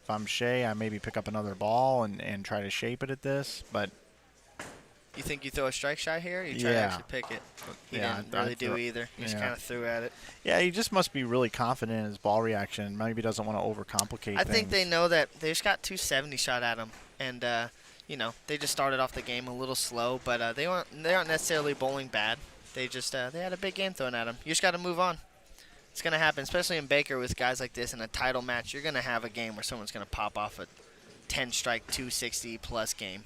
If I'm Shea, I maybe pick up another ball and try to shape it at this. But you think you throw a strike shot here, or you try to actually pick it? He didn't really do either. He just kind of threw at it. Yeah, he just must be really confident in his ball reaction. Maybe doesn't want to overcomplicate I things. think they know that they just got 270 shot at him, and they just started off the game a little slow, but they aren't necessarily bowling bad. They just they had a big game thrown at them. You just got to move on. It's gonna happen, especially in Baker with guys like this in a title match. You're gonna have a game where someone's gonna pop off a 10-strike 260 plus game.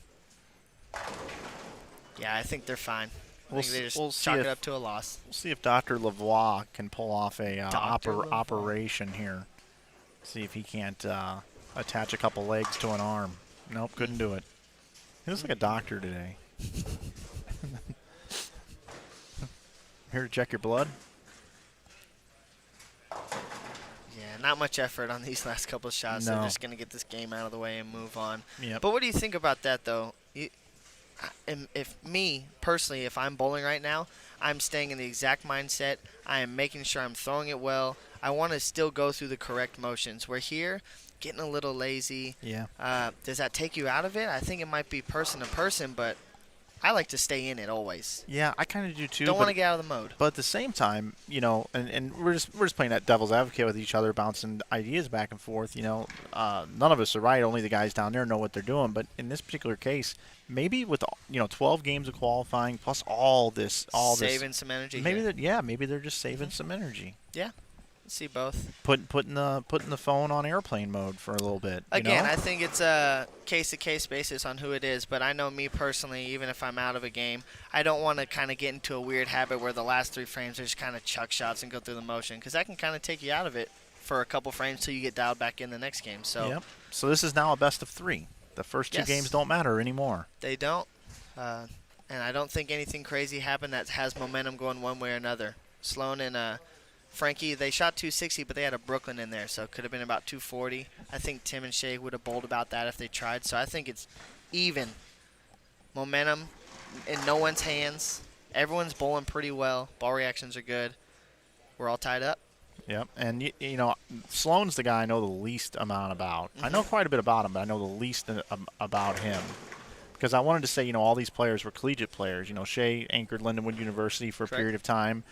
Yeah, I think they're fine. I think they just chalk it up to a loss. We'll see if Dr. Lavoie can pull off a operation here. See if he can't attach a couple legs to an arm. Nope, couldn't do it. He looks like a doctor today. Here to check your blood? Yeah, not much effort on these last couple of shots. No. They're just going to get this game out of the way and move on. Yep. But what do you think about that, though? If me, personally, if I'm bowling right now, I'm staying in the exact mindset. I am making sure I'm throwing it well. I want to still go through the correct motions. We're here getting a little lazy. Yeah. Does that take you out of it? I think it might be person to person, but I like to stay in it always. Yeah, I kind of do too. Don't want to get out of the mode. But at the same time, and we're just playing that devil's advocate with each other, bouncing ideas back and forth. None of us are right. Only the guys down there know what they're doing. But in this particular case, maybe with 12 games of qualifying plus saving some energy. Maybe they're just saving some energy. Yeah, see both. Putting the phone on airplane mode for a little bit. Again, I think it's a case-to-case basis on who it is, but I know me personally, even if I'm out of a game, I don't want to kind of get into a weird habit where the last 3 frames are just kind of chuck shots and go through the motion, because that can kind of take you out of it for a couple frames till you get dialed back in the next game. So, yep. So this is now a best of 3. The first 2 games don't matter anymore. They don't, and I don't think anything crazy happened that has momentum going one way or another. Sloan and Frankie, they shot 260, but they had a Brooklyn in there, so it could have been about 240. I think Tim and Shea would have bowled about that if they tried. So I think it's even. Momentum in no one's hands. Everyone's bowling pretty well. Ball reactions are good. We're all tied up. Yep, and Sloan's the guy I know the least amount about. I know quite a bit about him, but I know the least about him. Because I wanted to say, all these players were collegiate players. Shea anchored Lindenwood University for a period of time.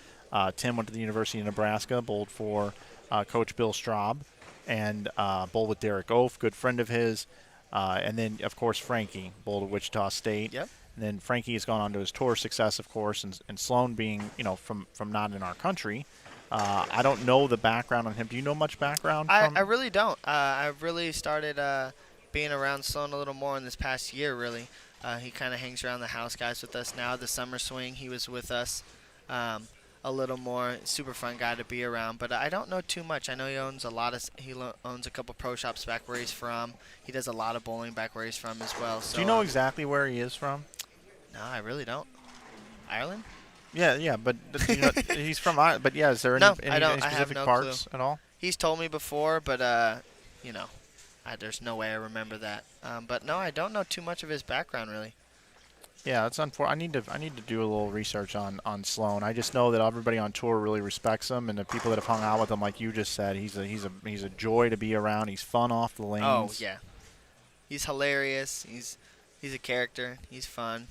Tim went to the University of Nebraska, bowled for Coach Bill Straub, and bowled with Derek Oaf, good friend of his. And then, of course, Frankie bowled at Wichita State. Yep. And then Frankie has gone on to his tour success, of course, and Sloan being, from not in our country. I don't know the background on him. Do you know much background? I really don't. I've really started being around Sloan a little more in this past year, really. He kind of hangs around the house guys with us now. The summer swing, he was with us. A little more super fun guy to be around, but I don't know too much. I know he owns owns a couple pro shops back where he's from. He does a lot of bowling back where he's from as well. So, do you know exactly where he is from? No, I really don't. Ireland? Yeah, but he's from Ireland. But yeah, is there any specific parts at all? He's told me before, but there's no way I remember that. But no, I don't know too much of his background really. Yeah, it's unfortunate. I need to do a little research on Sloan. I just know that everybody on tour really respects him, and the people that have hung out with him, like you just said, he's a joy to be around. He's fun off the lanes. Oh yeah, he's hilarious. He's a character. He's fun.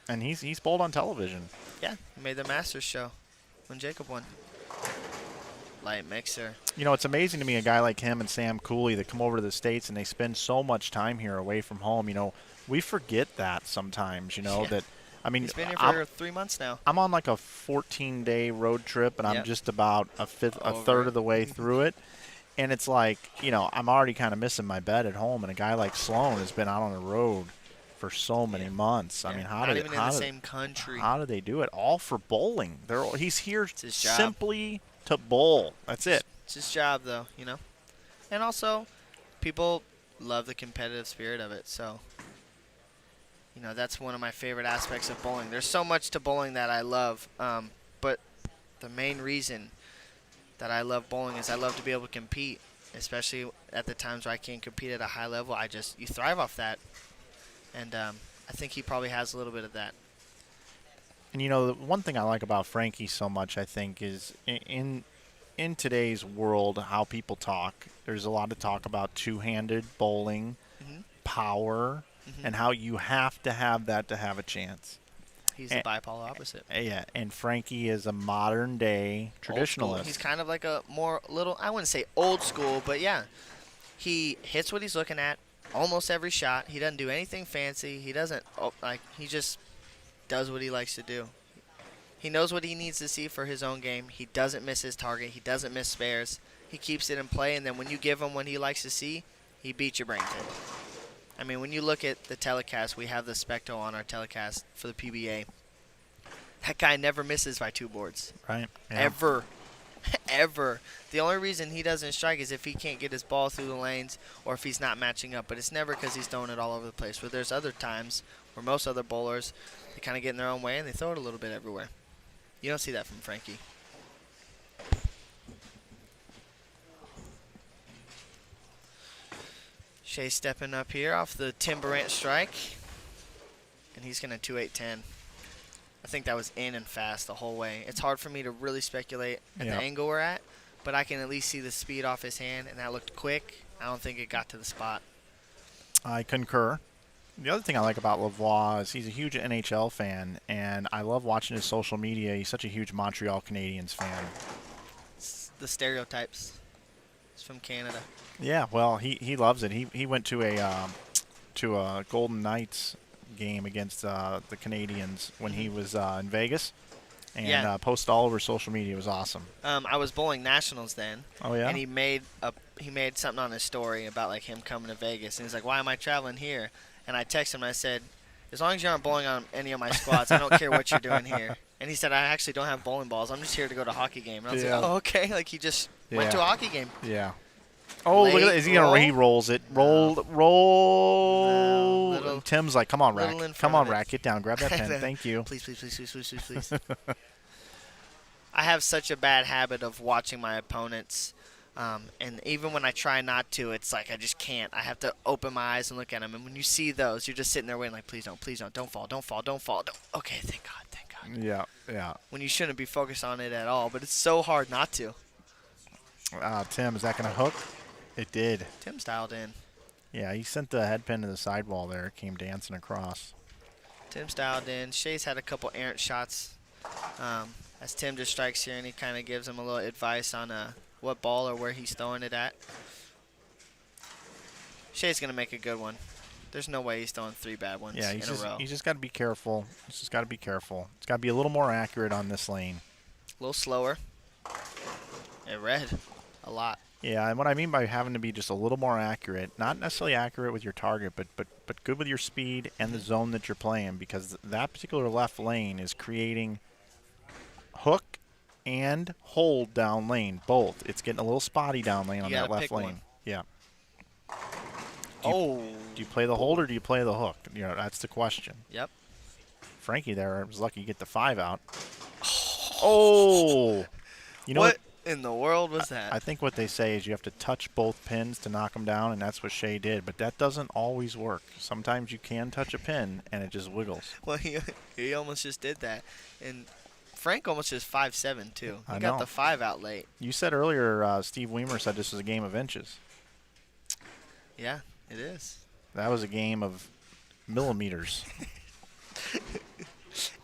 And he's bowled on television. Yeah, he made the Masters show when Jacob won. Light mixer. It's amazing to me a guy like him and Sam Cooley that come over to the States and they spend so much time here away from home. We forget that sometimes, that, he's been here for 3 months now. I'm on like a 14-day road trip, and I'm just about a third of the way through it. And it's like, I'm already kind of missing my bed at home, and a guy like Sloan has been out on the road for so many months. Yeah. I mean, not even in the same country. How do they do it? All for bowling. He's here simply to bowl. That's it. It's his job, though, And also, people love the competitive spirit of it, so... that's one of my favorite aspects of bowling. There's so much to bowling that I love, but the main reason that I love bowling is I love to be able to compete, especially at the times where I can't compete at a high level. You thrive off that, and I think he probably has a little bit of that. And the one thing I like about Frankie so much, I think, is in today's world, how people talk. There's a lot of talk about two-handed bowling, power. And how you have to have that to have a chance. He's the bipolar opposite. Yeah, and Frankie is a modern-day traditionalist. He's kind of like a I wouldn't say old school, but yeah. He hits what he's looking at almost every shot. He doesn't do anything fancy. He doesn't, he just does what he likes to do. He knows what he needs to see for his own game. He doesn't miss his target. He doesn't miss spares. He keeps it in play, and then when you give him what he likes to see, he beats your brain dead. I mean, when you look at the telecast, we have the Specto on our telecast for the PBA. That guy never misses by 2 boards. Right. Yeah. Ever. Ever. The only reason he doesn't strike is if he can't get his ball through the lanes or if he's not matching up. But it's never because he's throwing it all over the place. Where there's other times where most other bowlers, they kind of get in their own way and they throw it a little bit everywhere. You don't see that from Frankie. Shea stepping up here off the Tim Barrett strike. And he's going to 2-8-10. I think that was in and fast the whole way. It's hard for me to really speculate at the angle we're at, but I can at least see the speed off his hand, and that looked quick. I don't think it got to the spot. I concur. The other thing I like about Lavoie is he's a huge NHL fan, and I love watching his social media. He's such a huge Montreal Canadiens fan. It's the stereotypes. It's from Canada. Yeah, well, he loves it. He went to a Golden Knights game against the Canadiens when he was in Vegas, and posted all over social media. It was awesome. I was bowling nationals then. Oh yeah. And he made something on his story about like him coming to Vegas, and he's like, "Why am I traveling here?" And I texted him and I said, "As long as you aren't bowling on any of my squads, I don't care what you're doing here." And he said, "I actually don't have bowling balls. I'm just here to go to a hockey game." And I was like, "Oh, okay." Like he just went to a hockey game. Yeah. Oh, look at that. Is he gonna? He rolls it. Roll. No, And Tim's like, "Come on, Rack. Come on, Rack. Get down. Grab that pen. Thank you." Please. I have such a bad habit of watching my opponents. And even when I try not to, it's like I just can't. I have to open my eyes and look at them. And when you see those, you're just sitting there waiting like, please don't, don't fall. Okay, thank God. Yeah. When you shouldn't be focused on it at all, but it's so hard not to. Tim, is that going to hook? It did. Tim's dialed in. Yeah, he sent the head pin to the sidewall there. It came dancing across. Tim's dialed in. Shay's had a couple errant shots as Tim just strikes here, and he kind of gives him a little advice on what ball or where he's throwing it at. Shay's going to make a good one. There's no way he's throwing 3 bad ones in a row. He's just got to be careful. It's got to be a little more accurate on this lane. A little slower. It read a lot. Yeah, and what I mean by having to be just a little more accurate, not necessarily accurate with your target, but good with your speed and the zone that you're playing, because that particular left lane is creating hook and hold down lane, both. It's getting a little spotty down lane on that left lane. One. Yeah. Do you play the hold or do you play the hook? You know, that's the question. Yep. Frankie there was lucky to get the 5 out. Oh! You know what in the world was that? I think what they say is you have to touch both pins to knock them down, and that's what Shay did. But that doesn't always work. Sometimes you can touch a pin, and it just wiggles. Well, he almost just did that. And Frank almost just 5-7, too. He I got know. the 5 out late. You said earlier, Steve Weimer said this was a game of inches. Yeah, it is. That was a game of millimeters.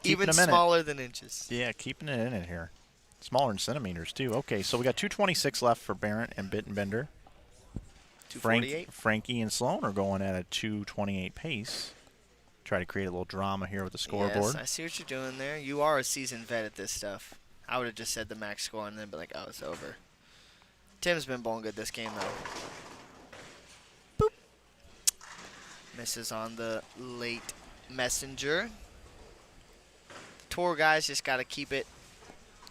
Even smaller than inches. Yeah, keeping it in it here. Smaller than centimeters, too. Okay, so we got 2:26 left for Barrett and Bittenbender. 2:48. Frankie and Sloan are going at a 2:28 pace. Try to create a little drama here with the scoreboard. Yes, I see what you're doing there. You are a seasoned vet at this stuff. I would have just said the max score and then be like, oh, it's over. Tim's been bowling good this game, though. Boop. Misses on the late messenger. Tour guys just got to keep it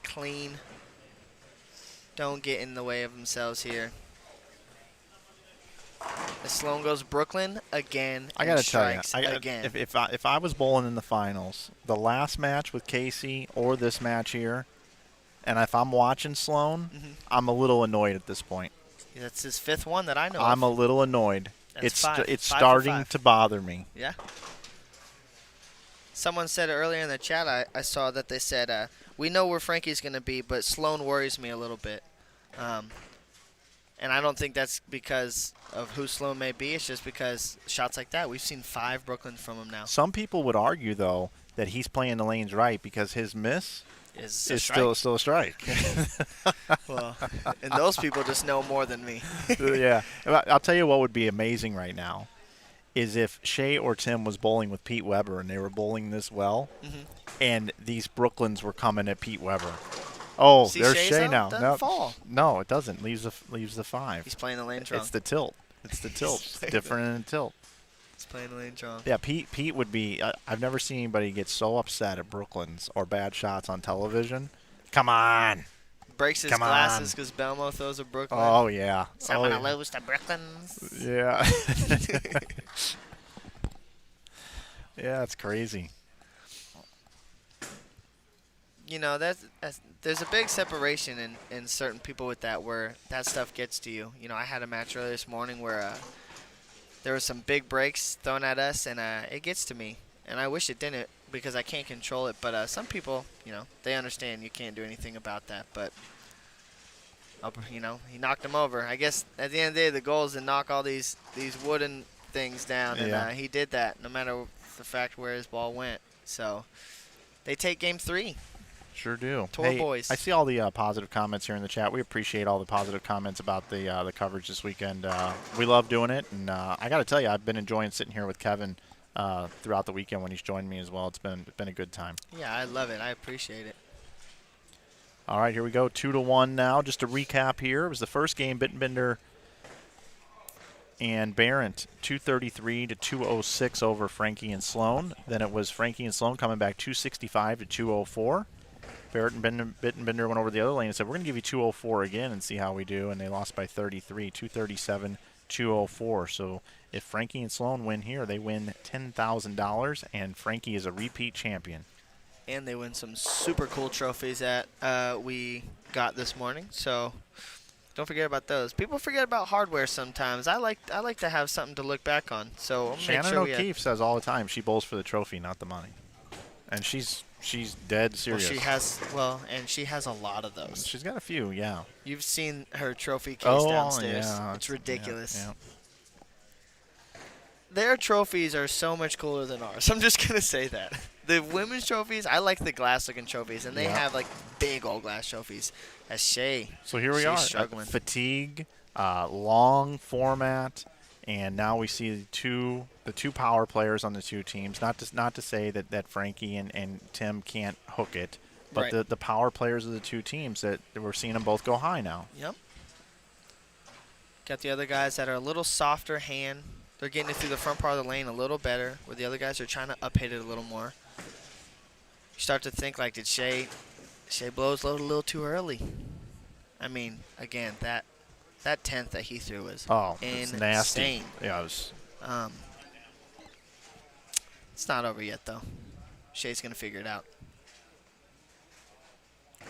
clean. Don't get in the way of themselves here. As Sloan goes Brooklyn again. I gotta tell you, again. if I was bowling in the finals, the last match with Casey or this match here, and if I'm watching Sloan, I'm a little annoyed at this point. That's his 5th one that I know I'm of. a little annoyed. That's It's five starting to bother me. Yeah. Someone said earlier in the chat, I saw that they said, we know where Frankie's going to be, but Sloan worries me a little bit. And I don't think that's because of who Sloan may be. It's just because shots like that, we've seen 5 Brooklyn from him now. Some people would argue, though, that he's playing the lanes right because his miss is still a strike. Well, and those people just know more than me. Yeah. I'll tell you what would be amazing right now is if Shay or Tim was bowling with Pete Weber and they were bowling this well, and these Brooklyns were coming at Pete Weber. Oh, See, there's Shay's Shay out, now. doesn't fall. No, it doesn't. Leaves the 5. He's playing the lanes wrong. It's the tilt. It's different in the tilt. He's playing the lanes wrong. Yeah, Pete would be. I've never seen anybody get so upset at Brooklyns or bad shots on television. Come on. Breaks his glasses because Belmo throws a Brooklyn. Oh yeah. So I'm gonna lose to Brooklyns. Yeah. Yeah, it's crazy. You know, there's a big separation in certain people with that, where that stuff gets to you. You know, I had a match earlier this morning where there were some big breaks thrown at us, and it gets to me. And I wish it didn't because I can't control it. But some people, you know, they understand you can't do anything about that. But, you know, he knocked him over. I guess at the end of the day, the goal is to knock all these wooden things down, and Yeah. he did that no matter the fact where his ball went. So they take game 3. Sure do. Tour boys. I see all the positive comments here in the chat. We appreciate all the positive comments about the coverage this weekend. We love doing it, and I got to tell you, I've been enjoying sitting here with Kevin throughout the weekend when he's joined me as well. It's been a good time. Yeah, I love it. I appreciate it. All right, here we go. 2-1 now. Just to recap here, it was the first game, Bittenbender and Barrett, 233 to 206 over Frankie and Sloan. Then it was Frankie and Sloan coming back 265 to 204. Barrett and Bittenbender went over the other lane and said, we're going to give you 204 again and see how we do. And they lost by 33, 237, 204. So if Frankie and Sloan win here, they win $10,000, and Frankie is a repeat champion. And they win some super cool trophies that we got this morning. So don't forget about those. People forget about hardware sometimes. I like to have something to look back on. So I'll make Shannon sure O'Keefe says all the time she bowls for the trophy, not the money. And she's dead well, serious. she has a lot of those. She's got a few, yeah. You've seen her trophy case downstairs. Yeah, it's ridiculous. Yeah. Their trophies are so much cooler than ours. I'm just going to say that. The women's trophies, I like the glass-looking trophies, and they have, like, big old glass trophies. As Shay. So here we She's are. struggling. Fatigue, long format, and now we see the two power players on the two teams. Not to say that Frankie and Tim can't hook it, but Right. the power players of the two teams that we're seeing them both go high now. Yep. Got the other guys that are a little softer hand. They're getting it through the front part of the lane a little better, where the other guys are trying to up-hit it a little more. You start to think, like, did Shay blow his load a little too early? I mean, again, that 10th that he threw was it's insane. nasty. Yeah, it was. It's not over yet, though. Shay's going to figure it out.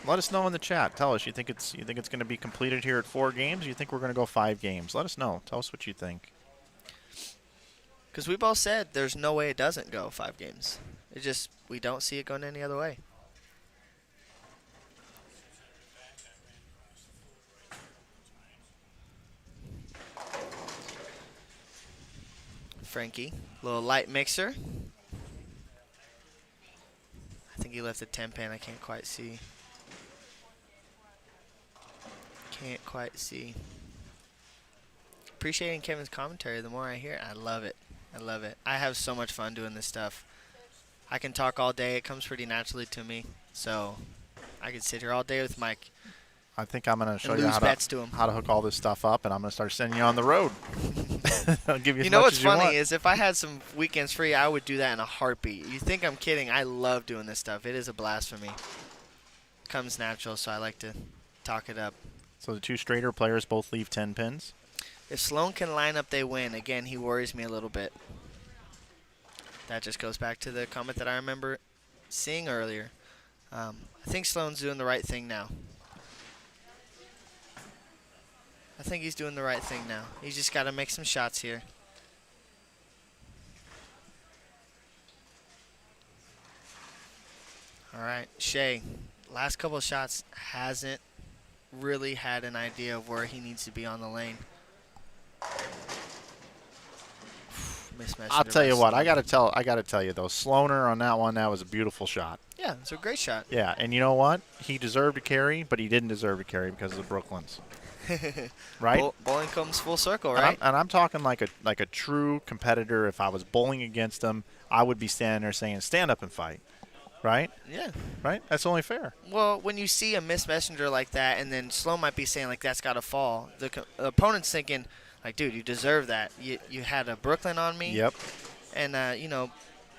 Let us know in the chat. Tell us, you think it's going to be completed here at 4 games? Or you think we're going to go 5 games? Let us know. Tell us what you think. Because we both said there's no way it doesn't go 5 games. It just, we don't see it going any other way. Frankie, little light mixer. I think he left the 10 pin. I can't quite see. Can't quite see. Appreciating Kevin's commentary. The more I hear it, I love it. I love it. I have so much fun doing this stuff. I can talk all day. It comes pretty naturally to me. So I could sit here all day with Mike. I think I'm going to show And you lose bets to him. how to hook all this stuff up, and I'm going to start sending you on the road. I'll give you as You know much what's as you funny want. is if I had some weekends free, I would do that in a heartbeat. You think I'm kidding? I love doing this stuff. It is a blast for me. Comes natural, so I like to talk it up. So the 2 straighter players both leave 10 pins. If Sloan can line up, they win. Again, he worries me a little bit. That just goes back to the comment that I remember seeing earlier. I think Sloan's doing the right thing now. I think he's doing the right thing now. He's just got to make some shots here. All right, Shay, last couple of shots hasn't really had an idea of where he needs to be on the lane. Mismatch. I'll tell you what, I got to tell you though, Sloaner on that one, that was a beautiful shot. Yeah, it's a great shot. Yeah, and you know what? He deserved to carry, but he didn't deserve to carry because of the Brooklyns. Right? Bowling comes full circle, And right? I'm talking like a true competitor. If I was bowling against him, I would be standing there saying, stand up and fight. Right? Yeah. Right? That's only fair. Well, when you see a missed messenger like that, and then Sloan might be saying, like, that's got to fall, the opponent's thinking, like, dude, you deserve that. You had a Brooklyn on me. Yep. And, you know,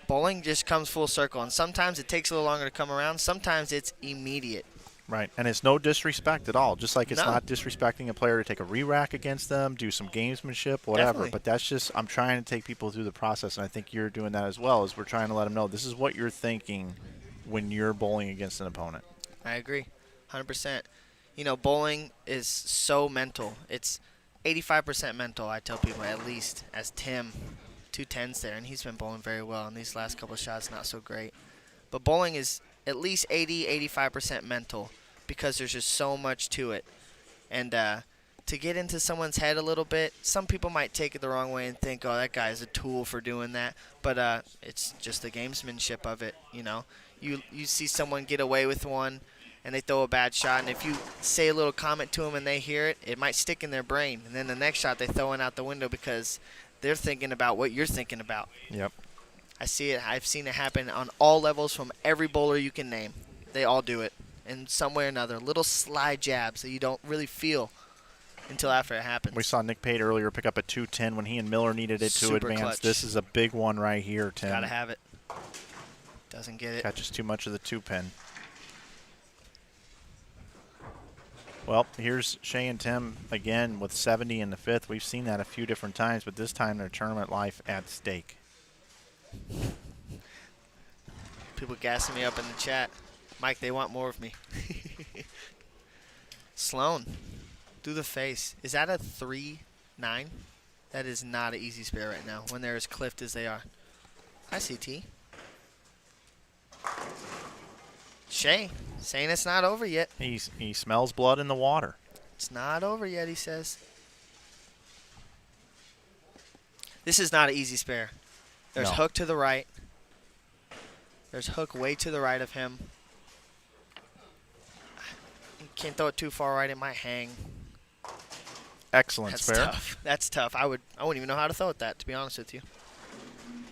bowling just comes full circle. And sometimes it takes a little longer to come around. Sometimes it's immediate. Right, and it's no disrespect at all. Just like it's No. not disrespecting a player to take a re-rack against them, do some gamesmanship, whatever. Definitely. But that's just, I'm trying to take people through the process, and I think you're doing that as well, is we're trying to let them know this is what you're thinking when you're bowling against an opponent. I agree, 100%. You know, bowling is so mental. It's 85% mental, I tell people, at least, as Tim, 210s there, and he's been bowling very well. And these last couple of shots, not so great. But bowling is at least 80, 85% mental because there's just so much to it. And to get into someone's head a little bit. Some people might take it the wrong way and think, oh, that guy's a tool for doing that. But it's just the gamesmanship of it, you know. You see someone get away with one, and they throw a bad shot, and if you say a little comment to them and they hear it, it might stick in their brain. And then the next shot they throw it out the window because they're thinking about what you're thinking about. Yep. I see it. I've seen it happen on all levels from every bowler you can name. They all do it in some way or another. Little slide jabs that you don't really feel until after it happens. We saw Nick Pate earlier pick up a 210 when he and Miller needed it to Super advance. clutch. This is a big one right here, Tim. Gotta have it. Doesn't get it. Catches too much of the 2-pin. Well, here's Shay and Tim again with 70 in the 5th. We've seen that a few different times, but this time their tournament life at stake. People gassing me up in the chat. Mike, they want more of me. Sloan, through the face. Is that a 3-9? That is not an easy spare right now when they're as cliffed as they are. Hi, CT. Shay, saying it's not over yet. He smells blood in the water. It's not over yet, he says. This is not an easy spare. There's No. hook to the right. There's hook way to the right of him. You can't throw it too far right. It might hang. Excellent That's spare. tough. That's tough. I wouldn't even know how to throw it that, to be honest with you.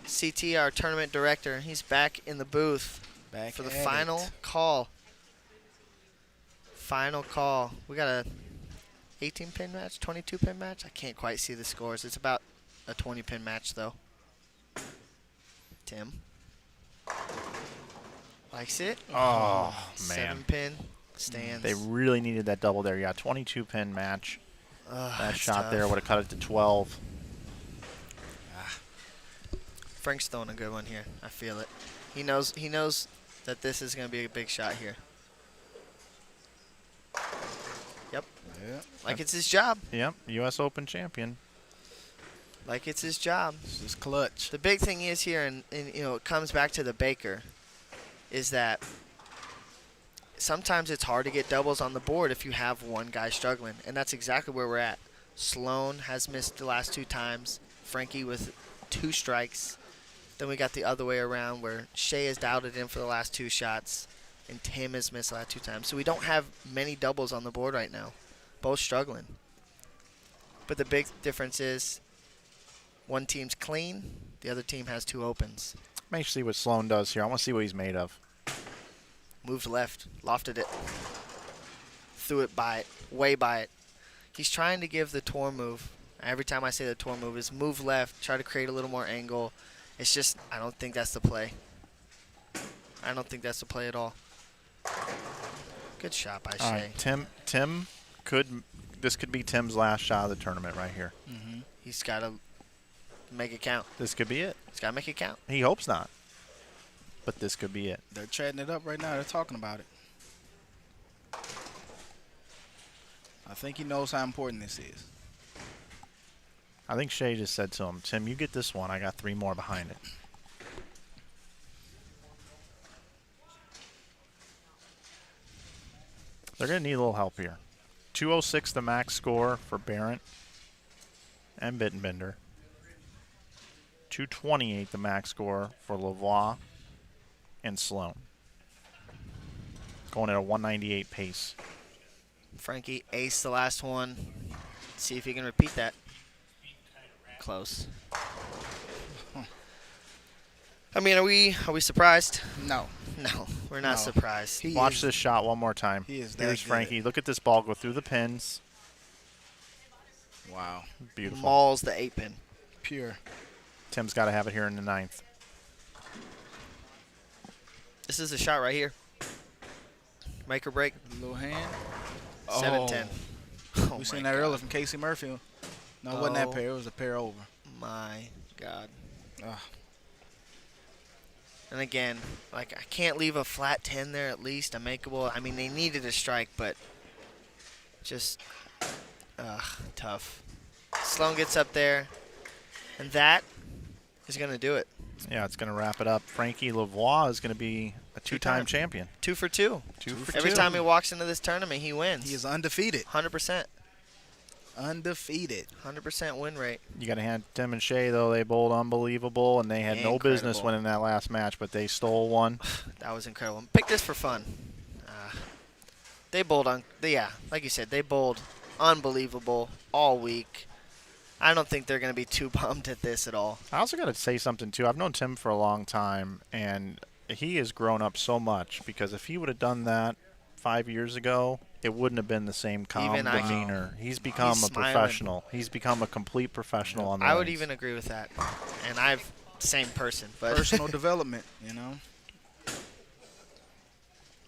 CT, our tournament director, he's back in the booth Back for the at final it. call. Final call. We got a 18-pin match, 22-pin match. I can't quite see the scores. It's about a 20-pin match, though. Tim likes it. Oh, man. 7-pin stands. They really needed that double there. Yeah, 22-pin match. That that's shot tough. there would have cut it to 12. Frank's throwing a good one here. I feel it. He knows that this is going to be a big shot here. Yep. Yeah. Like it's his job. Yep, U.S. Open champion. Like it's his job. This is clutch. The big thing is here, and you know, it comes back to the Baker, is that sometimes it's hard to get doubles on the board if you have one guy struggling, and that's exactly where we're at. Sloan has missed the last 2 times. Frankie with 2 strikes. Then we got the other way around where Shay has dialed it in for the last 2 shots, and Tim has missed the last 2 times. So we don't have many doubles on the board right now. Both struggling. But the big difference is one team's clean, the other team has 2 opens. Let me see what Sloan does here. I want to see what he's made of. Moved left, lofted it, threw it by it, way by it. He's trying to give the tour move. Every time I say the tour move is move left, try to create a little more angle. It's just, I don't think that's the play. I don't think that's the play at all. Good shot by All Shay. right, Tim this could be Tim's last shot of the tournament right here. Mm-hmm. He's got to make it count. This could be it. He's got to make it count. He hopes not, but this could be it. They're chatting it up right now. They're talking about it. I think he knows how important this is. I think Shay just said to him, Tim, you get this one. I got 3 more behind it. They're going to need a little help here. 206 the max score for Barrett and Bittenbender. 228 the max score for Lavoie and Sloan. Going at a 198 pace. Frankie aced the last one. See if he can repeat that. Close. I mean, are we surprised? No. No, we're not No. surprised. He Watch is- this shot one more time. He is that Here's good. Frankie. Look at this ball go through the pins. Wow. Beautiful. Mauls the 8-pin. Pure. Tim's got to have it here in the 9th. This is the shot right here. Make or break. Little hand. 7-10. Oh We seen my that God. earlier from Casey Murphy. No, it wasn't that Oh. pair. It was a pair over. My God. Ugh. And again, like I can't leave a flat 10 there at least. A makeable. I mean, they needed a strike, but just tough. Sloan gets up there, and that is going to do it. Yeah, it's going to wrap it up. Frankie Lavoie is going to be a 2-time Two-time. champion. 2 for 2. 2 for Every 2. time he walks into this tournament, he wins. He is undefeated. 100%. Undefeated. 100% win rate. You got to hand Tim and Shay, though. They bowled unbelievable, and they had no business winning that last match, but they stole one. That was incredible. Pick this for fun. They bowled like you said, they bowled unbelievable all week. I don't think they're going to be too bummed at this at all. I also got to say something, too. I've known Tim for a long time, and he has grown up so much because if he would have done that 5 years ago, it wouldn't have been the same calm demeanor. He's become a professional. He's become a complete professional on the I would lanes. even agree with that. And same person. But Personal development, you know.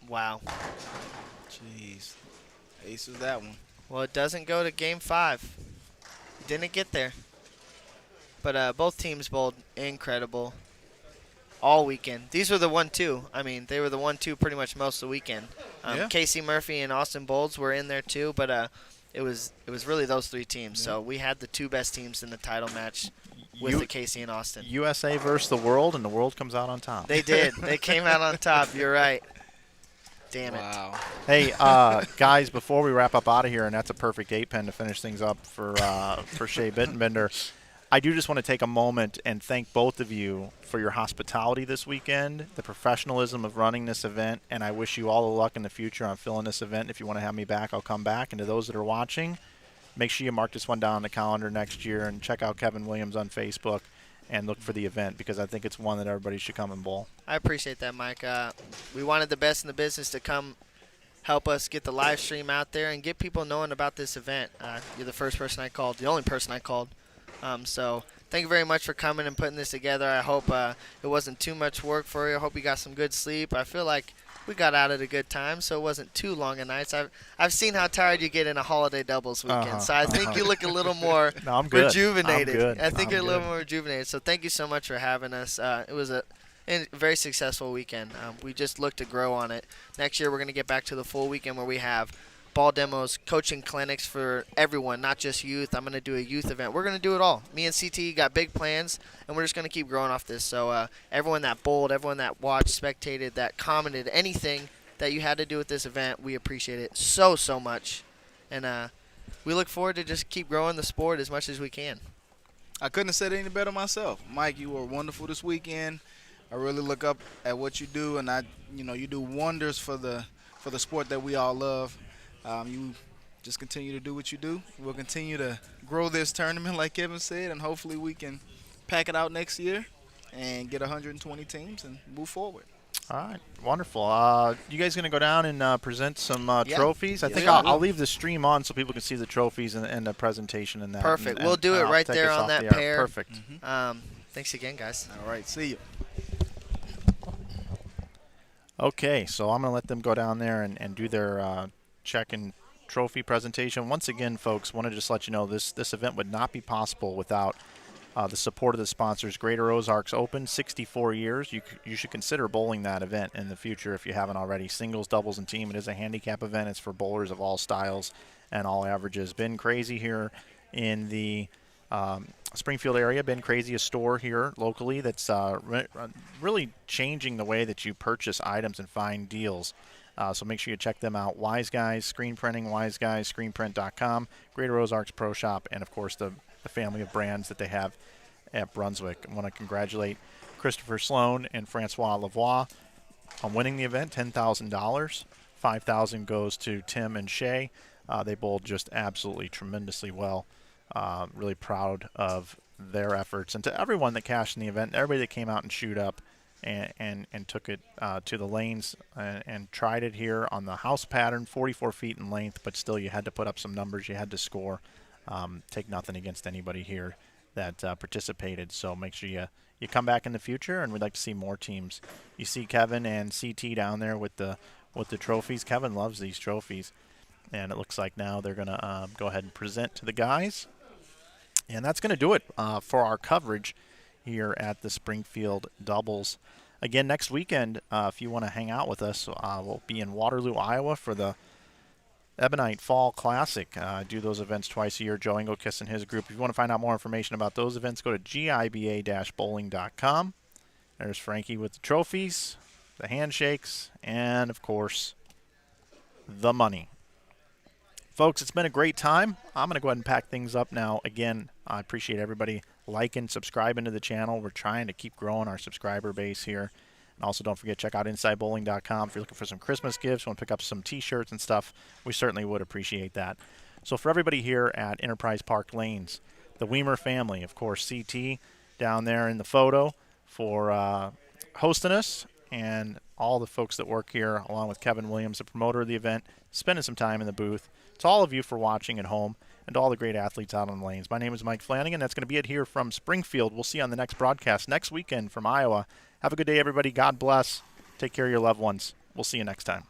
Wow. Jeez. Aces that one. Well, it doesn't go to Game 5. Didn't get there. But both teams bowled incredible all weekend. These were the 1-2. I mean, they were the 1-2 pretty much most of the weekend. Casey Murphy and Austin Bowles were in there too, but it was really those three teams. So we had the two best teams in the title match with the Casey and Austin. USA versus the world, and the world comes out on top. They did. They came out on top. You're right. Damn it. Wow. Hey, guys, before we wrap up out of here, and that's a perfect 8-pen to finish things up for Shea Bittenbender, I do just want to take a moment and thank both of you for your hospitality this weekend, the professionalism of running this event, and I wish you all the luck in the future on filling this event. If you want to have me back, I'll come back. And to those that are watching, make sure you mark this one down on the calendar next year and check out Kevin Williams on Facebook and look for the event because I think it's one that everybody should come and bowl. I appreciate that, Mike. We wanted the best in the business to come help us get the live stream out there and get people knowing about this event. You're the first person I called, the only person I called. So thank you very much for coming and putting this together. I hope it wasn't too much work for you. I hope you got some good sleep. I feel like we got out at a good time, so it wasn't too long a night. I've seen how tired you get in a holiday doubles weekend, so I think you look a little more rejuvenated. I think you're a little more rejuvenated. So thank you so much for having us. It was a very successful weekend. We just look to grow on it. Next year we're going to get back to the full weekend where we have ball demos, coaching clinics for everyone, not just youth. I'm going to do a youth event. We're going to do it all. Me and CT got big plans, and we're just going to keep growing off this. So everyone that bowled, everyone that watched, spectated, that commented, anything that you had to do with this event, we appreciate it so, so much. And we look forward to just keep growing the sport as much as we can. I couldn't have said it any better myself. Mike, you were wonderful this weekend. I really look up at what you do, and you do wonders for the sport that we all love. You just continue to do what you do. We'll continue to grow this tournament, like Kevin said, and hopefully we can pack it out next year and get 120 teams and move forward. All right, wonderful. You guys going to go down and present some trophies? I think Yeah. I'll leave the stream on so people can see the trophies and the presentation and that. Perfect. And We'll do it I'll right take there us on off that the air. pair. Perfect. Thanks again, guys. All right, see you. Okay, so I'm going to let them go down there and do their check and trophy presentation. Once again, folks, want to just let you know this event would not be possible without the support of the sponsors. Greater Ozarks Open, 64 years. You should consider bowling that event in the future if you haven't already. Singles, doubles, and team. It is a handicap event. It's for bowlers of all styles and all averages. Been crazy here in the Springfield area. Been crazy a store here locally that's really changing the way that you purchase items and find deals. So make sure you check them out. Wise Guys Screen Printing, Wise Guys Screenprint.com, Greater Ozarks Pro Shop, and of course the family of brands that they have at Brunswick. I want to congratulate Christopher Sloan and Francois Lavoie on winning the event, $10,000. $5,000 goes to Tim and Shay. They bowled just absolutely tremendously well. Really proud of their efforts. And to everyone that cashed in the event, everybody that came out and shoot up and took it to the lanes and tried it here on the house pattern, 44 feet in length, but still you had to put up some numbers. You had to score. Take nothing against anybody here that participated. So make sure you come back in the future, and we'd like to see more teams. You see Kevin and CT down there with the trophies. Kevin loves these trophies, and it looks like now they're going to go ahead and present to the guys. And that's going to do it for our coverage here at the Springfield Doubles. Again, next weekend, if you want to hang out with us, we'll be in Waterloo, Iowa for the Ebonite Fall Classic. Do those events twice a year. Joe Engelkiss and his group. If you want to find out more information about those events, go to giba-bowling.com. There's Frankie with the trophies, the handshakes, and, of course, the money. Folks, it's been a great time. I'm going to go ahead and pack things up now. Again, I appreciate everybody liking, subscribing to the channel. We're trying to keep growing our subscriber base here. And also, don't forget, check out InsideBowling.com if you're looking for some Christmas gifts, want to pick up some T-shirts and stuff. We certainly would appreciate that. So for everybody here at Enterprise Park Lanes, the Weimer family, of course, CT down there in the photo for hosting us, and all the folks that work here, along with Kevin Williams, the promoter of the event, spending some time in the booth. To all of you for watching at home, and to all the great athletes out on the lanes. My name is Mike Flanagan. That's going to be it here from Springfield. We'll see you on the next broadcast next weekend from Iowa. Have a good day, everybody. God bless. Take care of your loved ones. We'll see you next time.